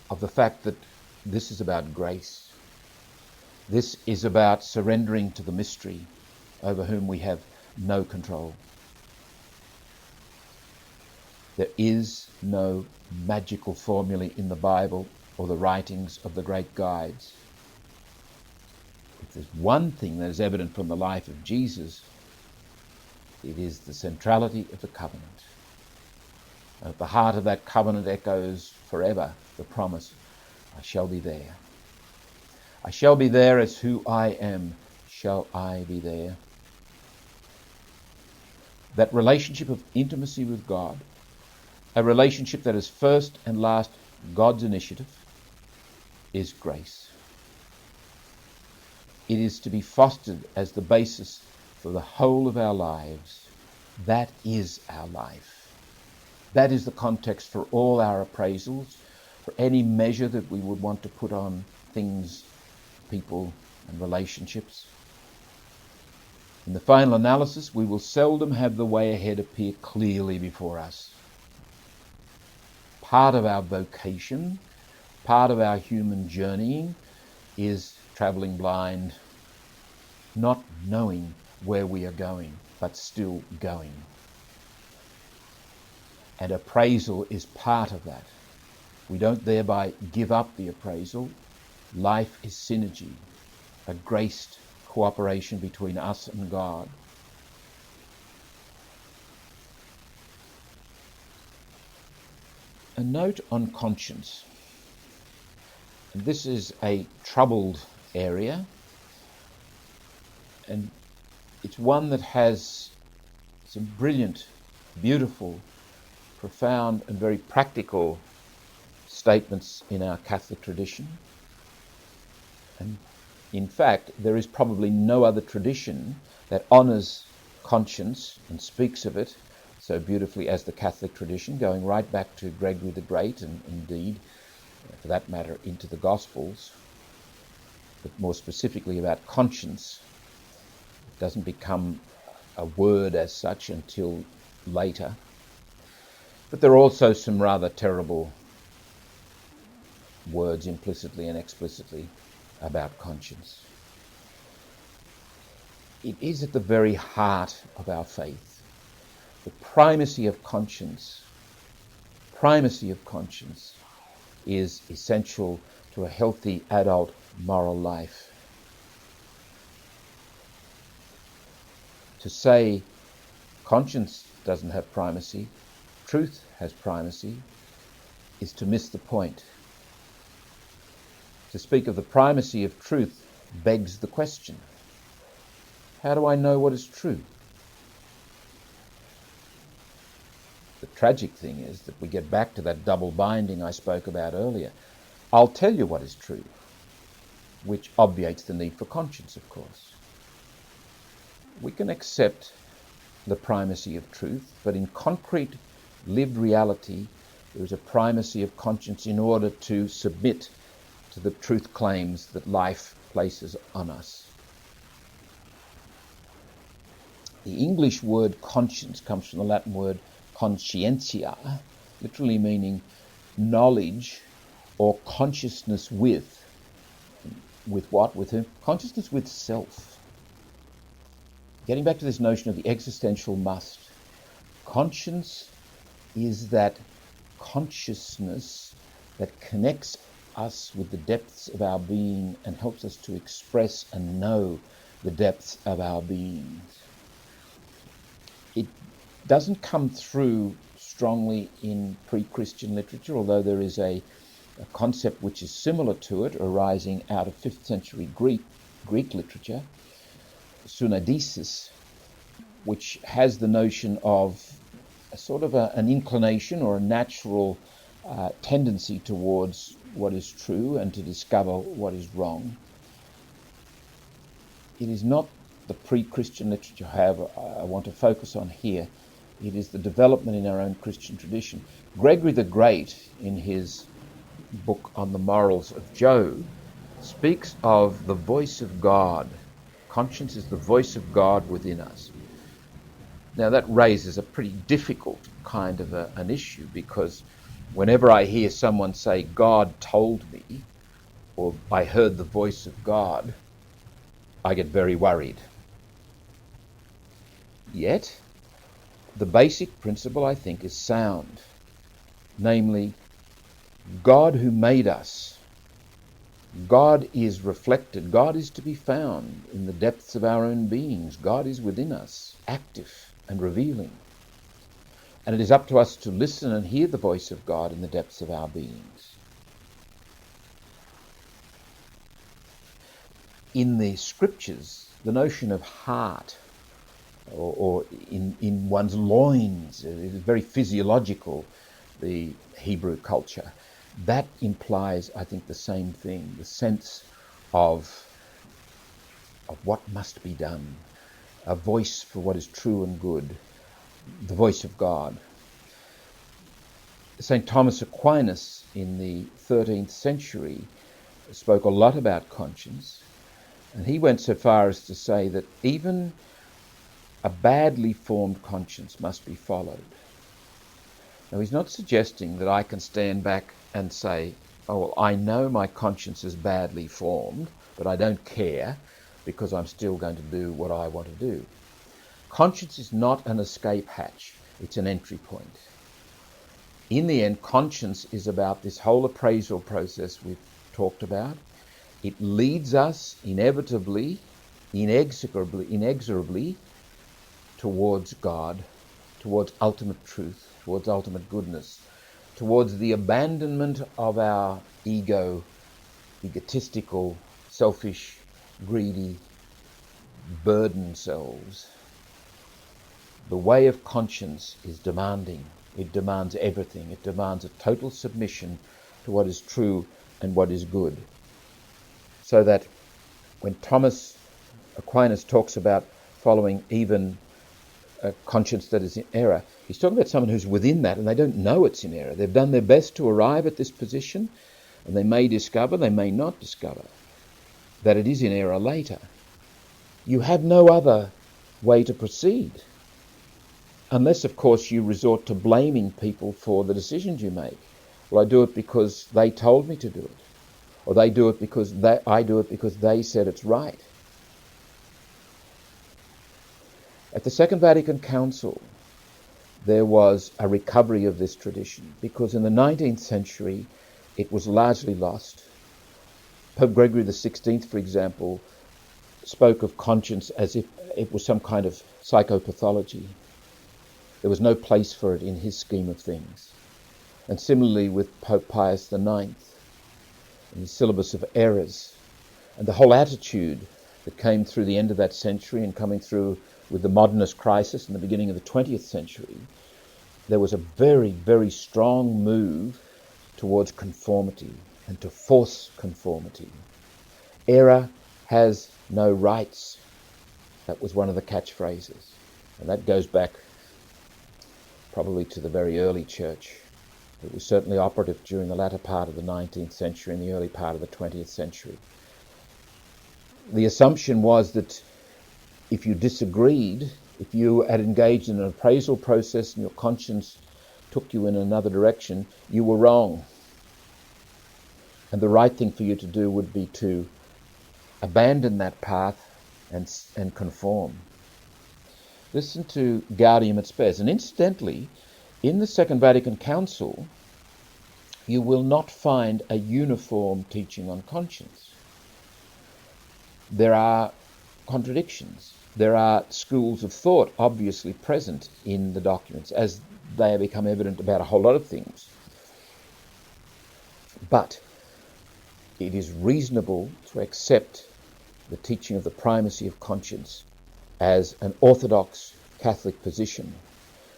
of the fact that this is about grace. This is about surrendering to the mystery over whom we have no control. There is no magical formula in the Bible or the writings of the great guides. If there's one thing that is evident from the life of Jesus, it is the centrality of the covenant. And at the heart of that covenant echoes forever the promise, I shall be there. I shall be there as who I am, shall I be there. That relationship of intimacy with God, a relationship that is first and last God's initiative, is grace. It is to be fostered as the basis for the whole of our lives. That is our life. That is the context for all our appraisals, for any measure that we would want to put on things, people, and relationships. In the final analysis, we will seldom have the way ahead appear clearly before us. Part of our vocation, part of our human journeying is travelling blind, not knowing where we are going, but still going. And appraisal is part of that. We don't thereby give up the appraisal. Life is synergy, a graced cooperation between us and God. A note on conscience. And this is a troubled area, and it's one that has some brilliant, beautiful, profound and very practical statements in our Catholic tradition. And in fact, there is probably no other tradition that honours conscience and speaks of it so beautifully as the Catholic tradition, going right back to Gregory the Great and indeed, for that matter, into the Gospels. But more specifically about conscience, it doesn't become a word as such until later. But there are also some rather terrible words implicitly and explicitly about conscience. It is at the very heart of our faith. The primacy of conscience is essential to a healthy adult moral life. To say conscience doesn't have primacy, truth has primacy, is to miss the point. To speak of the primacy of truth begs the question, how do I know what is true? The tragic thing is that we get back to that double binding I spoke about earlier. I'll tell you what is true, which obviates the need for conscience, of course. We can accept the primacy of truth, but in concrete lived reality, there is a primacy of conscience in order to submit to the truth claims that life places on us. The English word conscience comes from the Latin word conscientia, literally meaning knowledge or consciousness with. With what? With whom? Consciousness with self. Getting back to this notion of the existential must. Conscience is that consciousness that connects us with the depths of our being and helps us to express and know the depths of our beings. It doesn't come through strongly in pre-Christian literature, although there is a concept which is similar to it, arising out of 5th century Greek literature, synodesis, which has the notion of a sort of an inclination or a natural tendency towards what is true and to discover what is wrong. It is not the pre-Christian literature, however, I want to focus on here. It is the development in our own Christian tradition. Gregory the Great, in his book on the morals of Job, speaks of the voice of God. Conscience is the voice of God within us. Now that raises a pretty difficult kind of an issue, because whenever I hear someone say, God told me, or I heard the voice of God, I get very worried. Yet, the basic principle, I think, is sound. Namely, God who made us, God is reflected, God is to be found in the depths of our own beings. God is within us, active and revealing. And it is up to us to listen and hear the voice of God in the depths of our beings. In the scriptures, the notion of heart, or in one's loins, it is very physiological, the Hebrew culture. That implies, I think, the same thing, the sense of what must be done, a voice for what is true and good, the voice of God. St. Thomas Aquinas in the 13th century spoke a lot about conscience, and he went so far as to say that even a badly formed conscience must be followed. Now, he's not suggesting that I can stand back and say, oh, well, I know my conscience is badly formed, but I don't care because I'm still going to do what I want to do. Conscience is not an escape hatch. It's an entry point. In the end, conscience is about this whole appraisal process we've talked about. It leads us inevitably, inexorably towards God, towards ultimate truth, towards ultimate goodness, towards the abandonment of our egotistical, selfish, greedy, burdened selves. The way of conscience is demanding. It demands everything. It demands a total submission to what is true and what is good. So that when Thomas Aquinas talks about following even a conscience that is in error, he's talking about someone who's within that and they don't know it's in error. They've done their best to arrive at this position, and they may discover, they may not discover, that it is in error later. You have no other way to proceed, unless, of course, you resort to blaming people for the decisions you make. Well, I do it because they told me to do it, or they do it because I do it because they said it's right. At the Second Vatican Council, there was a recovery of this tradition, because in the 19th century it was largely lost. Pope Gregory XVI, for example, spoke of conscience as if it was some kind of psychopathology. There was no place for it in his scheme of things. And similarly with Pope Pius IX. and his syllabus of errors, and the whole attitude that came through the end of that century and coming through with the modernist crisis in the beginning of the 20th century, there was a very, very strong move towards conformity and to force conformity. Error has no rights. That was one of the catchphrases. And that goes back probably to the very early church. It was certainly operative during the latter part of the 19th century and the early part of the 20th century. The assumption was that if you disagreed, if you had engaged in an appraisal process and your conscience took you in another direction, you were wrong. And the right thing for you to do would be to abandon that path and conform. Listen to Gaudium et Spes. And incidentally, in the Second Vatican Council, you will not find a uniform teaching on conscience. There are contradictions. There are schools of thought obviously present in the documents, as they have become evident about a whole lot of things. But it is reasonable to accept the teaching of the primacy of conscience as an orthodox Catholic position.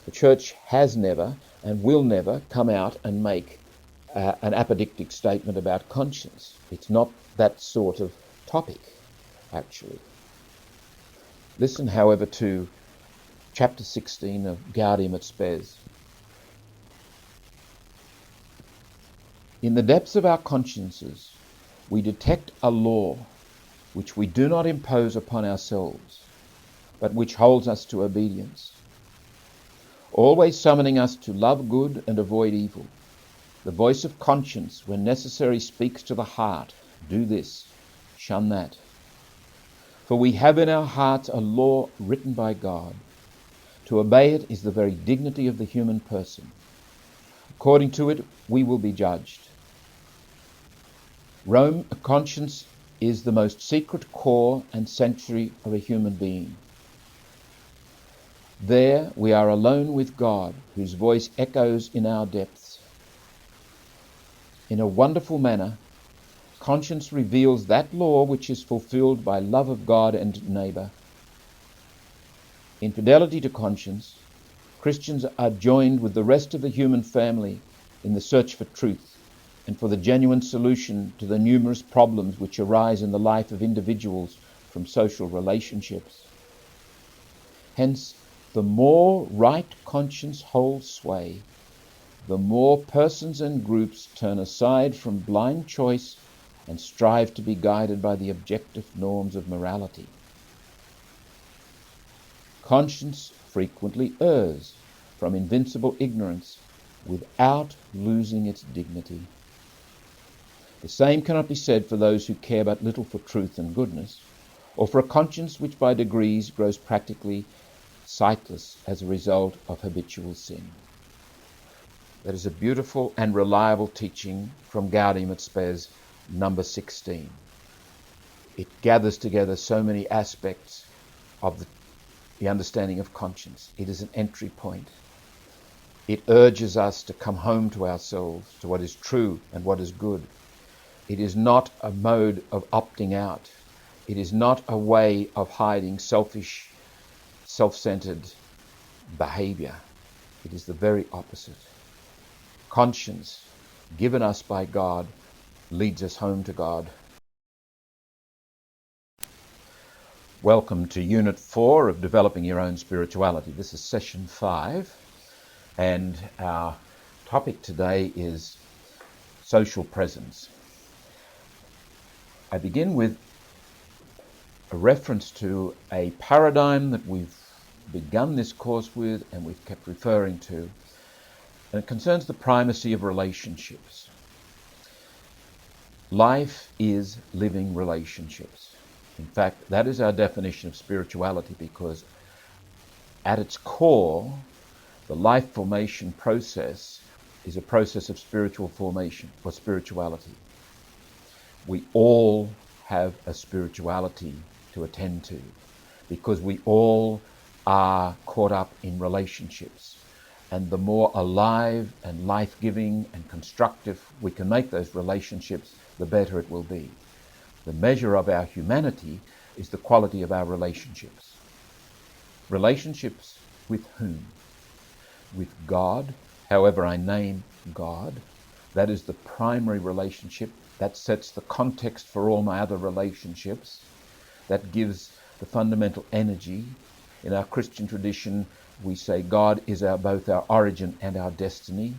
The Church has never and will never come out and make an apodictic statement about conscience. It's not that sort of topic, actually. Listen, however, to chapter 16 of Gaudium et Spes. In the depths of our consciences, we detect a law which we do not impose upon ourselves, but which holds us to obedience, always summoning us to love good and avoid evil. The voice of conscience, when necessary, speaks to the heart. Do this, shun that. For we have in our hearts a law written by God. To obey it is the very dignity of the human person. According to it, we will be judged. Rome, a conscience is the most secret core and sanctuary of a human being. There we are alone with God, whose voice echoes in our depths. In a wonderful manner, conscience reveals that law which is fulfilled by love of God and neighbour. In fidelity to conscience, Christians are joined with the rest of the human family in the search for truth and for the genuine solution to the numerous problems which arise in the life of individuals from social relationships. Hence, the more right conscience holds sway, the more persons and groups turn aside from blind choice and strive to be guided by the objective norms of morality. Conscience frequently errs from invincible ignorance without losing its dignity. The same cannot be said for those who care but little for truth and goodness, or for a conscience which by degrees grows practically sightless as a result of habitual sin. That is a beautiful and reliable teaching from Gaudium et Spes, number 16. It gathers together so many aspects of the understanding of conscience. It is an entry point. It urges us to come home to ourselves, to what is true and what is good. It is not a mode of opting out. It is not a way of hiding selfish, self-centered behavior. It is the very opposite. Conscience, given us by God, leads us home to God. Welcome to Unit 4 of Developing Your Own Spirituality. This is Session 5, and our topic today is social presence. I begin with a reference to a paradigm that we've begun this course with and we've kept referring to, and it concerns the primacy of relationships. Life is living relationships. In fact, that is our definition of spirituality, because at its core, the life formation process is a process of spiritual formation or spirituality. We all have a spirituality to attend to because we all are caught up in relationships. And the more alive and life-giving and constructive we can make those relationships, the better it will be. The measure of our humanity is the quality of our relationships. Relationships with whom? With God, however I name God. That is the primary relationship. That sets the context for all my other relationships. That gives the fundamental energy. In our Christian tradition, we say God is both our origin and our destiny.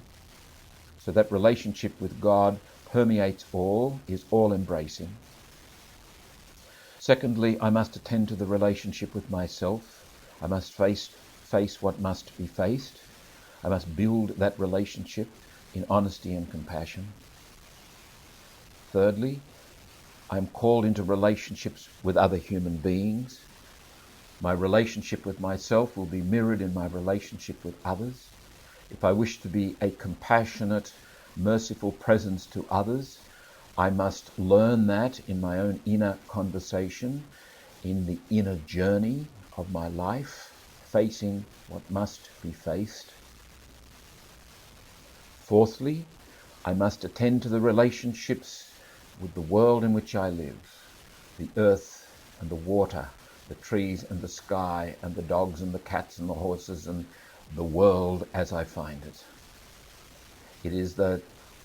So that relationship with God permeates all, is all-embracing. Secondly, I must attend to the relationship with myself. I must face what must be faced. I must build that relationship in honesty and compassion. Thirdly, I am called into relationships with other human beings. My relationship with myself will be mirrored in my relationship with others. If I wish to be a compassionate, merciful presence to others, I must learn that in my own inner conversation, in the inner journey of my life, facing what must be faced. Fourthly, I must attend to the relationships with the world in which I live, the earth and the water, the trees and the sky, and the dogs and the cats and the horses, and the world as I find it. It is the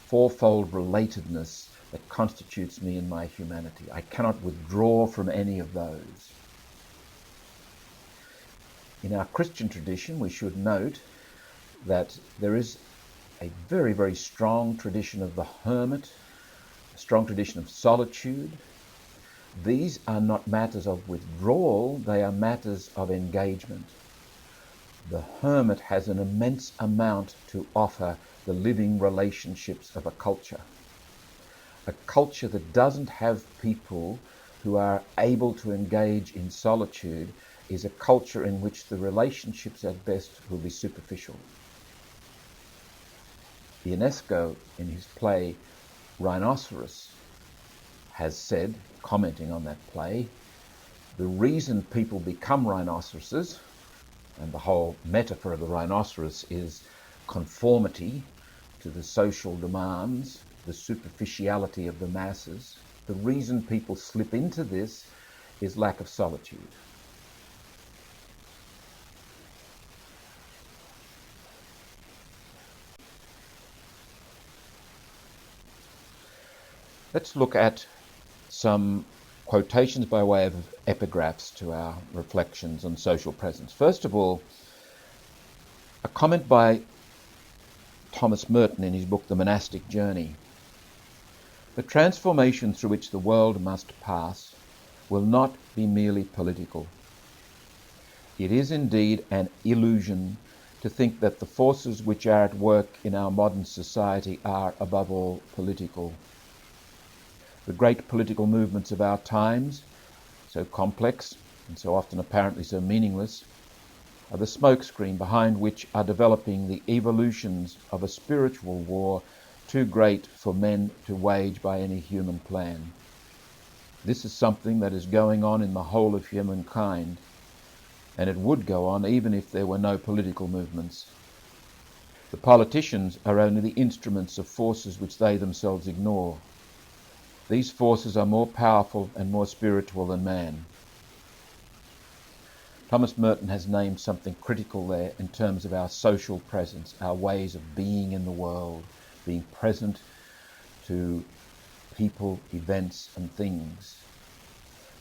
fourfold relatedness that constitutes me in my humanity. I cannot withdraw from any of those. In our Christian tradition, we should note that there is a very, very strong tradition of the hermit, a strong tradition of solitude. These are not matters of withdrawal, they are matters of engagement. The hermit has an immense amount to offer the living relationships of a culture. A culture that doesn't have people who are able to engage in solitude is a culture in which the relationships at best will be superficial. Ionesco, in his play Rhinoceros, has said, commenting on that play, the reason people become rhinoceroses, and the whole metaphor of the rhinoceros is conformity to the social demands, the superficiality of the masses. The reason people slip into this is lack of solitude. Let's look at some quotations by way of epigraphs to our reflections on social presence. First of all, a comment by Thomas Merton in his book The Monastic Journey. The transformation through which the world must pass will not be merely political. It is indeed an illusion to think that the forces which are at work in our modern society are, above all, political. The great political movements of our times, so complex and so often apparently so meaningless, are the smokescreen behind which are developing the evolutions of a spiritual war too great for men to wage by any human plan. This is something that is going on in the whole of humankind, and it would go on even if there were no political movements. The politicians are only the instruments of forces which they themselves ignore. These forces are more powerful and more spiritual than man. Thomas Merton has named something critical there in terms of our social presence, our ways of being in the world, being present to people, events and things.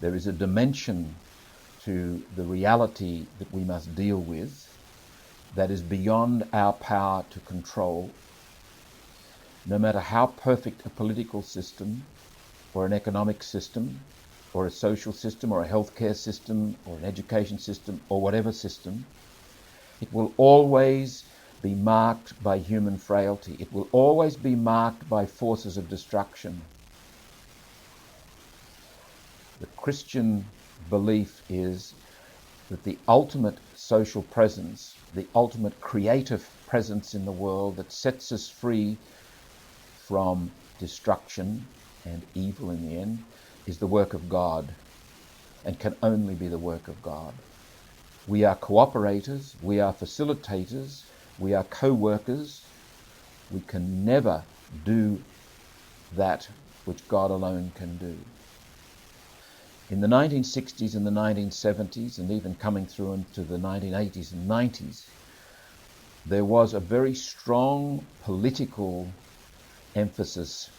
There is a dimension to the reality that we must deal with that is beyond our power to control. No matter how perfect a political system or an economic system or a social system or a healthcare system or an education system or whatever system, it will always be marked by human frailty. It will always be marked by forces of destruction. The Christian belief is that the ultimate social presence, the ultimate creative presence in the world that sets us free from destruction and evil in the end, is the work of God, and can only be the work of God. We are cooperators, we are facilitators, we are co-workers. We can never do that which God alone can do. In the 1960s and the 1970s, and even coming through into the 1980s and 90s, there was a very strong political emphasis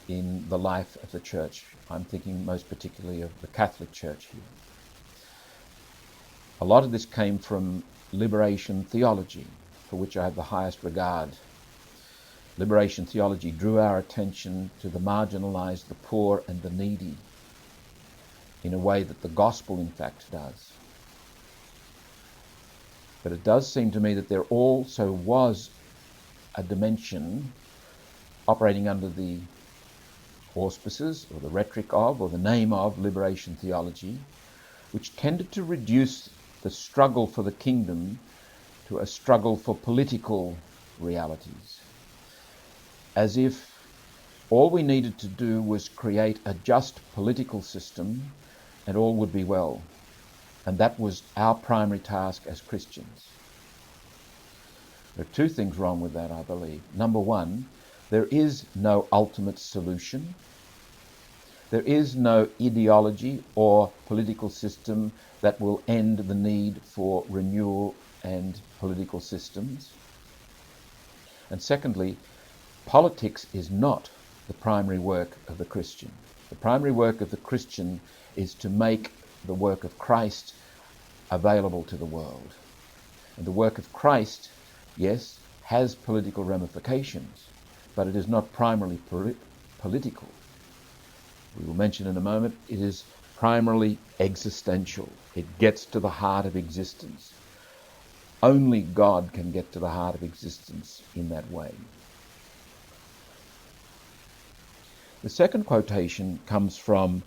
in the life of the church. I'm thinking most particularly of the Catholic Church here. A lot of this came from liberation theology, for which I have the highest regard. Liberation theology drew our attention to the marginalized, the poor and the needy in a way that the gospel in fact does. But it does seem to me that there also was a dimension operating under the auspices or the rhetoric of or the name of liberation theology, which tended to reduce the struggle for the kingdom to a struggle for political realities, as if all we needed to do was create a just political system and all would be well. And that was our primary task as Christians. There are two things wrong with that, I believe. Number one, there is no ultimate solution. There is no ideology or political system that will end the need for renewal and political systems. And secondly, politics is not the primary work of the Christian. The primary work of the Christian is to make the work of Christ available to the world. And the work of Christ, yes, has political ramifications, but it is not primarily political. We will mention in a moment, it is primarily existential. It gets to the heart of existence. Only God can get to the heart of existence in that way. The second quotation comes from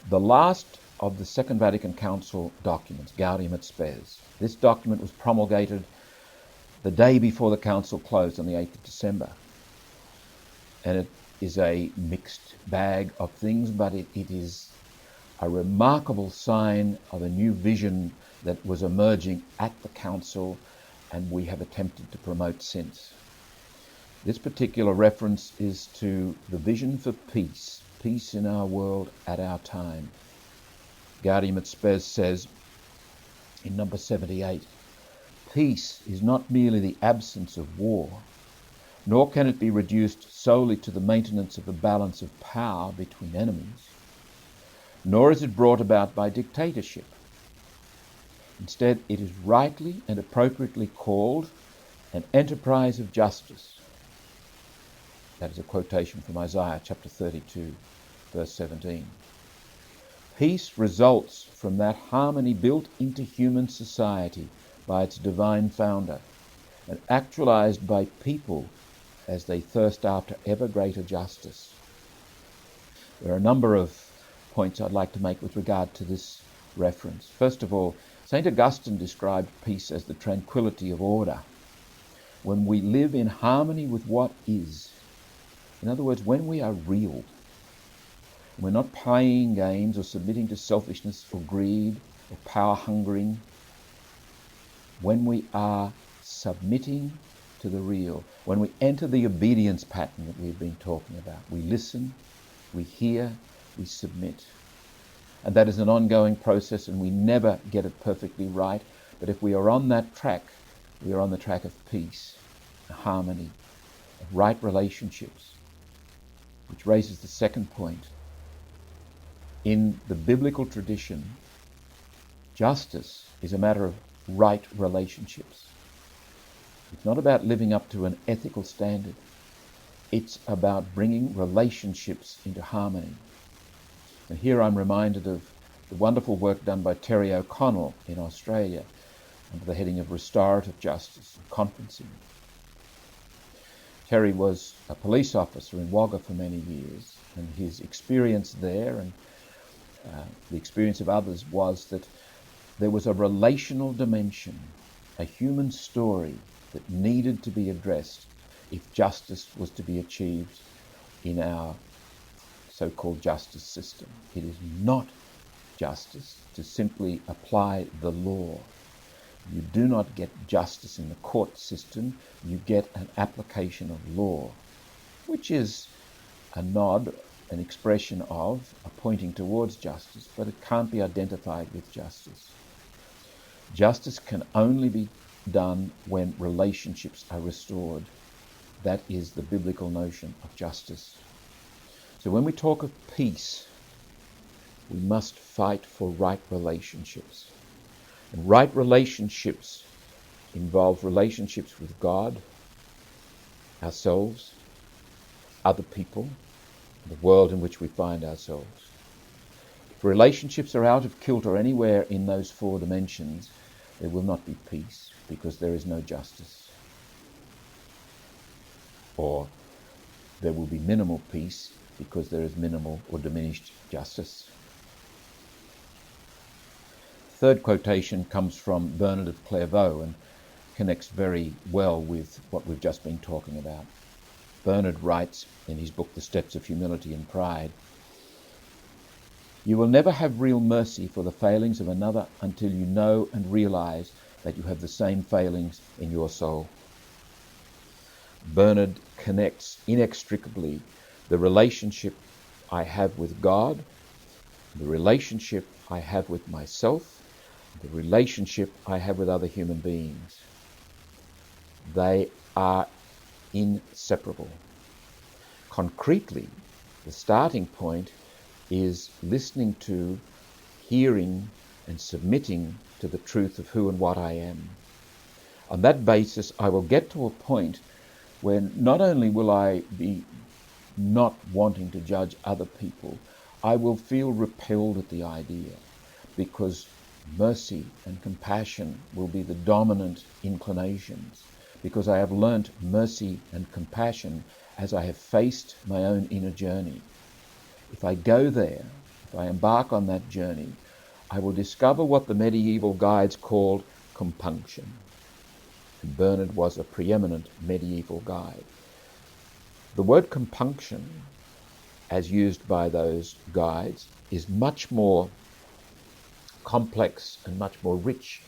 the last of the Second Vatican Council documents, Gaudium et Spes. This document was promulgated the day before the council closed on the 8th of December. And it is a mixed bag of things, but it is a remarkable sign of a new vision that was emerging at the council and we have attempted to promote since. This particular reference is to the vision for peace, peace in our world at our time. Gaudium et Spes says in number 78, peace is not merely the absence of war, nor can it be reduced solely to the maintenance of a balance of power between enemies, nor is it brought about by dictatorship. Instead, it is rightly and appropriately called an enterprise of justice. That is a quotation from Isaiah chapter 32, verse 17. Peace results from that harmony built into human society by its divine founder and actualized by people as they thirst after ever greater justice. There are a number of points I'd like to make with regard to this reference. First of all, St. Augustine described peace as the tranquility of order. When we live in harmony with what is, in other words, when we are real, we're not playing games or submitting to selfishness or greed or power-hungering, when we are submitting to the real, when we enter the obedience pattern that we've been talking about, we listen, we hear, we submit. And that is an ongoing process and we never get it perfectly right. But if we are on that track, we are on the track of peace, harmony, of right relationships. Which raises the second point. In the biblical tradition, justice is a matter of right relationships. It's not about living up to an ethical standard. It's about bringing relationships into harmony. And here I'm reminded of the wonderful work done by Terry O'Connell in Australia under the heading of Restorative Justice and Conferencing. Terry was a police officer in Wagga for many years, and his experience there and the experience of others was that there was a relational dimension, a human story that needed to be addressed if justice was to be achieved in our so-called justice system. It is not justice to simply apply the law. You do not get justice in the court system, you get an application of law, which is a nod an expression of, a pointing towards justice, but it can't be identified with justice. Justice can only be done when relationships are restored. That is the biblical notion of justice. So when we talk of peace, we must fight for right relationships. And right relationships involve relationships with God, ourselves, other people, the world in which we find ourselves. If relationships are out of kilter anywhere in those four dimensions, there will not be peace because there is no justice. Or there will be minimal peace because there is minimal or diminished justice. Third quotation comes from Bernard of Clairvaux and connects very well with what we've just been talking about. Bernard writes in his book, The Steps of Humility and Pride, "You will never have real mercy for the failings of another until you know and realize that you have the same failings in your soul." Bernard connects inextricably the relationship I have with God, the relationship I have with myself, the relationship I have with other human beings. They are inseparable. Concretely, the starting point is listening to, hearing, and submitting to the truth of who and what I am. On that basis, I will get to a point when not only will I be not wanting to judge other people, I will feel repelled at the idea, because mercy and compassion will be the dominant inclinations, because I have learnt mercy and compassion as I have faced my own inner journey. If I go there, if I embark on that journey, I will discover what the medieval guides called compunction. And Bernard was a preeminent medieval guide. The word compunction, as used by those guides, is much more complex and much more rich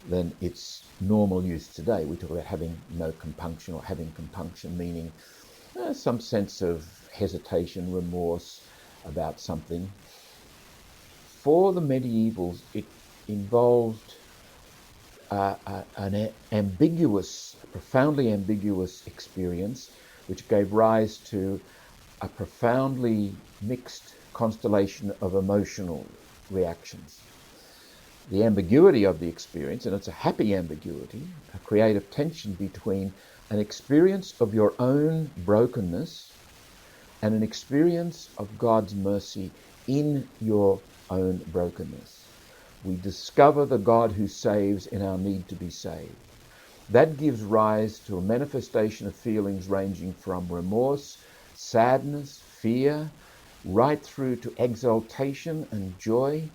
than its normal use today. We talk about having no compunction, or having compunction meaning some sense of hesitation, remorse about something. For the medievals, it involved an ambiguous, profoundly ambiguous experience, which gave rise to a profoundly mixed constellation of emotional reactions. The ambiguity of the experience, and it's a happy ambiguity, a creative tension between an experience of your own brokenness and an experience of God's mercy in your own brokenness. We discover the God who saves in our need to be saved. That gives rise to a manifestation of feelings ranging from remorse, sadness, fear, right through to exaltation and joy,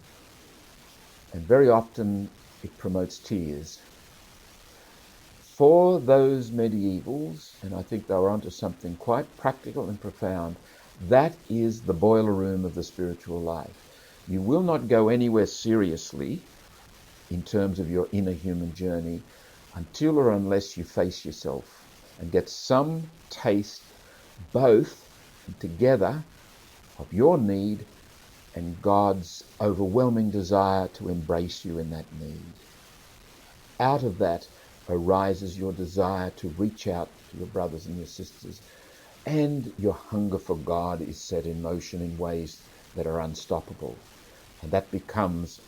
and very often it promotes tears. For those medievals, and I think they were onto something quite practical and profound, that is the boiler room of the spiritual life. You will not go anywhere seriously in terms of your inner human journey until or unless you face yourself and get some taste, both and together, of your need and God's overwhelming desire to embrace you in that need. Out of that arises your desire to reach out to your brothers and your sisters, and your hunger for God is set in motion in ways that are unstoppable. And that becomes,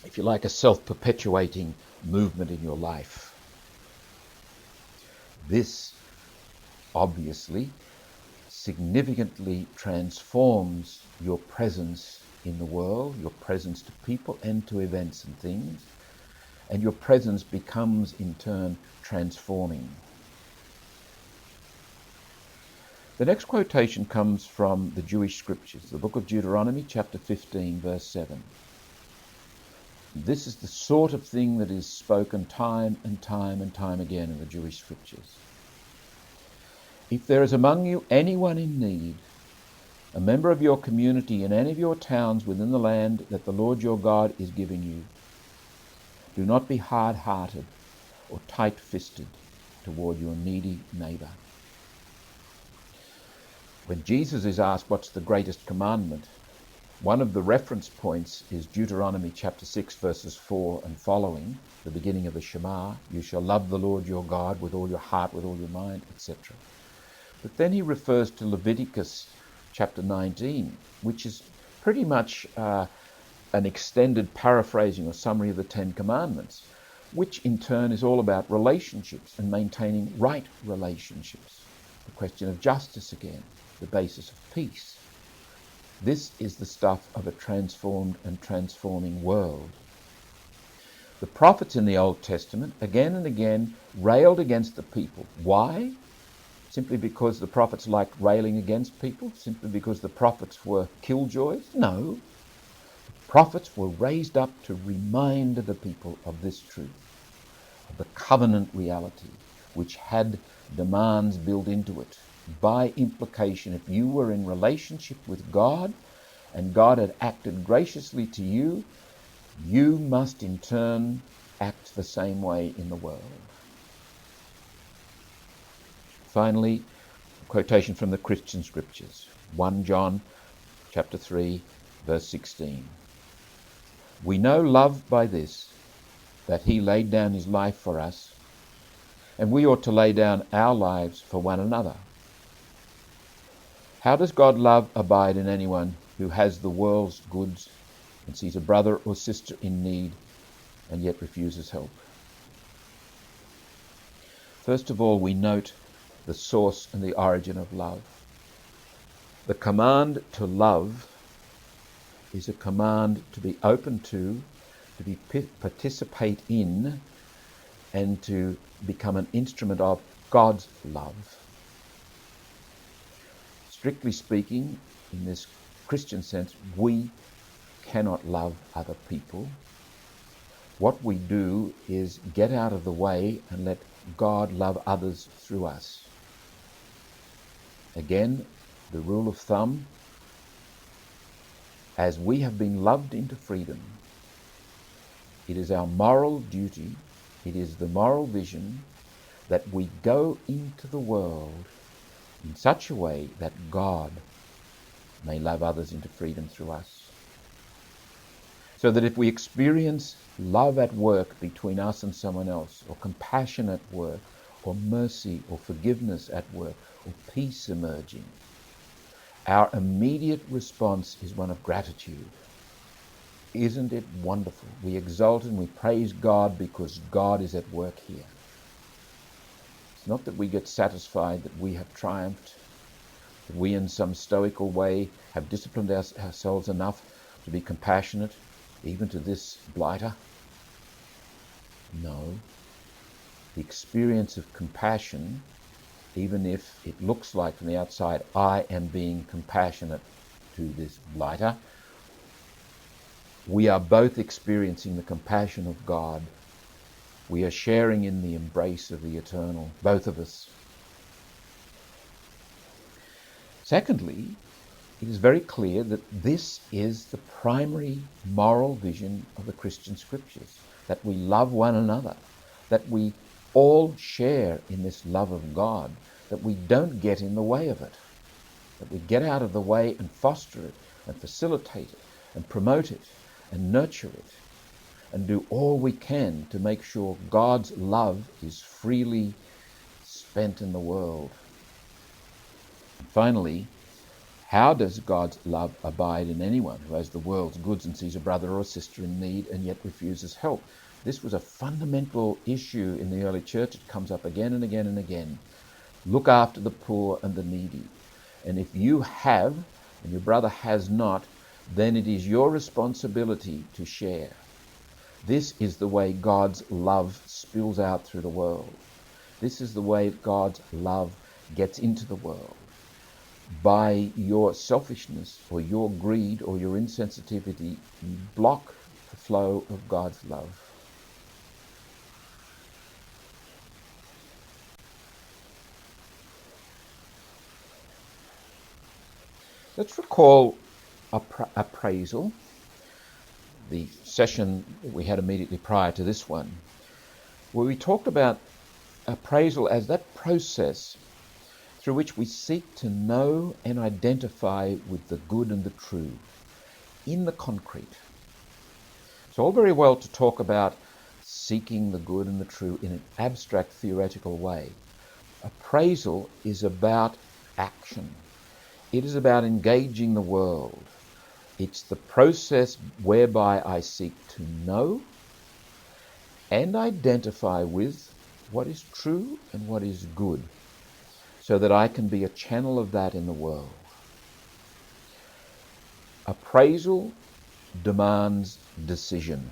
if you like, a self-perpetuating movement in your life. This obviously significantly transforms your presence in the world, your presence to people and to events and things, and your presence becomes in turn transforming. The next quotation comes from the Jewish scriptures, the book of Deuteronomy, chapter 15, verse 7. This is the sort of thing that is spoken time and time and time again in the Jewish scriptures. If there is among you anyone in need, a member of your community in any of your towns within the land that the Lord your God is giving you, do not be hard-hearted or tight-fisted toward your needy neighbor. When Jesus is asked what's the greatest commandment, one of the reference points is Deuteronomy chapter 6 verses 4 and following, the beginning of the Shema. You shall love the Lord your God with all your heart, with all your mind, etc. But then he refers to Leviticus chapter 19, which is pretty much an extended paraphrasing or summary of the Ten Commandments, which in turn is all about relationships and maintaining right relationships. The question of justice again, the basis of peace. This is the stuff of a transformed and transforming world. The prophets in the Old Testament again and again railed against the people. Why? Simply because the prophets liked railing against people? Simply because the prophets were killjoys? No. The prophets were raised up to remind the people of this truth, of the covenant reality, which had demands built into it. By implication, if you were in relationship with God and God had acted graciously to you, you must in turn act the same way in the world. Finally, a quotation from the Christian scriptures, 1 John chapter 3, verse 16. We know love by this, that he laid down his life for us, and we ought to lay down our lives for one another. How does God love abide in anyone who has the world's goods and sees a brother or sister in need and yet refuses help? First of all, we note the source and the origin of love. The command to love is a command to be open to participate in, and to become an instrument of God's love. Strictly speaking, in this Christian sense, we cannot love other people. What we do is get out of the way and let God love others through us. Again, the rule of thumb, as we have been loved into freedom, it is our moral duty, it is the moral vision that we go into the world in such a way that God may love others into freedom through us. So that if we experience love at work between us and someone else, or compassion at work, or mercy or forgiveness at work, or peace emerging, our immediate response is one of gratitude. Isn't it wonderful? We exalt and we praise God because God is at work here. It's not that we get satisfied that we have triumphed, that we in some stoical way have disciplined ourselves enough to be compassionate, even to this blighter. No. The experience of compassion, even if it looks like from the outside, I am being compassionate to this blighter, we are both experiencing the compassion of God. We are sharing in the embrace of the eternal, both of us. Secondly, it is very clear that this is the primary moral vision of the Christian scriptures, that we love one another, that we all share in this love of God, that we don't get in the way of it, that we get out of the way and foster it and facilitate it and promote it and nurture it and do all we can to make sure God's love is freely spent in the world. And finally, how does God's love abide in anyone who has the world's goods and sees a brother or sister in need and yet refuses help? This was a fundamental issue in the early church. It comes up again and again and again. Look after the poor and the needy. And if you have, and your brother has not, then it is your responsibility to share. This is the way God's love spills out through the world. This is the way God's love gets into the world. By your selfishness or your greed or your insensitivity, you block the flow of God's love. Let's recall Appraisal, the session that we had immediately prior to this one, where we talked about appraisal as that process through which we seek to know and identify with the good and the true in the concrete. It's all very well to talk about seeking the good and the true in an abstract theoretical way. Appraisal is about action. It is about engaging the world. It's the process whereby I seek to know and identify with what is true and what is good, so that I can be a channel of that in the world. Appraisal demands decision.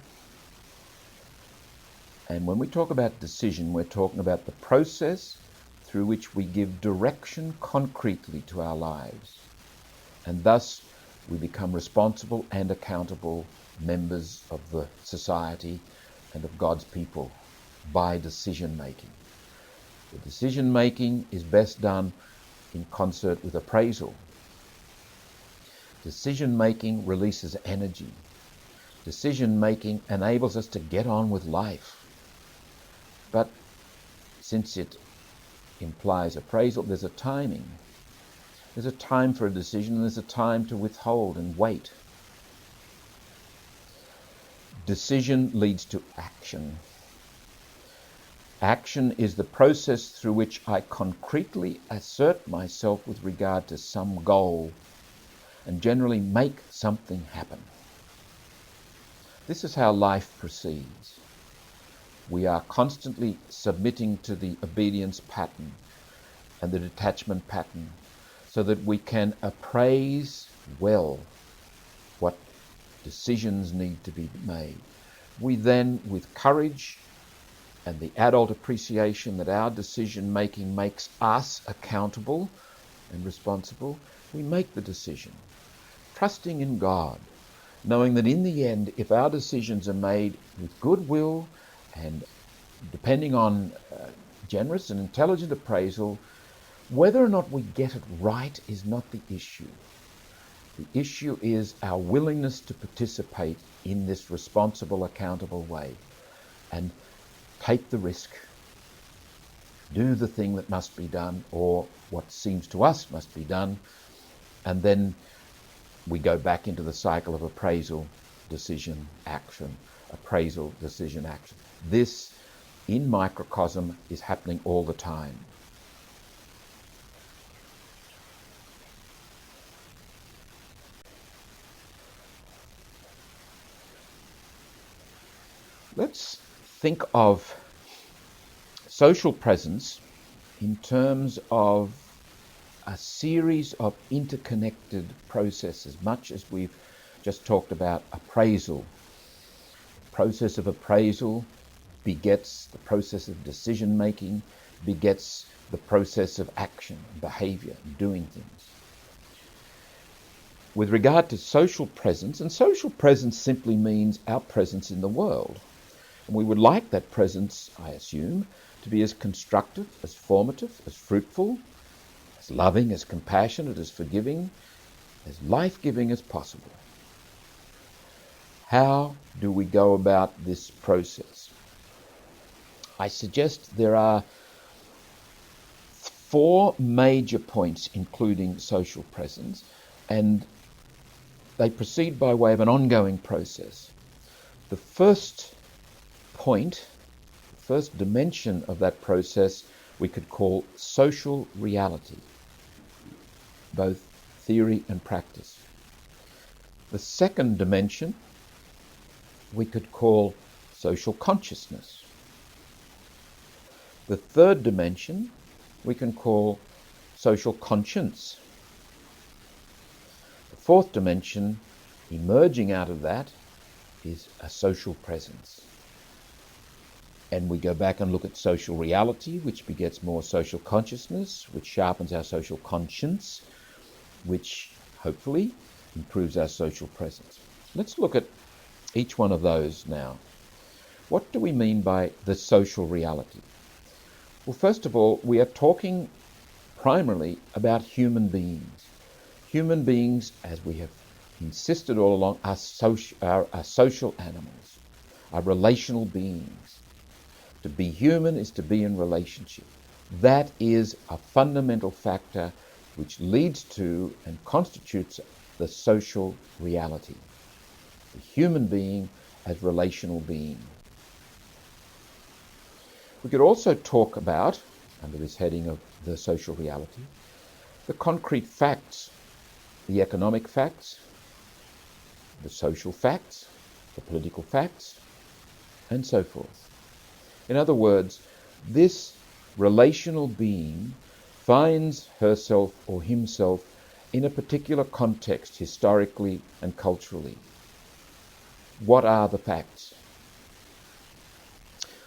And when we talk about decision, we're talking about the process through which we give direction concretely to our lives. And thus we become responsible and accountable members of the society and of God's people by decision making. The decision making is best done in concert with appraisal. Decision making releases energy. Decision making enables us to get on with life. But since it implies appraisal, there's a timing. There's a time for a decision, and there's a time to withhold and wait. Decision leads to action. Action is the process through which I concretely assert myself with regard to some goal and generally make something happen. This is how life proceeds. We are constantly submitting to the obedience pattern and the detachment pattern so that we can appraise well what decisions need to be made. We then, with courage and the adult appreciation that our decision making makes us accountable and responsible, we make the decision, trusting in God, knowing that in the end, if our decisions are made with goodwill and depending on generous and intelligent appraisal, whether or not we get it right is not the issue. The issue is our willingness to participate in this responsible, accountable way and take the risk, do the thing that must be done or what seems to us must be done, and then we go back into the cycle of appraisal, decision, action, appraisal, decision, action. This, in microcosm, is happening all the time. Let's think of social presence in terms of a series of interconnected processes, much as we've just talked about appraisal. The process of appraisal begets the process of decision making, begets the process of action, behavior, doing things. With regard to social presence, and social presence simply means our presence in the world. And we would like that presence, I assume, to be as constructive, as formative, as fruitful, as loving, as compassionate, as forgiving, as life-giving as possible. How do we go about this process? I suggest there are 4 major points including social presence, and they proceed by way of an ongoing process. The first point, the first dimension of that process, we could call social reality, both theory and practice. The second dimension we could call social consciousness. The third dimension we can call social conscience. The fourth dimension, emerging out of that, is a social presence. And we go back and look at social reality, which begets more social consciousness, which sharpens our social conscience, which hopefully improves our social presence. Let's look at each one of those now. What do we mean by the social reality? Well, first of all, we are talking primarily about human beings. Human beings, as we have insisted all along, are social animals, are relational beings. To be human is to be in relationship. That is a fundamental factor which leads to and constitutes the social reality. The human being as relational being. We could also talk about, under this heading of the social reality, the concrete facts, the economic facts, the social facts, the political facts, and so forth. In other words, this relational being finds herself or himself in a particular context, historically and culturally. What are the facts?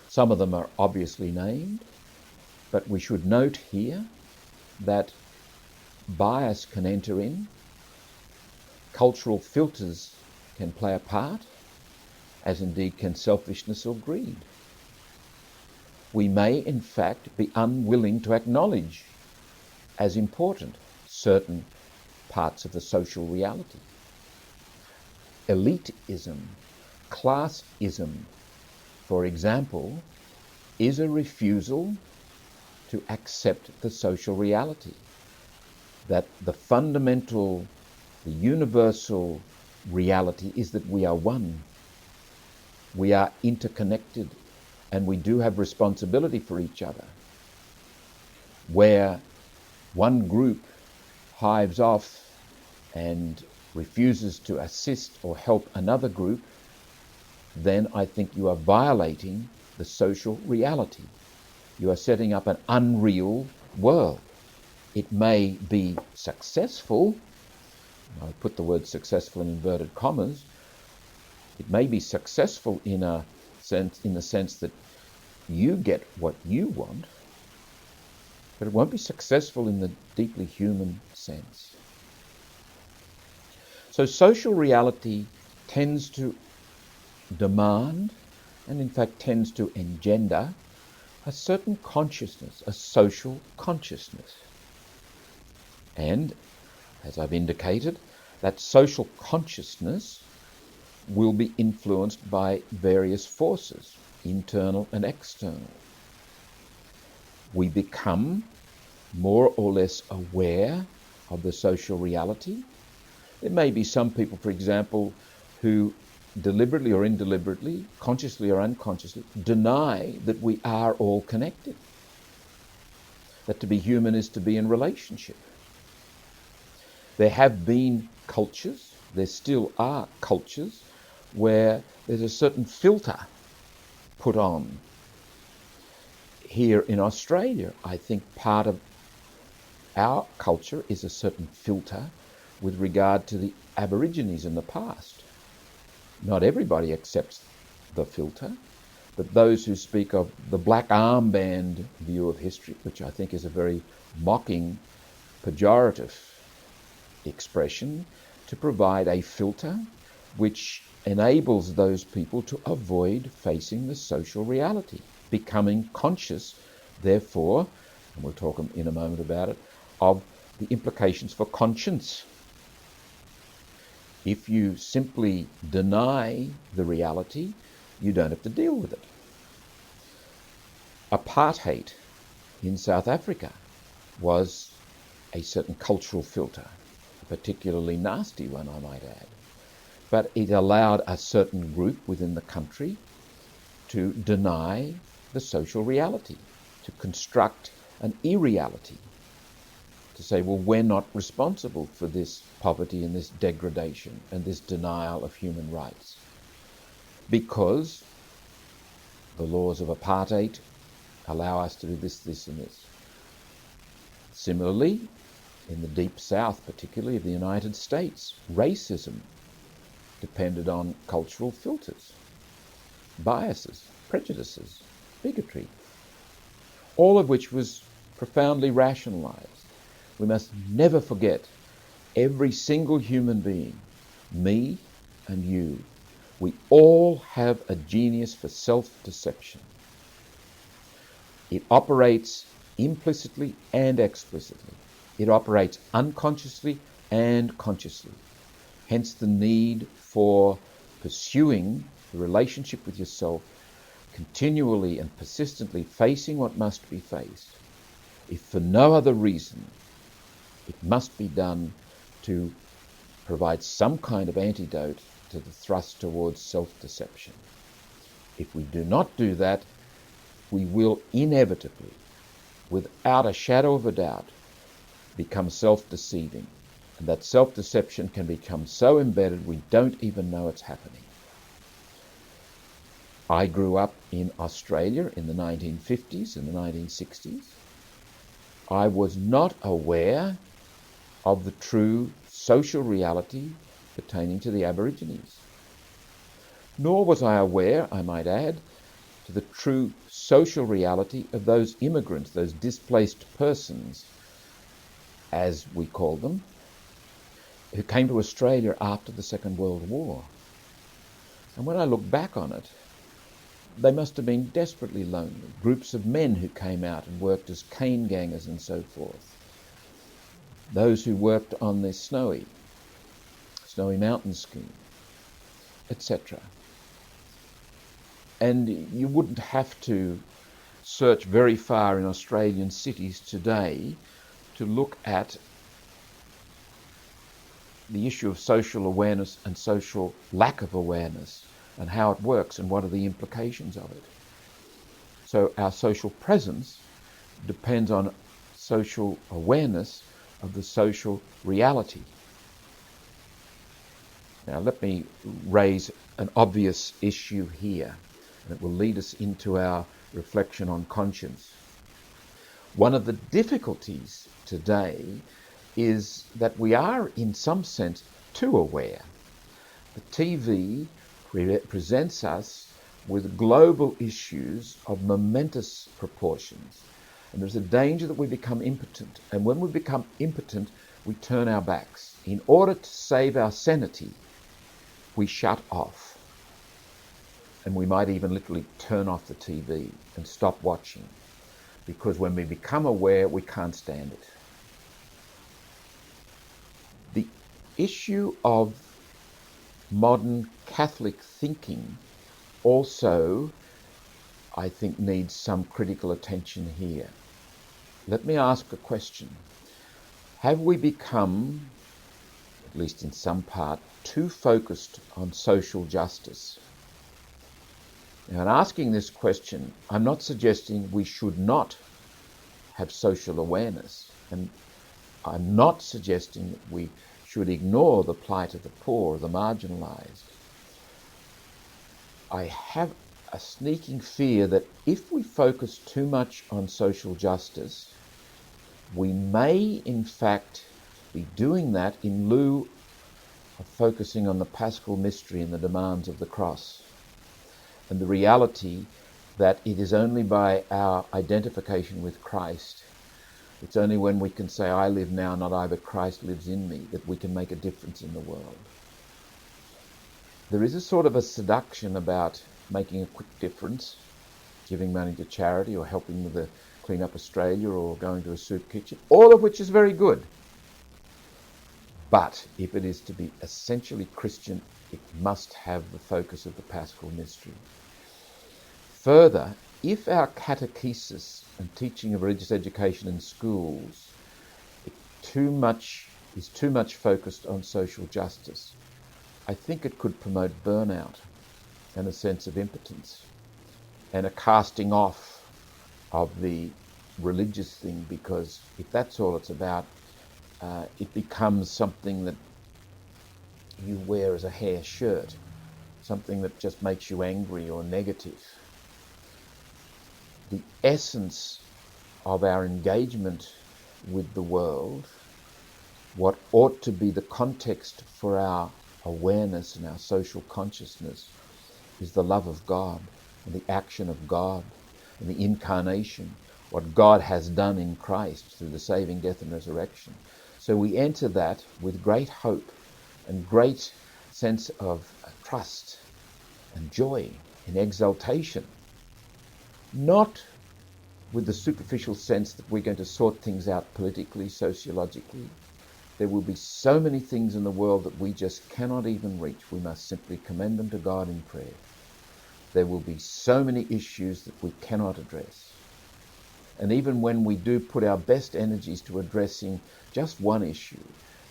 Some of them are obviously named, but we should note here that bias can enter in, cultural filters can play a part, as indeed can selfishness or greed. We may, in fact, be unwilling to acknowledge as important certain parts of the social reality. Elitism, classism, for example, is a refusal to accept the social reality, that the fundamental, the universal reality is that we are one, we are interconnected, and we do have responsibility for each other. Where one group hives off and refuses to assist or help another group, then I think you are violating the social reality. You are setting up an unreal world. It may be successful, I put the word successful in inverted commas, it may be successful in the sense that you get what you want, but it won't be successful in the deeply human sense. So social reality tends to demand, and in fact tends to engender, a certain consciousness, a social consciousness. And, as I've indicated, that social consciousness will be influenced by various forces, internal and external. We become more or less aware of the social reality. There may be some people, for example, who deliberately or indeliberately, consciously or unconsciously, deny that we are all connected. That to be human is to be in relationship. There have been cultures, there still are cultures, where there's a certain filter put on. Here in Australia, I think part of our culture is a certain filter with regard to the Aborigines in the past. Not everybody accepts the filter, but those who speak of the black armband view of history, which I think is a very mocking, pejorative expression, to provide a filter which enables those people to avoid facing the social reality, becoming conscious, therefore, and we'll talk in a moment about it, of the implications for conscience. If you simply deny the reality, you don't have to deal with it. Apartheid in South Africa was a certain cultural filter, a particularly nasty one, I might add. But it allowed a certain group within the country to deny the social reality, to construct an irreality, to say, well, we're not responsible for this poverty and this degradation and this denial of human rights, because the laws of apartheid allow us to do this, this, and this. Similarly, in the deep south, particularly of the United States, racism depended on cultural filters, biases, prejudices, bigotry, all of which was profoundly rationalized. We must never forget every single human being, me and you, we all have a genius for self-deception. It operates implicitly and explicitly. It operates unconsciously and consciously. Hence the need for pursuing the relationship with yourself, continually and persistently facing what must be faced. if for no other reason, it must be done to provide some kind of antidote to the thrust towards self-deception. If we do not do that, we will inevitably, without a shadow of a doubt, become self-deceiving. And that self-deception can become so embedded we don't even know it's happening. I grew up in Australia in the 1950s and the 1960s. I was not aware of the true social reality pertaining to the Aborigines. Nor was I aware, I might add, to the true social reality of those immigrants, those displaced persons, as we call them, who came to Australia after the Second World War. And when I look back on it, they must have been desperately lonely. Groups of men who came out and worked as cane gangers and so forth. Those who worked on the Snowy Mountain scheme, etc. And you wouldn't have to search very far in Australian cities today to look at the issue of social awareness and social lack of awareness and how it works and what are the implications of it. So our social presence depends on social awareness of the social reality. Now let me raise an obvious issue here, and it will lead us into our reflection on conscience. One of the difficulties today is that we are, in some sense, too aware. The TV presents us with global issues of momentous proportions. And there's a danger that we become impotent. And when we become impotent, we turn our backs. In order to save our sanity, we shut off. And we might even literally turn off the TV and stop watching. Because when we become aware, we can't stand it. The issue of modern Catholic thinking also, I think, needs some critical attention here. Let me ask a question. Have we become, at least in some part, too focused on social justice? Now, in asking this question, I'm not suggesting we should not have social awareness, and I'm not suggesting that we should ignore the plight of the poor or the marginalized. I have a sneaking fear that if we focus too much on social justice, we may in fact be doing that in lieu of focusing on the Paschal mystery and the demands of the cross, and the reality that it is only by our identification with Christ, it's only when we can say, I live now, not I, but Christ lives in me, that we can make a difference in the world. There is a sort of a seduction about making a quick difference, giving money to charity or helping with the Clean Up Australia or going to a soup kitchen, all of which is very good. But if it is to be essentially Christian, it must have the focus of the Paschal mystery. Further, if our catechesis and teaching of religious education in schools is too much focused on social justice, I think it could promote burnout and a sense of impotence and a casting off of the religious thing, because if that's all it's about, it becomes something that you wear as a hair shirt, something that just makes you angry or negative. The essence of our engagement with the world, what ought to be the context for our awareness and our social consciousness, is the love of God and the action of God and the incarnation, what God has done in Christ through the saving death and resurrection. So we enter that with great hope and great sense of trust and joy and exaltation, not with the superficial sense that we're going to sort things out politically, sociologically. There will be so many things in the world that we just cannot even reach. We must simply commend them to God in prayer. There will be so many issues that we cannot address. And even when we do put our best energies to addressing just one issue,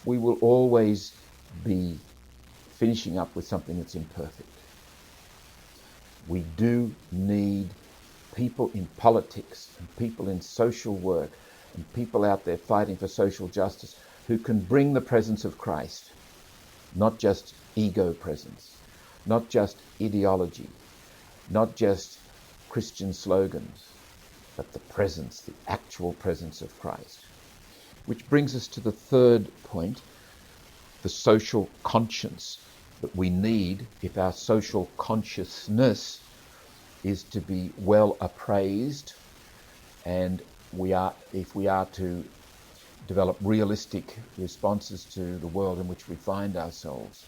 we will always be finishing up with something that's imperfect. We do need people in politics and people in social work and people out there fighting for social justice who can bring the presence of Christ, not just ego presence, not just ideology, not just Christian slogans, but the presence, the actual presence of Christ. Which brings us to the third point, the social conscience that we need if our social consciousness is to be well appraised, and if we are to develop realistic responses to the world in which we find ourselves.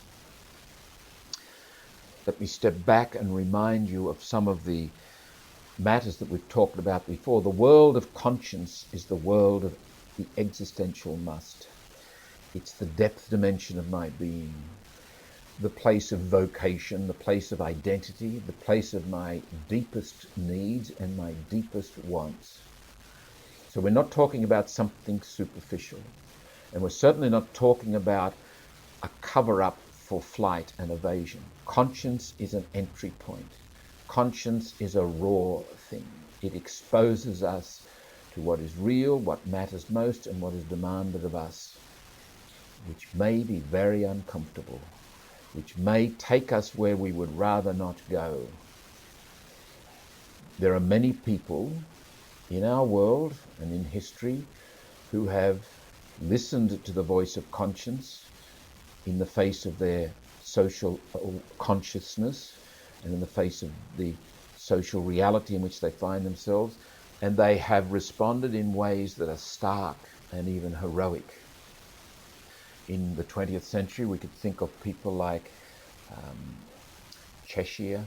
Let me step back and remind you of some of the matters that we've talked about before. The world of conscience is the world of the existential must. It's the depth dimension of my being, the place of vocation, the place of identity, the place of my deepest needs and my deepest wants. So we're not talking about something superficial, and we're certainly not talking about a cover-up for flight and evasion. Conscience is an entry point. Conscience is a raw thing. It exposes us to what is real, what matters most, and what is demanded of us, which may be very uncomfortable, which may take us where we would rather not go. There are many people in our world and in history who have listened to the voice of conscience in the face of their social consciousness and in the face of the social reality in which they find themselves, and they have responded in ways that are stark and even heroic. In the 20th century, we could think of people like Cheshire,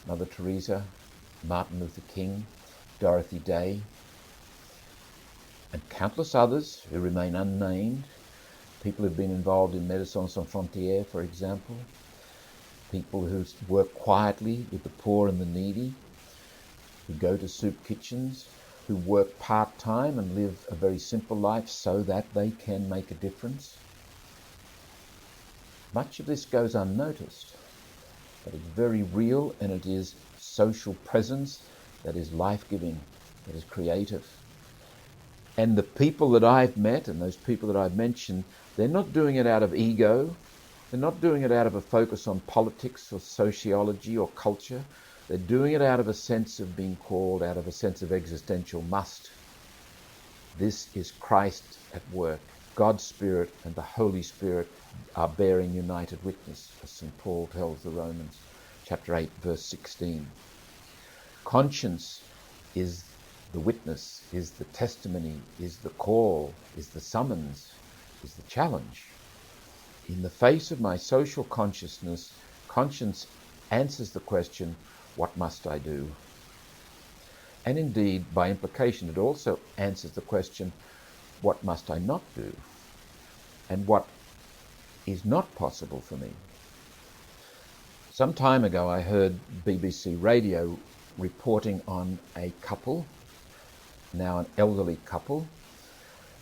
Mother Teresa, Martin Luther King, Dorothy Day, and countless others who remain unnamed. People who've been involved in Médecins Sans Frontières, for example. People who work quietly with the poor and the needy, who go to soup kitchens, who work part-time and live a very simple life so that they can make a difference. Much of this goes unnoticed, but it's very real, and it is social presence that is life-giving, that is creative. And the people that I've met, and those people that I've mentioned, they're not doing it out of ego. They're not doing it out of a focus on politics or sociology or culture. They're doing it out of a sense of being called, out of a sense of existential must. This is Christ at work. God's Spirit and the Holy Spirit are bearing united witness, as St. Paul tells the Romans, chapter 8, verse 16. Conscience is the witness, is the testimony, is the call, is the summons, is the challenge. In the face of my social consciousness, conscience answers the question, what must I do? And indeed, by implication, it also answers the question, what must I not do? And what is not possible for me? Some time ago, I heard BBC Radio reporting on a couple, now an elderly couple,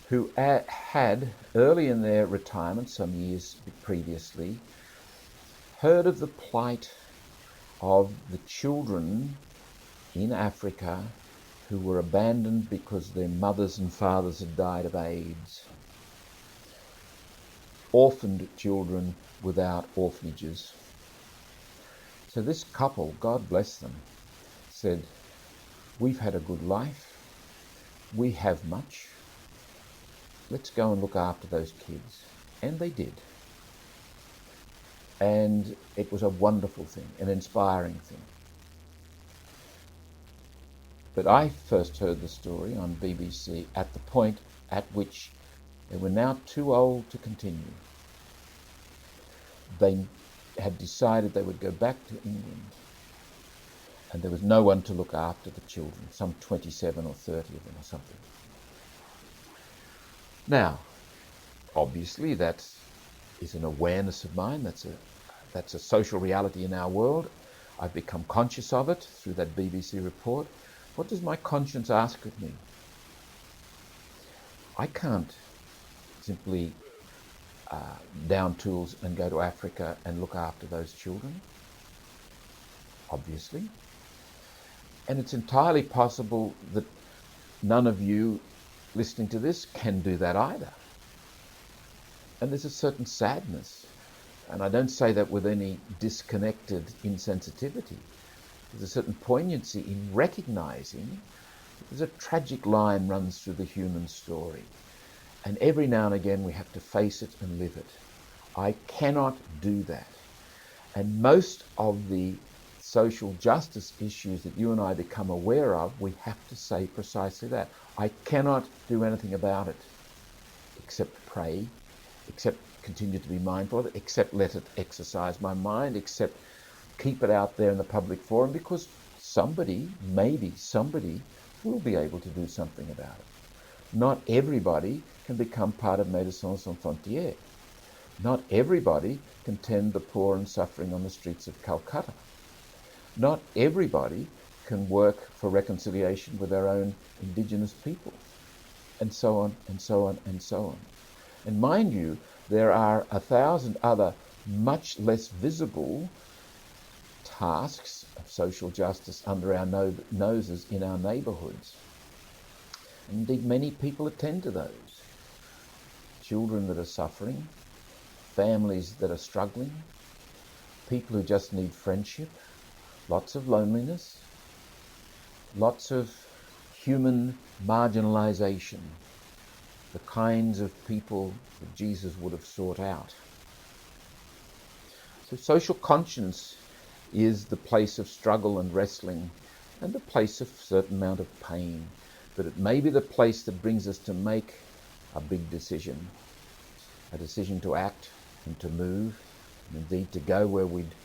who had, early in their retirement, some years previously, heard of the plight of the children in Africa who were abandoned because their mothers and fathers had died of AIDS. Orphaned children without orphanages. So this couple, God bless them, said, we've had a good life, we have much, let's go and look after those kids. And they did. And it was a wonderful thing, an inspiring thing. But I first heard the story on BBC at the point at which they were now too old to continue. They had decided they would go back to England, and there was no one to look after the children, some 27 or 30 of them or something. Now, obviously that is an awareness of mine, that's a social reality in our world. I've become conscious of it through that BBC report. What does my conscience ask of me? I can't simply down tools and go to Africa and look after those children, obviously. And it's entirely possible that none of you listening to this can do that either. And there's a certain sadness. And I don't say that with any disconnected insensitivity. There's a certain poignancy in recognizing that there's a tragic line runs through the human story. And every now and again we have to face it and live it. I cannot do that. And most of the social justice issues that you and I become aware of, we have to say precisely that. I cannot do anything about it except pray, except continue to be mindful of it, except let it exercise my mind, except keep it out there in the public forum, because somebody, maybe somebody, will be able to do something about it. Not everybody can become part of Médecins Sans Frontières. Not everybody can tend the poor and suffering on the streets of Calcutta. Not everybody can work for reconciliation with their own indigenous people, and so on, and so on, and so on. And mind you, there are 1,000 other much less visible tasks of social justice under our noses in our neighbourhoods. Indeed, many people attend to those. Children that are suffering, families that are struggling, people who just need friendship, lots of loneliness, lots of human marginalization, the kinds of people that Jesus would have sought out. So social conscience is the place of struggle and wrestling and the place of a certain amount of pain, but it may be the place that brings us to make a big decision, a decision to act and to move, and indeed to go where we'd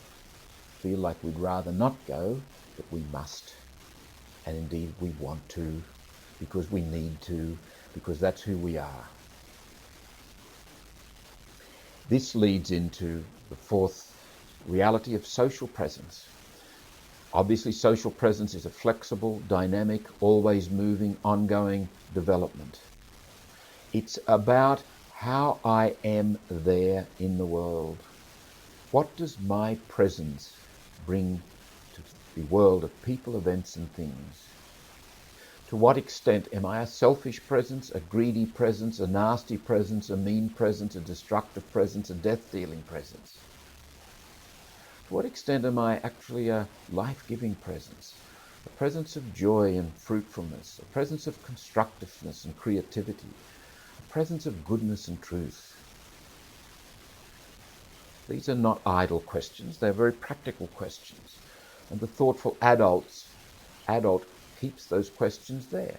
feel like we'd rather not go, but we must. And indeed we want to, because we need to, because that's who we are. This leads into the fourth reality of social presence. Obviously, social presence is a flexible, dynamic, always moving, ongoing development. It's about how I am there in the world. What does my presence bring to the world of people, events, and things? To what extent am I a selfish presence, a greedy presence, a nasty presence, a mean presence, a destructive presence, a death-dealing presence? To what extent am I actually a life-giving presence, a presence of joy and fruitfulness, a presence of constructiveness and creativity, a presence of goodness and truth? These are not idle questions, they're very practical questions. And the thoughtful adult keeps those questions there.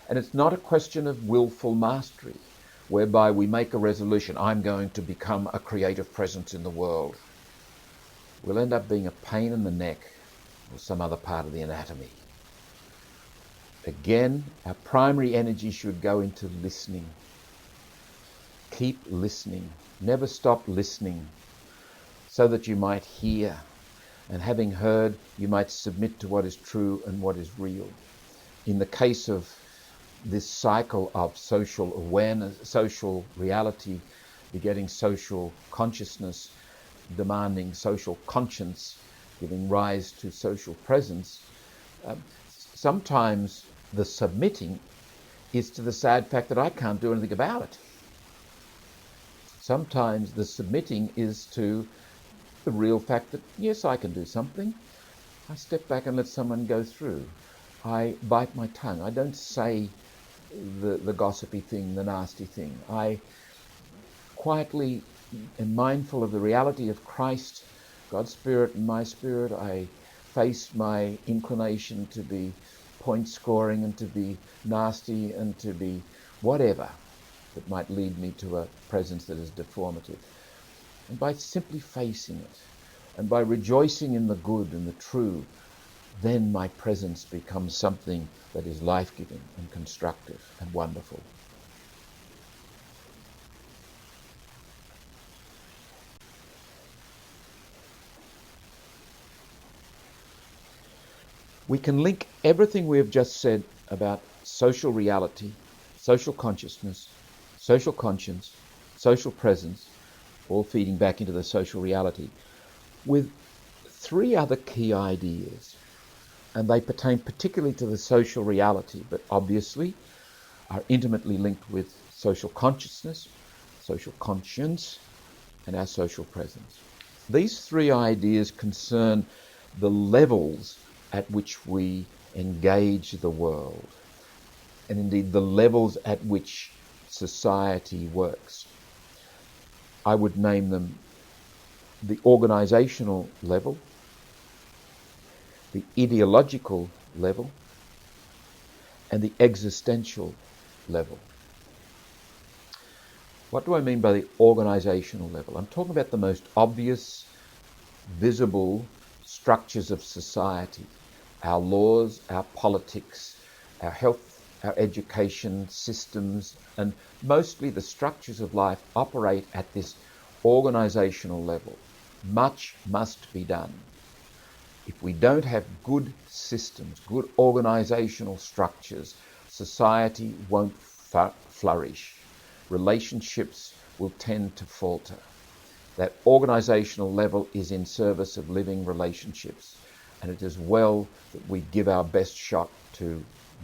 And it's not a question of willful mastery, whereby we make a resolution, I'm going to become a creative presence in the world. We'll end up being a pain in the neck or some other part of the anatomy. Again, our primary energy should go into listening. Keep listening. Never stop listening, so that you might hear, and having heard, you might submit to what is true and what is real. In the case of this cycle of social awareness, social reality, begetting social consciousness, demanding social conscience, giving rise to social presence, sometimes the submitting is to the sad fact that I can't do anything about it. Sometimes the submitting is to the real fact that, yes, I can do something. I step back and let someone go through. I bite my tongue. I don't say the gossipy thing, the nasty thing. I quietly am mindful of the reality of Christ, God's Spirit and my spirit. I face my inclination to be point scoring and to be nasty and to be whatever that might lead me to a presence that is deformative. And by simply facing it, and by rejoicing in the good and the true, then my presence becomes something that is life-giving and constructive and wonderful. We can link everything we have just said about social reality, social consciousness, social conscience, social presence, all feeding back into the social reality, with three other key ideas. And they pertain particularly to the social reality, but obviously are intimately linked with social consciousness, social conscience, and our social presence. These three ideas concern the levels at which we engage the world, and indeed the levels at which society works. I would name them the organizational level, the ideological level, and the existential level. What do I mean by the organizational level? I'm talking about the most obvious, visible structures of society, our laws, our politics, our health, our education systems, and mostly the structures of life operate at this organizational level. Much must be done. If we don't have good systems, good organizational structures, society won't flourish. Relationships will tend to falter. That organizational level is in service of living relationships, and it is well that we give our best shot to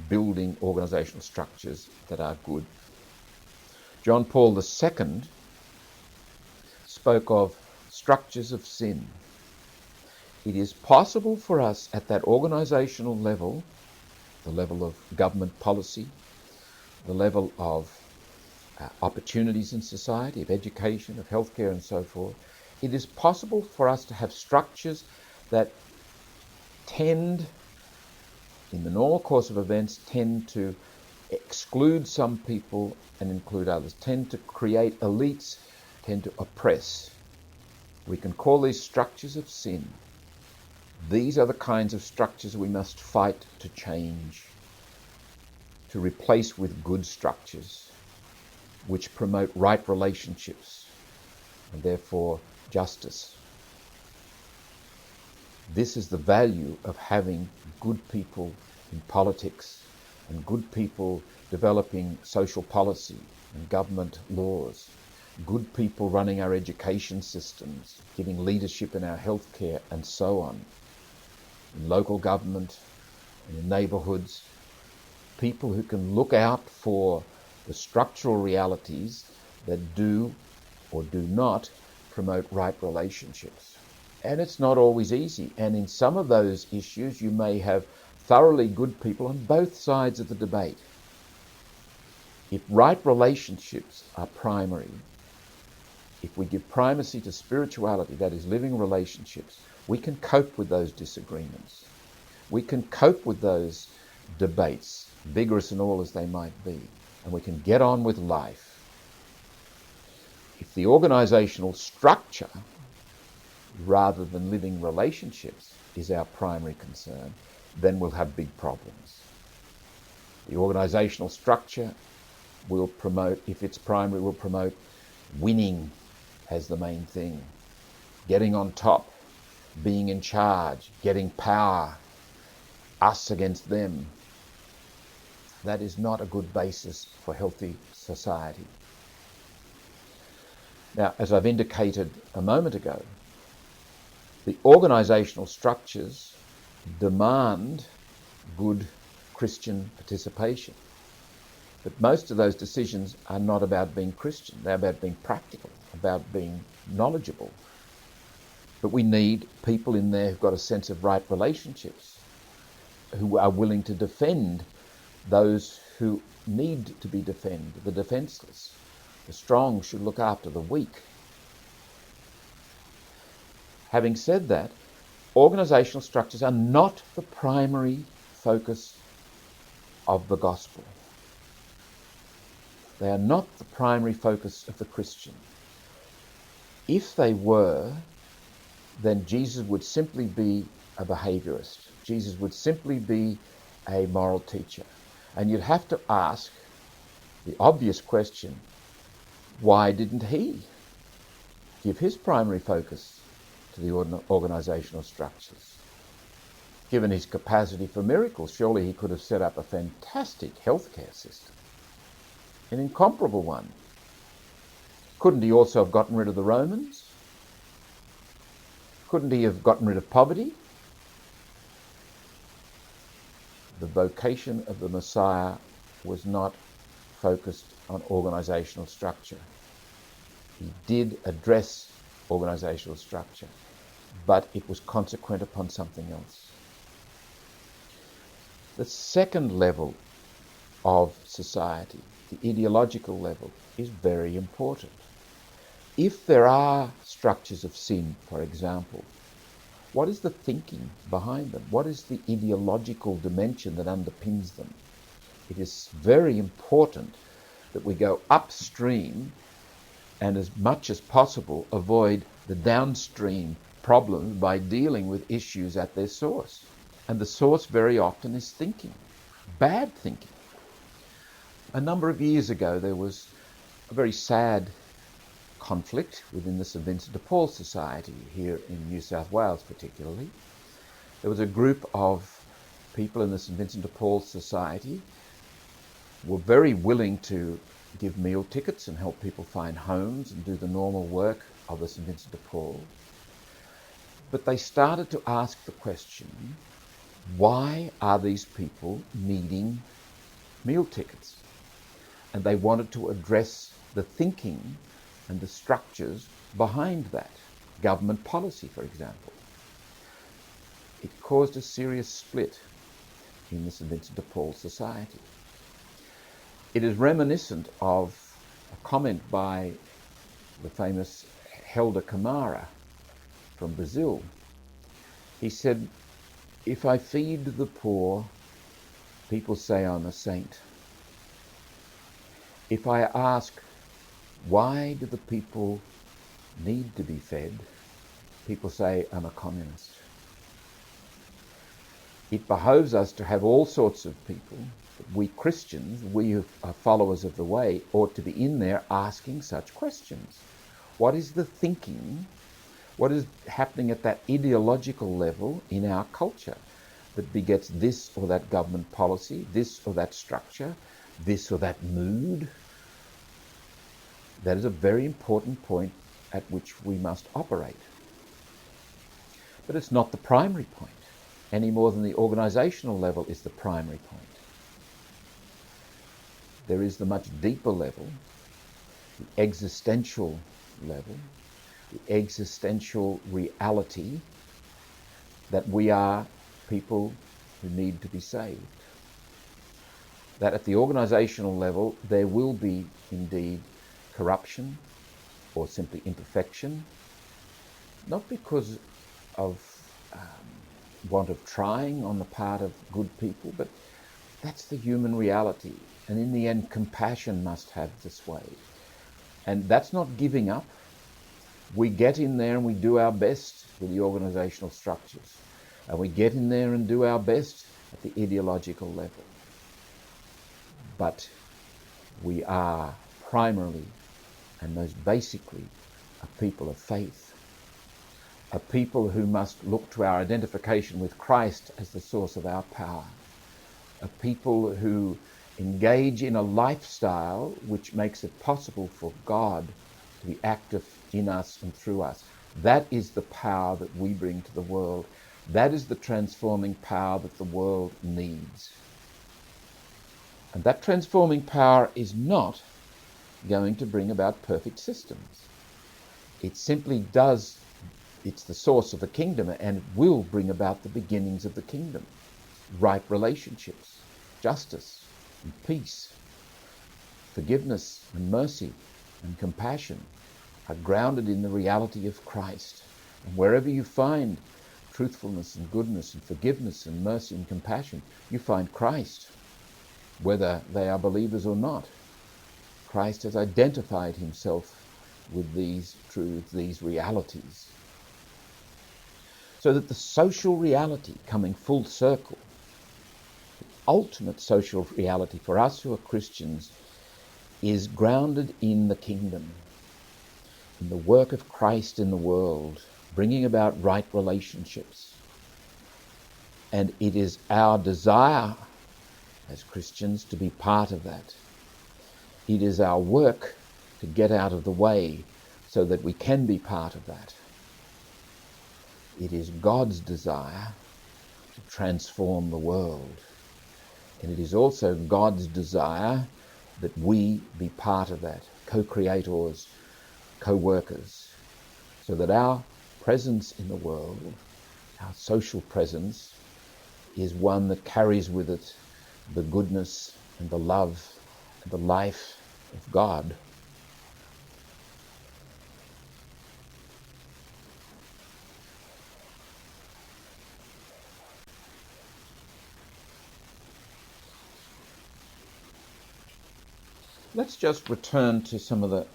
building organizational structures that are good. John Paul II spoke of structures of sin. It is possible for us at that organizational level, the level of government policy, the level of opportunities in society, of education, of healthcare and so forth, it is possible for us to have structures that tend, in the normal course of events, tend to exclude some people and include others, tend to create elites, tend to oppress. We can call these structures of sin. These are the kinds of structures we must fight to change, to replace with good structures which promote right relationships and therefore justice. This is the value of having good people in politics and good people developing social policy and government laws, good people running our education systems, giving leadership in our healthcare and so on, in local government and in neighbourhoods, people who can look out for the structural realities that do or do not promote right relationships. And it's not always easy. And in some of those issues, you may have thoroughly good people on both sides of the debate. If right relationships are primary, if we give primacy to spirituality, that is living relationships, we can cope with those disagreements. We can cope with those debates, vigorous and all as they might be. And we can get on with life. If the organizational structure, rather than living relationships, is our primary concern, then we'll have big problems. The organizational structure will promote, if it's primary, will promote winning as the main thing, getting on top, being in charge, getting power, us against them. That is not a good basis for healthy society. Now, as I've indicated a moment ago, the organisational structures demand good Christian participation. But most of those decisions are not about being Christian. They're about being practical, about being knowledgeable. But we need people in there who've got a sense of right relationships, who are willing to defend those who need to be defended, the defenseless. The strong should look after the weak. Having said that, organisational structures are not the primary focus of the gospel. They are not the primary focus of the Christian. If they were, then Jesus would simply be a behaviourist. Jesus would simply be a moral teacher. And you'd have to ask the obvious question, why didn't he give his primary focus to the organisational structures? Given his capacity for miracles, surely he could have set up a fantastic healthcare system. an incomparable one. Couldn't he also have gotten rid of the Romans? Couldn't he have gotten rid of poverty? The vocation of the Messiah was not focused on organizational structure. He did address organizational structure, but it was consequent upon something else. The second level of society, the ideological level, is very important. If there are structures of sin, for example, what is the thinking behind them? What is the ideological dimension that underpins them? It is very important that we go upstream and as much as possible avoid the downstream problems by dealing with issues at their source. And the source very often is thinking, bad thinking. A number of years ago there was a very sad conflict within the St Vincent de Paul Society here in New South Wales particularly. There was a group of people in the St Vincent de Paul Society who were very willing to give meal tickets and help people find homes and do the normal work of the St Vincent de Paul. But they started to ask the question, why are these people needing meal tickets? And they wanted to address the thinking and the structures behind that. Government policy, for example. It caused a serious split in the St Vincent de Paul Society. It is reminiscent of a comment by the famous Helder Camara from Brazil. He said, "If I feed the poor, people say I'm a saint. If I ask, why do the people need to be fed? People say I'm a communist." It behoves us to have all sorts of people. We Christians, we who are followers of the way, ought to be in there asking such questions. What is the thinking? What is happening at that ideological level in our culture that begets this or that government policy, this or that structure, this or that mood? That is a very important point at which we must operate. But it's not the primary point, any more than the organizational level is the primary point. There is the much deeper level, the existential level, the existential reality that we are people who need to be saved. That at the organizational level there will be indeed corruption or simply imperfection, not because of want of trying on the part of good people, but that's the human reality. And in the end, compassion must have this way. And that's not giving up. We get in there and we do our best with the organizational structures. And we get in there and do our best at the ideological level. But we are primarily and most basically a people of faith. A people who must look to our identification with Christ as the source of our power. A people who engage in a lifestyle which makes it possible for God to be active in us and through us. That is the power that we bring to the world. That is the transforming power that the world needs. And that transforming power is not going to bring about perfect systems. It simply does, it's the source of the kingdom, and it will bring about the beginnings of the kingdom. Right relationships, justice and peace, forgiveness and mercy and compassion are grounded in the reality of Christ. And wherever you find truthfulness and goodness and forgiveness and mercy and compassion, you find Christ, whether they are believers or not. Christ has identified himself with these truths, these realities. So that the social reality, coming full circle, the ultimate social reality for us who are Christians, is grounded in the kingdom, in the work of Christ in the world, bringing about right relationships. And it is our desire as Christians to be part of that. It is our work to get out of the way so that we can be part of that. It is God's desire to transform the world. And it is also God's desire that we be part of that, co-creators, co-workers, so that our presence in the world, our social presence, is one that carries with it the goodness and the love and the life of God. Let's just return to some of the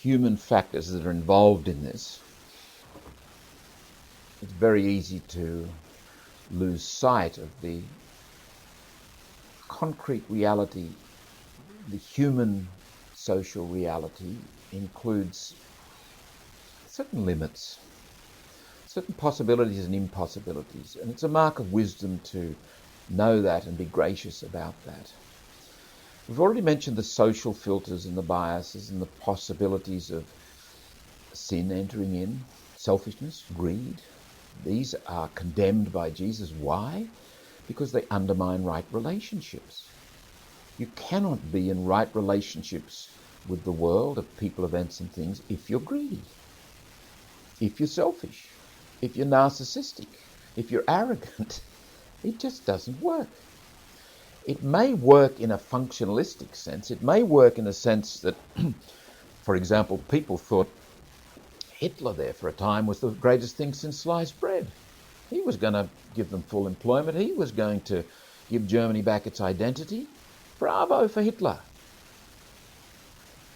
human factors that are involved in this. It's very easy to lose sight of the concrete reality. The human social reality includes certain limits, certain possibilities and impossibilities, and it's a mark of wisdom to know that and be gracious about that. We've already mentioned the social filters and the biases and the possibilities of sin entering in, selfishness, greed. These are condemned by Jesus. Why? Because they undermine right relationships. You cannot be in right relationships with the world of people, events and things if you're greedy, if you're selfish, if you're narcissistic, if you're arrogant. It just doesn't work. It may work in a functionalistic sense. It may work in a sense that, for example, people thought Hitler there for a time was the greatest thing since sliced bread. He was going to give them full employment. He was going to give Germany back its identity. Bravo for Hitler.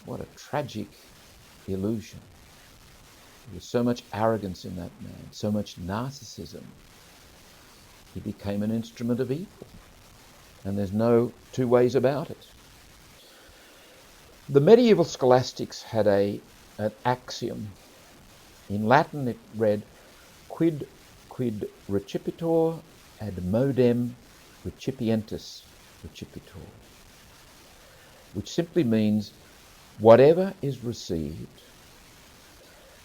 What a tragic illusion. There was so much arrogance in that man, so much narcissism. He became an instrument of evil. And there's no two ways about it. The medieval scholastics had an axiom. In Latin it read, quid recipitor ad modem recipientis recipitor, which simply means whatever is received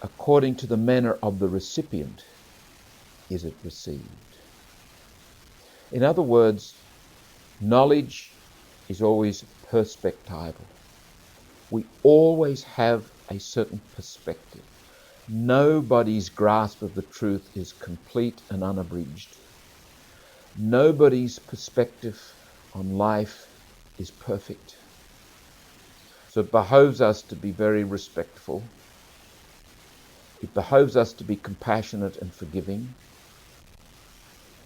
according to the manner of the recipient is it received. In other words, knowledge is always perspectival. We always have a certain perspective. Nobody's grasp of the truth is complete and unabridged. Nobody's perspective on life is perfect. So it behoves us to be very respectful. It behoves us to be compassionate and forgiving,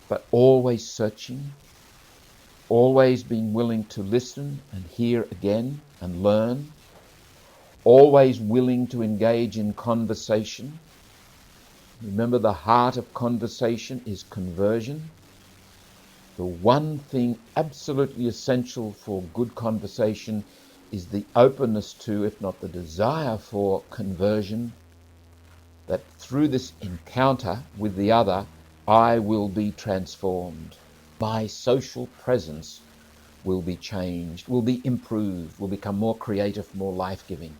but always searching, always being willing to listen and hear again and learn, always willing to engage in conversation. Remember, the heart of conversation is conversion. The one thing absolutely essential for good conversation is the openness to, if not the desire for, conversion, that through this encounter with the other, I will be transformed. My social presence will be changed, will be improved, will become more creative, more life-giving,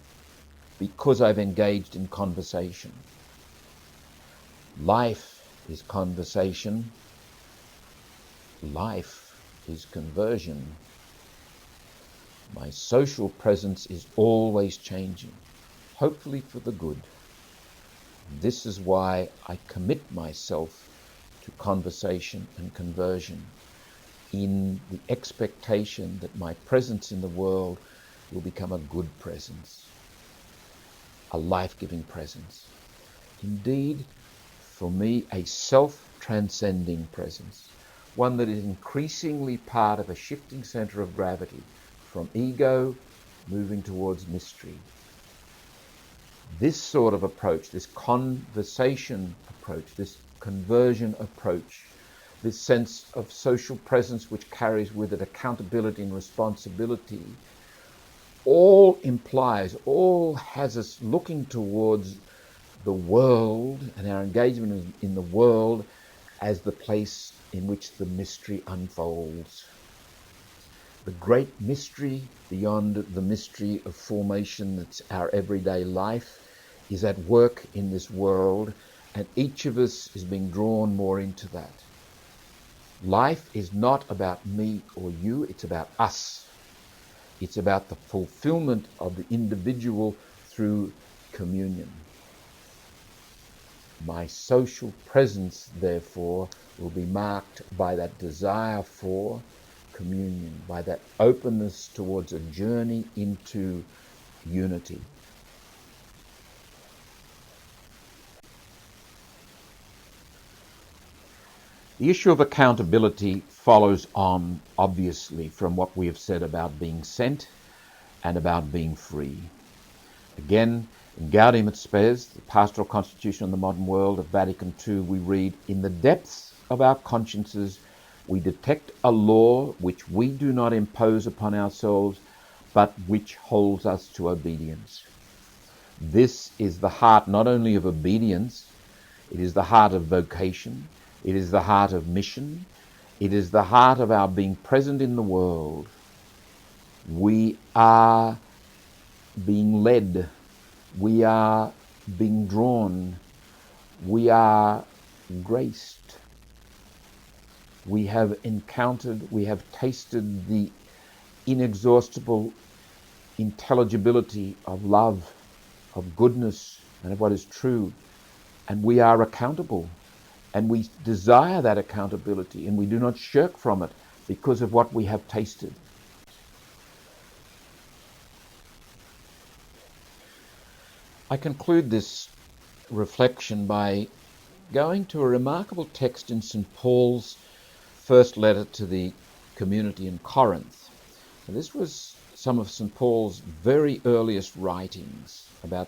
because I've engaged in conversation. Life is conversation. Life is conversion. My social presence is always changing, hopefully for the good. This is why I commit myself to conversation and conversion, in the expectation that my presence in the world will become a good presence, a life-giving presence. Indeed, for me, a self-transcending presence, one that is increasingly part of a shifting center of gravity from ego moving towards mystery. This sort of approach, this conversation approach, this conversion approach, this sense of social presence which carries with it accountability and responsibility, all has us looking towards the world and our engagement in the world as the place in which the mystery unfolds. the great mystery beyond the mystery of formation that's our everyday life is at work in this world, and each of us is being drawn more into that. Life is not about me or you, it's about us. It's about the fulfillment of the individual through communion. My social presence, therefore, will be marked by that desire for communion, by that openness towards a journey into unity. The issue of accountability follows on, obviously, from what we have said about being sent and about being free. Again, in Gaudium et Spes, the Pastoral Constitution on the Modern World of Vatican II, we read, "In the depths of our consciences, we detect a law which we do not impose upon ourselves, but which holds us to obedience." This is the heart not only of obedience, it is the heart of vocation, it is the heart of mission, it is the heart of our being present in the world. We are being led, we are being drawn, we are graced. We have encountered, we have tasted the inexhaustible intelligibility of love, of goodness, and of what is true. And we are accountable. And we desire that accountability, and we do not shirk from it because of what we have tasted. I conclude this reflection by going to a remarkable text in St. Paul's first letter to the community in Corinth. And this was some of St. Paul's very earliest writings, about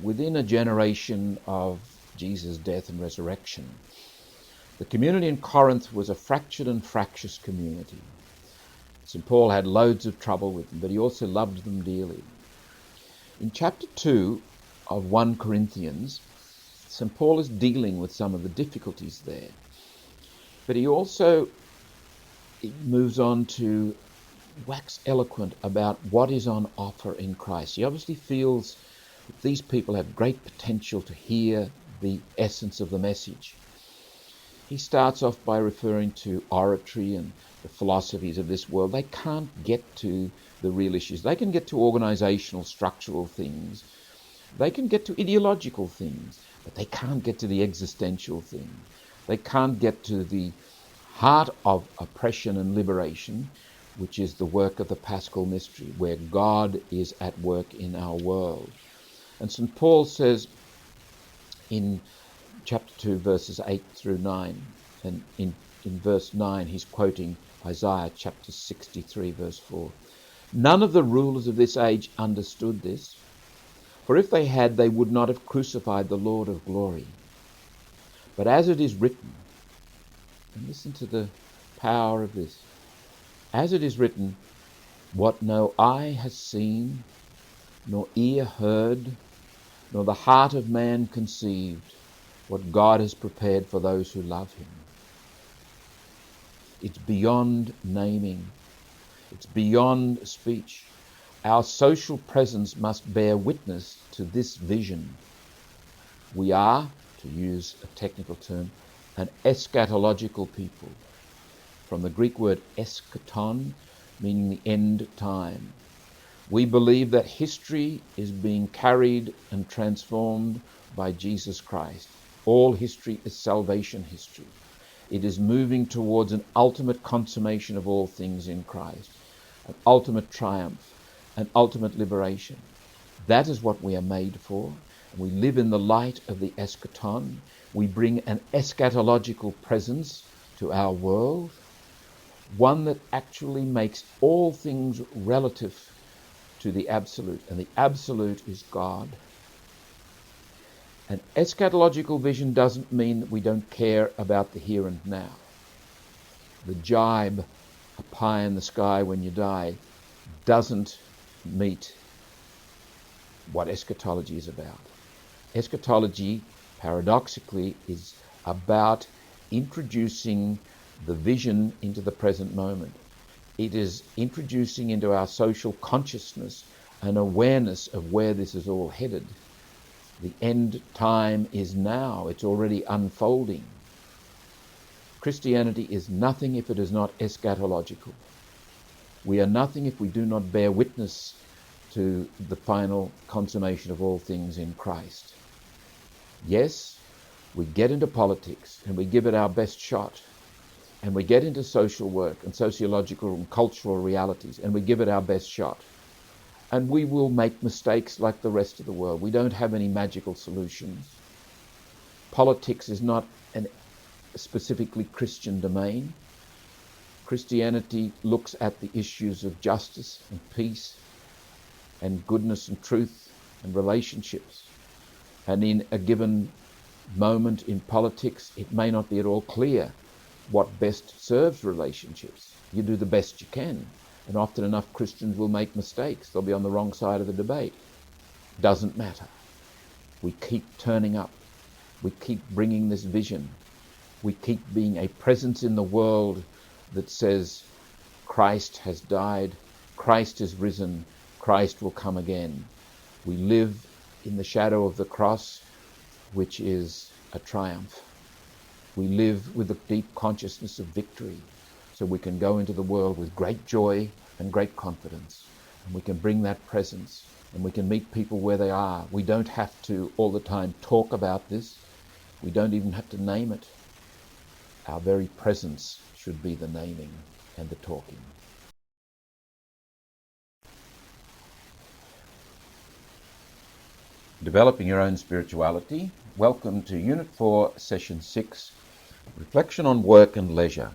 within a generation of Jesus' death and resurrection. The community in Corinth was a fractured and fractious community. St. Paul had loads of trouble with them, but he also loved them dearly. In chapter 2 of 1 Corinthians, St. Paul is dealing with some of the difficulties there. But he also moves on to wax eloquent about what is on offer in Christ. He obviously feels that these people have great potential to hear the essence of the message. He starts off by referring to oratory and the philosophies of this world. They can't get to the real issues. They can get to organizational, structural things. They can get to ideological things, but they can't get to the existential thing. They can't get to the heart of oppression and liberation, which is the work of the Paschal Mystery, where God is at work in our world. And St. Paul says in chapter 2, verses 8 through 9, and in verse 9 he's quoting Isaiah chapter 63, verse 4. "None of the rulers of this age understood this, for if they had, they would not have crucified the Lord of glory. But as it is written," and listen to the power of this, "as it is written, what no eye has seen, nor ear heard, nor the heart of man conceived, what God has prepared for those who love him." It's beyond naming. It's beyond speech. Our social presence must bear witness to this vision. We are, to use a technical term, an eschatological people, from the Greek word eschaton, meaning the end time. We believe that history is being carried and transformed by Jesus Christ. All history is salvation history. It is moving towards an ultimate consummation of all things in Christ, an ultimate triumph, an ultimate liberation. That is what we are made for. We live in the light of the eschaton. We bring an eschatological presence to our world, one that actually makes all things relative to the absolute, and the absolute is God. An eschatological vision doesn't mean that we don't care about the here and now. The jibe, a pie in the sky when you die, doesn't meet what eschatology is about. Eschatology, paradoxically, is about introducing the vision into the present moment. It is introducing into our social consciousness an awareness of where this is all headed. The end time is now. It's already unfolding. Christianity is nothing if it is not eschatological. We are nothing if we do not bear witness to the final consummation of all things in Christ. Yes, we get into politics and we give it our best shot, and we get into social work and sociological and cultural realities and we give it our best shot. And we will make mistakes like the rest of the world. We don't have any magical solutions. Politics is not a specifically Christian domain. Christianity looks at the issues of justice and peace and goodness and truth and relationships. And in a given moment in politics, it may not be at all clear what best serves relationships. You do the best you can. And often enough Christians will make mistakes. They'll be on the wrong side of the debate. Doesn't matter. We keep turning up. We keep bringing this vision. We keep being a presence in the world that says Christ has died, Christ is risen, Christ will come again. We live in the shadow of the cross, which is a triumph. We live with a deep consciousness of victory, so we can go into the world with great joy and great confidence. And we can bring that presence, and we can meet people where they are. We don't have to all the time talk about this. We don't even have to name it. Our very presence should be the naming and the talking. Developing your own spirituality. Welcome to Unit 4, Session 6, Reflection on Work and Leisure.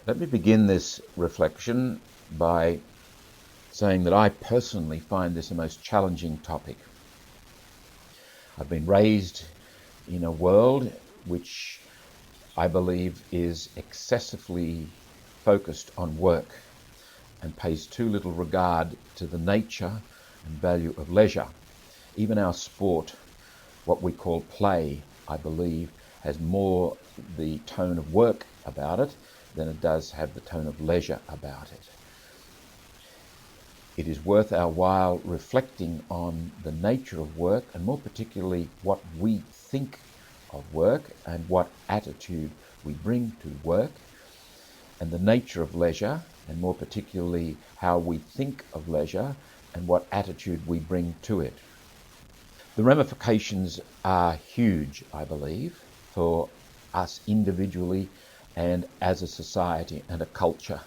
Let me begin this reflection by saying that I personally find this a most challenging topic. I've been raised in a world which I believe is excessively focused on work and pays too little regard to the nature and value of leisure. Even our sport, what we call play, I believe, has more the tone of work about it than it does have the tone of leisure about it. It is worth our while reflecting on the nature of work, and more particularly what we think of work and what attitude we bring to work, and the nature of leisure, and more particularly how we think of leisure and what attitude we bring to it. The ramifications are huge, I believe, for us individually and as a society and a culture.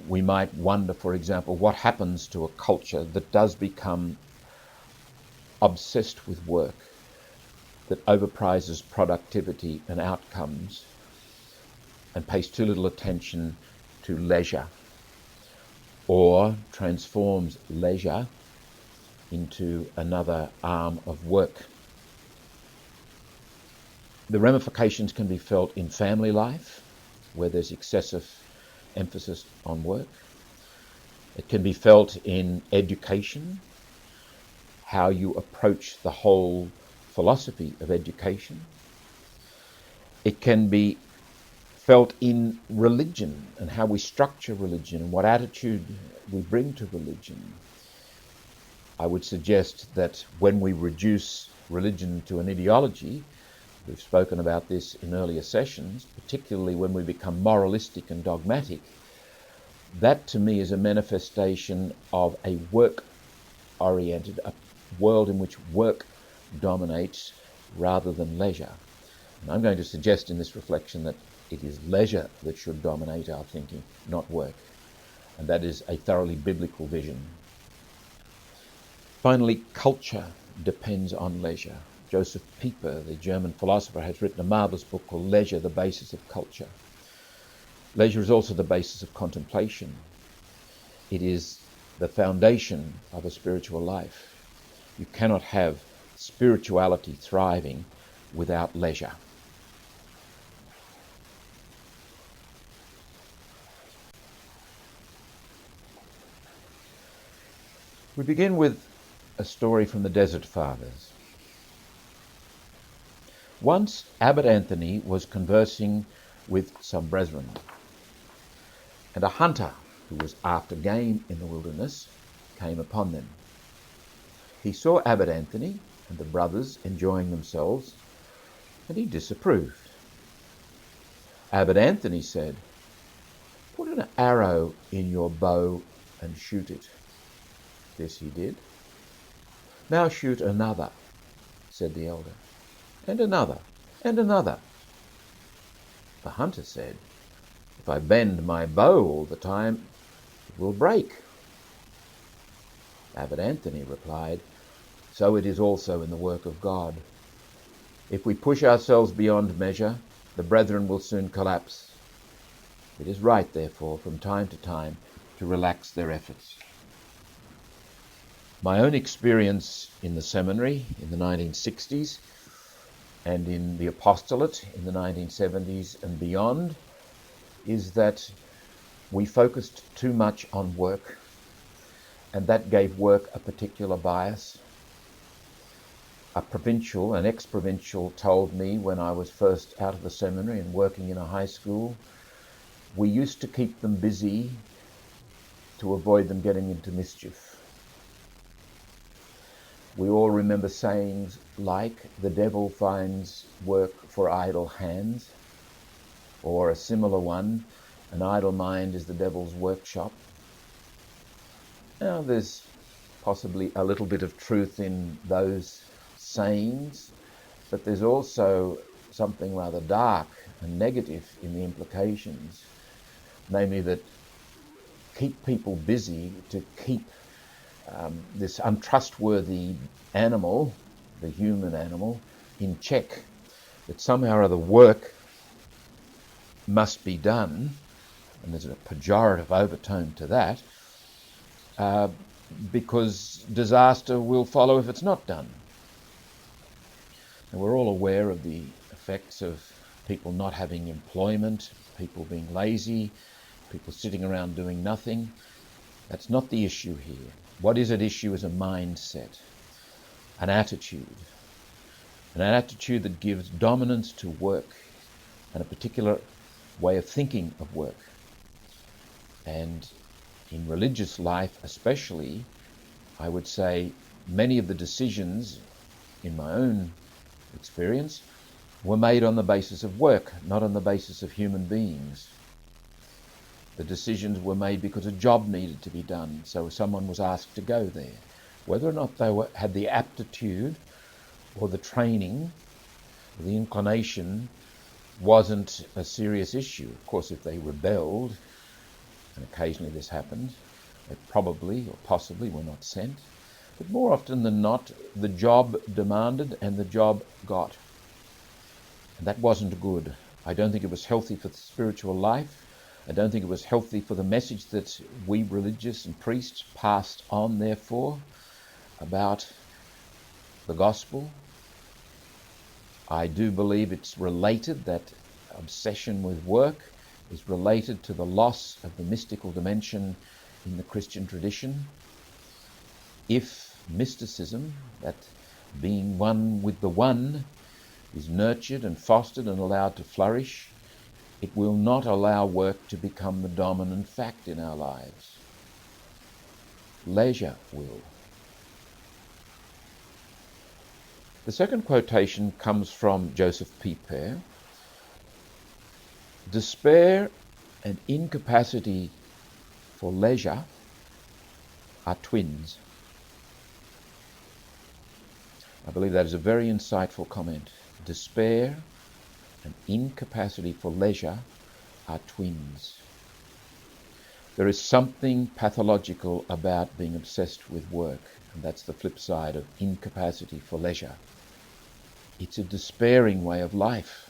We might wonder, for example, what happens to a culture that does become obsessed with work, that overprizes productivity and outcomes and pays too little attention to leisure, or transforms leisure into another arm of work. The ramifications can be felt in family life, where there's excessive emphasis on work. It can be felt in education, how you approach the whole philosophy of education. It can be felt in religion and how we structure religion and what attitude we bring to religion. I would suggest that when we reduce religion to an ideology, we've spoken about this in earlier sessions, particularly when we become moralistic and dogmatic, that to me is a manifestation of a work-oriented, a world in which work dominates rather than leisure. And I'm going to suggest in this reflection that it is leisure that should dominate our thinking, not work. And that is a thoroughly biblical vision. Finally, culture depends on leisure. Joseph Pieper, the German philosopher, has written a marvelous book called Leisure, the Basis of Culture. Leisure is also the basis of contemplation. It is the foundation of a spiritual life. You cannot have spirituality thriving without leisure. We begin with a story from the Desert Fathers. Once Abbot Anthony was conversing with some brethren. And a hunter who was after game in the wilderness came upon them. He saw Abbot Anthony and the brothers enjoying themselves, and he disapproved. Abbot Anthony said, "Put an arrow in your bow and shoot it." This he did. "Now shoot another," said the elder, "and another, and another." The hunter said, "If I bend my bow all the time, it will break." Abbot Anthony replied, "So it is also in the work of God. If we push ourselves beyond measure, the brethren will soon collapse. It is right, therefore, from time to time, to relax their efforts." My own experience in the seminary in the 1960s and in the apostolate in the 1970s and beyond is that we focused too much on work, and that gave work a particular bias. An ex-provincial told me when I was first out of the seminary and working in a high school, we used to keep them busy to avoid them getting into mischief. We all remember sayings like, "The devil finds work for idle hands," or a similar one, "An idle mind is the devil's workshop." Now, there's possibly a little bit of truth in those sayings, but there's also something rather dark and negative in the implications, namely that keep people busy to keep this untrustworthy animal, the human animal, in check, that somehow or other work must be done, and there's a pejorative overtone to that, because disaster will follow if it's not done. And we're all aware of the effects of people not having employment, people being lazy, people sitting around doing nothing. That's not the issue here. What is at issue is a mindset, an attitude that gives dominance to work and a particular way of thinking of work. And in religious life especially, I would say many of the decisions in my own experience were made on the basis of work, not on the basis of human beings. The decisions were made because a job needed to be done, so someone was asked to go there. Whether or not they had the aptitude or the training or the inclination wasn't a serious issue. Of course, if they rebelled, and occasionally this happened, they probably or possibly were not sent. But more often than not, the job demanded and the job got. And that wasn't good. I don't think it was healthy for the spiritual life. I don't think it was healthy for the message that we religious and priests passed on, therefore, about the gospel. I do believe it's related, that obsession with work is related to the loss of the mystical dimension in the Christian tradition. If mysticism, that being one with the one, is nurtured and fostered and allowed to flourish, it will not allow work to become the dominant fact in our lives. Leisure will. The second quotation comes from Joseph Pieper. Despair and incapacity for leisure are twins. I believe that is a very insightful comment. Despair and incapacity for leisure are twins. There is something pathological about being obsessed with work, and that's the flip side of incapacity for leisure. It's a despairing way of life.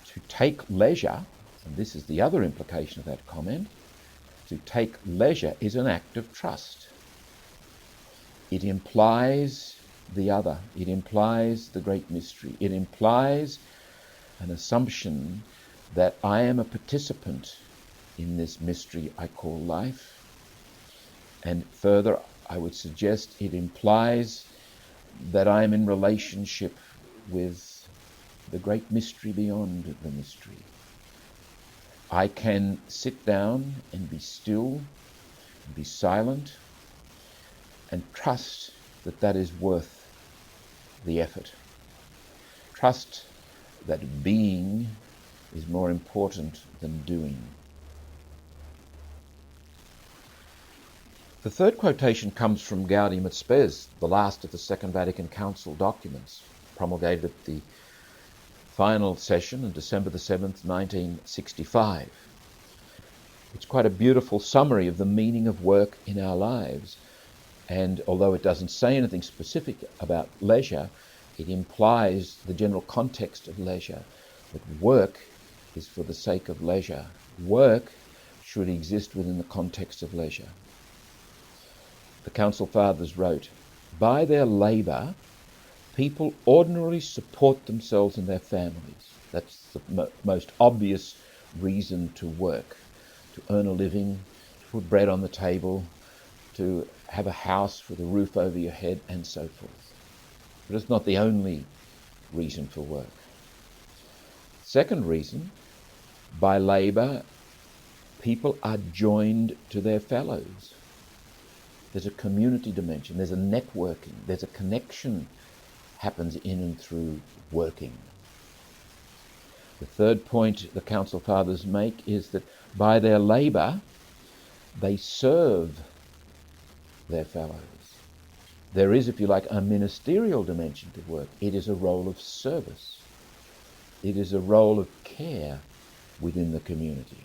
To take leisure, and this is the other implication of that comment, to take leisure is an act of trust. It implies the other. It implies the great mystery. It implies an assumption that I am a participant in this mystery I call life. And further, I would suggest it implies that I am in relationship with the great mystery beyond the mystery. I can sit down and be still, and be silent, and trust that that is worth the effort. Trust that being is more important than doing. The third quotation comes from Gaudium et Spes, the last of the Second Vatican Council documents, promulgated at the final session on December the 7th, 1965. It's quite a beautiful summary of the meaning of work in our lives. And although it doesn't say anything specific about leisure, it implies the general context of leisure, that work is for the sake of leisure. Work should exist within the context of leisure. The Council Fathers wrote, "By their labour, people ordinarily support themselves and their families." That's the most obvious reason to work, to earn a living, to put bread on the table, to have a house with a roof over your head, and so forth. But it's not the only reason for work. Second reason, by labour, people are joined to their fellows. There's a community dimension, there's a networking, there's a connection happens in and through working. The third point the Council Fathers make is that by their labour, they serve their fellows. There is, if you like, a ministerial dimension to work. It is a role of service. It is a role of care within the community.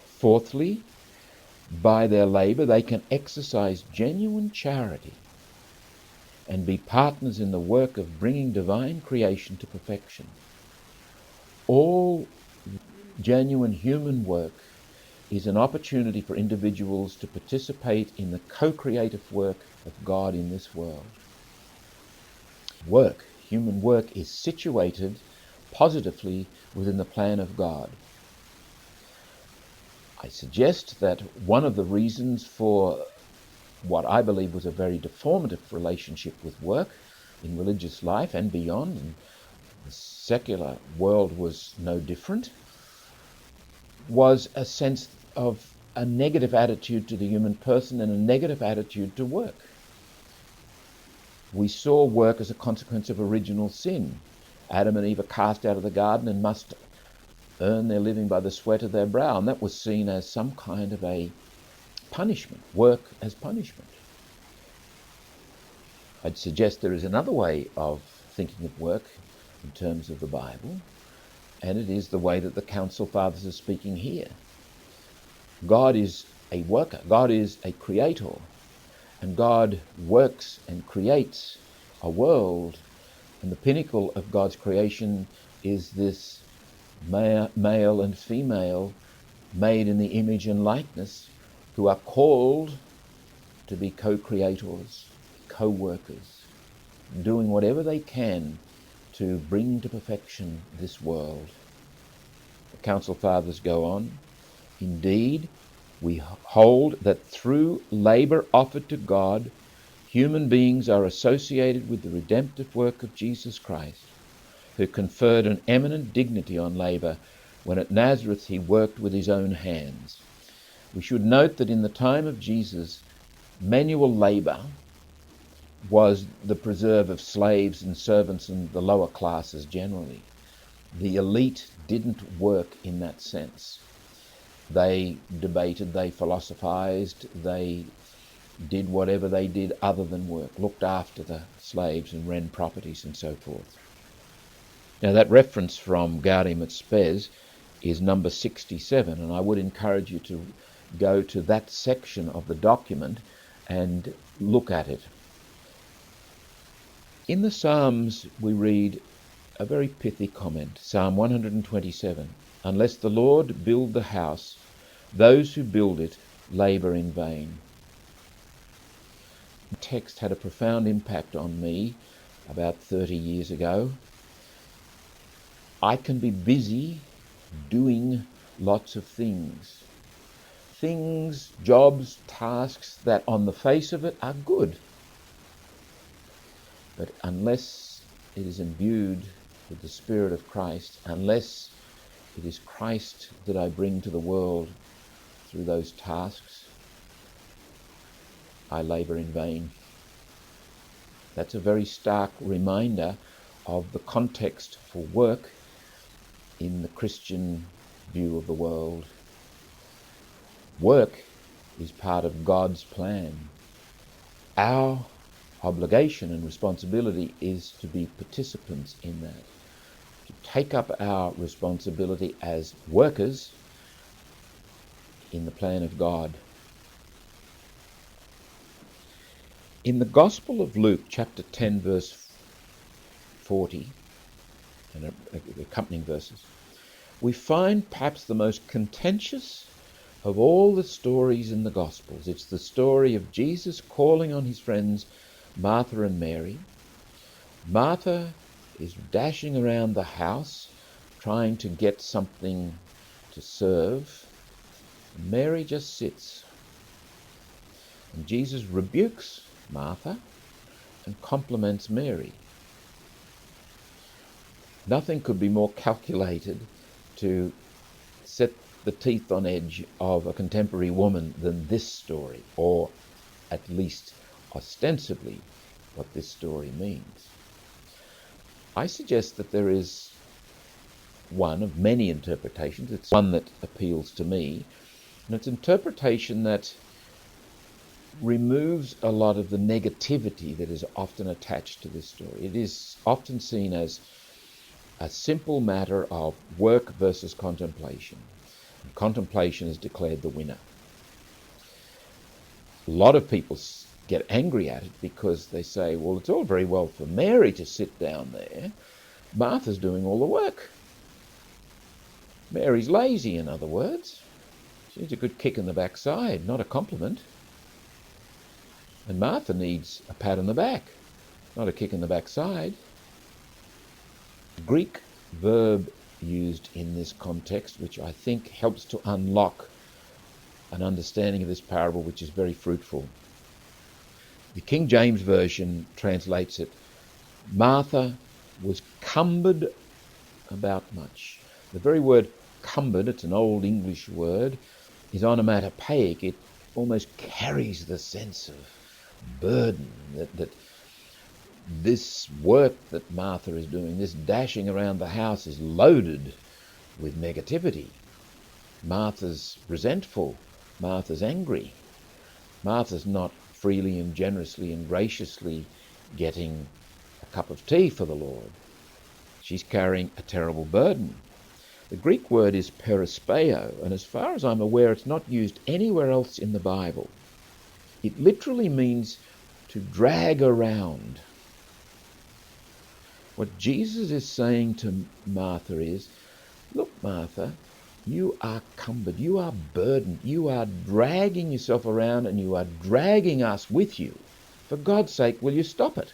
Fourthly, by their labour, they can exercise genuine charity and be partners in the work of bringing divine creation to perfection. All genuine human work is an opportunity for individuals to participate in the co-creative work of God in this world. Work, human work, is situated positively within the plan of God. I suggest that one of the reasons for what I believe was a very deformative relationship with work in religious life and beyond, and the secular world was no different, was a sense of a negative attitude to the human person and a negative attitude to work. We saw work as a consequence of original sin. Adam and Eve are cast out of the garden and must earn their living by the sweat of their brow, and that was seen as some kind of a punishment, work as punishment. I'd suggest there is another way of thinking of work in terms of the Bible, and it is the way that the Council Fathers are speaking here. God is a worker, God is a creator, and God works and creates a world, and the pinnacle of God's creation is this male and female made in the image and likeness, who are called to be co-creators, co-workers, doing whatever they can to bring to perfection this world. The Council Fathers go on, "Indeed, we hold that through labour offered to God, human beings are associated with the redemptive work of Jesus Christ, who conferred an eminent dignity on labour when at Nazareth he worked with his own hands. We should note that in the time of Jesus, manual labour was the preserve of slaves and servants and the lower classes generally. The elite didn't work in that sense. They debated, they philosophized, they did whatever they did other than work, looked after the slaves and ran properties and so forth." Now that reference from Gaudium et Spes is number 67, and I would encourage you to go to that section of the document and look at it. In the Psalms we read a very pithy comment, Psalm 127, "Unless the Lord build the house, those who build it labour in vain." The text had a profound impact on me about 30 years ago. I can be busy doing lots of things, jobs, tasks that on the face of it are good. But unless it is imbued with the Spirit of Christ, unless it is Christ that I bring to the world through those tasks, I labour in vain. That's a very stark reminder of the context for work in the Christian view of the world. Work is part of God's plan. Our obligation and responsibility is to be participants in that, to take up our responsibility as workers in the plan of God. In the Gospel of Luke, chapter 10, verse 40, and accompanying verses, we find perhaps the most contentious of all the stories in the Gospels. It's the story of Jesus calling on his friends Martha and Mary. Martha is dashing around the house trying to get something to serve. Mary just sits. And Jesus rebukes Martha and compliments Mary. Nothing could be more calculated to set the teeth on edge of a contemporary woman than this story, or at least ostensibly what this story means. I suggest that there is one of many interpretations. It's one that appeals to me, and it's an interpretation that removes a lot of the negativity that is often attached to this story. It is often seen as a simple matter of work versus contemplation. And contemplation is declared the winner. A lot of people get angry at it because they say, well, it's all very well for Mary to sit down there. Martha's doing all the work. Mary's lazy, in other words. She's a good kick in the backside, not a compliment. And Martha needs a pat on the back, not a kick in the backside. The Greek verb used in this context, which I think helps to unlock an understanding of this parable, which is very fruitful. The King James Version translates it, Martha was cumbered about much. The very word cumbered, it's an old English word, is onomatopoeic. It almost carries the sense of burden, that this work that Martha is doing, this dashing around the house, is loaded with negativity. Martha's resentful. Martha's angry. Martha's not freely and generously and graciously getting a cup of tea for the Lord. She's carrying a terrible burden. The Greek word is perispeo, and as far as I'm aware, it's not used anywhere else in the Bible. It literally means to drag around. What Jesus is saying to Martha is, look, Martha, you are cumbered, you are burdened, you are dragging yourself around and you are dragging us with you. For God's sake, will you stop it?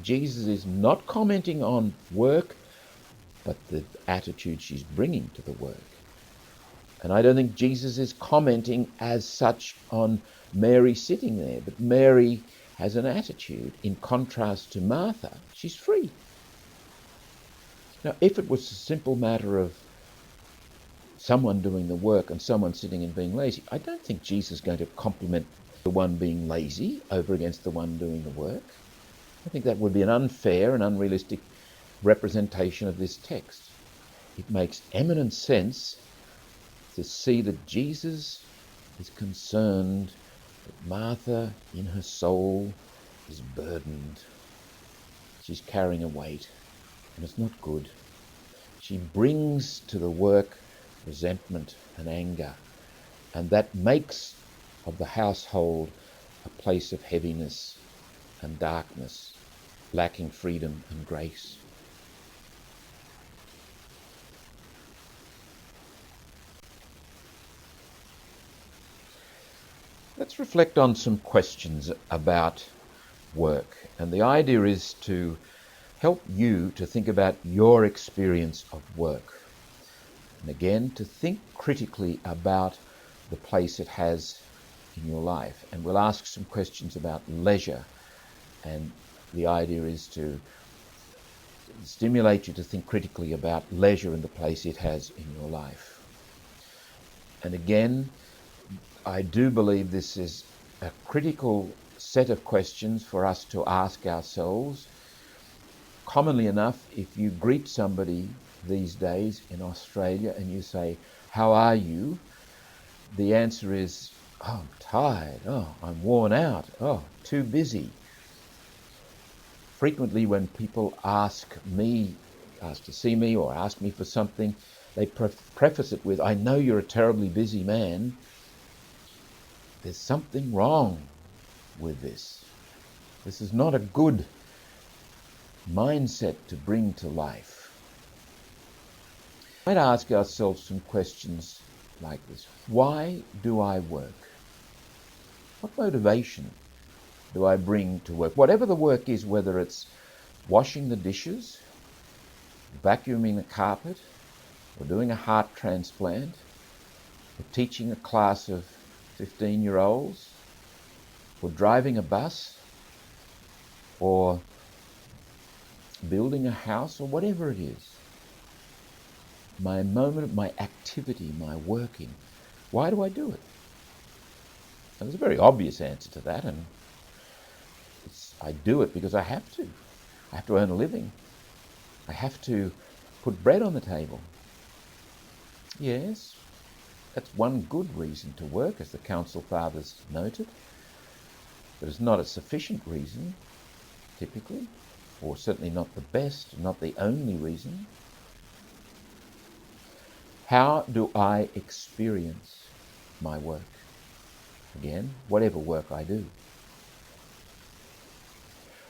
Jesus is not commenting on work, but the attitude she's bringing to the work. And I don't think Jesus is commenting as such on Mary sitting there, but Mary has an attitude. In contrast to Martha, she's free. Now, if it was a simple matter of someone doing the work and someone sitting and being lazy, I don't think Jesus is going to compliment the one being lazy over against the one doing the work. I think that would be an unfair and unrealistic representation of this text. It makes eminent sense to see that Jesus is concerned that Martha, in her soul, is burdened. She's carrying a weight, and it's not good. She brings to the work resentment and anger, and that makes of the household a place of heaviness and darkness, lacking freedom and grace. Let's reflect on some questions about work. And the idea is to help you to think about your experience of work. And again, to think critically about the place it has in your life. And we'll ask some questions about leisure. And the idea is to stimulate you to think critically about leisure and the place it has in your life. And again, I do believe this is a critical set of questions for us to ask ourselves. Commonly enough, if you greet somebody these days in Australia and you say, "How are you?" the answer is, "Oh, I'm tired. Oh, I'm worn out. Oh, too busy." Frequently when people ask to see me or ask me for something, they preface it with, "I know you're a terribly busy man." There's something wrong with this. This is not a good mindset to bring to life. We might ask ourselves some questions like this. Why do I work? What motivation do I bring to work? Whatever the work is, whether it's washing the dishes, vacuuming the carpet, or doing a heart transplant, or teaching a class of 15-year-olds, or driving a bus, or building a house, or whatever it is. My moment, my activity, my working. Why do I do it? And there's a very obvious answer to that, and I do it because I have to. I have to earn a living. I have to put bread on the table. Yes, that's one good reason to work, as the Council Fathers noted, but it's not a sufficient reason, typically, or certainly not the best, not the only reason. How do I experience my work? Again, whatever work I do.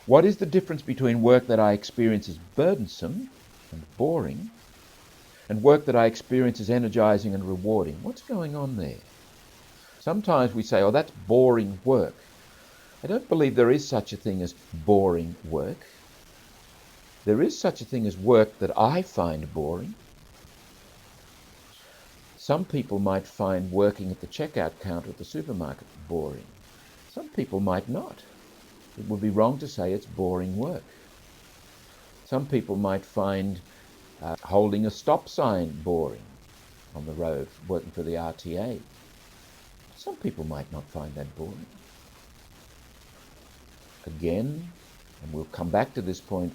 What is the difference between work that I experience as burdensome and boring and work that I experience as energizing and rewarding? What's going on there? Sometimes we say, "Oh, that's boring work." I don't believe there is such a thing as boring work. There is such a thing as work that I find boring. Some people might find working at the checkout counter at the supermarket boring. Some people might not. It would be wrong to say it's boring work. Some people might find holding a stop sign boring on the road, working for the RTA. Some people might not find that boring. Again, and we'll come back to this point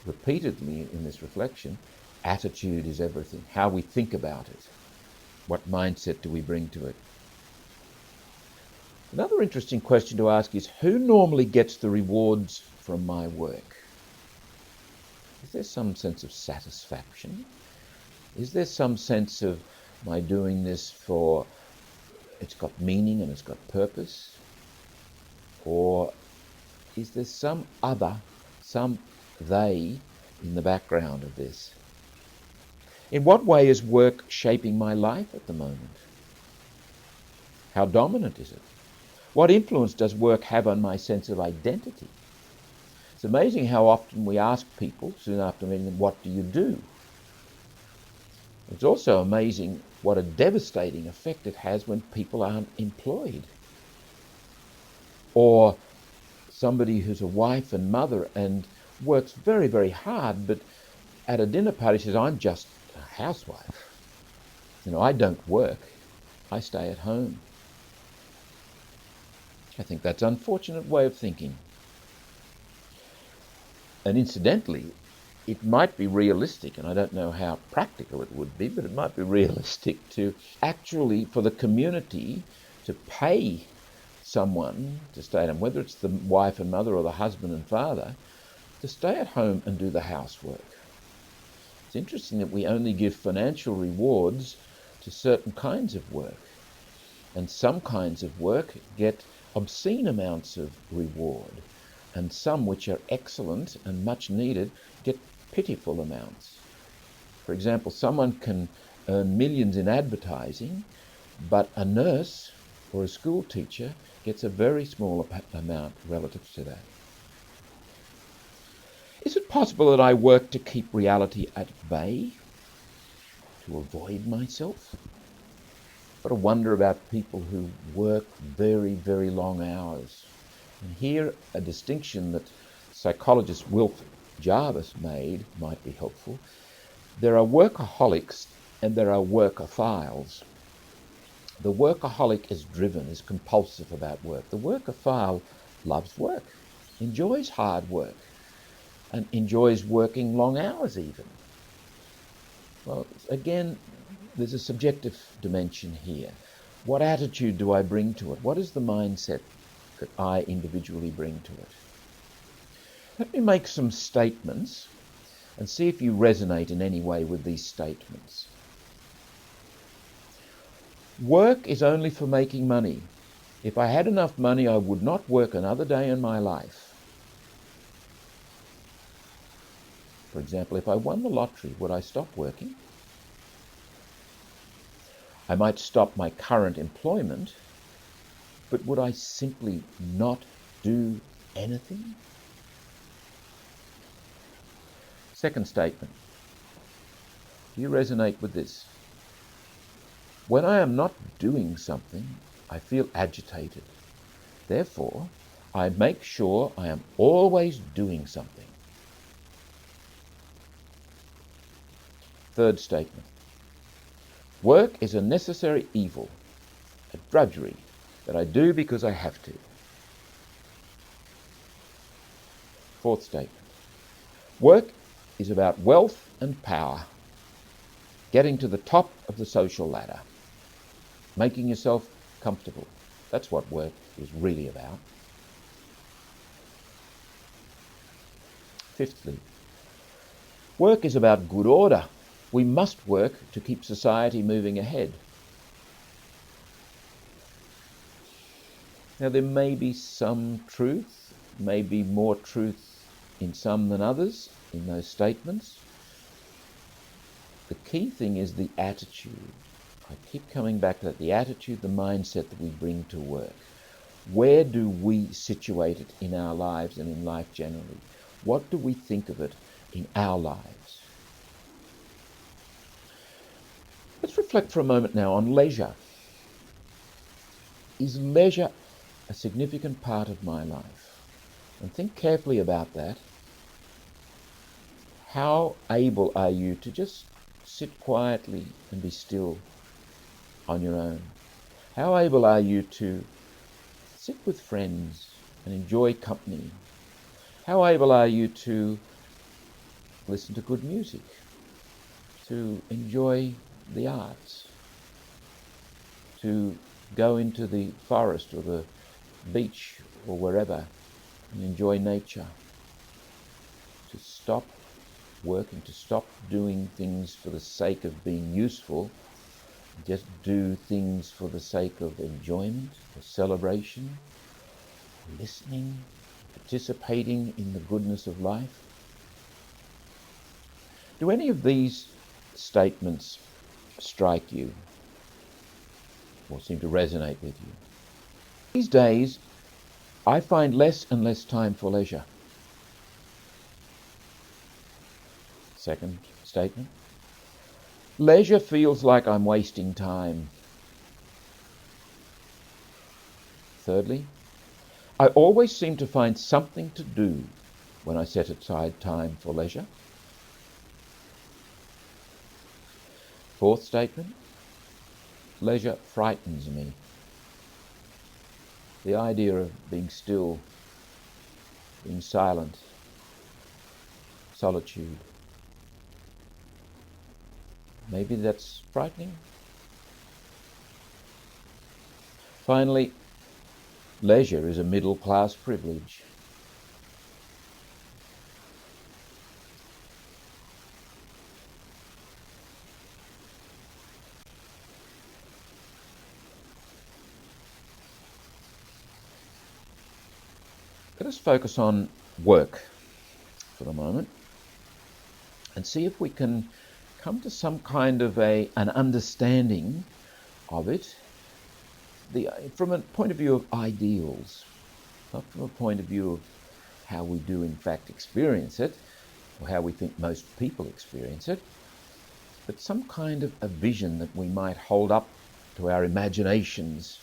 repeatedly in this reflection, attitude is everything. How we think about it. What mindset do we bring to it? Another interesting question to ask is, who normally gets the rewards from my work? Is there some sense of satisfaction? Is there some sense of my doing this for it's got meaning and it's got purpose? Or is there some they in the background of this? In what way is work shaping my life at the moment? How dominant is it? What influence does work have on my sense of identity? It's amazing how often we ask people soon after meeting them, "What do you do?" It's also amazing what a devastating effect it has when people aren't employed. Or somebody who's a wife and mother and works very, very hard, but at a dinner party says, "I'm just a housewife. I don't work. I stay at home." I think that's an unfortunate way of thinking. And incidentally, it might be realistic, and I don't know how practical it would be, but it might be realistic to actually, for the community, to pay someone to stay at home, whether it's the wife and mother or the husband and father, to stay at home and do the housework. It's interesting that we only give financial rewards to certain kinds of work, and some kinds of work get obscene amounts of reward, and some which are excellent and much needed get pitiful amounts. For example, someone can earn millions in advertising, but a nurse or a school teacher gets a very small amount relative to that. Is it possible that I work to keep reality at bay, to avoid myself? What a wonder about people who work very, very long hours. And here a distinction that psychologist Wilf Jarvis made might be helpful. There are workaholics and there are workophiles. The workaholic is driven, is compulsive about work. The workophile loves work, enjoys hard work, and enjoys working long hours even. Well, again, there's a subjective dimension here. What attitude do I bring to it? What is the mindset that I individually bring to it? Let me make some statements and see if you resonate in any way with these statements. Work is only for making money. If I had enough money, I would not work another day in my life. For example, if I won the lottery, would I stop working? I might stop my current employment, but would I simply not do anything? Second statement. Do you resonate with this? When I am not doing something, I feel agitated. Therefore, I make sure I am always doing something. Third statement. Work is a necessary evil, a drudgery that I do because I have to. Fourth statement. Work is about wealth and power, getting to the top of the social ladder, making yourself comfortable. That's what work is really about. Fifthly, work is about good order. We must work to keep society moving ahead. Now, there may be some truth, maybe more truth in some than others in those statements. The key thing is the attitude. I keep coming back to that, the attitude, the mindset that we bring to work. Where do we situate it in our lives and in life generally? What do we think of it in our lives? Let's reflect for a moment now on leisure. Is leisure a significant part of my life? And think carefully about that. How able are you to just sit quietly and be still on your own? How able are you to sit with friends and enjoy company? How able are you to listen to good music, to enjoy the arts, to go into the forest or the beach or wherever and enjoy nature, to stop working, to stop doing things for the sake of being useful, just do things for the sake of enjoyment, or celebration, listening, participating in the goodness of life? Do any of these statements strike you or seem to resonate with you? These days, I find less and less time for leisure. Second statement. Leisure feels like I'm wasting time. Thirdly, I always seem to find something to do when I set aside time for leisure. Fourth statement. Leisure frightens me. The idea of being still, being silent, solitude. Maybe that's frightening. Finally, leisure is a middle-class privilege. Let us focus on work for a moment and see if we can come to some kind of an understanding of it from a point of view of ideals, not from a point of view of how we do in fact experience it, or how we think most people experience it, but some kind of a vision that we might hold up to our imaginations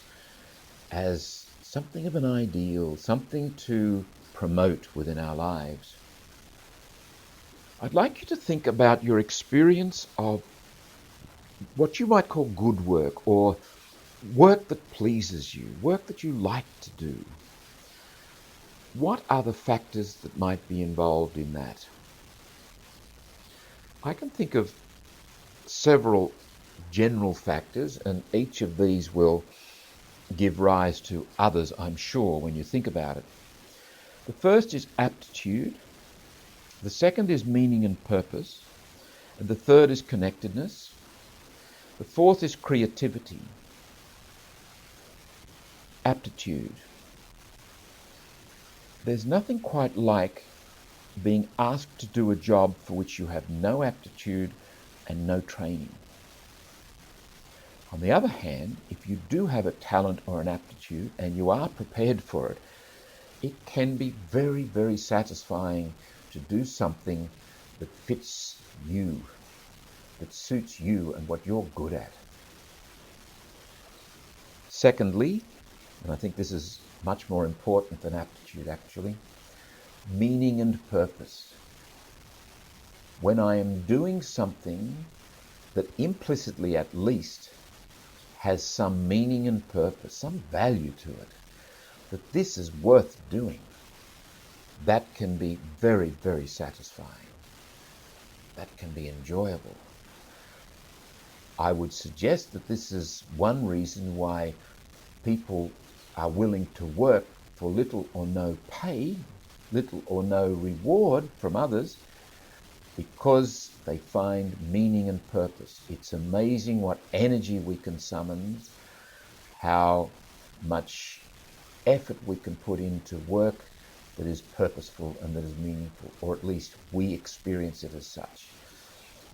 as something of an ideal, something to promote within our lives. I'd like you to think about your experience of what you might call good work, or work that pleases you, work that you like to do. What are the factors that might be involved in that? I can think of several general factors, and each of these will give rise to others, I'm sure, when you think about it. The first is aptitude. The second is meaning and purpose. And the third is connectedness. The fourth is creativity. Aptitude. There's nothing quite like being asked to do a job for which you have no aptitude and no training. On the other hand, if you do have a talent or an aptitude and you are prepared for it, it can be very, very satisfying to do something that fits you, that suits you and what you're good at. Secondly, and I think this is much more important than aptitude actually, meaning and purpose. When I am doing something that implicitly at least has some meaning and purpose, some value to it, that this is worth doing, that can be very, very satisfying. That can be enjoyable. I would suggest that this is one reason why people are willing to work for little or no pay, little or no reward from others, because they find meaning and purpose. It's amazing what energy we can summon, how much effort we can put into work that is purposeful and that is meaningful, or at least we experience it as such.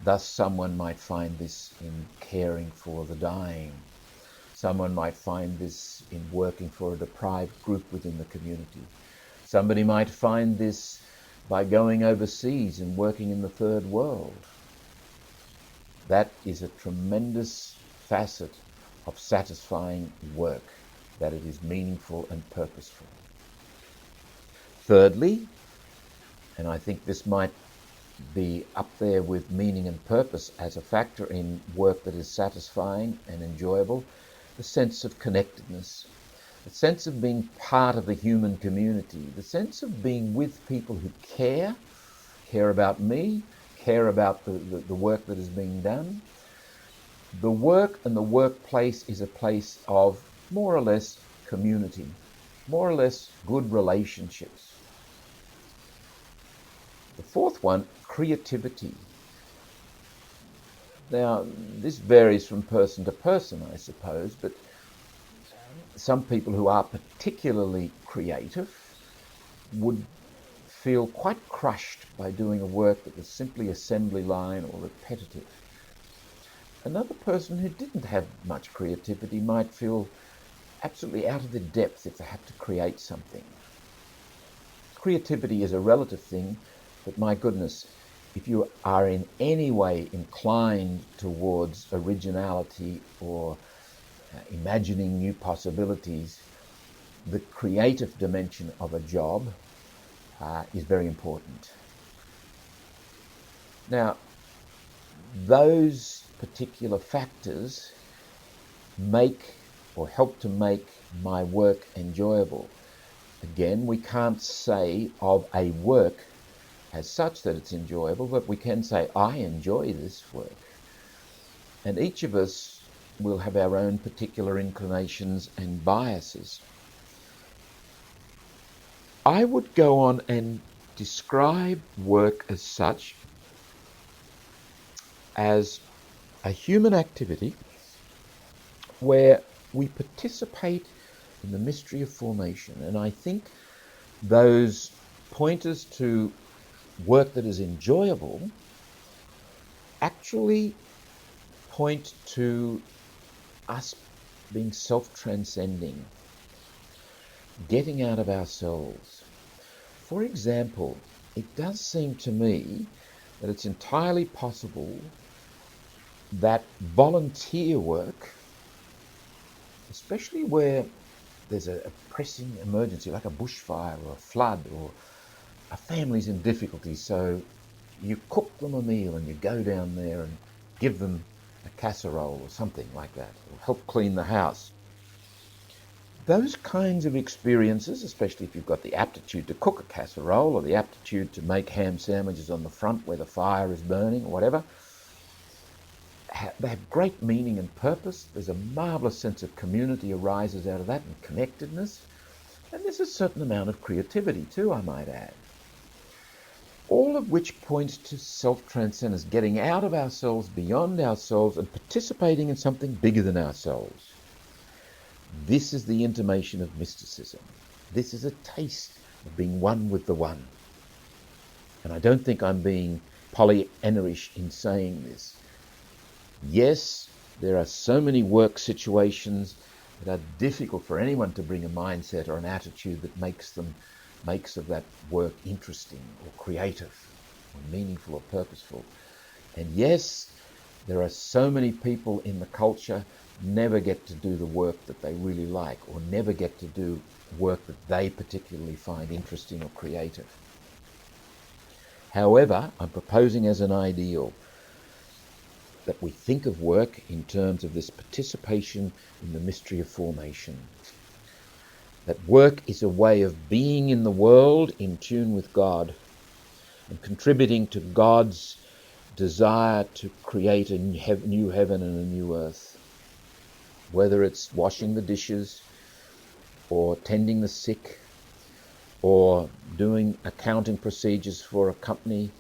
Thus, someone might find this in caring for the dying. Someone might find this in working for a deprived group within the community. Somebody might find this by going overseas and working in the third world. That is a tremendous facet of satisfying work, that it is meaningful and purposeful. Thirdly, and I think this might be up there with meaning and purpose as a factor in work that is satisfying and enjoyable, the sense of connectedness, the sense of being part of the human community, the sense of being with people who care about me, care about the work that is being done. The work and the workplace is a place of more or less community, more or less good relationships. The fourth one, creativity. Now, this varies from person to person, I suppose, but some people who are particularly creative would feel quite crushed by doing a work that was simply assembly line or repetitive. Another person who didn't have much creativity might feel absolutely out of their depth if they had to create something. Creativity is a relative thing, but my goodness, if you are in any way inclined towards originality or imagining new possibilities, the creative dimension of a job is very important. Now, those particular factors make or help to make my work enjoyable. Again, we can't say of a work as such that it's enjoyable, but we can say, I enjoy this work. And each of us will have our own particular inclinations and biases. I would go on and describe work as such as a human activity where we participate in the mystery of formation. And I think those pointers to work that is enjoyable actually point to us being self-transcending, getting out of ourselves. For example, it does seem to me that it's entirely possible that volunteer work, especially where there's a pressing emergency like a bushfire or a flood or a family's in difficulty, so you cook them a meal and you go down there and give them a casserole or something like that, or help clean the house. Those kinds of experiences, especially if you've got the aptitude to cook a casserole or the aptitude to make ham sandwiches on the front where the fire is burning or whatever, they have great meaning and purpose. There's a marvellous sense of community arises out of that and connectedness. And there's a certain amount of creativity too, I might add. All of which points to self-transcendence, getting out of ourselves, beyond ourselves, and participating in something bigger than ourselves. This is the intimation of mysticism. This is a taste of being one with the one. And I don't think I'm being Pollyanna-ish in saying this. Yes, there are so many work situations that are difficult for anyone to bring a mindset or an attitude that makes of that work interesting or creative or meaningful or purposeful. And yes, there are so many people in the culture never get to do the work that they really like, or never get to do work that they particularly find interesting or creative. However, I'm proposing as an ideal that we think of work in terms of this participation in the mystery of formation. That work is a way of being in the world in tune with God and contributing to God's desire to create a new heaven and a new earth. Whether it's washing the dishes or tending the sick or doing accounting procedures for a company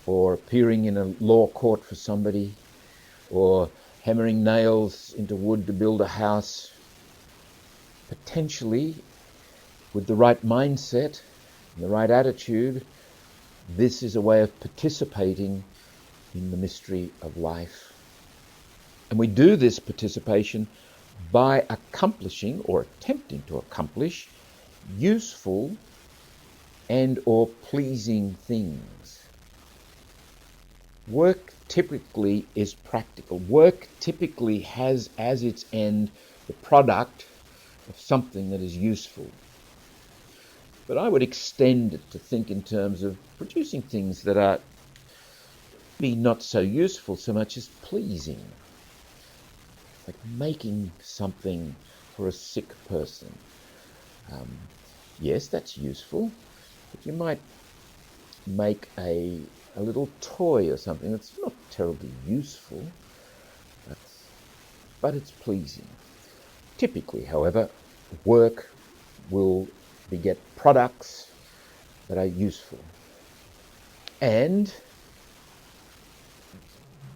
or appearing in a law court for somebody or hammering nails into wood to build a house, potentially with the right mindset and the right attitude, this is a way of participating in the mystery of life. And we do this participation by accomplishing or attempting to accomplish useful and or pleasing things. Work typically is practical. Work typically has as its end the product of something that is useful. But I would extend it to think in terms of producing things that are maybe not so useful so much as pleasing. Like making something for a sick person. Yes, that's useful, but you might make a little toy or something that's not terribly useful, but it's pleasing. Typically, however, work will beget products that are useful. And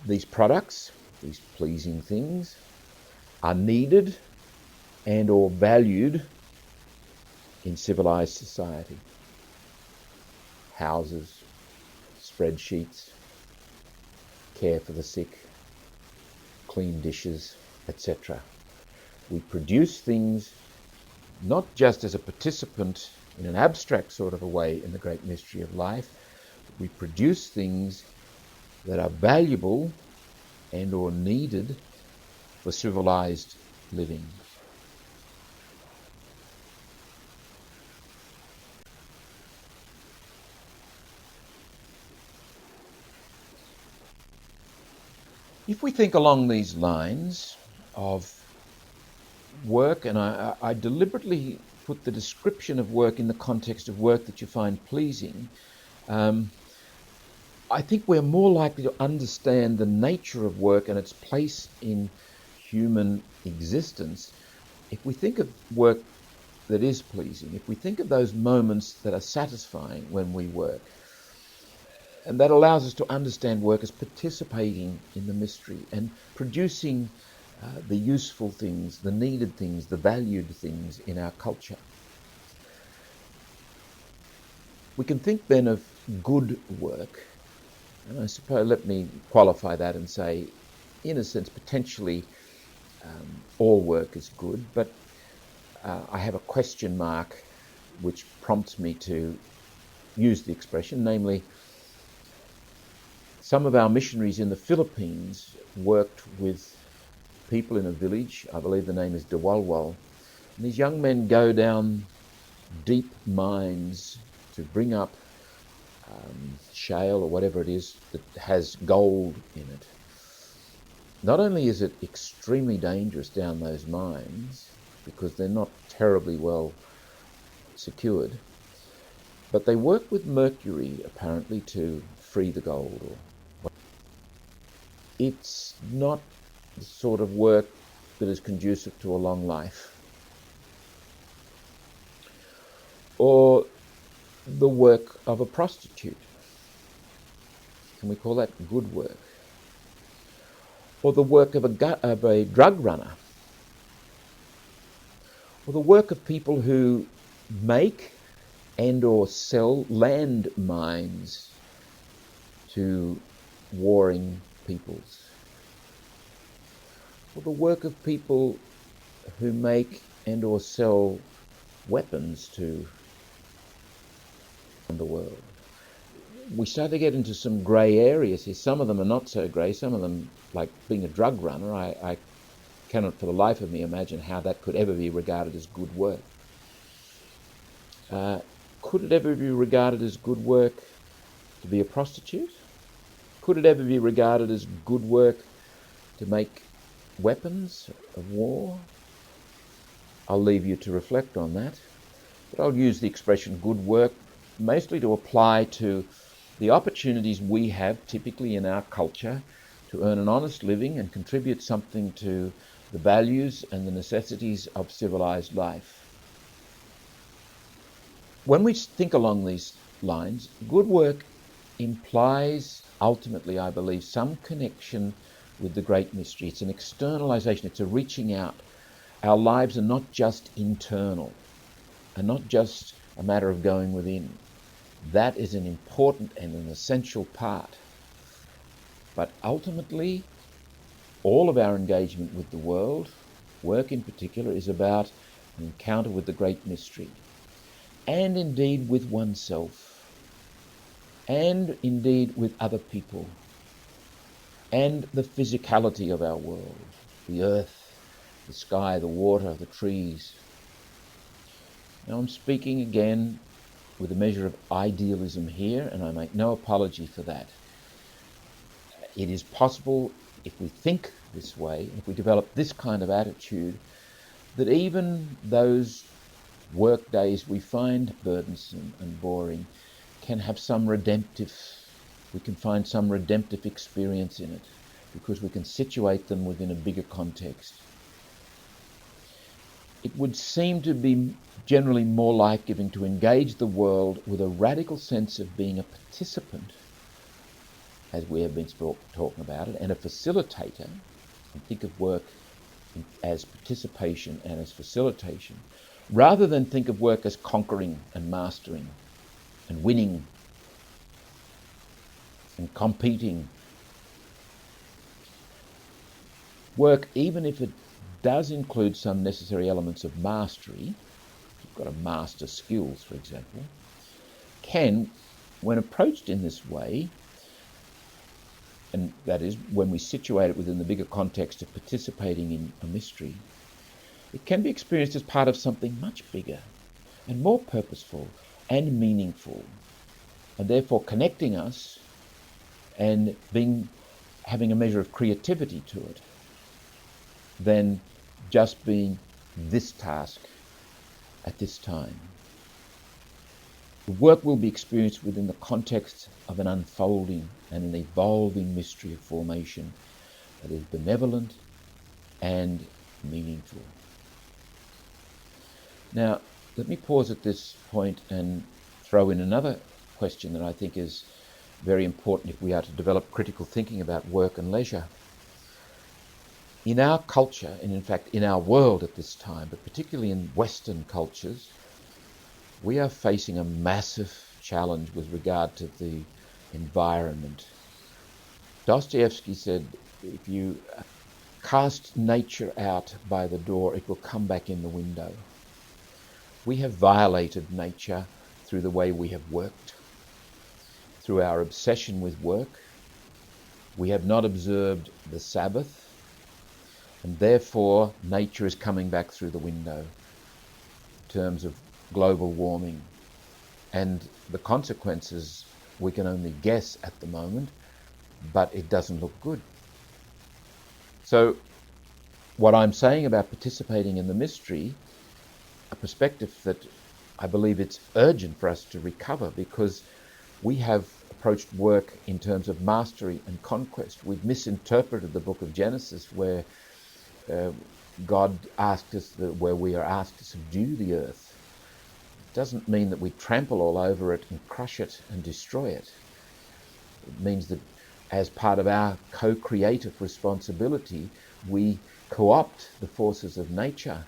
these products, these pleasing things, are needed and or valued in civilized society. Houses, spreadsheets, care for the sick, clean dishes, etc. We produce things not just as a participant in an abstract sort of a way in the great mystery of life, but we produce things that are valuable and or needed for civilized living. If we think along these lines of work, and I deliberately put the description of work in the context of work that you find pleasing, I think we're more likely to understand the nature of work and its place in human existence if we think of work that is pleasing, if we think of those moments that are satisfying when we work. And that allows us to understand work as participating in the mystery and producing the useful things, the needed things, the valued things in our culture. We can think then of good work, and I suppose let me qualify that and say, in a sense, potentially all work is good, but I have a question mark which prompts me to use the expression, namely, some of our missionaries in the Philippines worked with people in a village, I believe the name is Dewalwal, and these young men go down deep mines to bring up shale or whatever it is that has gold in it. Not only is it extremely dangerous down those mines, because they're not terribly well secured, but they work with mercury apparently to free the gold. It's not the sort of work that is conducive to a long life, or the work of a prostitute. Can we call that good work? Or the work of a drug runner, or the work of people who make and or sell land mines to warring peoples, or the work of people who make and or sell weapons to the world. We start to get into some grey areas here. Some of them are not so grey. Some of them, like being a drug runner, I cannot for the life of me imagine how that could ever be regarded as good work. Could it ever be regarded as good work to be a prostitute? Could it ever be regarded as good work to make weapons of war? I'll leave you to reflect on that. But I'll use the expression good work mostly to apply to the opportunities we have typically in our culture to earn an honest living and contribute something to the values and the necessities of civilized life. When we think along these lines, good work implies ultimately, I believe, some connection with the great mystery. It's an externalization, it's a reaching out. Our lives are not just internal, and not just a matter of going within. That is an important and an essential part. But ultimately, all of our engagement with the world, work in particular, is about an encounter with the great mystery, and indeed with oneself, and indeed with other people, and the physicality of our world, the earth, the sky, the water, the trees. Now I'm speaking again with a measure of idealism here, and I make no apology for that. It is possible, if we think this way, if we develop this kind of attitude, that even those work days we find burdensome and boring can have some redemptive, we can find some redemptive experience in it, because we can situate them within a bigger context. It would seem to be generally more life-giving to engage the world with a radical sense of being a participant, as we have been talking about it, and a facilitator, and think of work as participation and as facilitation, rather than think of work as conquering and mastering and winning and competing. Work, even if it does include some necessary elements of mastery, you've got to master skills, for example, can, when approached in this way, and that is when we situate it within the bigger context of participating in a mystery, it can be experienced as part of something much bigger and more purposeful and meaningful, and therefore connecting us and having a measure of creativity to it, than just being this task at this time. The work will be experienced within the context of an unfolding and an evolving mystery of formation that is benevolent and meaningful. Now, let me pause at this point and throw in another question that I think is very important if we are to develop critical thinking about work and leisure. In our culture, and in fact in our world at this time, but particularly in Western cultures, we are facing a massive challenge with regard to the environment. Dostoevsky said, if you cast nature out by the door, it will come back in the window. We have violated nature through the way we have worked, through our obsession with work. We have not observed the Sabbath, and therefore nature is coming back through the window in terms of global warming and the consequences we can only guess at the moment, but it doesn't look good. So what I'm saying about participating in the mystery, a perspective that I believe it's urgent for us to recover, because we have approached work in terms of mastery and conquest. We've misinterpreted the book of Genesis, where God asked us, where we are asked to subdue the earth. It doesn't mean that we trample all over it and crush it and destroy it. It means that as part of our co-creative responsibility, we co-opt the forces of nature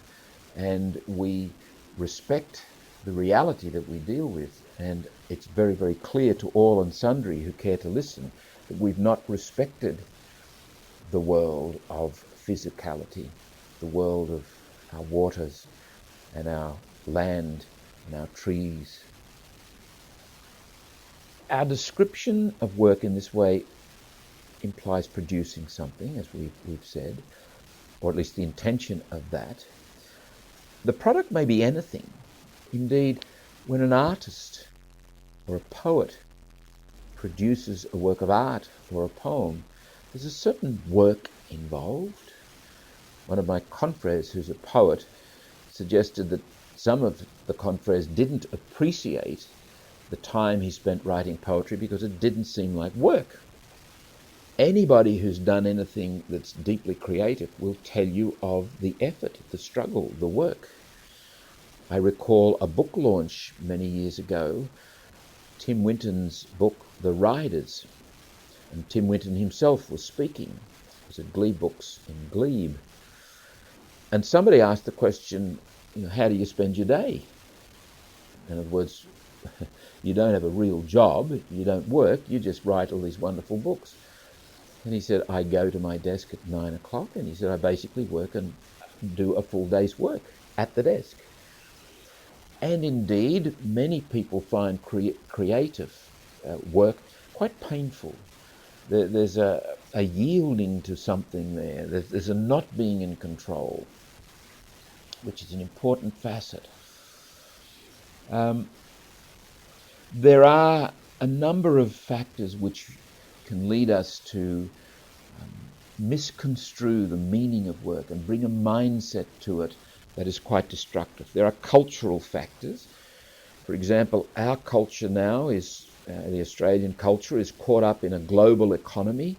and we respect the reality that we deal with. And it's very, very clear to all and sundry who care to listen that we've not respected the world of physicality, the world of our waters and our land and our trees. Our description of work in this way implies producing something, as we've said, or at least the intention of that. The product may be anything. Indeed, when an artist or a poet produces a work of art or a poem, there's a certain work involved. One of my confreres, who's a poet, suggested that some of the confreres didn't appreciate the time he spent writing poetry because it didn't seem like work. Anybody who's done anything that's deeply creative will tell you of the effort, the struggle, the work. I recall a book launch many years ago, Tim Winton's book, The Riders, and Tim Winton himself was speaking. It was at Glebe Books in Glebe. And somebody asked the question, how do you spend your day? In other words, you don't have a real job, you don't work, you just write all these wonderful books. And he said, I go to my desk at 9 o'clock, and he said, I basically work and do a full day's work at the desk. And indeed, many people find creative work quite painful. There's a yielding to something there. There's a not being in control, which is an important facet. There are a number of factors which can lead us to misconstrue the meaning of work and bring a mindset to it that is quite destructive. There are cultural factors. For example, our culture now is, the Australian culture is caught up in a global economy.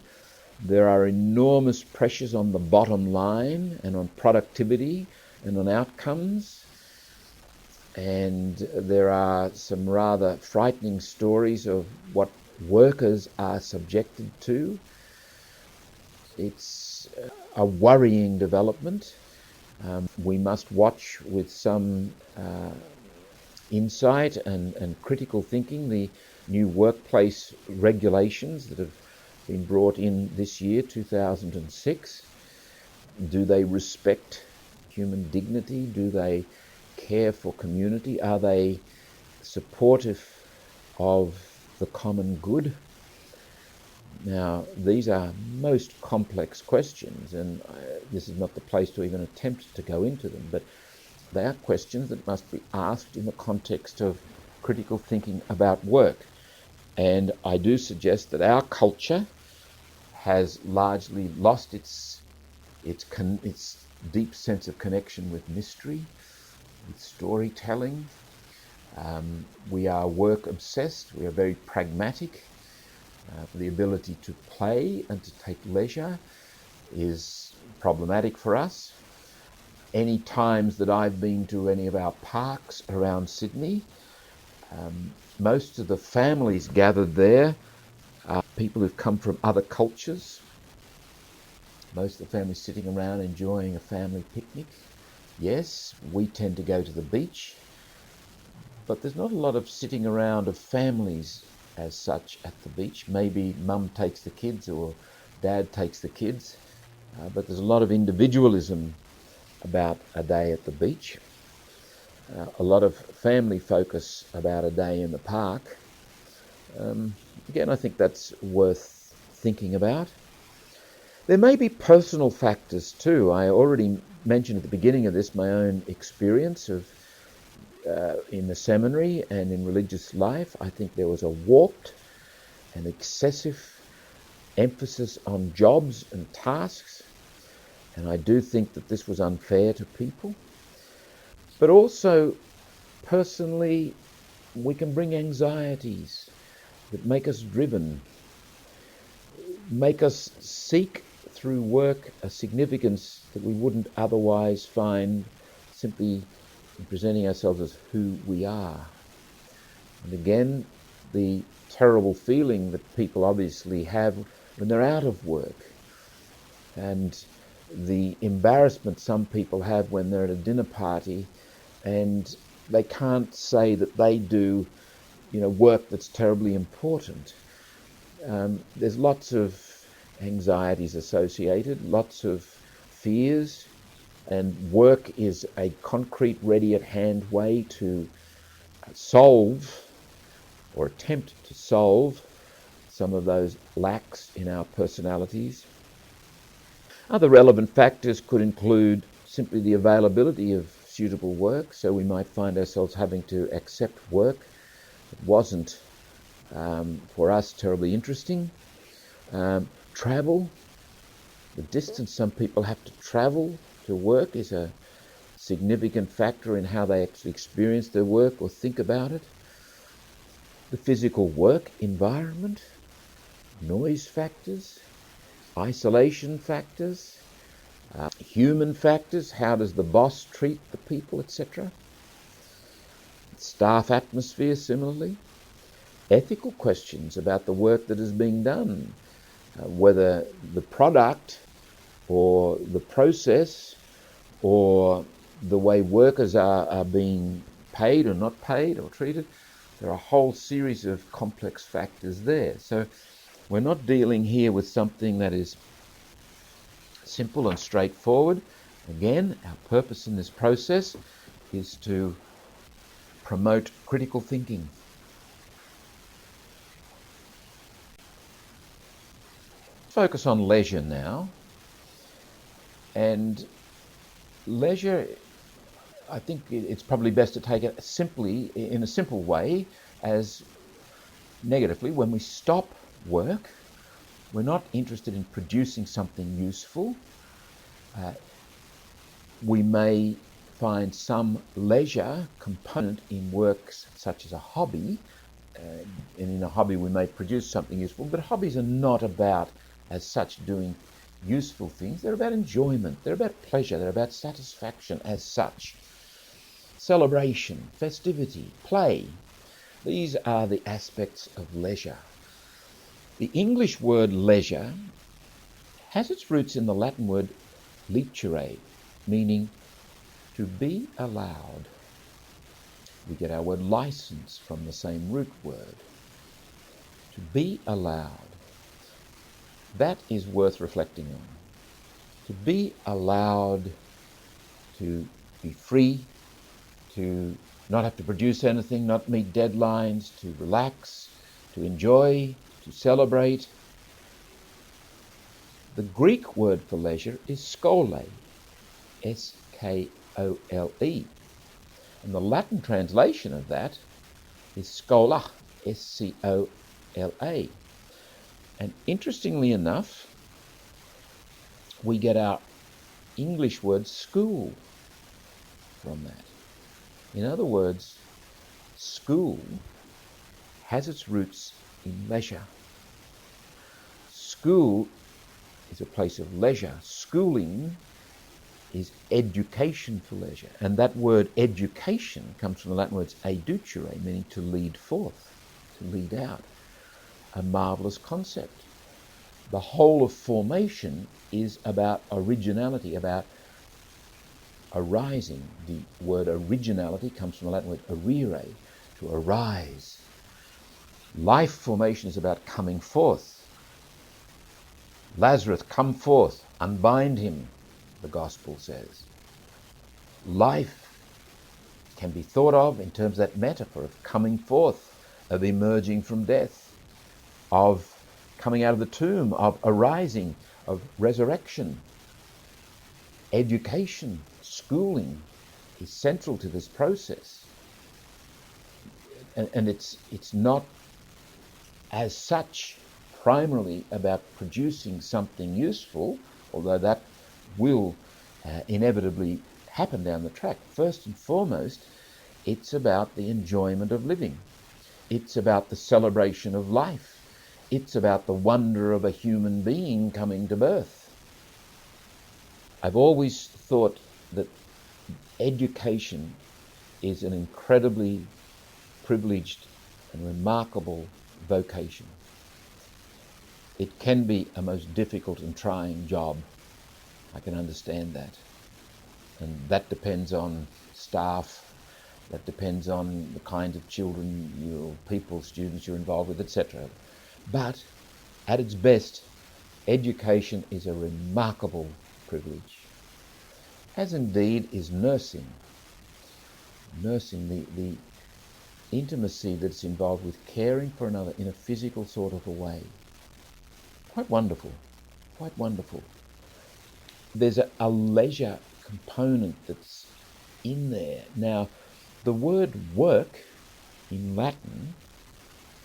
There are enormous pressures on the bottom line and on productivity and on outcomes. And there are some rather frightening stories of what workers are subjected to. It's a worrying development. We must watch with some insight and critical thinking the new workplace regulations that have been brought in this year, 2006. Do they respect human dignity? Do they care for community? Are they supportive of the common good? Now, these are most complex questions, and this is not the place to even attempt to go into them, but they are questions that must be asked in the context of critical thinking about work. And I do suggest that our culture has largely lost its deep sense of connection with mystery, with storytelling. We are work obsessed. We are very pragmatic. The ability to play and to take leisure is problematic for us. Any times that I've been to any of our parks around Sydney, most of the families gathered there are people who've come from other cultures. Most of the families sitting around enjoying a family picnic. Yes, we tend to go to the beach, but there's not a lot of sitting around of families as such at the beach. Maybe mum takes the kids or dad takes the kids, but there's a lot of individualism about a day at the beach. A lot of family focus about a day in the park. Again, I think that's worth thinking about. There may be personal factors too. I already mentioned at the beginning of this my own experience of in the seminary and in religious life. I think there was a warped an excessive emphasis on jobs and tasks, and I do think that this was unfair to people. But also, personally, we can bring anxieties that make us driven, make us seek through work a significance that we wouldn't otherwise find simply in presenting ourselves as who we are. And again, the terrible feeling that people obviously have when they're out of work, and the embarrassment some people have when they're at a dinner party and they can't say that they do, work that's terribly important. There's lots of anxieties associated, lots of fears, and work is a concrete, ready-at-hand way to solve or attempt to solve some of those lacks in our personalities. Other relevant factors could include simply the availability of suitable work, so we might find ourselves having to accept work that wasn't, for us, terribly interesting. Travel, the distance some people have to travel to work is a significant factor in how they actually experience their work or think about it. The physical work environment, noise factors, isolation factors, human factors, how does the boss treat the people, etc. Staff atmosphere, similarly. Ethical questions about the work that is being done, whether the product or the process or the way workers are being paid or not paid or treated. There are a whole series of complex factors there. So we're not dealing here with something that is simple and straightforward. Again, our purpose in this process is to promote critical thinking. Focus on leisure now. And leisure, I think it's probably best to take it simply, in a simple way, as negatively. When we stop work, we're not interested in producing something useful. We may find some leisure component in works such as a hobby. And in a hobby we may produce something useful, but hobbies are not about, as such, doing useful things. They're about enjoyment, they're about pleasure, they're about satisfaction as such. Celebration, festivity, play. These are the aspects of leisure. The English word leisure has its roots in the Latin word licere, meaning to be allowed. We get our word license from the same root word. To be allowed. That is worth reflecting on. To be allowed to be free, to not have to produce anything, not meet deadlines, to relax, to enjoy, to celebrate. The Greek word for leisure is skole, S-K-O-L-E. And the Latin translation of that is scola, S-C-O-L-A. And interestingly enough, we get our English word school from that. In other words, school has its roots in leisure. School is a place of leisure. Schooling is education for leisure. And that word education comes from the Latin words educere, meaning to lead forth, to lead out. A marvellous concept. The whole of formation is about originality, about arising. The word originality comes from the Latin word arire, to arise. Life formation is about coming forth. Lazarus, come forth, unbind him, the gospel says. Life can be thought of in terms of that metaphor of coming forth, of emerging from death, of coming out of the tomb, of arising, of resurrection. Education, schooling is central to this process. And it's not as such primarily about producing something useful, although that will inevitably happen down the track. First and foremost, it's about the enjoyment of living. It's about the celebration of life. It's about the wonder of a human being coming to birth. I've always thought that education is an incredibly privileged and remarkable vocation. It can be a most difficult and trying job. I can understand that. And that depends on staff, that depends on the kinds of children, students you're involved with, etc. But at its best, education is a remarkable privilege, as indeed is nursing. Nursing, the intimacy that's involved with caring for another in a physical sort of a way. Quite wonderful, quite wonderful. There's a leisure component that's in there. Now, the word work in Latin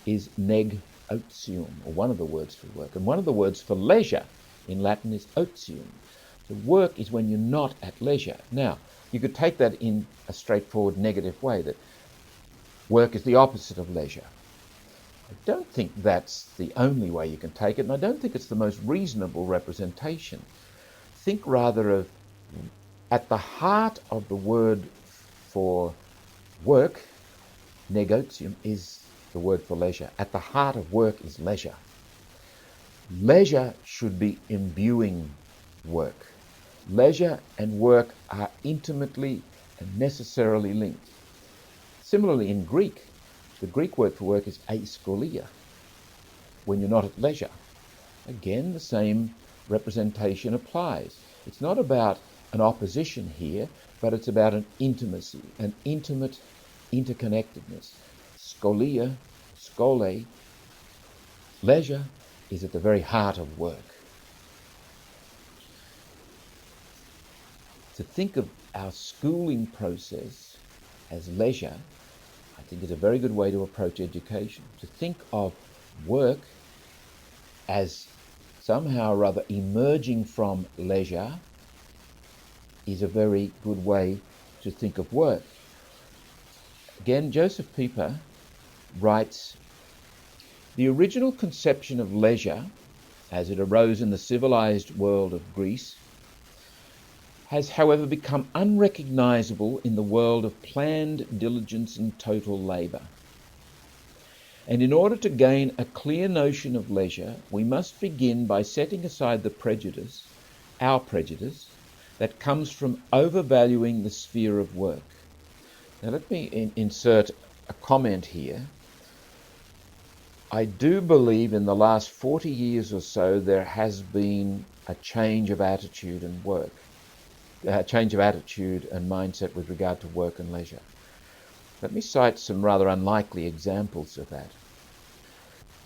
is neg otium, or one of the words for work. And one of the words for leisure in Latin is otium. So work is when you're not at leisure. Now, you could take that in a straightforward negative way, that work is the opposite of leisure. I don't think that's the only way you can take it, and I don't think it's the most reasonable representation. Think rather of, at the heart of the word for work, negotium, is the word for leisure. At the heart of work is leisure. Leisure should be imbuing work. Leisure and work are intimately and necessarily linked. Similarly, in Greek, the Greek word for work is aiskolia, when you're not at leisure. Again, the same representation applies. It's not about an opposition here, but it's about an intimacy, an intimate interconnectedness. Skolia, skole, leisure is at the very heart of work. To think of our schooling process as leisure, I think is a very good way to approach education. To think of work as somehow or other emerging from leisure is a very good way to think of work. Again, Joseph Pieper writes, "The original conception of leisure, as it arose in the civilized world of Greece, has however become unrecognizable in the world of planned diligence and total labour. And in order to gain a clear notion of leisure, we must begin by setting aside the prejudice, our prejudice, that comes from overvaluing the sphere of work." Now let me insert a comment here. I do believe in the last 40 years or so there has been a change of attitude and work. Change of attitude and mindset with regard to work and leisure. Let me cite some rather unlikely examples of that.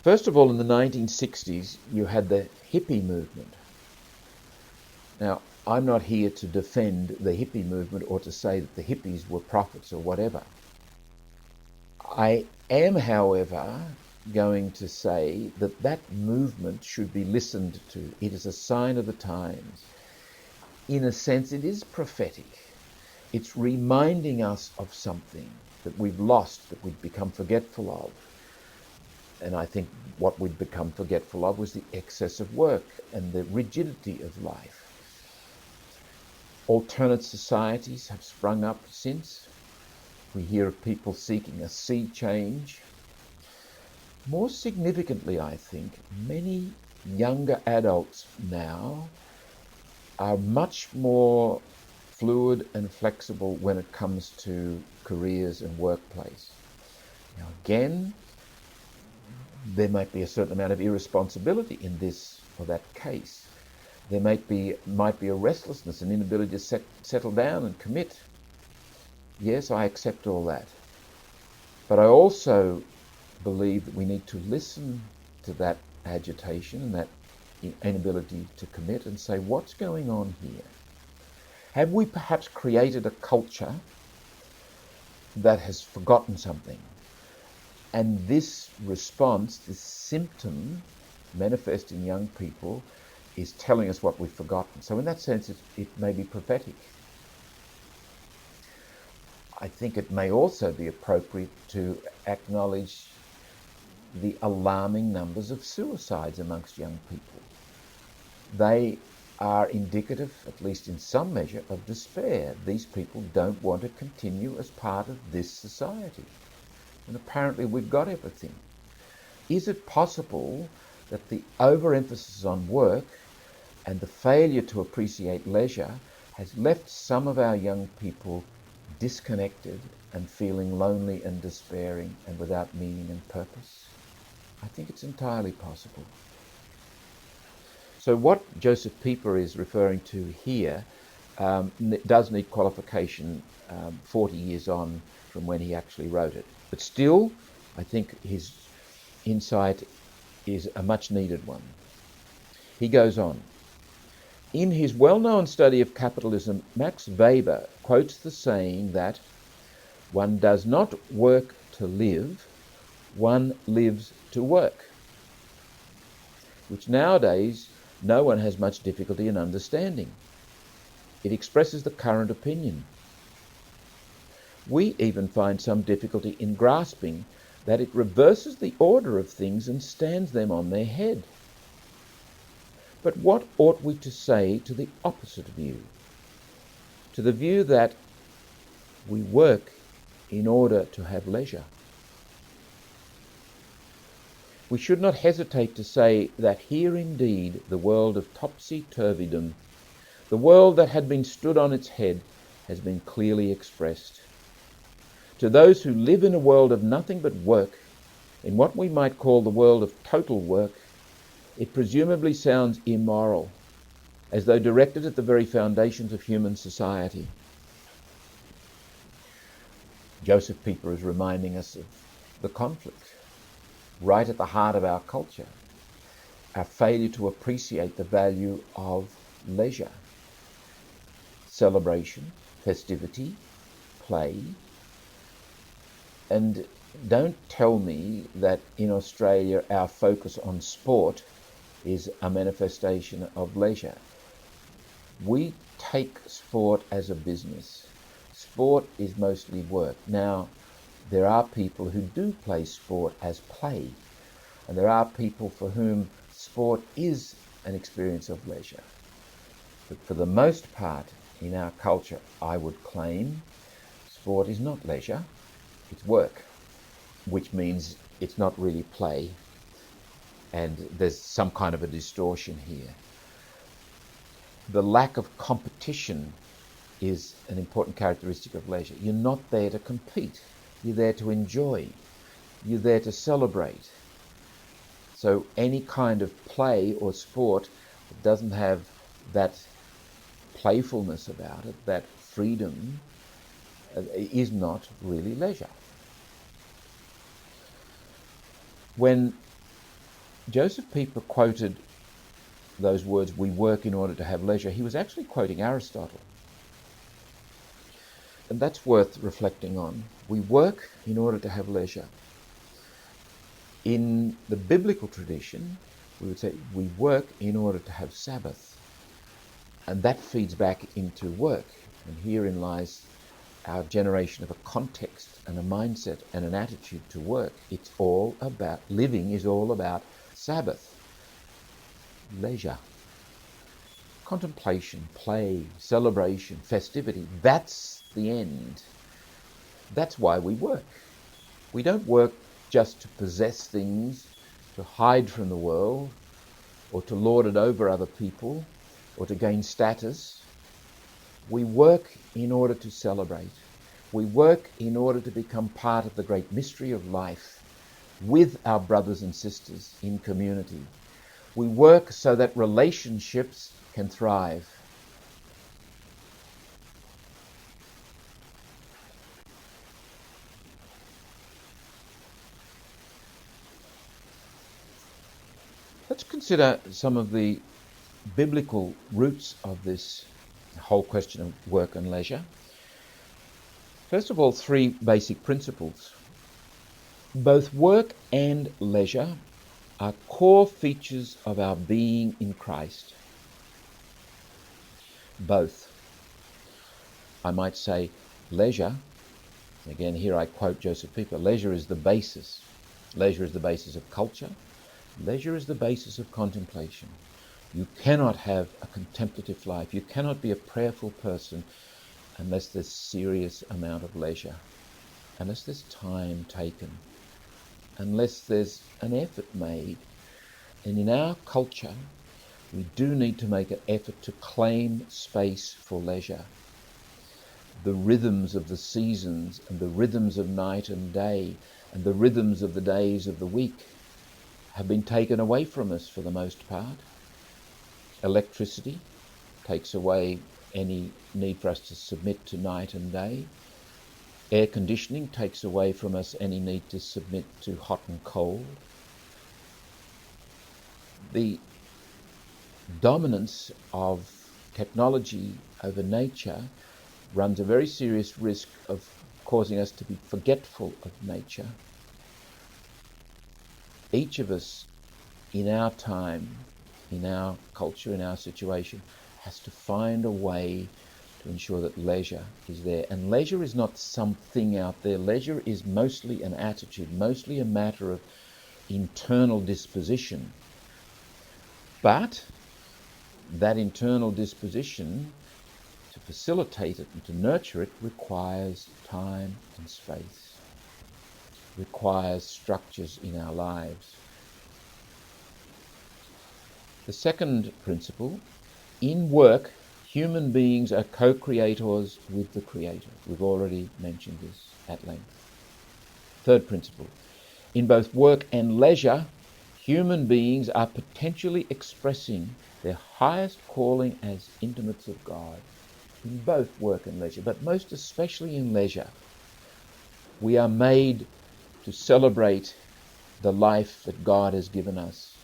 First of all, in the 1960s, you had the hippie movement. Now, I'm not here to defend the hippie movement or to say that the hippies were prophets or whatever. I am, however, going to say that that movement should be listened to. It is a sign of the times. In a sense, it is prophetic. It's reminding us of something that we've lost, that we've become forgetful of. And I think what we'd become forgetful of was the excess of work and the rigidity of life. Alternate societies have sprung up since. We hear of people seeking a sea change. More significantly, I think, many younger adults now are much more fluid and flexible when it comes to careers and workplace. Now again, there might be a certain amount of irresponsibility in this or that case. There might be a restlessness, an inability to settle down and commit. Yes, I accept all that. But I also believe that we need to listen to that agitation and that inability to commit and say, what's going on here? Have we perhaps created a culture that has forgotten something? And this response, this symptom manifest in young people, is telling us what we've forgotten. So in that sense, it may be prophetic. I think it may also be appropriate to acknowledge the alarming numbers of suicides amongst young people. They are indicative, at least in some measure, of despair. These people don't want to continue as part of this society. And apparently we've got everything. Is it possible that the overemphasis on work and the failure to appreciate leisure has left some of our young people disconnected and feeling lonely and despairing and without meaning and purpose? I think it's entirely possible. So what Joseph Pieper is referring to here does need qualification 40 years on from when he actually wrote it. But still, I think his insight is a much needed one. He goes on. In his well-known study of capitalism, Max Weber quotes the saying that one does not work to live, one lives to work, which nowadays no one has much difficulty in understanding. It expresses the current opinion. We even find some difficulty in grasping that it reverses the order of things and stands them on their head. But what ought we to say to the opposite view? To the view that we work in order to have leisure. We should not hesitate to say that here indeed the world of topsy-turvydom, the world that had been stood on its head, has been clearly expressed. To those who live in a world of nothing but work, in what we might call the world of total work, it presumably sounds immoral, as though directed at the very foundations of human society. Joseph Pieper is reminding us of the conflict right at the heart of our culture, our failure to appreciate the value of leisure, celebration, festivity, play. And don't tell me that in Australia our focus on sport is a manifestation of leisure. We take sport as a business. Sport is mostly work. Now, there are people who do play sport as play, and there are people for whom sport is an experience of leisure. But for the most part in our culture, I would claim sport is not leisure, it's work, which means it's not really play, and there's some kind of a distortion here. The lack of competition is an important characteristic of leisure. You're not there to compete. You're there to enjoy. You're there to celebrate. So any kind of play or sport that doesn't have that playfulness about it, that freedom, is not really leisure. When Joseph Pieper quoted those words, "we work in order to have leisure," he was actually quoting Aristotle. And that's worth reflecting on. We work in order to have leisure. In the biblical tradition, we would say we work in order to have Sabbath. And that feeds back into work. And herein lies our generation of a context and a mindset and an attitude to work. It's all about, living is all about Sabbath, leisure, contemplation, play, celebration, festivity. That's the end. That's why we work. We don't work just to possess things, to hide from the world, or to lord it over other people, or to gain status. We work in order to celebrate. We work in order to become part of the great mystery of life with our brothers and sisters in community. We work so that relationships can thrive. Let's consider some of the biblical roots of this whole question of work and leisure. First of all, three basic principles. Both work and leisure are core features of our being in Christ. Both. I might say leisure, again here I quote Joseph Pieper, leisure is the basis. Leisure is the basis of culture. Leisure is the basis of contemplation. You cannot have a contemplative life. You cannot be a prayerful person unless there's serious amount of leisure, unless there's time taken, unless there's an effort made. And in our culture, we do need to make an effort to claim space for leisure. The rhythms of the seasons and the rhythms of night and day and the rhythms of the days of the week have been taken away from us for the most part. Electricity takes away any need for us to submit to night and day. Air conditioning takes away from us any need to submit to hot and cold. The dominance of technology over nature runs a very serious risk of causing us to be forgetful of nature. Each of us in our time, in our culture, in our situation, has to find a way to ensure that leisure is there. And leisure is not something out there. Leisure is mostly an attitude, mostly a matter of internal disposition. But that internal disposition, to facilitate it and to nurture it, requires time and space, requires structures in our lives. The second principle, in work, human beings are co-creators with the Creator. We've already mentioned this at length. Third principle, in both work and leisure, human beings are potentially expressing their highest calling as intimates of God. In both work and leisure, but most especially in leisure, we are made to celebrate the life that God has given us,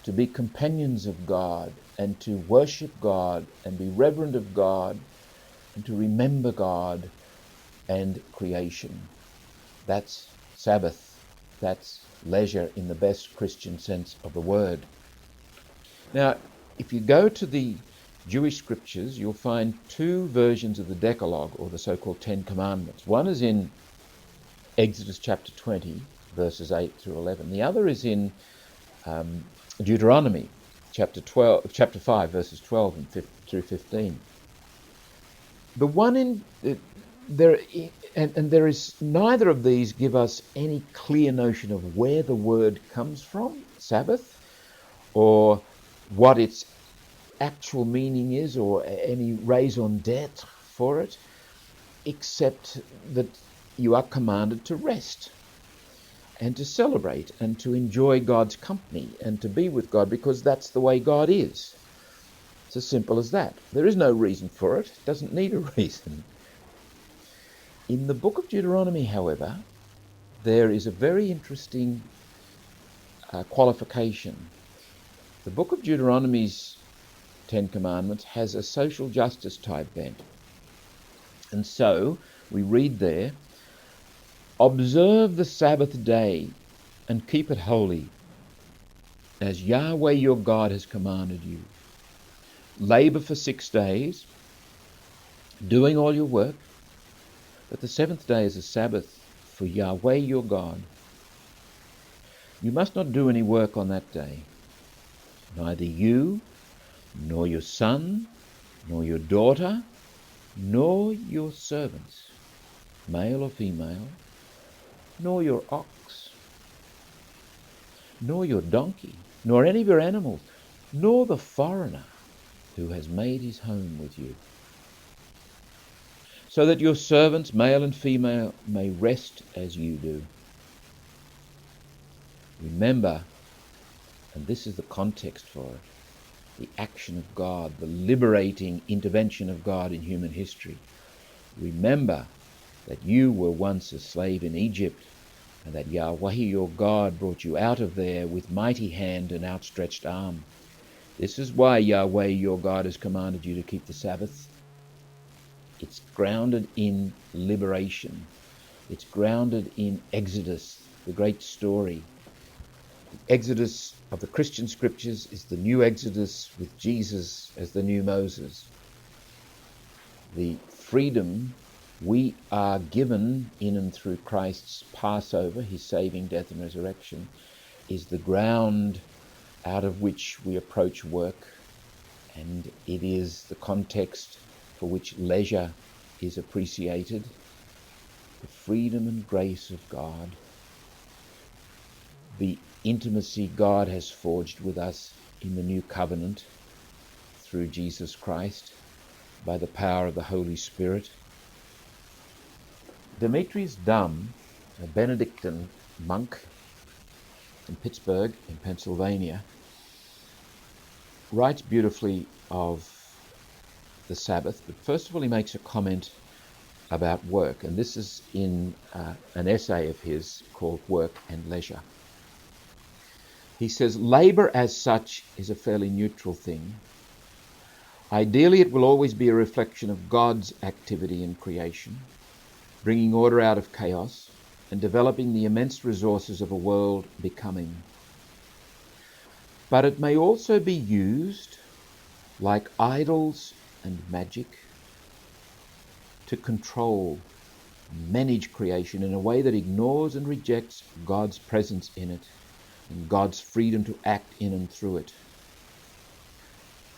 to be companions of God, and to worship God, and be reverent of God, and to remember God and creation. That's Sabbath. That's leisure in the best Christian sense of the word. Now, if you go to the Jewish scriptures, you'll find two versions of the Decalogue, or the so-called Ten Commandments. One is in Exodus chapter 20, verses 8 through 11. The other is in Deuteronomy chapter 5, verses 12 through 15. The one in there is neither of these give us any clear notion of where the word comes from, Sabbath, or what its actual meaning is, or any raison d'etre for it, except that you are commanded to rest and to celebrate and to enjoy God's company and to be with God, because that's the way God is. It's as simple as that. There is no reason for it. It doesn't need a reason. In the book of Deuteronomy, however, there is a very interesting qualification. The book of Deuteronomy's Ten Commandments has a social justice type bent. And so we read there, observe the Sabbath day and keep it holy, as Yahweh your God has commanded you. Labor for 6 days, doing all your work, but the seventh day is a Sabbath for Yahweh your God. You must not do any work on that day, neither you, nor your son, nor your daughter, nor your servants, male or female, nor your ox, nor your donkey, nor any of your animals, nor the foreigner who has made his home with you, so that your servants, male and female, may rest as you do. Remember, and this is the context for it, the action of God, the liberating intervention of God in human history. Remember that you were once a slave in Egypt, and that Yahweh your God brought you out of there with mighty hand and outstretched arm. This is why Yahweh your God has commanded you to keep the Sabbath. It's grounded in liberation. It's grounded in Exodus, the great story. The Exodus of the Christian scriptures is the new Exodus with Jesus as the new Moses. The freedom we are given in and through Christ's Passover, his saving death and resurrection, is the ground out of which we approach work, and it is the context for which leisure is appreciated. The freedom and grace of God, the intimacy God has forged with us in the new covenant through Jesus Christ by the power of the Holy Spirit. Demetrius Dumm, a Benedictine monk in Pittsburgh in Pennsylvania, writes beautifully of the Sabbath, but first of all he makes a comment about work, and this is in an essay of his called Work and Leisure. He says, labour as such is a fairly neutral thing. Ideally, it will always be a reflection of God's activity in creation, bringing order out of chaos and developing the immense resources of a world becoming. But it may also be used, like idols and magic, to control, manage creation in a way that ignores and rejects God's presence in it and God's freedom to act in and through it.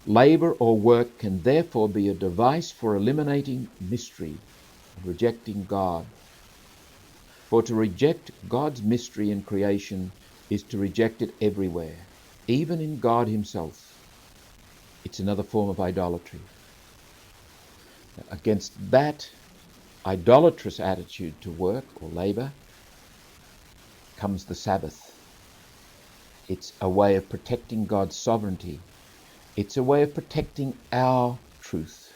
Labour or work can therefore be a device for eliminating mystery and rejecting God. For to reject God's mystery in creation is to reject it everywhere, even in God himself. It's another form of idolatry. Against that idolatrous attitude to work or labour comes the Sabbath. It's a way of protecting God's sovereignty. It's a way of protecting our truth,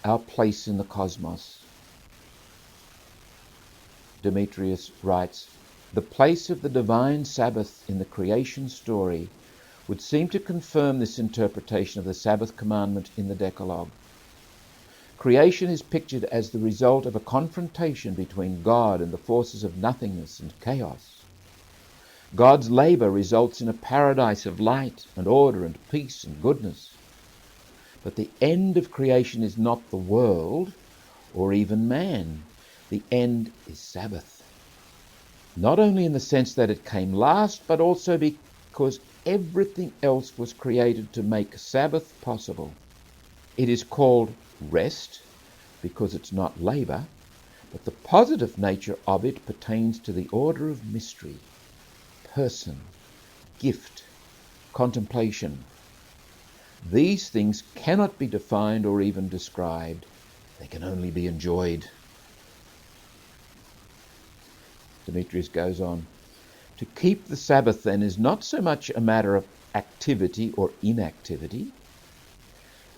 our place in the cosmos. Demetrius writes, the place of the divine Sabbath in the creation story would seem to confirm this interpretation of the Sabbath commandment in the Decalogue. Creation is pictured as the result of a confrontation between God and the forces of nothingness and chaos. God's labour results in a paradise of light and order and peace and goodness. But the end of creation is not the world or even man. The end is Sabbath. Not only in the sense that it came last, but also because everything else was created to make Sabbath possible. It is called rest because it's not labour, but the positive nature of it pertains to the order of mystery, person, gift, contemplation. These things cannot be defined or even described. They can only be enjoyed. Demetrius goes on, to keep the Sabbath then is not so much a matter of activity or inactivity.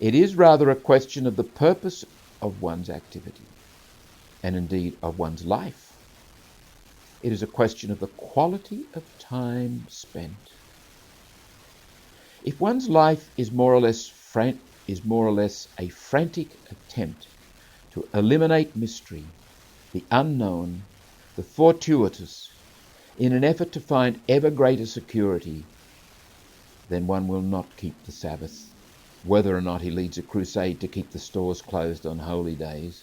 It is rather a question of the purpose of one's activity, and indeed of one's life. It is a question of the quality of time spent. If one's life is more or less a frantic attempt to eliminate mystery, the unknown, the fortuitous, in an effort to find ever greater security, then one will not keep the Sabbath, whether or not he leads a crusade to keep the stores closed on holy days.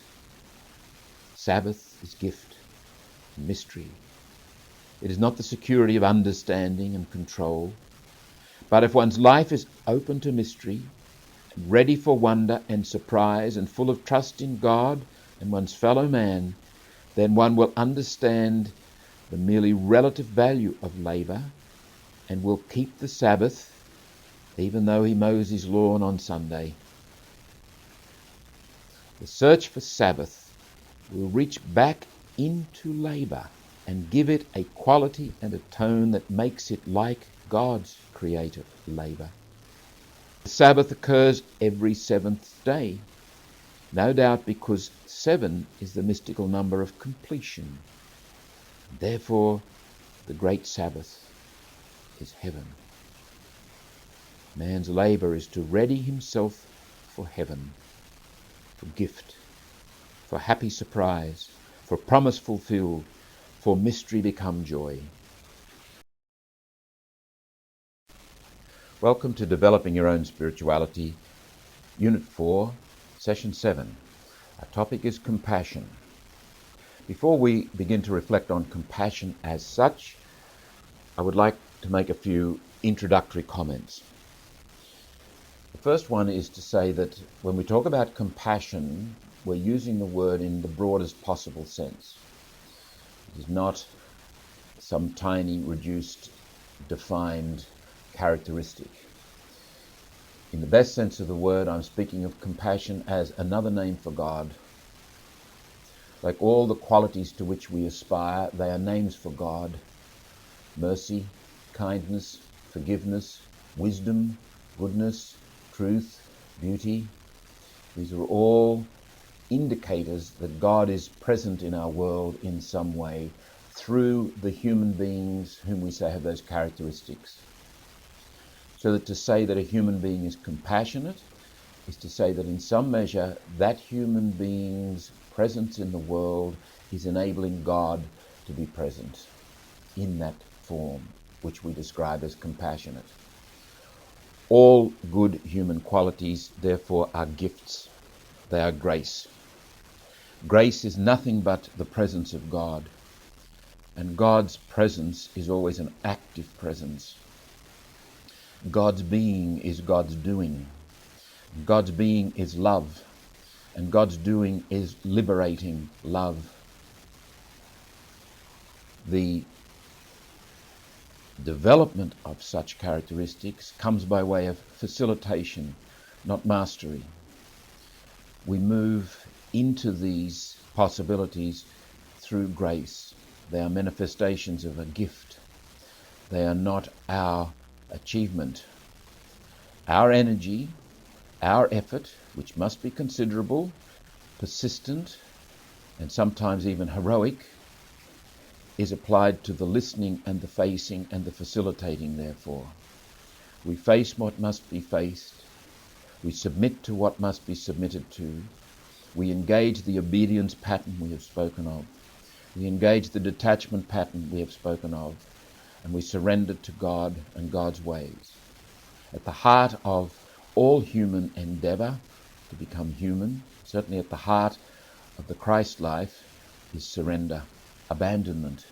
Sabbath is gift, mystery. It is not the security of understanding and control, but if one's life is open to mystery, ready for wonder and surprise, and full of trust in God and one's fellow man, then one will understand the merely relative value of labour and will keep the Sabbath even though he mows his lawn on Sunday. The search for Sabbath will reach back into labour and give it a quality and a tone that makes it like God's creative labour. The Sabbath occurs every seventh day, no doubt because 7 is the mystical number of completion. Therefore, the great Sabbath is heaven. Man's labour is to ready himself for heaven, for gift, for happy surprise, for promise fulfilled, for mystery become joy. Welcome to Developing Your Own Spirituality, Unit 4, Session 7. Our topic is compassion. Before we begin to reflect on compassion as such, I would like to make a few introductory comments. The first one is to say that when we talk about compassion, we're using the word in the broadest possible sense. It is not some tiny, reduced, defined characteristic. In the best sense of the word, I'm speaking of compassion as another name for God. Like all the qualities to which we aspire, they are names for God. Mercy, kindness, forgiveness, wisdom, goodness, truth, beauty. These are all indicators that God is present in our world in some way through the human beings whom we say have those characteristics. So that to say that a human being is compassionate is to say that in some measure that human being's presence in the world is enabling God to be present in that form, which we describe as compassionate. All good human qualities, therefore, are gifts. They are grace. Grace is nothing but the presence of God. And God's presence is always an active presence. God's being is God's doing. God's being is love. And God's doing is liberating love. The development of such characteristics comes by way of facilitation, not mastery. We move into these possibilities through grace. They are manifestations of a gift. They are not our achievement. Our energy, our effort, which must be considerable, persistent, and sometimes even heroic, is applied to the listening and the facing and the facilitating, therefore. We face what must be faced. We submit to what must be submitted to. We engage the obedience pattern we have spoken of. We engage the detachment pattern we have spoken of. And we surrender to God and God's ways. At the heart of all human endeavor to become human, certainly at the heart of the Christ life, is surrender, abandonment,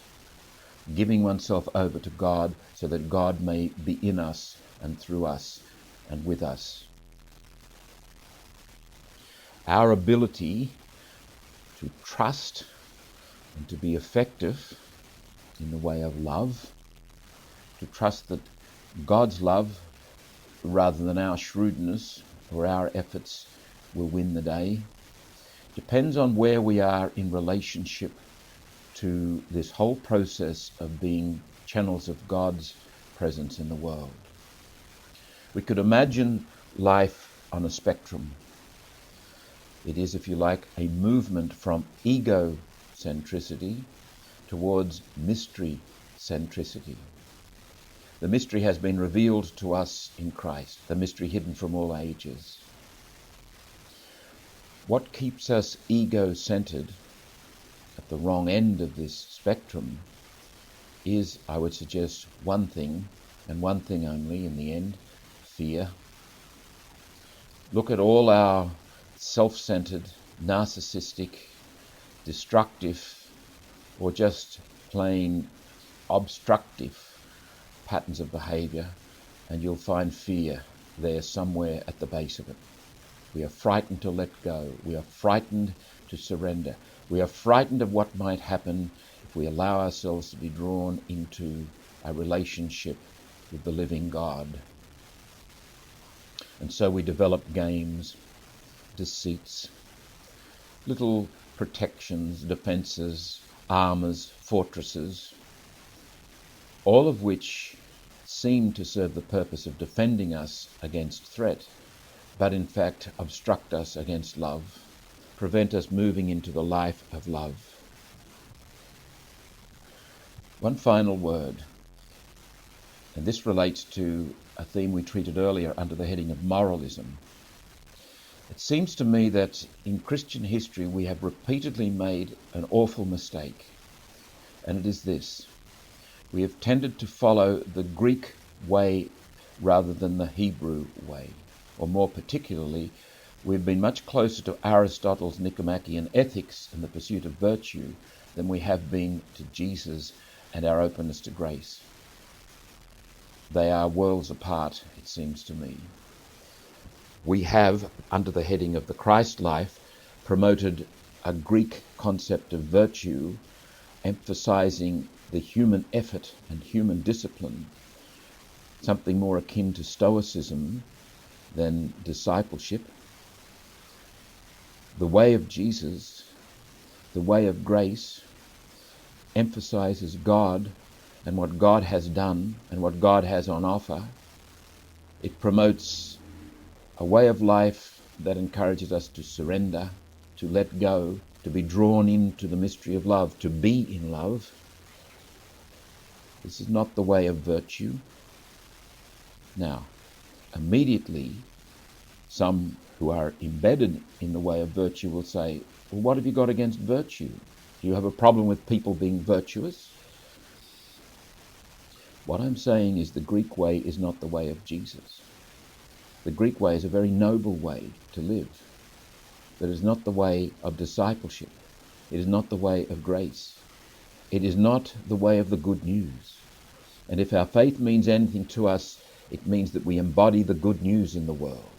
giving oneself over to God so that God may be in us and through us and with us. Our ability to trust and to be effective in the way of love, to trust that God's love, rather than our shrewdness or our efforts, will win the day, depends on where we are in relationship to this whole process of being channels of God's presence in the world. We could imagine life on a spectrum. It is, if you like, a movement from ego-centricity towards mystery-centricity. The mystery has been revealed to us in Christ, the mystery hidden from all ages. What keeps us ego-centered at the wrong end of this spectrum is, I would suggest, one thing, and one thing only in the end: fear. Look at all our self-centered, narcissistic, destructive, or just plain obstructive patterns of behavior, and you'll find fear there somewhere at the base of it. We are frightened to let go. We are frightened to surrender. We are frightened of what might happen if we allow ourselves to be drawn into a relationship with the living God. And so we develop games, deceits, little protections, defenses, armors, fortresses, all of which seem to serve the purpose of defending us against threat, but in fact obstruct us against love, prevent us moving into the life of love. One final word, and this relates to a theme we treated earlier under the heading of moralism. It seems to me that in Christian history we have repeatedly made an awful mistake, and it is this: we have tended to follow the Greek way rather than the Hebrew way. Or more particularly, we've been much closer to Aristotle's Nicomachean ethics and the pursuit of virtue than we have been to Jesus and our openness to grace. They are worlds apart, it seems to me. We have, under the heading of the Christ life, promoted a Greek concept of virtue, emphasizing the human effort and human discipline, something more akin to Stoicism than discipleship. The way of Jesus, the way of grace, emphasizes God and what God has done and what God has on offer. It promotes a way of life that encourages us to surrender, to let go, to be drawn into the mystery of love, to be in love. This is not the way of virtue. Now, immediately, some who are embedded in the way of virtue will say, well, what have you got against virtue? Do you have a problem with people being virtuous? What I'm saying is the Greek way is not the way of Jesus. The Greek way is a very noble way to live, but it is not the way of discipleship. It is not the way of grace. It is not the way of the good news. And if our faith means anything to us, it means that we embody the good news in the world.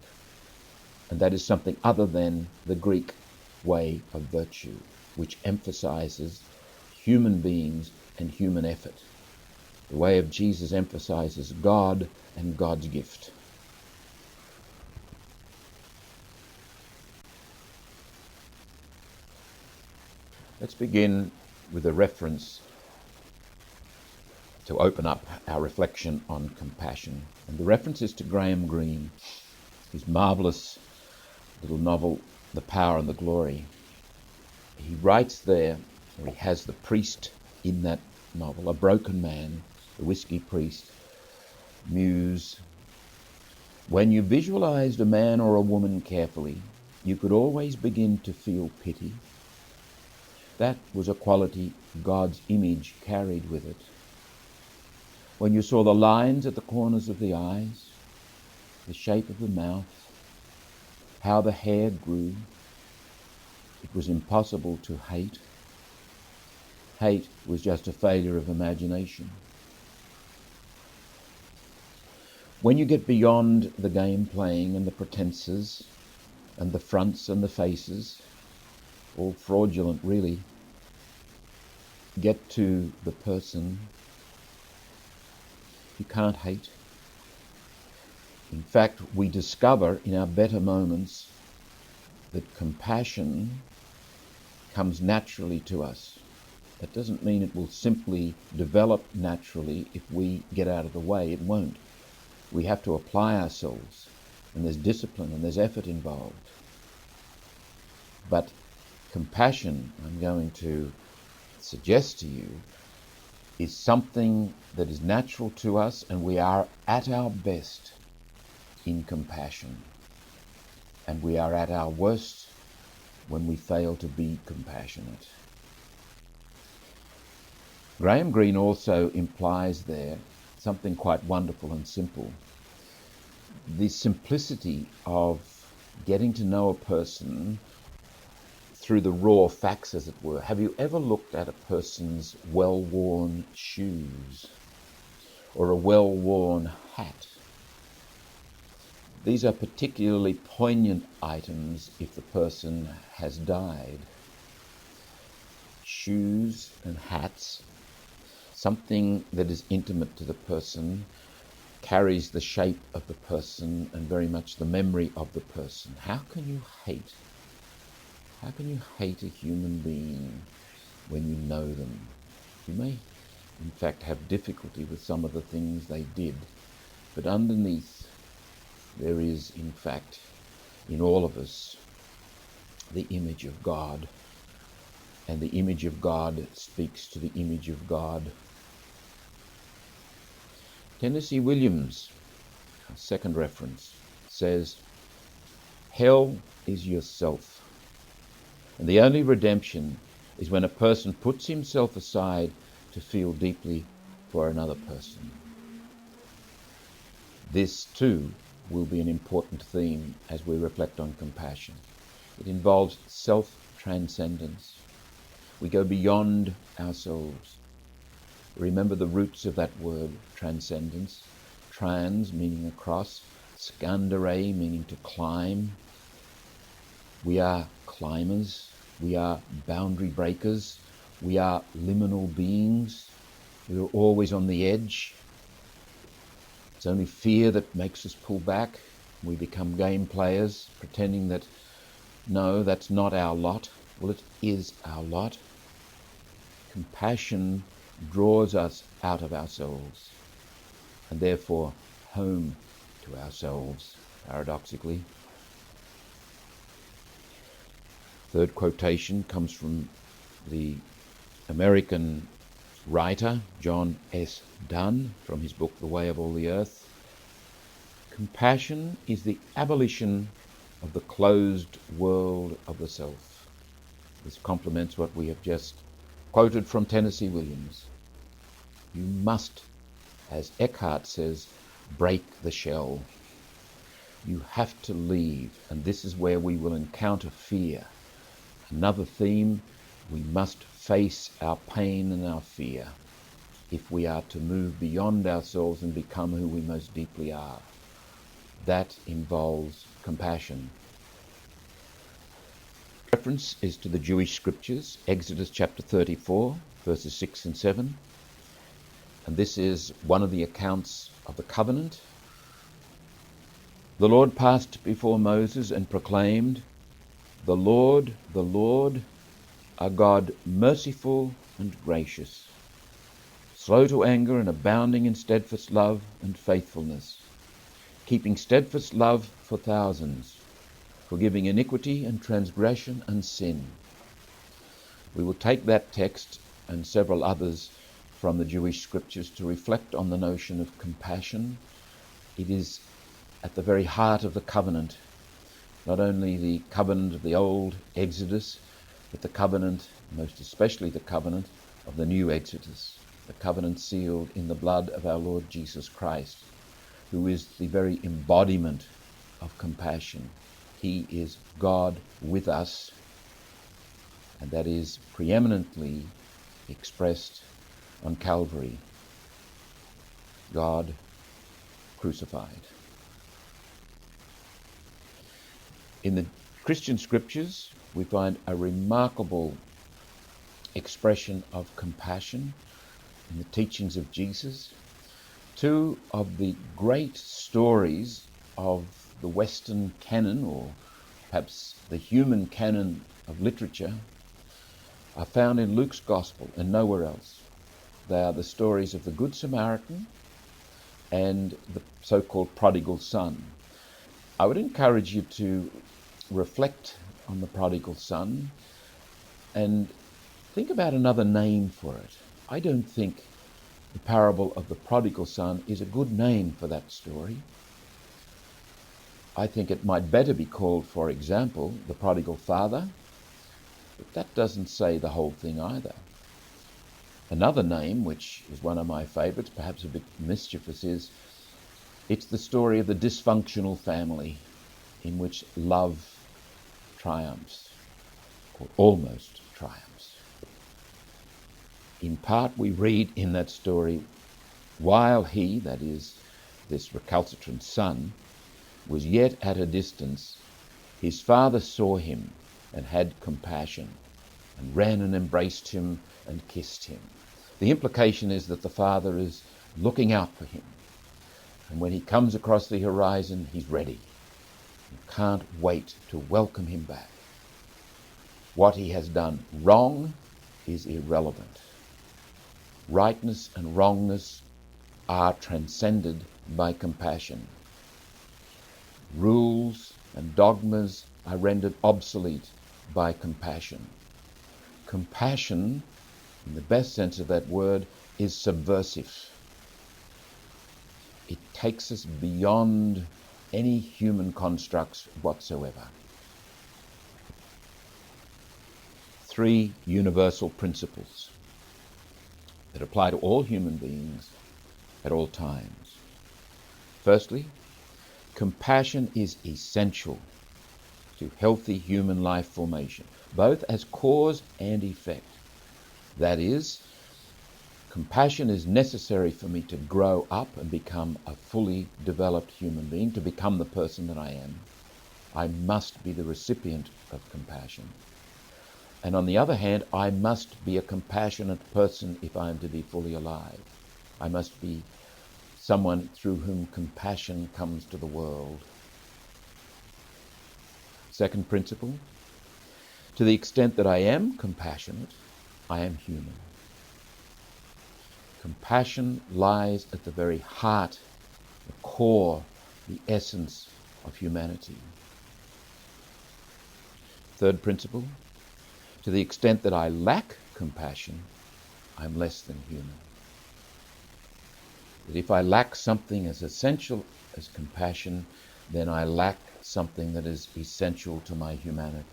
And that is something other than the Greek way of virtue, which emphasizes human beings and human effort. The way of Jesus emphasizes God and God's gift. Let's begin with a reference to open up our reflection on compassion. And the reference is to Graham Greene, his marvellous little novel, The Power and the Glory. He writes there, or he has the priest in that novel, a broken man, the whiskey priest, muse, when you visualized a man or a woman carefully, you could always begin to feel pity. That was a quality God's image carried with it. When you saw the lines at the corners of the eyes, the shape of the mouth, how the hair grew, it was impossible to hate. Hate was just a failure of imagination. When you get beyond the game playing and the pretenses and the fronts and the faces, all fraudulent really, get to the person, you can't hate. In fact, we discover in our better moments that compassion comes naturally to us. That doesn't mean it will simply develop naturally if we get out of the way. It won't. We have to apply ourselves, and there's discipline and there's effort involved. But compassion, I'm going to suggest to you, is something that is natural to us, and we are at our best in compassion. And we are at our worst when we fail to be compassionate. Graham Greene also implies there something quite wonderful and simple. The simplicity of getting to know a person through the raw facts, as it were. Have you ever looked at a person's well-worn shoes or a well-worn hat? These are particularly poignant items if the person has died. Shoes and hats, something that is intimate to the person, carries the shape of the person and very much the memory of the person. How can you hate? How can you hate a human being when you know them? You may, in fact, have difficulty with some of the things they did, but underneath there is, in fact, in all of us, the image of God, and the image of God speaks to the image of God. Tennessee Williams, a second reference, says, "Hell is yourself. And the only redemption is when a person puts himself aside to feel deeply for another person." This too will be an important theme as we reflect on compassion. It involves self-transcendence. We go beyond ourselves. Remember the roots of that word, transcendence. Trans meaning across, scandere meaning to climb. We are climbers. We are boundary breakers. We are liminal beings. We are always on the edge. It's only fear that makes us pull back. We become game players, pretending that, no, that's not our lot. Well, it is our lot. Compassion draws us out of ourselves, and therefore home to ourselves, paradoxically. Third quotation comes from the American writer John S. Donne from his book The Way of All the Earth. Compassion is the abolition of the closed world of the self. This complements what we have just quoted from Tennessee Williams. You must, as Eckhart says, break the shell. You have to leave, and this is where we will encounter fear. Another theme, we must face our pain and our fear if we are to move beyond ourselves and become who we most deeply are. That involves compassion. Reference is to the Jewish scriptures, Exodus chapter 34, verses 6 and 7. And this is one of the accounts of the covenant. The Lord passed before Moses and proclaimed, the Lord, a God merciful and gracious, slow to anger and abounding in steadfast love and faithfulness, keeping steadfast love for thousands, forgiving iniquity and transgression and sin. We will take that text and several others from the Jewish scriptures to reflect on the notion of compassion. It is at the very heart of the covenant, not only the covenant of the old Exodus, but the covenant, most especially the covenant of the new Exodus, the covenant sealed in the blood of our Lord Jesus Christ, who is the very embodiment of compassion. He is God with us, and that is preeminently expressed on Calvary. God crucified. In the Christian scriptures, we find a remarkable expression of compassion in the teachings of Jesus. Two of the great stories of the Western canon, or perhaps the human canon of literature, are found in Luke's Gospel and nowhere else. They are the stories of the Good Samaritan and the so-called prodigal son. I would encourage you to reflect on the prodigal son and think about another name for it. I don't think the parable of the prodigal son is a good name for that story. I think it might better be called, for example, the prodigal father, but that doesn't say the whole thing either. Another name, which is one of my favourites, perhaps a bit mischievous, is it's the story of the dysfunctional family in which love triumphs, or almost triumphs. In part, we read in that story, while he, that is, this recalcitrant son, was yet at a distance, his father saw him and had compassion, and ran and embraced him and kissed him. The implication is that the father is looking out for him, and when he comes across the horizon, he's ready. You can't wait to welcome him back. What he has done wrong is irrelevant. Rightness and wrongness are transcended by compassion. Rules and dogmas are rendered obsolete by compassion. Compassion, in the best sense of that word, is subversive. It takes us beyond any human constructs whatsoever. Three universal principles that apply to all human beings at all times. Firstly, compassion is essential to healthy human life formation, both as cause and effect. That is, compassion is necessary for me to grow up and become a fully developed human being, to become the person that I am. I must be the recipient of compassion. And on the other hand, I must be a compassionate person if I am to be fully alive. I must be someone through whom compassion comes to the world. Second principle, to the extent that I am compassionate, I am human. Compassion lies at the very heart, the core, the essence of humanity. Third principle, to the extent that I lack compassion, I'm less than human. That if I lack something as essential as compassion, then I lack something that is essential to my humanity.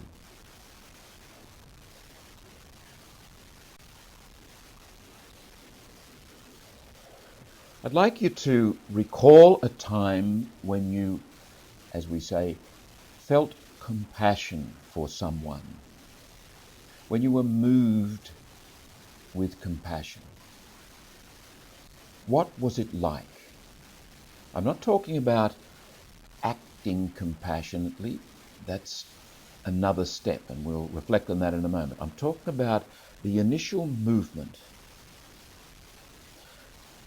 I'd like you to recall a time when you, as we say, felt compassion for someone, when you were moved with compassion. What was it like? I'm not talking about acting compassionately. That's another step, and we'll reflect on that in a moment. I'm talking about the initial movement.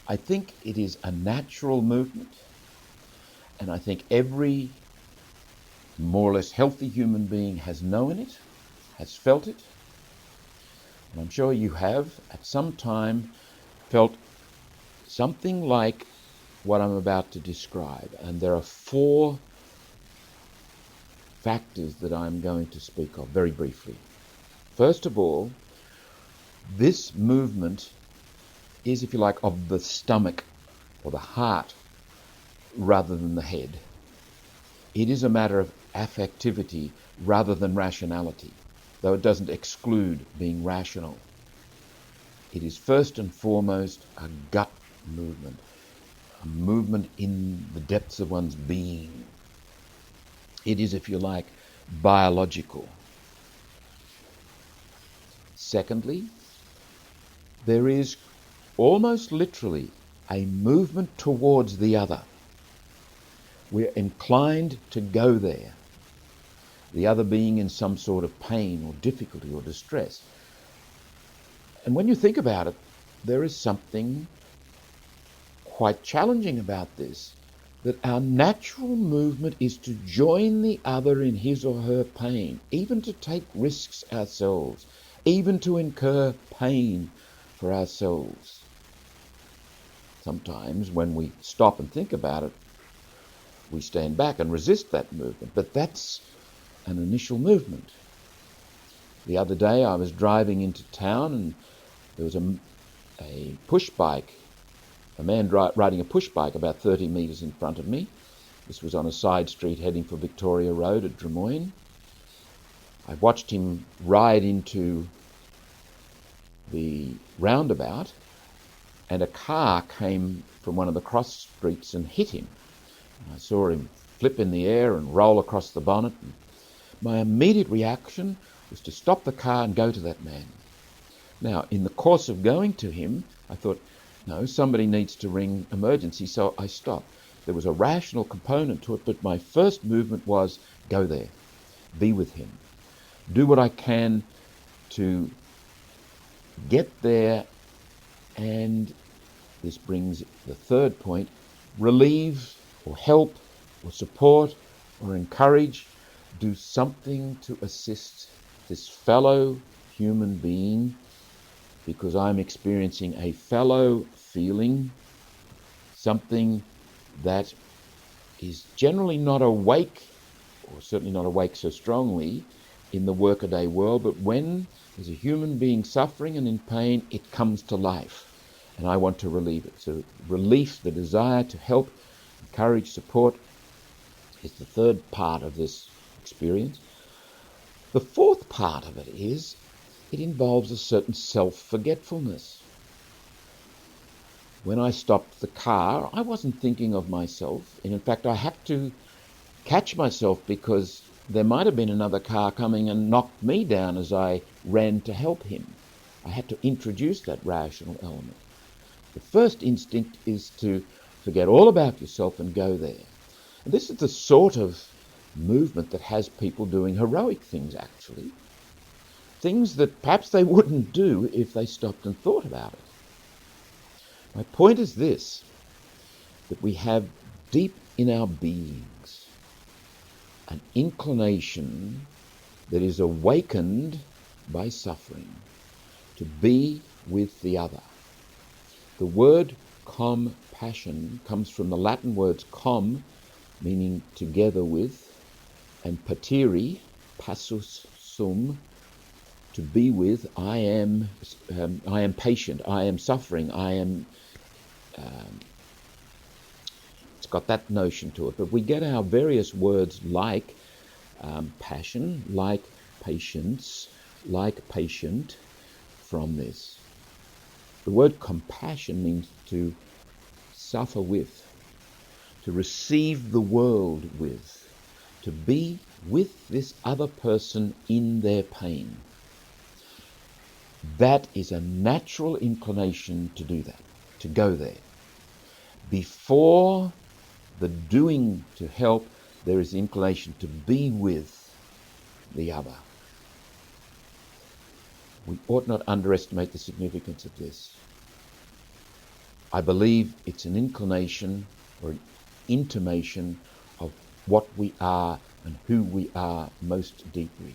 I think it is a natural movement, and I think every more or less healthy human being has known it, has felt it, and I'm sure you have at some time felt something like what I'm about to describe. And there are 4 factors that I'm going to speak of very briefly. First of all, this movement is, if you like, of the stomach or the heart rather than the head. It is a matter of affectivity rather than rationality, though it doesn't exclude being rational. It is first and foremost a gut movement, a movement in the depths of one's being. It is, if you like, biological. Secondly, there is almost literally a movement towards the other. We're inclined to go there, the other being in some sort of pain or difficulty or distress. And when you think about it, there is something quite challenging about this, that our natural movement is to join the other in his or her pain, even to take risks ourselves, even to incur pain for ourselves. Sometimes when we stop and think about it, we stand back and resist that movement, but that's an initial movement. The other day I was driving into town and there was a push bike, a man riding a push bike about 30 metres in front of me. This was on a side street heading for Victoria Road at Drummoyne. I watched him ride into the roundabout and a car came from one of the cross streets and hit him. I saw him flip in the air and roll across the bonnet. And my immediate reaction was to stop the car and go to that man. Now, in the course of going to him, I thought, no, somebody needs to ring emergency, so I stopped. There was a rational component to it, but my first movement was go there, be with him, do what I can to get there, and this brings the third point, relieve or help or support or encourage, do something to assist this fellow human being, because I'm experiencing a fellow feeling, something that is generally not awake, or certainly not awake so strongly in the workaday world, but when there's a human being suffering and in pain, it comes to life, and I want to relieve it. So relief, the desire to help, encourage, support, is the third part of this experience. The fourth part of it is, it involves a certain self-forgetfulness. When I stopped the car, I wasn't thinking of myself. And in fact, I had to catch myself because there might have been another car coming and knocked me down as I ran to help him. I had to introduce that rational element. The first instinct is to forget all about yourself and go there. And this is the sort of movement that has people doing heroic things, actually. Things that perhaps they wouldn't do if they stopped and thought about it. My point is this, that we have deep in our beings an inclination that is awakened by suffering to be with the other. The word compassion comes from the Latin words com, meaning together with, and patiri, passus sum, to be with. I am patient, I am suffering, it's got that notion to it. But we get our various words like passion, like patience, like patient from this. The word compassion means to suffer with, to receive the world with, to be with this other person in their pain. That is a natural inclination to do that, to go there. Before the doing to help, there is inclination to be with the other. We ought not underestimate the significance of this. I believe it's an inclination or an intimation of what we are and who we are most deeply.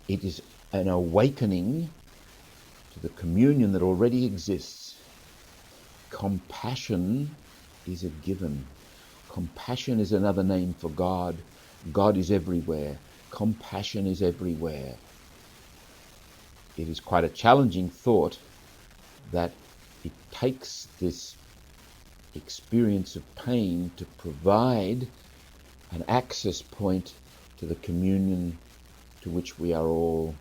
It is an awakening to the communion that already exists. Compassion is a given. Compassion is another name for God. God is everywhere. Compassion is everywhere. It is quite a challenging thought that it takes this experience of pain to provide an access point to the communion to which we are all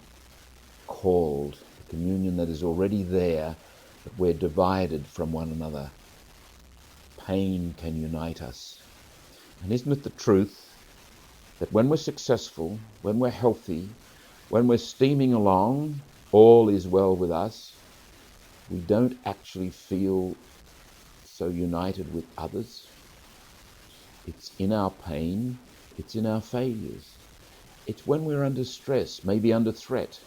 called, the communion that is already there, but we're divided from one another. Pain can unite us. And isn't it the truth that when we're successful, when we're healthy, when we're steaming along, all is well with us, we don't actually feel so united with others? It's in our pain, it's in our failures. It's when we're under stress, maybe under threat,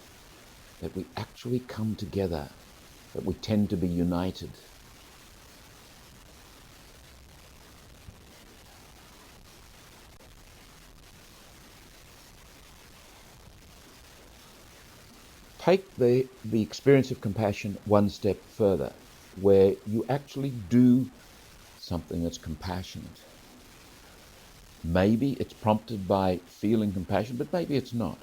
that we actually come together, that we tend to be united. Take the experience of compassion one step further, where you actually do something that's compassionate. Maybe it's prompted by feeling compassion, but maybe it's not.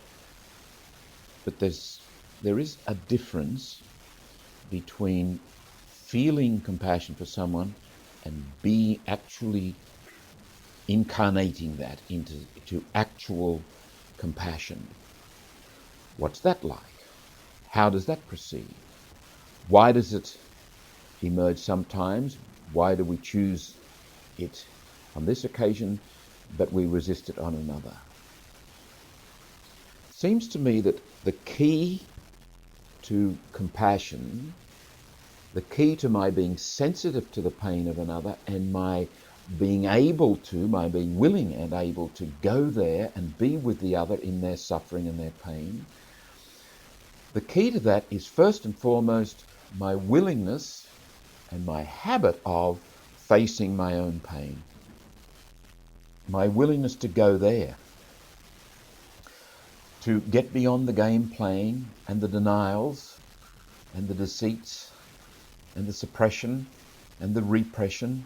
But there is a difference between feeling compassion for someone and actually incarnating that into actual compassion. What's that like? How does that proceed? Why does it emerge sometimes? Why do we choose it on this occasion, but we resist it on another? It seems to me that the key to compassion, the key to my being sensitive to the pain of another and my being willing and able to go there and be with the other in their suffering and their pain, the key to that is first and foremost my willingness and my habit of facing my own pain. My willingness to go there, to get beyond the game playing and the denials and the deceits and the suppression and the repression,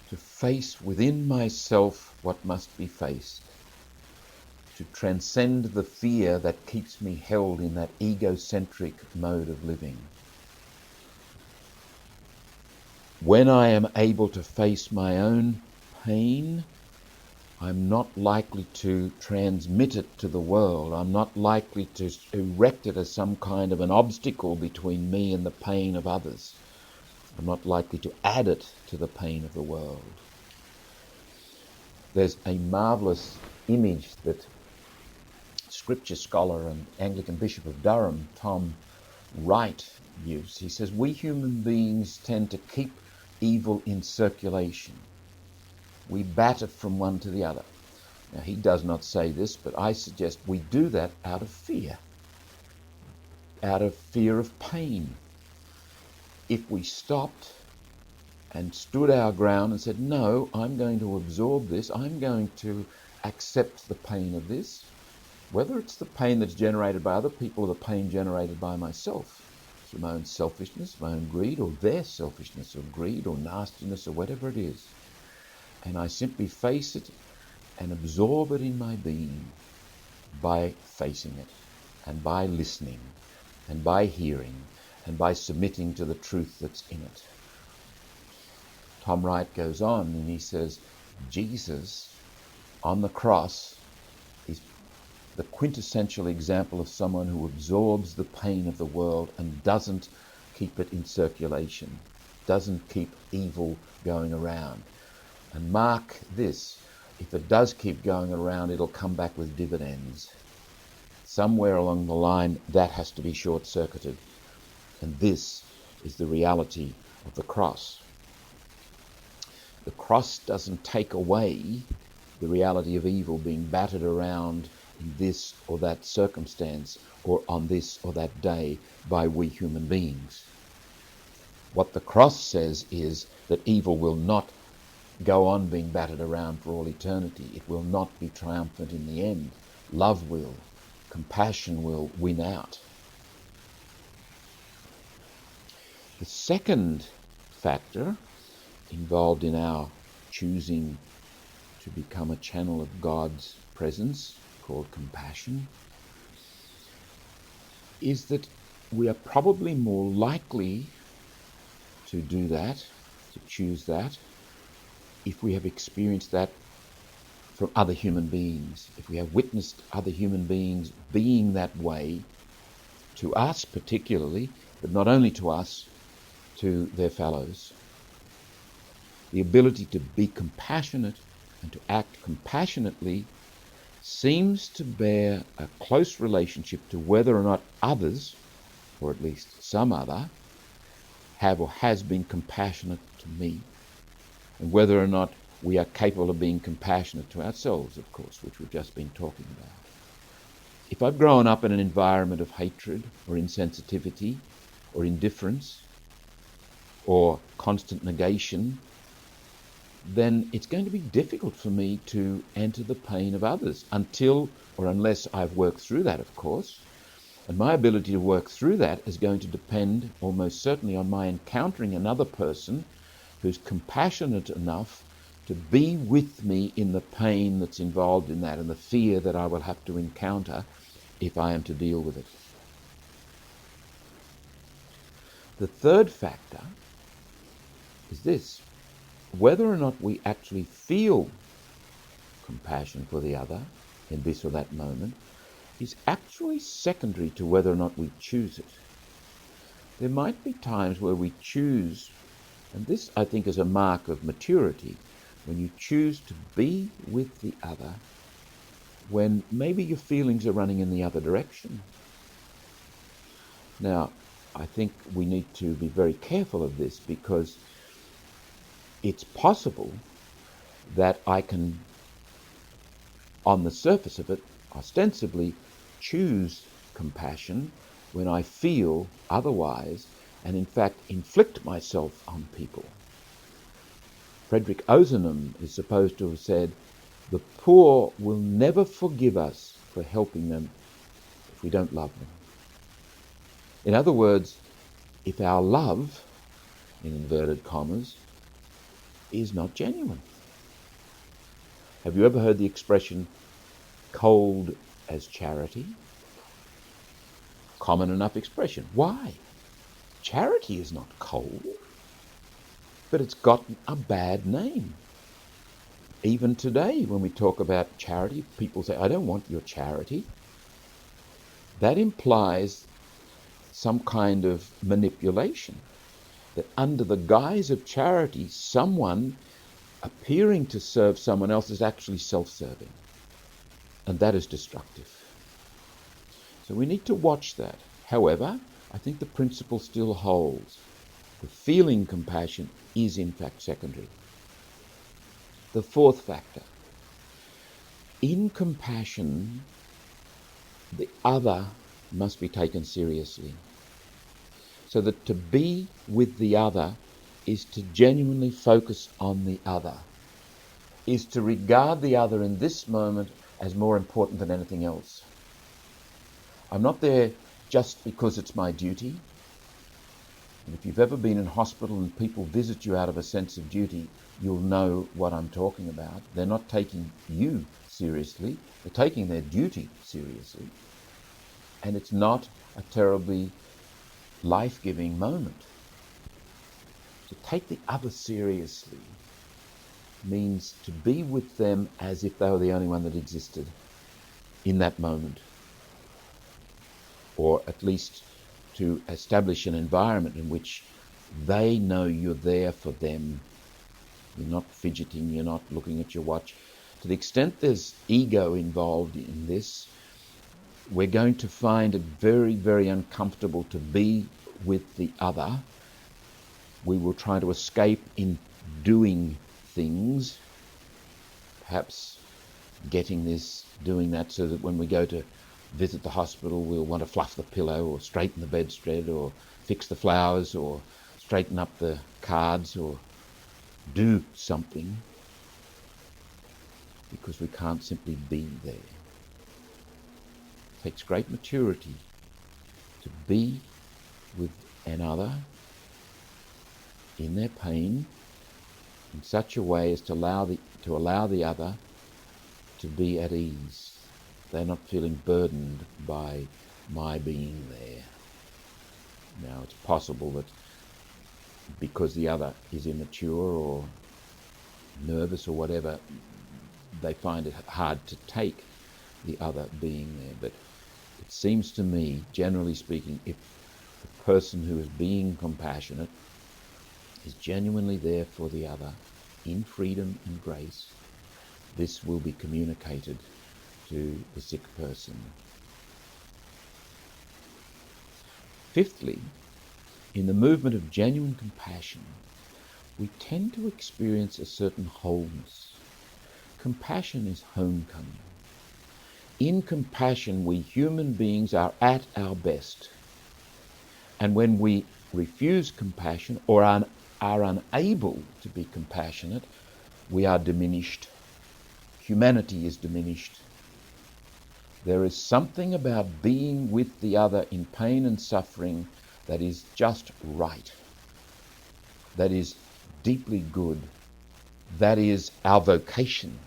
to face within myself what must be faced, to transcend the fear that keeps me held in that egocentric mode of living. When I am able to face my own pain, I'm not likely to transmit it to the world. I'm not likely to erect it as some kind of an obstacle between me and the pain of others. I'm not likely to add it to the pain of the world. There's a marvellous image that scripture scholar and Anglican Bishop of Durham, Tom Wright, used. He says, we human beings tend to keep evil in circulation. We bat it from one to the other. Now, he does not say this, but I suggest we do that out of fear of pain. If we stopped and stood our ground and said, no, I'm going to absorb this, I'm going to accept the pain of this, whether it's the pain that's generated by other people or the pain generated by myself, through my own selfishness, my own greed, or their selfishness or greed or nastiness or whatever it is, and I simply face it and absorb it in my being by facing it and by listening and by hearing and by submitting to the truth that's in it. Tom Wright goes on and he says, Jesus on the cross is the quintessential example of someone who absorbs the pain of the world and doesn't keep it in circulation, doesn't keep evil going around. And mark this, if it does keep going around, it'll come back with dividends. Somewhere along the line, that has to be short-circuited. And this is the reality of the cross. The cross doesn't take away the reality of evil being battered around in this or that circumstance or on this or that day by we human beings. What the cross says is that evil will not go on being battered around for all eternity. It will not be triumphant in the end. Love will, compassion will win out. The second factor involved in our choosing to become a channel of God's presence, called compassion, is that we are probably more likely to do that, to choose that, if we have experienced that from other human beings, if we have witnessed other human beings being that way to us particularly, but not only to us, to their fellows. The ability to be compassionate and to act compassionately seems to bear a close relationship to whether or not others, or at least some other, have or has been compassionate to me, and whether or not we are capable of being compassionate to ourselves, of course, which we've just been talking about. If I've grown up in an environment of hatred or insensitivity or indifference or constant negation, then it's going to be difficult for me to enter the pain of others until or unless I've worked through that, of course. And my ability to work through that is going to depend almost certainly on my encountering another person who's compassionate enough to be with me in the pain that's involved in that and the fear that I will have to encounter if I am to deal with it. The third factor is this: whether or not we actually feel compassion for the other in this or that moment is actually secondary to whether or not we choose it. There might be times where we choose, and this I think is a mark of maturity, when you choose to be with the other when maybe your feelings are running in the other direction. Now, I think we need to be very careful of this, because it's possible that I can, on the surface of it, ostensibly choose compassion when I feel otherwise, and in fact inflict myself on people. Frederick Ozanam is supposed to have said, "The poor will never forgive us for helping them if we don't love them." In other words, if our love, in inverted commas, is not genuine. Have you ever heard the expression, cold as charity? Common enough expression. Why? Charity is not cold, but it's gotten a bad name. Even today, when we talk about charity, people say, "I don't want your charity." That implies some kind of manipulation. that under the guise of charity, someone appearing to serve someone else is actually self-serving. And that is destructive. So we need to watch that. However, I think the principle still holds. The feeling compassion is in fact secondary. The fourth factor. In compassion, the other must be taken seriously. So that to be with the other is to genuinely focus on the other, is to regard the other in this moment as more important than anything else. I'm not there just because it's my duty. And if you've ever been in hospital and people visit you out of a sense of duty, you'll know what I'm talking about. They're not taking you seriously, they're taking their duty seriously. And it's not a terribly life-giving moment. To take the other seriously means to be with them as if they were the only one that existed in that moment. Or at least to establish an environment in which they know you're there for them. You're not fidgeting, you're not looking at your watch. To the extent there's ego involved in this, we're going to find it very, very uncomfortable to be with the other. We will try to escape in doing things, perhaps getting this, doing that, so that when we go to visit the hospital, we'll want to fluff the pillow or straighten the bedspread or fix the flowers or straighten up the cards or do something, because we can't simply be there. It takes great maturity to be with another in their pain in such a way as to allow the other to be at ease. They're not feeling burdened by my being there. Now, it's possible that because the other is immature or nervous or whatever, they find it hard to take the other being there. But it seems to me, generally speaking, if the person who is being compassionate is genuinely there for the other in freedom and grace, this will be communicated to the sick person. Fifthly, in the movement of genuine compassion, we tend to experience a certain wholeness. Compassion is homecoming. In compassion, we human beings are at our best. And when we refuse compassion or are unable to be compassionate, we are diminished. Humanity is diminished. There is something about being with the other in pain and suffering that is just right, that is deeply good, that is our vocation,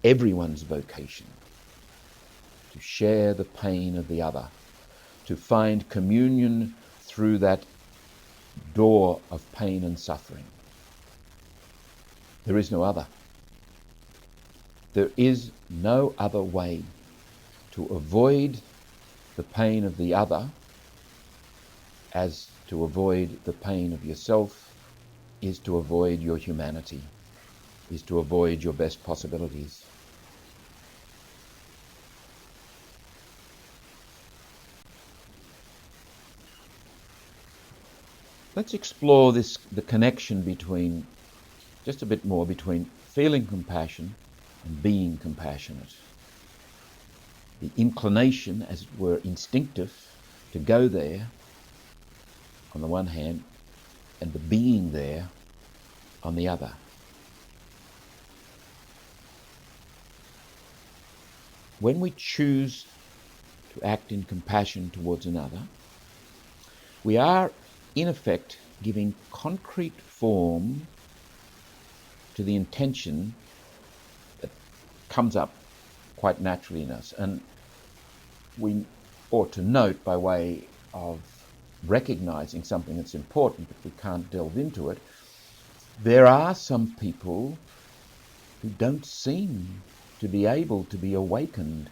everyone's vocation, to share the pain of the other, to find communion through that door of pain and suffering. There is no other. There is no other way to avoid the pain of the other as to avoid the pain of yourself is to avoid your humanity, is to avoid your best possibilities. Let's explore the connection between, just a bit more, between feeling compassion and being compassionate. The inclination, as it were, instinctive to go there on the one hand, and the being there on the other. When we choose to act in compassion towards another, we are in effect giving concrete form to the intention that comes up quite naturally in us. And we ought to note, by way of recognizing something that's important, but we can't delve into it, there are some people who don't seem to be able to be awakened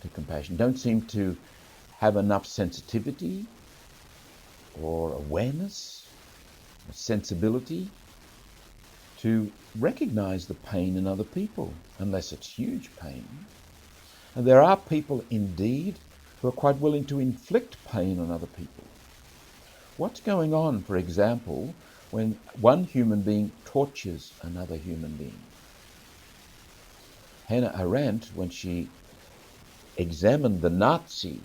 to compassion, don't seem to have enough sensitivity or awareness sensibility to recognize the pain in other people, unless it's huge pain. And there are people indeed who are quite willing to inflict pain on other people. What's going on, for example, when one human being tortures another human being? Hannah Arendt, when she examined the Nazi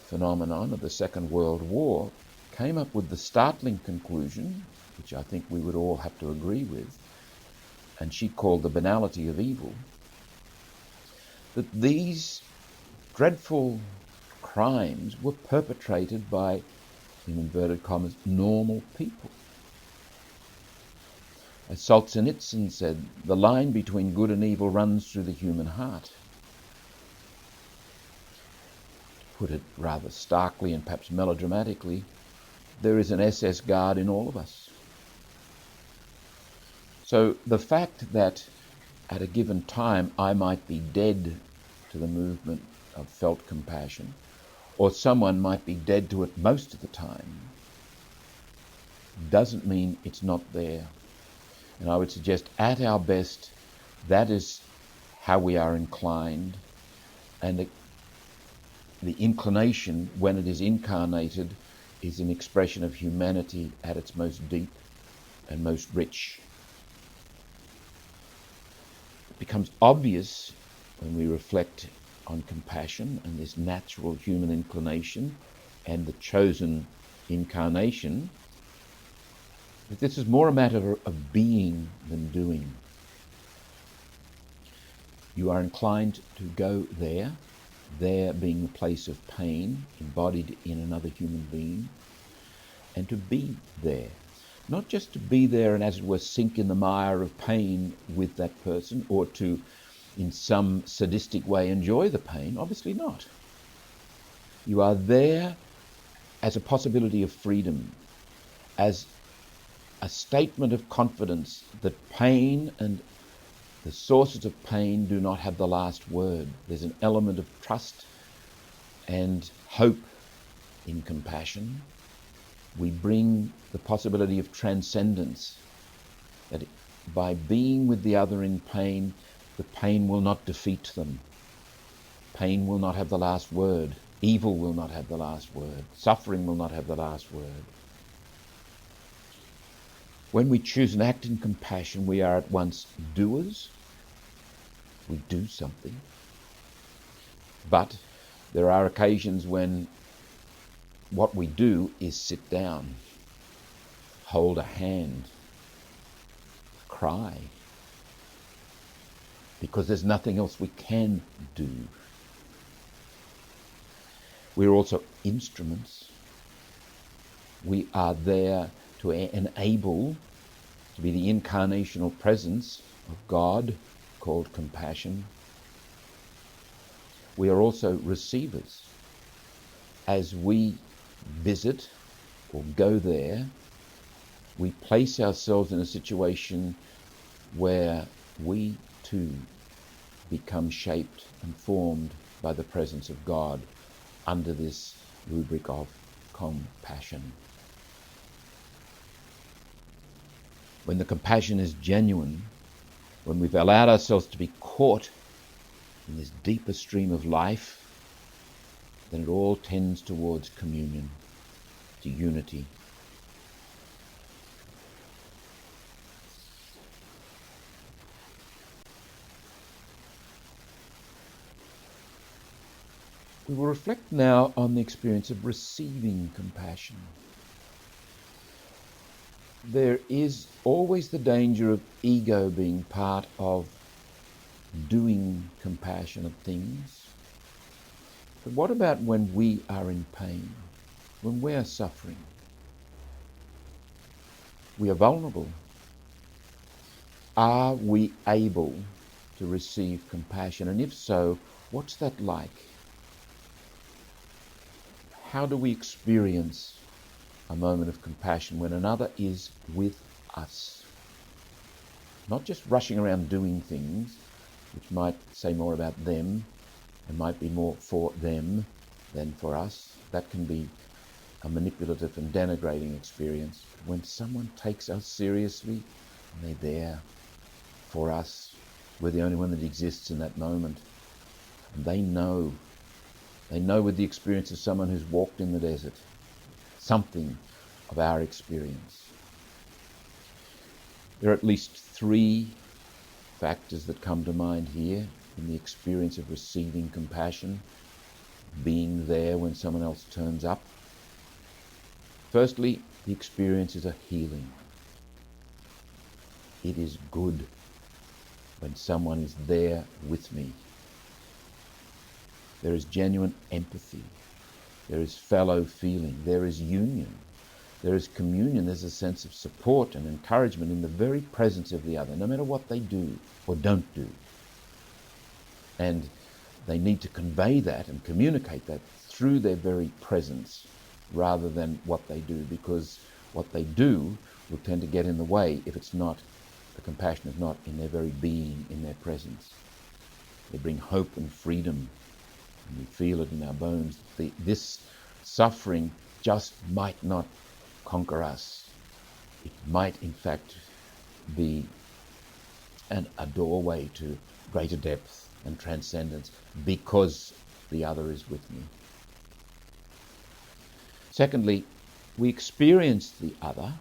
phenomenon of the Second World War, came up with the startling conclusion, which I think we would all have to agree with, and she called the banality of evil, that these dreadful crimes were perpetrated by, in inverted commas, normal people. As Solzhenitsyn said, the line between good and evil runs through the human heart. To put it rather starkly and perhaps melodramatically, there is an SS guard in all of us. So the fact that at a given time I might be dead to the movement of felt compassion, or someone might be dead to it most of the time, doesn't mean it's not there. And I would suggest at our best, that is how we are inclined, and the inclination, when it is incarnated, is an expression of humanity at its most deep and most rich. It becomes obvious when we reflect on compassion and this natural human inclination and the chosen incarnation, but this is more a matter of being than doing. You are inclined to go there being the place of pain embodied in another human being, and to be there. Not just to be there and, as it were, sink in the mire of pain with that person, or to, in some sadistic way, enjoy the pain. Obviously not. You are there as a possibility of freedom, as a statement of confidence that pain and the sources of pain do not have the last word. There's an element of trust and hope in compassion. We bring the possibility of transcendence, that by being with the other in pain, the pain will not defeat them. Pain will not have the last word. Evil will not have the last word. Suffering will not have the last word. When we choose an act in compassion, we are at once doers. We do something. But there are occasions when what we do is sit down, hold a hand, cry, because there's nothing else we can do. We're also instruments. We are there to enable, to be the incarnational presence of God, called compassion. We are also receivers. As we visit or go there, we place ourselves in a situation where we too become shaped and formed by the presence of God under this rubric of compassion. When the compassion is genuine, when we've allowed ourselves to be caught in this deeper stream of life, then it all tends towards communion, to unity. We will reflect now on the experience of receiving compassion. There is always the danger of ego being part of doing compassionate things. But what about when we are in pain, when we are suffering? We are vulnerable. Are we able to receive compassion? And if so, what's that like? How do we experience a moment of compassion when another is with us? Not just rushing around doing things, which might say more about them and might be more for them than for us. That can be a manipulative and denigrating experience. When someone takes us seriously, and they're there for us, we're the only one that exists in that moment. And they know with the experience of someone who's walked in the desert, something of our experience. There are at least 3 factors that come to mind here in the experience of receiving compassion, being there when someone else turns up. Firstly, the experience is a healing. It is good when someone is there with me. There is genuine empathy. There is fellow feeling. There is union. There is communion. There's a sense of support and encouragement in the very presence of the other, no matter what they do or don't do. And they need to convey that and communicate that through their very presence rather than what they do, because what they do will tend to get in the way if it's not, the compassion is not in their very being, in their presence. They bring hope and freedom, and we feel it in our bones. This suffering just might not conquer us. It might in fact be a doorway to greater depth and transcendence because the other is with me. Secondly, we experience the other,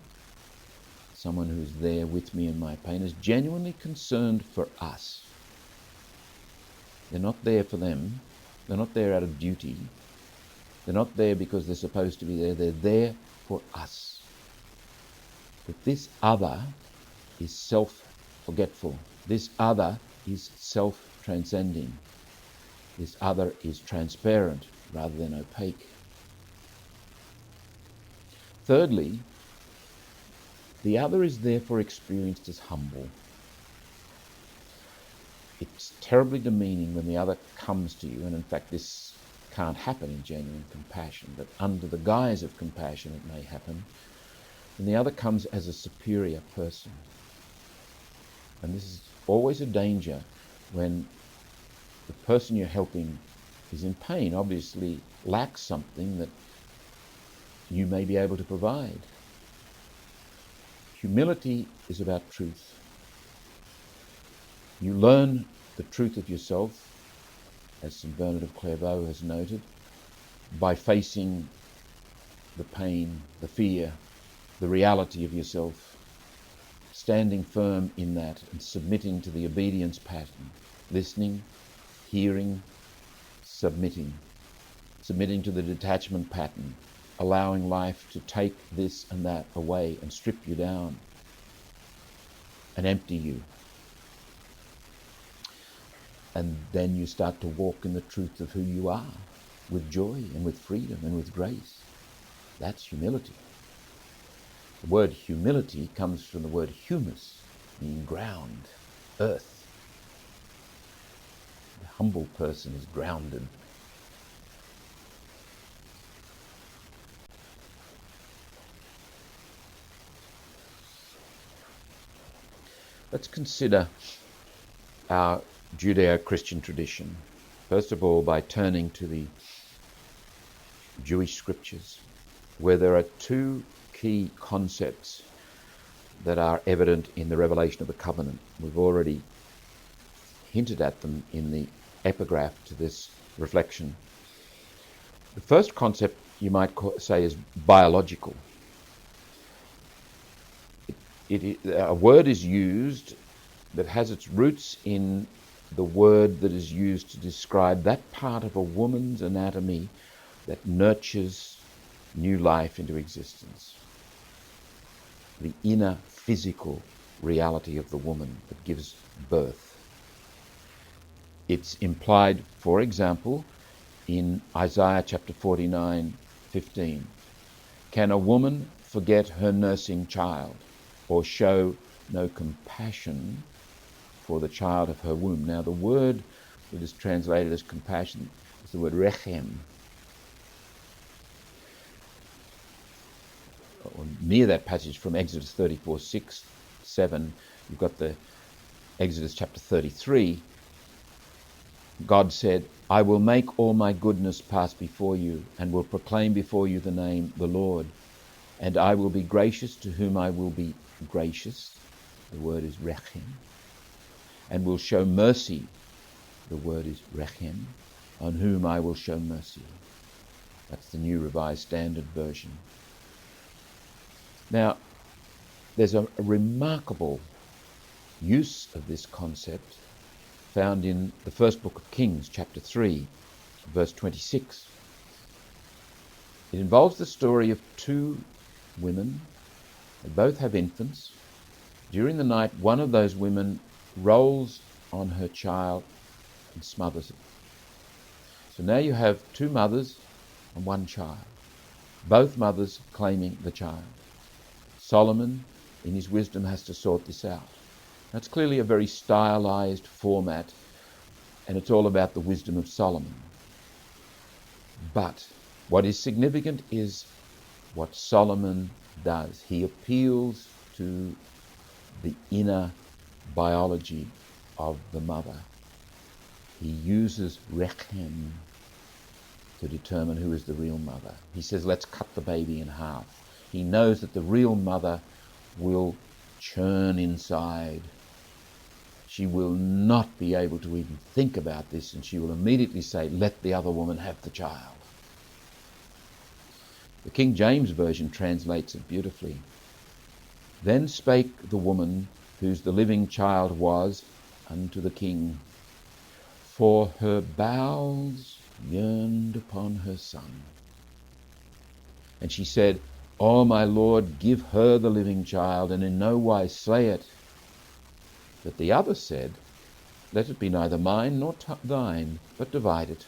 someone who's there with me in my pain, as genuinely concerned for us. They're not there for them. They're not there out of duty. They're not there because they're supposed to be there. They're there for us. But this other is self-forgetful. This other is self-transcending. This other is transparent rather than opaque. Thirdly, the other is therefore experienced as humble. It's terribly demeaning when the other comes to you, and in fact this can't happen in genuine compassion, but under the guise of compassion it may happen, and the other comes as a superior person. And this is always a danger when the person you're helping is in pain, obviously lacks something that you may be able to provide. Humility is about truth. You learn the truth of yourself, as St. Bernard of Clairvaux has noted, by facing the pain, the fear, the reality of yourself, standing firm in that and submitting to the obedience pattern, listening, hearing, submitting to the detachment pattern, allowing life to take this and that away and strip you down and empty you. And then you start to walk in the truth of who you are, with joy and with freedom and with grace. That's humility. The word humility comes from the word humus, meaning ground, earth. The humble person is grounded. Let's consider our Judeo-Christian tradition, first of all by turning to the Jewish scriptures, where there are 2 key concepts that are evident in the revelation of the covenant. We've already hinted at them in the epigraph to this reflection. The first concept you might say is biological. A word is used that has its roots in the word that is used to describe that part of a woman's anatomy that nurtures new life into existence. The inner physical reality of the woman that gives birth. It's implied, for example, in Isaiah chapter 49:15. Can a woman forget her nursing child, or show no compassion for the child of her womb? Now the word that is translated as compassion is the word rechem. Or near that passage from Exodus 34:6-7, you've got the Exodus chapter 33, God said, I will make all my goodness pass before you, and will proclaim before you the name, the Lord. And I will be gracious to whom I will be gracious. The word is rechem. And will show mercy. The word is rechem. On whom I will show mercy. That's the New Revised Standard Version. Now, there's a remarkable use of this concept found in the first book of Kings, chapter 3, verse 26. It involves the story of two women. They both have infants. During the night, one of those women rolls on her child and smothers it. So now you have two mothers and one child, both mothers claiming the child. Solomon, in his wisdom, has to sort this out. That's clearly a very stylized format, and it's all about the wisdom of Solomon. But what is significant is what Solomon does. He appeals to the inner biology of the mother. He uses rechem to determine who is the real mother. He says, let's cut the baby in half. He knows that the real mother will churn inside. She will not be able to even think about this, and she will immediately say, let the other woman have the child. The King James Version translates it beautifully. Then spake the woman whose the living child was unto the king, for her bowels yearned upon her son. And she said, O my Lord, give her the living child, and in no wise slay it. But the other said, let it be neither mine nor thine, but divide it.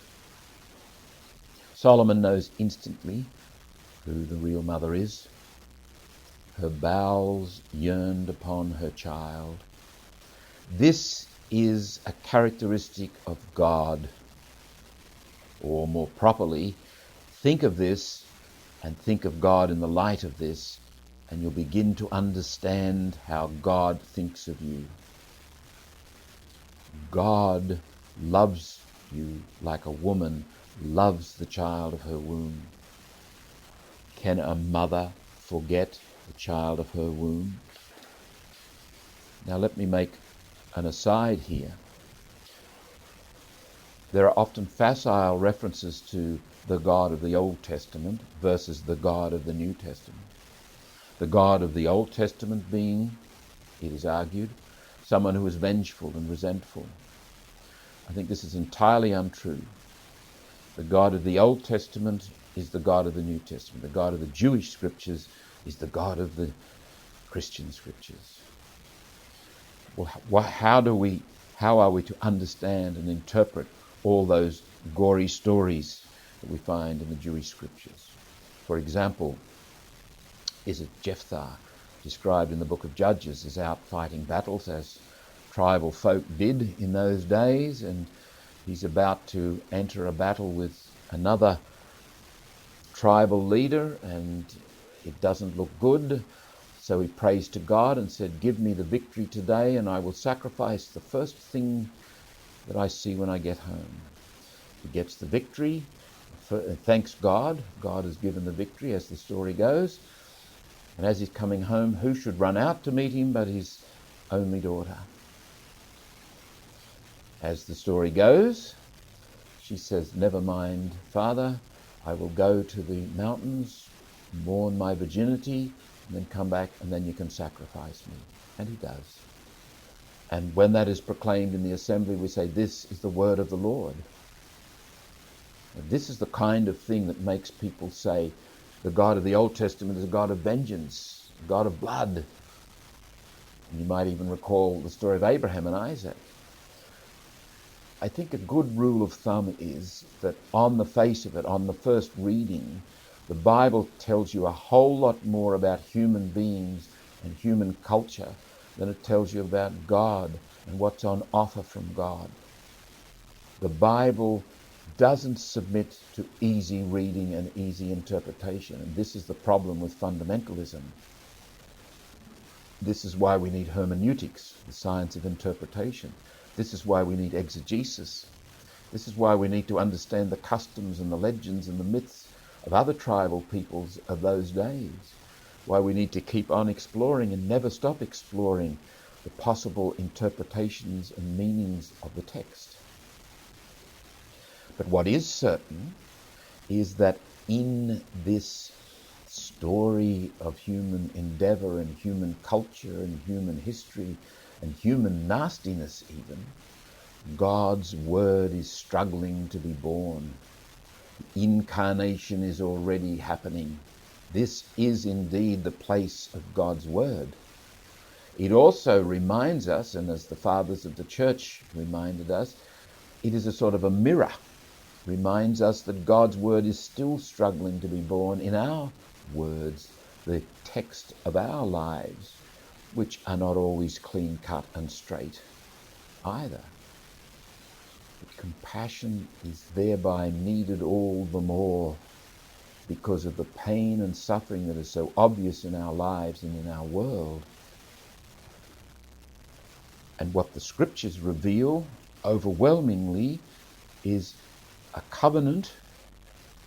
Solomon knows instantly who the real mother is. Her bowels yearned upon her child. This is a characteristic of God. Or more properly, think of this and think of God in the light of this, and you'll begin to understand how God thinks of you. God loves you like a woman loves the child of her womb. Can a mother forget the child of her womb? Now let me make an aside here. There are often facile references to the God of the Old Testament versus the God of the New Testament. The God of the Old Testament being, it is argued, someone who is vengeful and resentful. I think this is entirely untrue. The God of the Old Testament is the God of the New Testament. The God of the Jewish scriptures is the God of the Christian scriptures. Well, how are we to understand and interpret all those gory stories that we find in the Jewish scriptures? For example, is it Jephthah, described in the book of Judges, is out fighting battles as tribal folk did in those days, and he's about to enter a battle with another tribal leader, and it doesn't look good. So he prays to God and said, give me the victory today, and I will sacrifice the first thing that I see when I get home. He gets the victory, thanks God. God has given the victory, as the story goes. And as he's coming home, who should run out to meet him but his only daughter? As the story goes, she says, never mind, Father, I will go to the mountains, mourn my virginity, and then come back, and then you can sacrifice me. And he does. And when that is proclaimed in the assembly, we say, this is the word of the Lord. And this is the kind of thing that makes people say, the God of the Old Testament is a God of vengeance, a God of blood. And you might even recall the story of Abraham and Isaac. I think a good rule of thumb is that on the face of it, on the first reading, the Bible tells you a whole lot more about human beings and human culture than it tells you about God and what's on offer from God. The Bible doesn't submit to easy reading and easy interpretation, and this is the problem with fundamentalism. This is why we need hermeneutics, the science of interpretation. This is why we need exegesis. This is why we need to understand the customs and the legends and the myths of other tribal peoples of those days. Why we need to keep on exploring and never stop exploring the possible interpretations and meanings of the text. But what is certain is that in this story of human endeavour and human culture and human history and human nastiness even, God's word is struggling to be born. Incarnation is already happening. This is indeed the place of God's word. It also reminds us, and as the fathers of the church reminded us, it is a sort of a mirror. Reminds us that God's word is still struggling to be born in our words, the text of our lives, which are not always clean-cut and straight either. But compassion is thereby needed all the more because of the pain and suffering that is so obvious in our lives and in our world. And what the scriptures reveal overwhelmingly is a covenant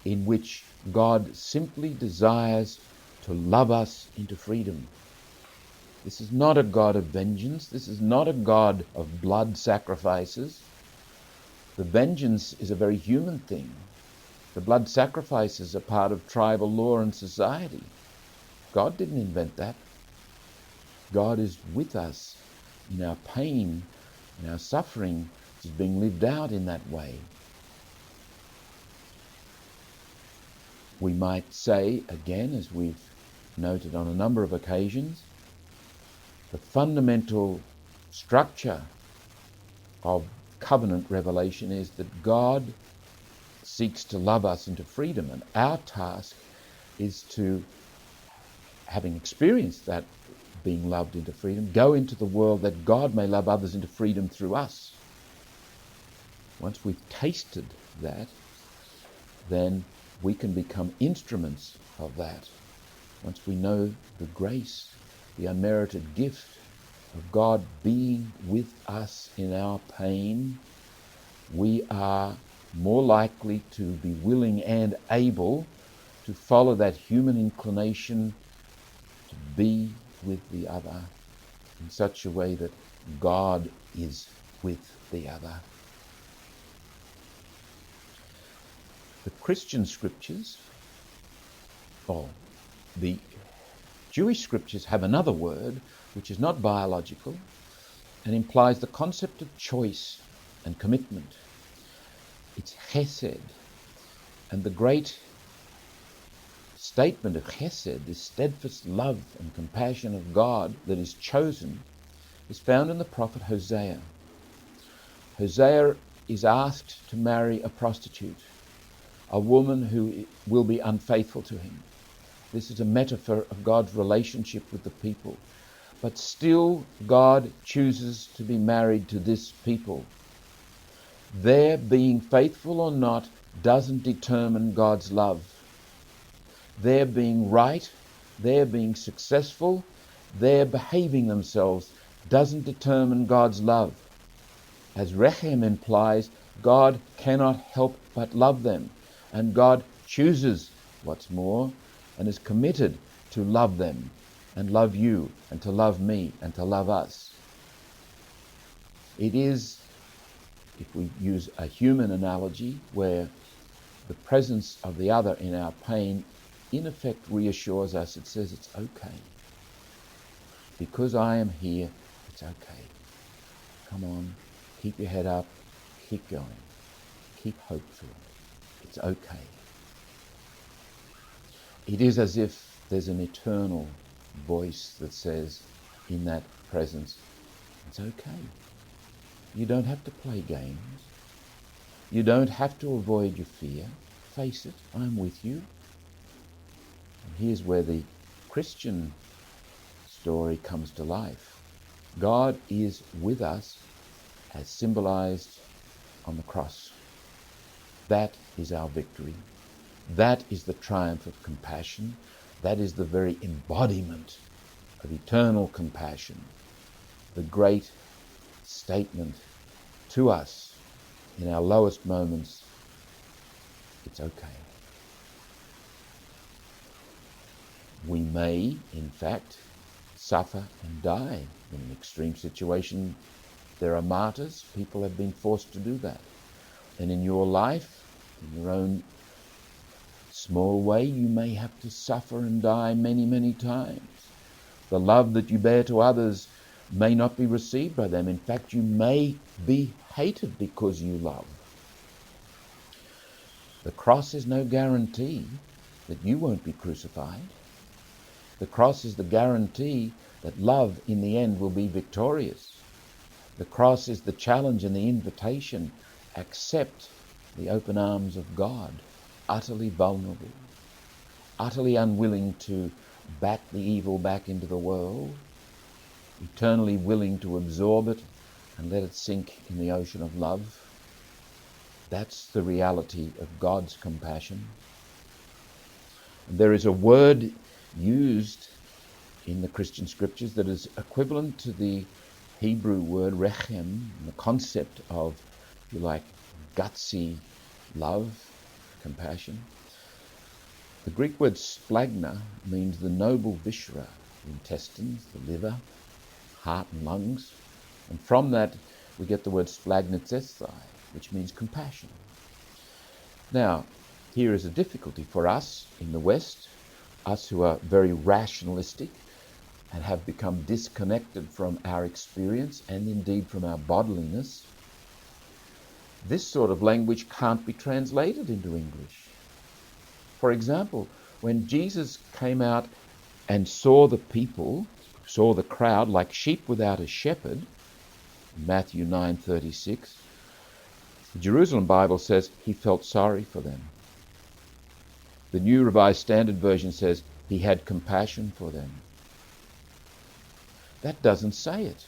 in which God simply desires to love us into freedom. This is not a God of vengeance. This is not a God of blood sacrifices. The vengeance is a very human thing. The blood sacrifices are part of tribal law and society. God didn't invent that. God is with us in our pain, in our suffering, which is being lived out in that way. We might say, again, as we've noted on a number of occasions, the fundamental structure of covenant revelation is that God seeks to love us into freedom, and our task is to, having experienced that being loved into freedom, go into the world that God may love others into freedom through us. Once we've tasted that, then we can become instruments of that. Once we know the grace, the unmerited gift of God being with us in our pain, we are more likely to be willing and able to follow that human inclination to be with the other in such a way that God is with the other. The Christian scriptures, or the Jewish scriptures, have another word which is not biological and implies the concept of choice and commitment. It's chesed. And the great statement of chesed, this steadfast love and compassion of God that is chosen, is found in the prophet Hosea. Hosea is asked to marry a prostitute, a woman who will be unfaithful to him. This is a metaphor of God's relationship with the people. But still, God chooses to be married to this people. Their being faithful or not doesn't determine God's love. Their being right, their being successful, their behaving themselves doesn't determine God's love. As Rechem implies, God cannot help but love them. And God chooses, what's more, and is committed to love them and love you and to love me and to love us. It is, if we use a human analogy, where the presence of the other in our pain in effect reassures us. It says it's okay. Because I am here, it's okay. Come on, keep your head up, keep going, keep hopeful. It's okay. It is as if there's an eternal voice that says in that presence, it's okay. You don't have to play games. You don't have to avoid your fear. Face it, I'm with you. And here's where the Christian story comes to life. God is with us as symbolized on the cross. That is our victory. That is the triumph of compassion. That is the very embodiment of eternal compassion. The great statement to us in our lowest moments, it's okay. We may, in fact, suffer and die. In an extreme situation, there are martyrs. People have been forced to do that. And in your life, in your own small way, you may have to suffer and die many, many times. The love that you bear to others may not be received by them. In fact, you may be hated because you love. The cross is no guarantee that you won't be crucified. The cross is the guarantee that love in the end will be victorious. The cross is the challenge and the invitation. Accept the open arms of God, utterly vulnerable, utterly unwilling to bat the evil back into the world, eternally willing to absorb it and let it sink in the ocean of love. That's the reality of God's compassion. And there is a word used in the Christian scriptures that is equivalent to the Hebrew word rechem, the concept of, if you like, gutsy love, compassion. The Greek word splagna means the noble viscera, the intestines, the liver, heart and lungs. And from that we get the word splagnitsesthai, which means compassion. Now, here is a difficulty for us in the West, us who are very rationalistic and have become disconnected from our experience and indeed from our bodiliness. This sort of language can't be translated into English. For example, when Jesus came out and saw the people, saw the crowd like sheep without a shepherd, Matthew 9:36, the Jerusalem Bible says he felt sorry for them. The New Revised Standard Version says he had compassion for them. That doesn't say it.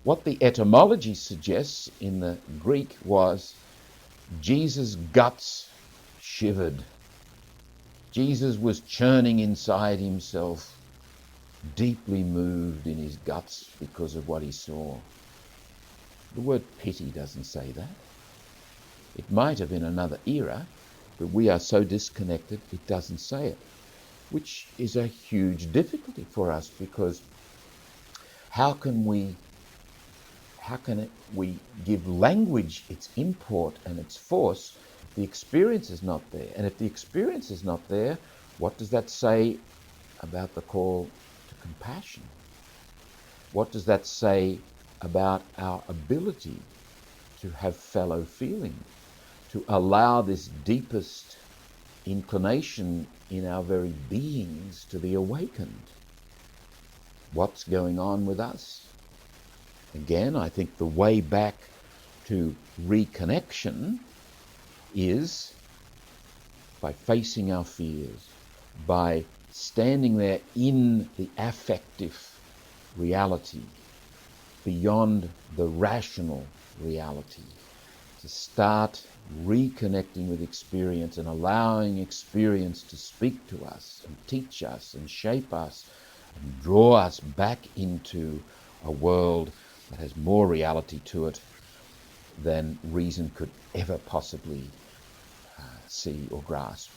What the etymology suggests in the Greek was Jesus' guts shivered. Jesus was churning inside himself, deeply moved in his guts because of what he saw. The word pity doesn't say that. It might have in another era, but we are so disconnected it doesn't say it, which is a huge difficulty for us, because how can we give language its import and its force if the experience is not there? And if the experience is not there, what does that say about the call to compassion? What does that say about our ability to have fellow feeling, to allow this deepest inclination in our very beings to be awakened? What's going on with us? Again, I think the way back to reconnection is by facing our fears, by standing there in the affective reality, beyond the rational reality, to start reconnecting with experience and allowing experience to speak to us and teach us and shape us and draw us back into a world that has more reality to it than reason could ever possibly see or grasp.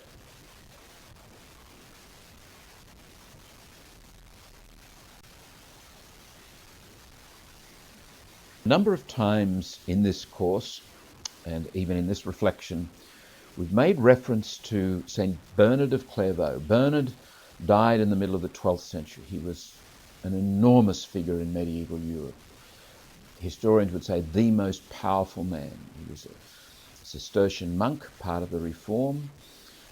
A number of times in this course, and even in this reflection, we've made reference to St. Bernard of Clairvaux. Bernard died in the middle of the 12th century. He was an enormous figure in medieval Europe. Historians would say the most powerful man. He was a Cistercian monk, part of the Reform,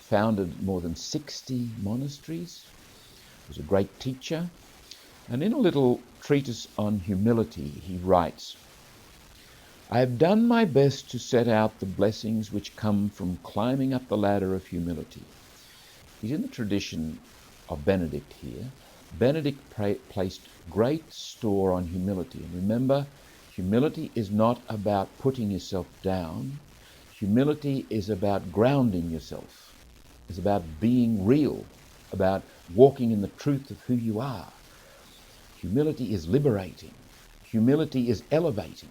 founded more than 60 monasteries, was a great teacher, and in a little treatise on humility he writes, "I have done my best to set out the blessings which come from climbing up the ladder of humility." He's in the tradition of Benedict here. Benedict placed great store on humility. And remember, humility is not about putting yourself down. Humility is about grounding yourself. It's about being real, about walking in the truth of who you are. Humility is liberating. Humility is elevating.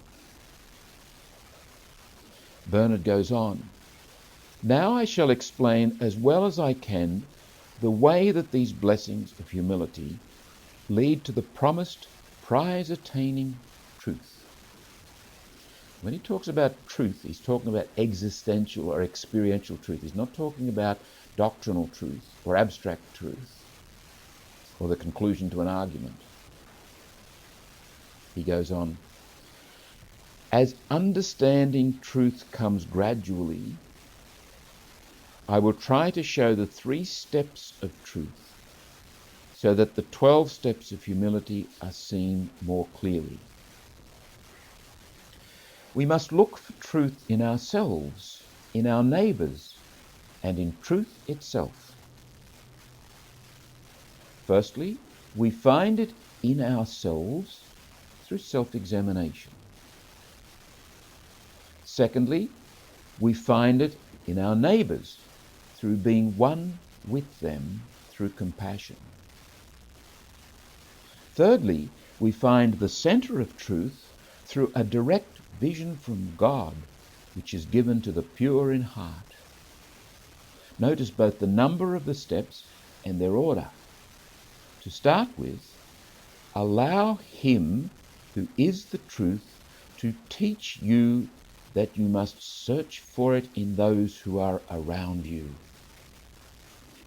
Bernard goes on, "Now I shall explain as well as I can the way that these blessings of humility lead to the promised prize-attaining truth." When he talks about truth, he's talking about existential or experiential truth. He's not talking about doctrinal truth or abstract truth or the conclusion to an argument. He goes on, "As understanding truth comes gradually, I will try to show the 3 steps of truth so that the 12 steps of humility are seen more clearly. We must look for truth in ourselves, in our neighbours, and in truth itself. Firstly, we find it in ourselves through self-examination. Secondly, we find it in our neighbours through being one with them through compassion. Thirdly, we find the centre of truth through a direct vision from God, which is given to the pure in heart. Notice both the number of the steps and their order. To start with, allow Him who is the truth to teach you that you must search for it in those who are around you,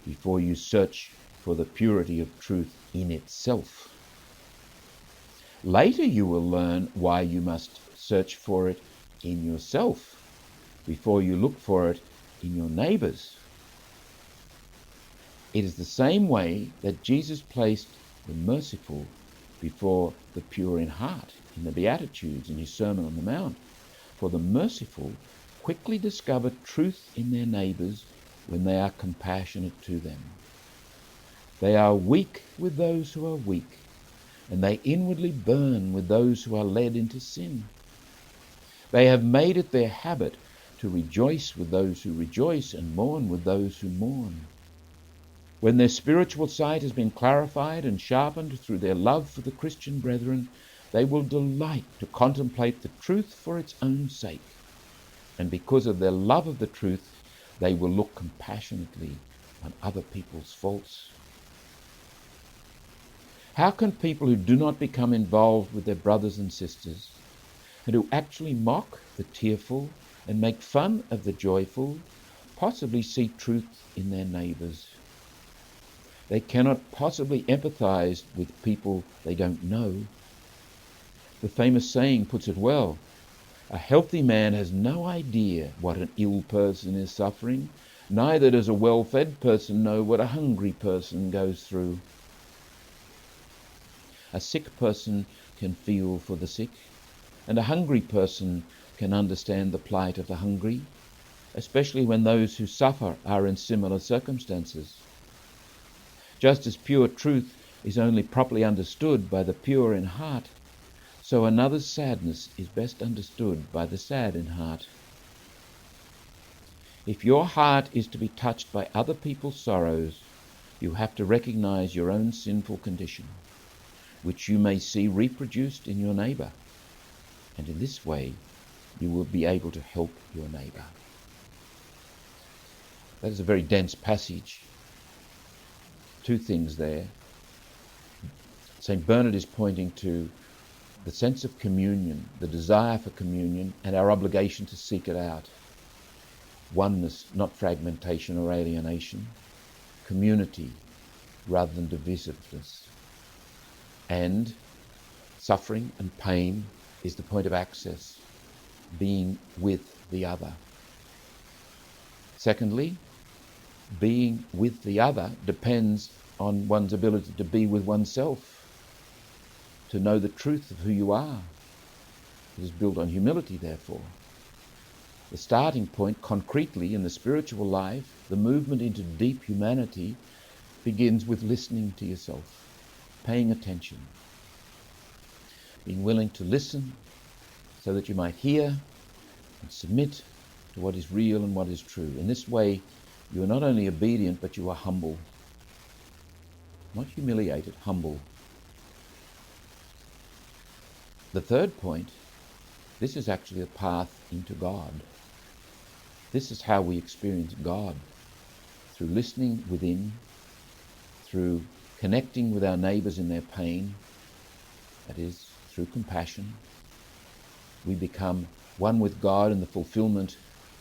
before you search for the purity of truth in itself. Later you will learn why you must search for it in yourself, before you look for it in your neighbours. It is the same way that Jesus placed the merciful before the pure in heart in the Beatitudes in his Sermon on the Mount. For the merciful quickly discover truth in their neighbours when they are compassionate to them. They are weak with those who are weak, and they inwardly burn with those who are led into sin. They have made it their habit to rejoice with those who rejoice and mourn with those who mourn. When their spiritual sight has been clarified and sharpened through their love for the Christian brethren, they will delight to contemplate the truth for its own sake. And because of their love of the truth, they will look compassionately on other people's faults. How can people who do not become involved with their brothers and sisters, and who actually mock the tearful and make fun of the joyful, possibly see truth in their neighbours? They cannot possibly empathise with people they don't know. The famous saying puts it well: a healthy man has no idea what an ill person is suffering, neither does a well-fed person know what a hungry person goes through. A sick person can feel for the sick, and a hungry person can understand the plight of the hungry, especially when those who suffer are in similar circumstances. Just as pure truth is only properly understood by the pure in heart, so another's sadness is best understood by the sad in heart. If your heart is to be touched by other people's sorrows, you have to recognize your own sinful condition, which you may see reproduced in your neighbour. And in this way, you will be able to help your neighbour. That is a very dense passage. 2 things there. St. Bernard is pointing to the sense of communion, the desire for communion, and our obligation to seek it out. Oneness, not fragmentation or alienation. Community, rather than divisiveness. And suffering and pain is the point of access, being with the other. Secondly, being with the other depends on one's ability to be with oneself, to know the truth of who you are. It is built on humility, therefore. The starting point, concretely, in the spiritual life, the movement into deep humanity, begins with listening to yourself, paying attention, being willing to listen so that you might hear and submit to what is real and what is true. In this way, you are not only obedient, but you are humble. Not humiliated, humble. The third point, this is actually a path into God. This is how we experience God, through listening within, through connecting with our neighbours in their pain, that is, through compassion. We become one with God in the fulfillment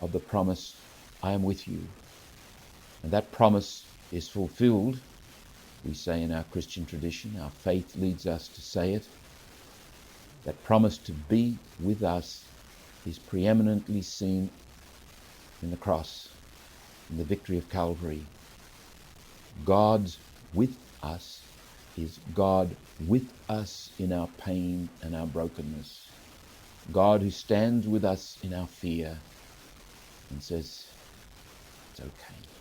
of the promise, I am with you. And that promise is fulfilled, we say in our Christian tradition, our faith leads us to say it. That promise to be with us is preeminently seen in the cross, in the victory of Calvary. God's with us is God with us in our pain and our brokenness. God who stands with us in our fear and says, it's okay.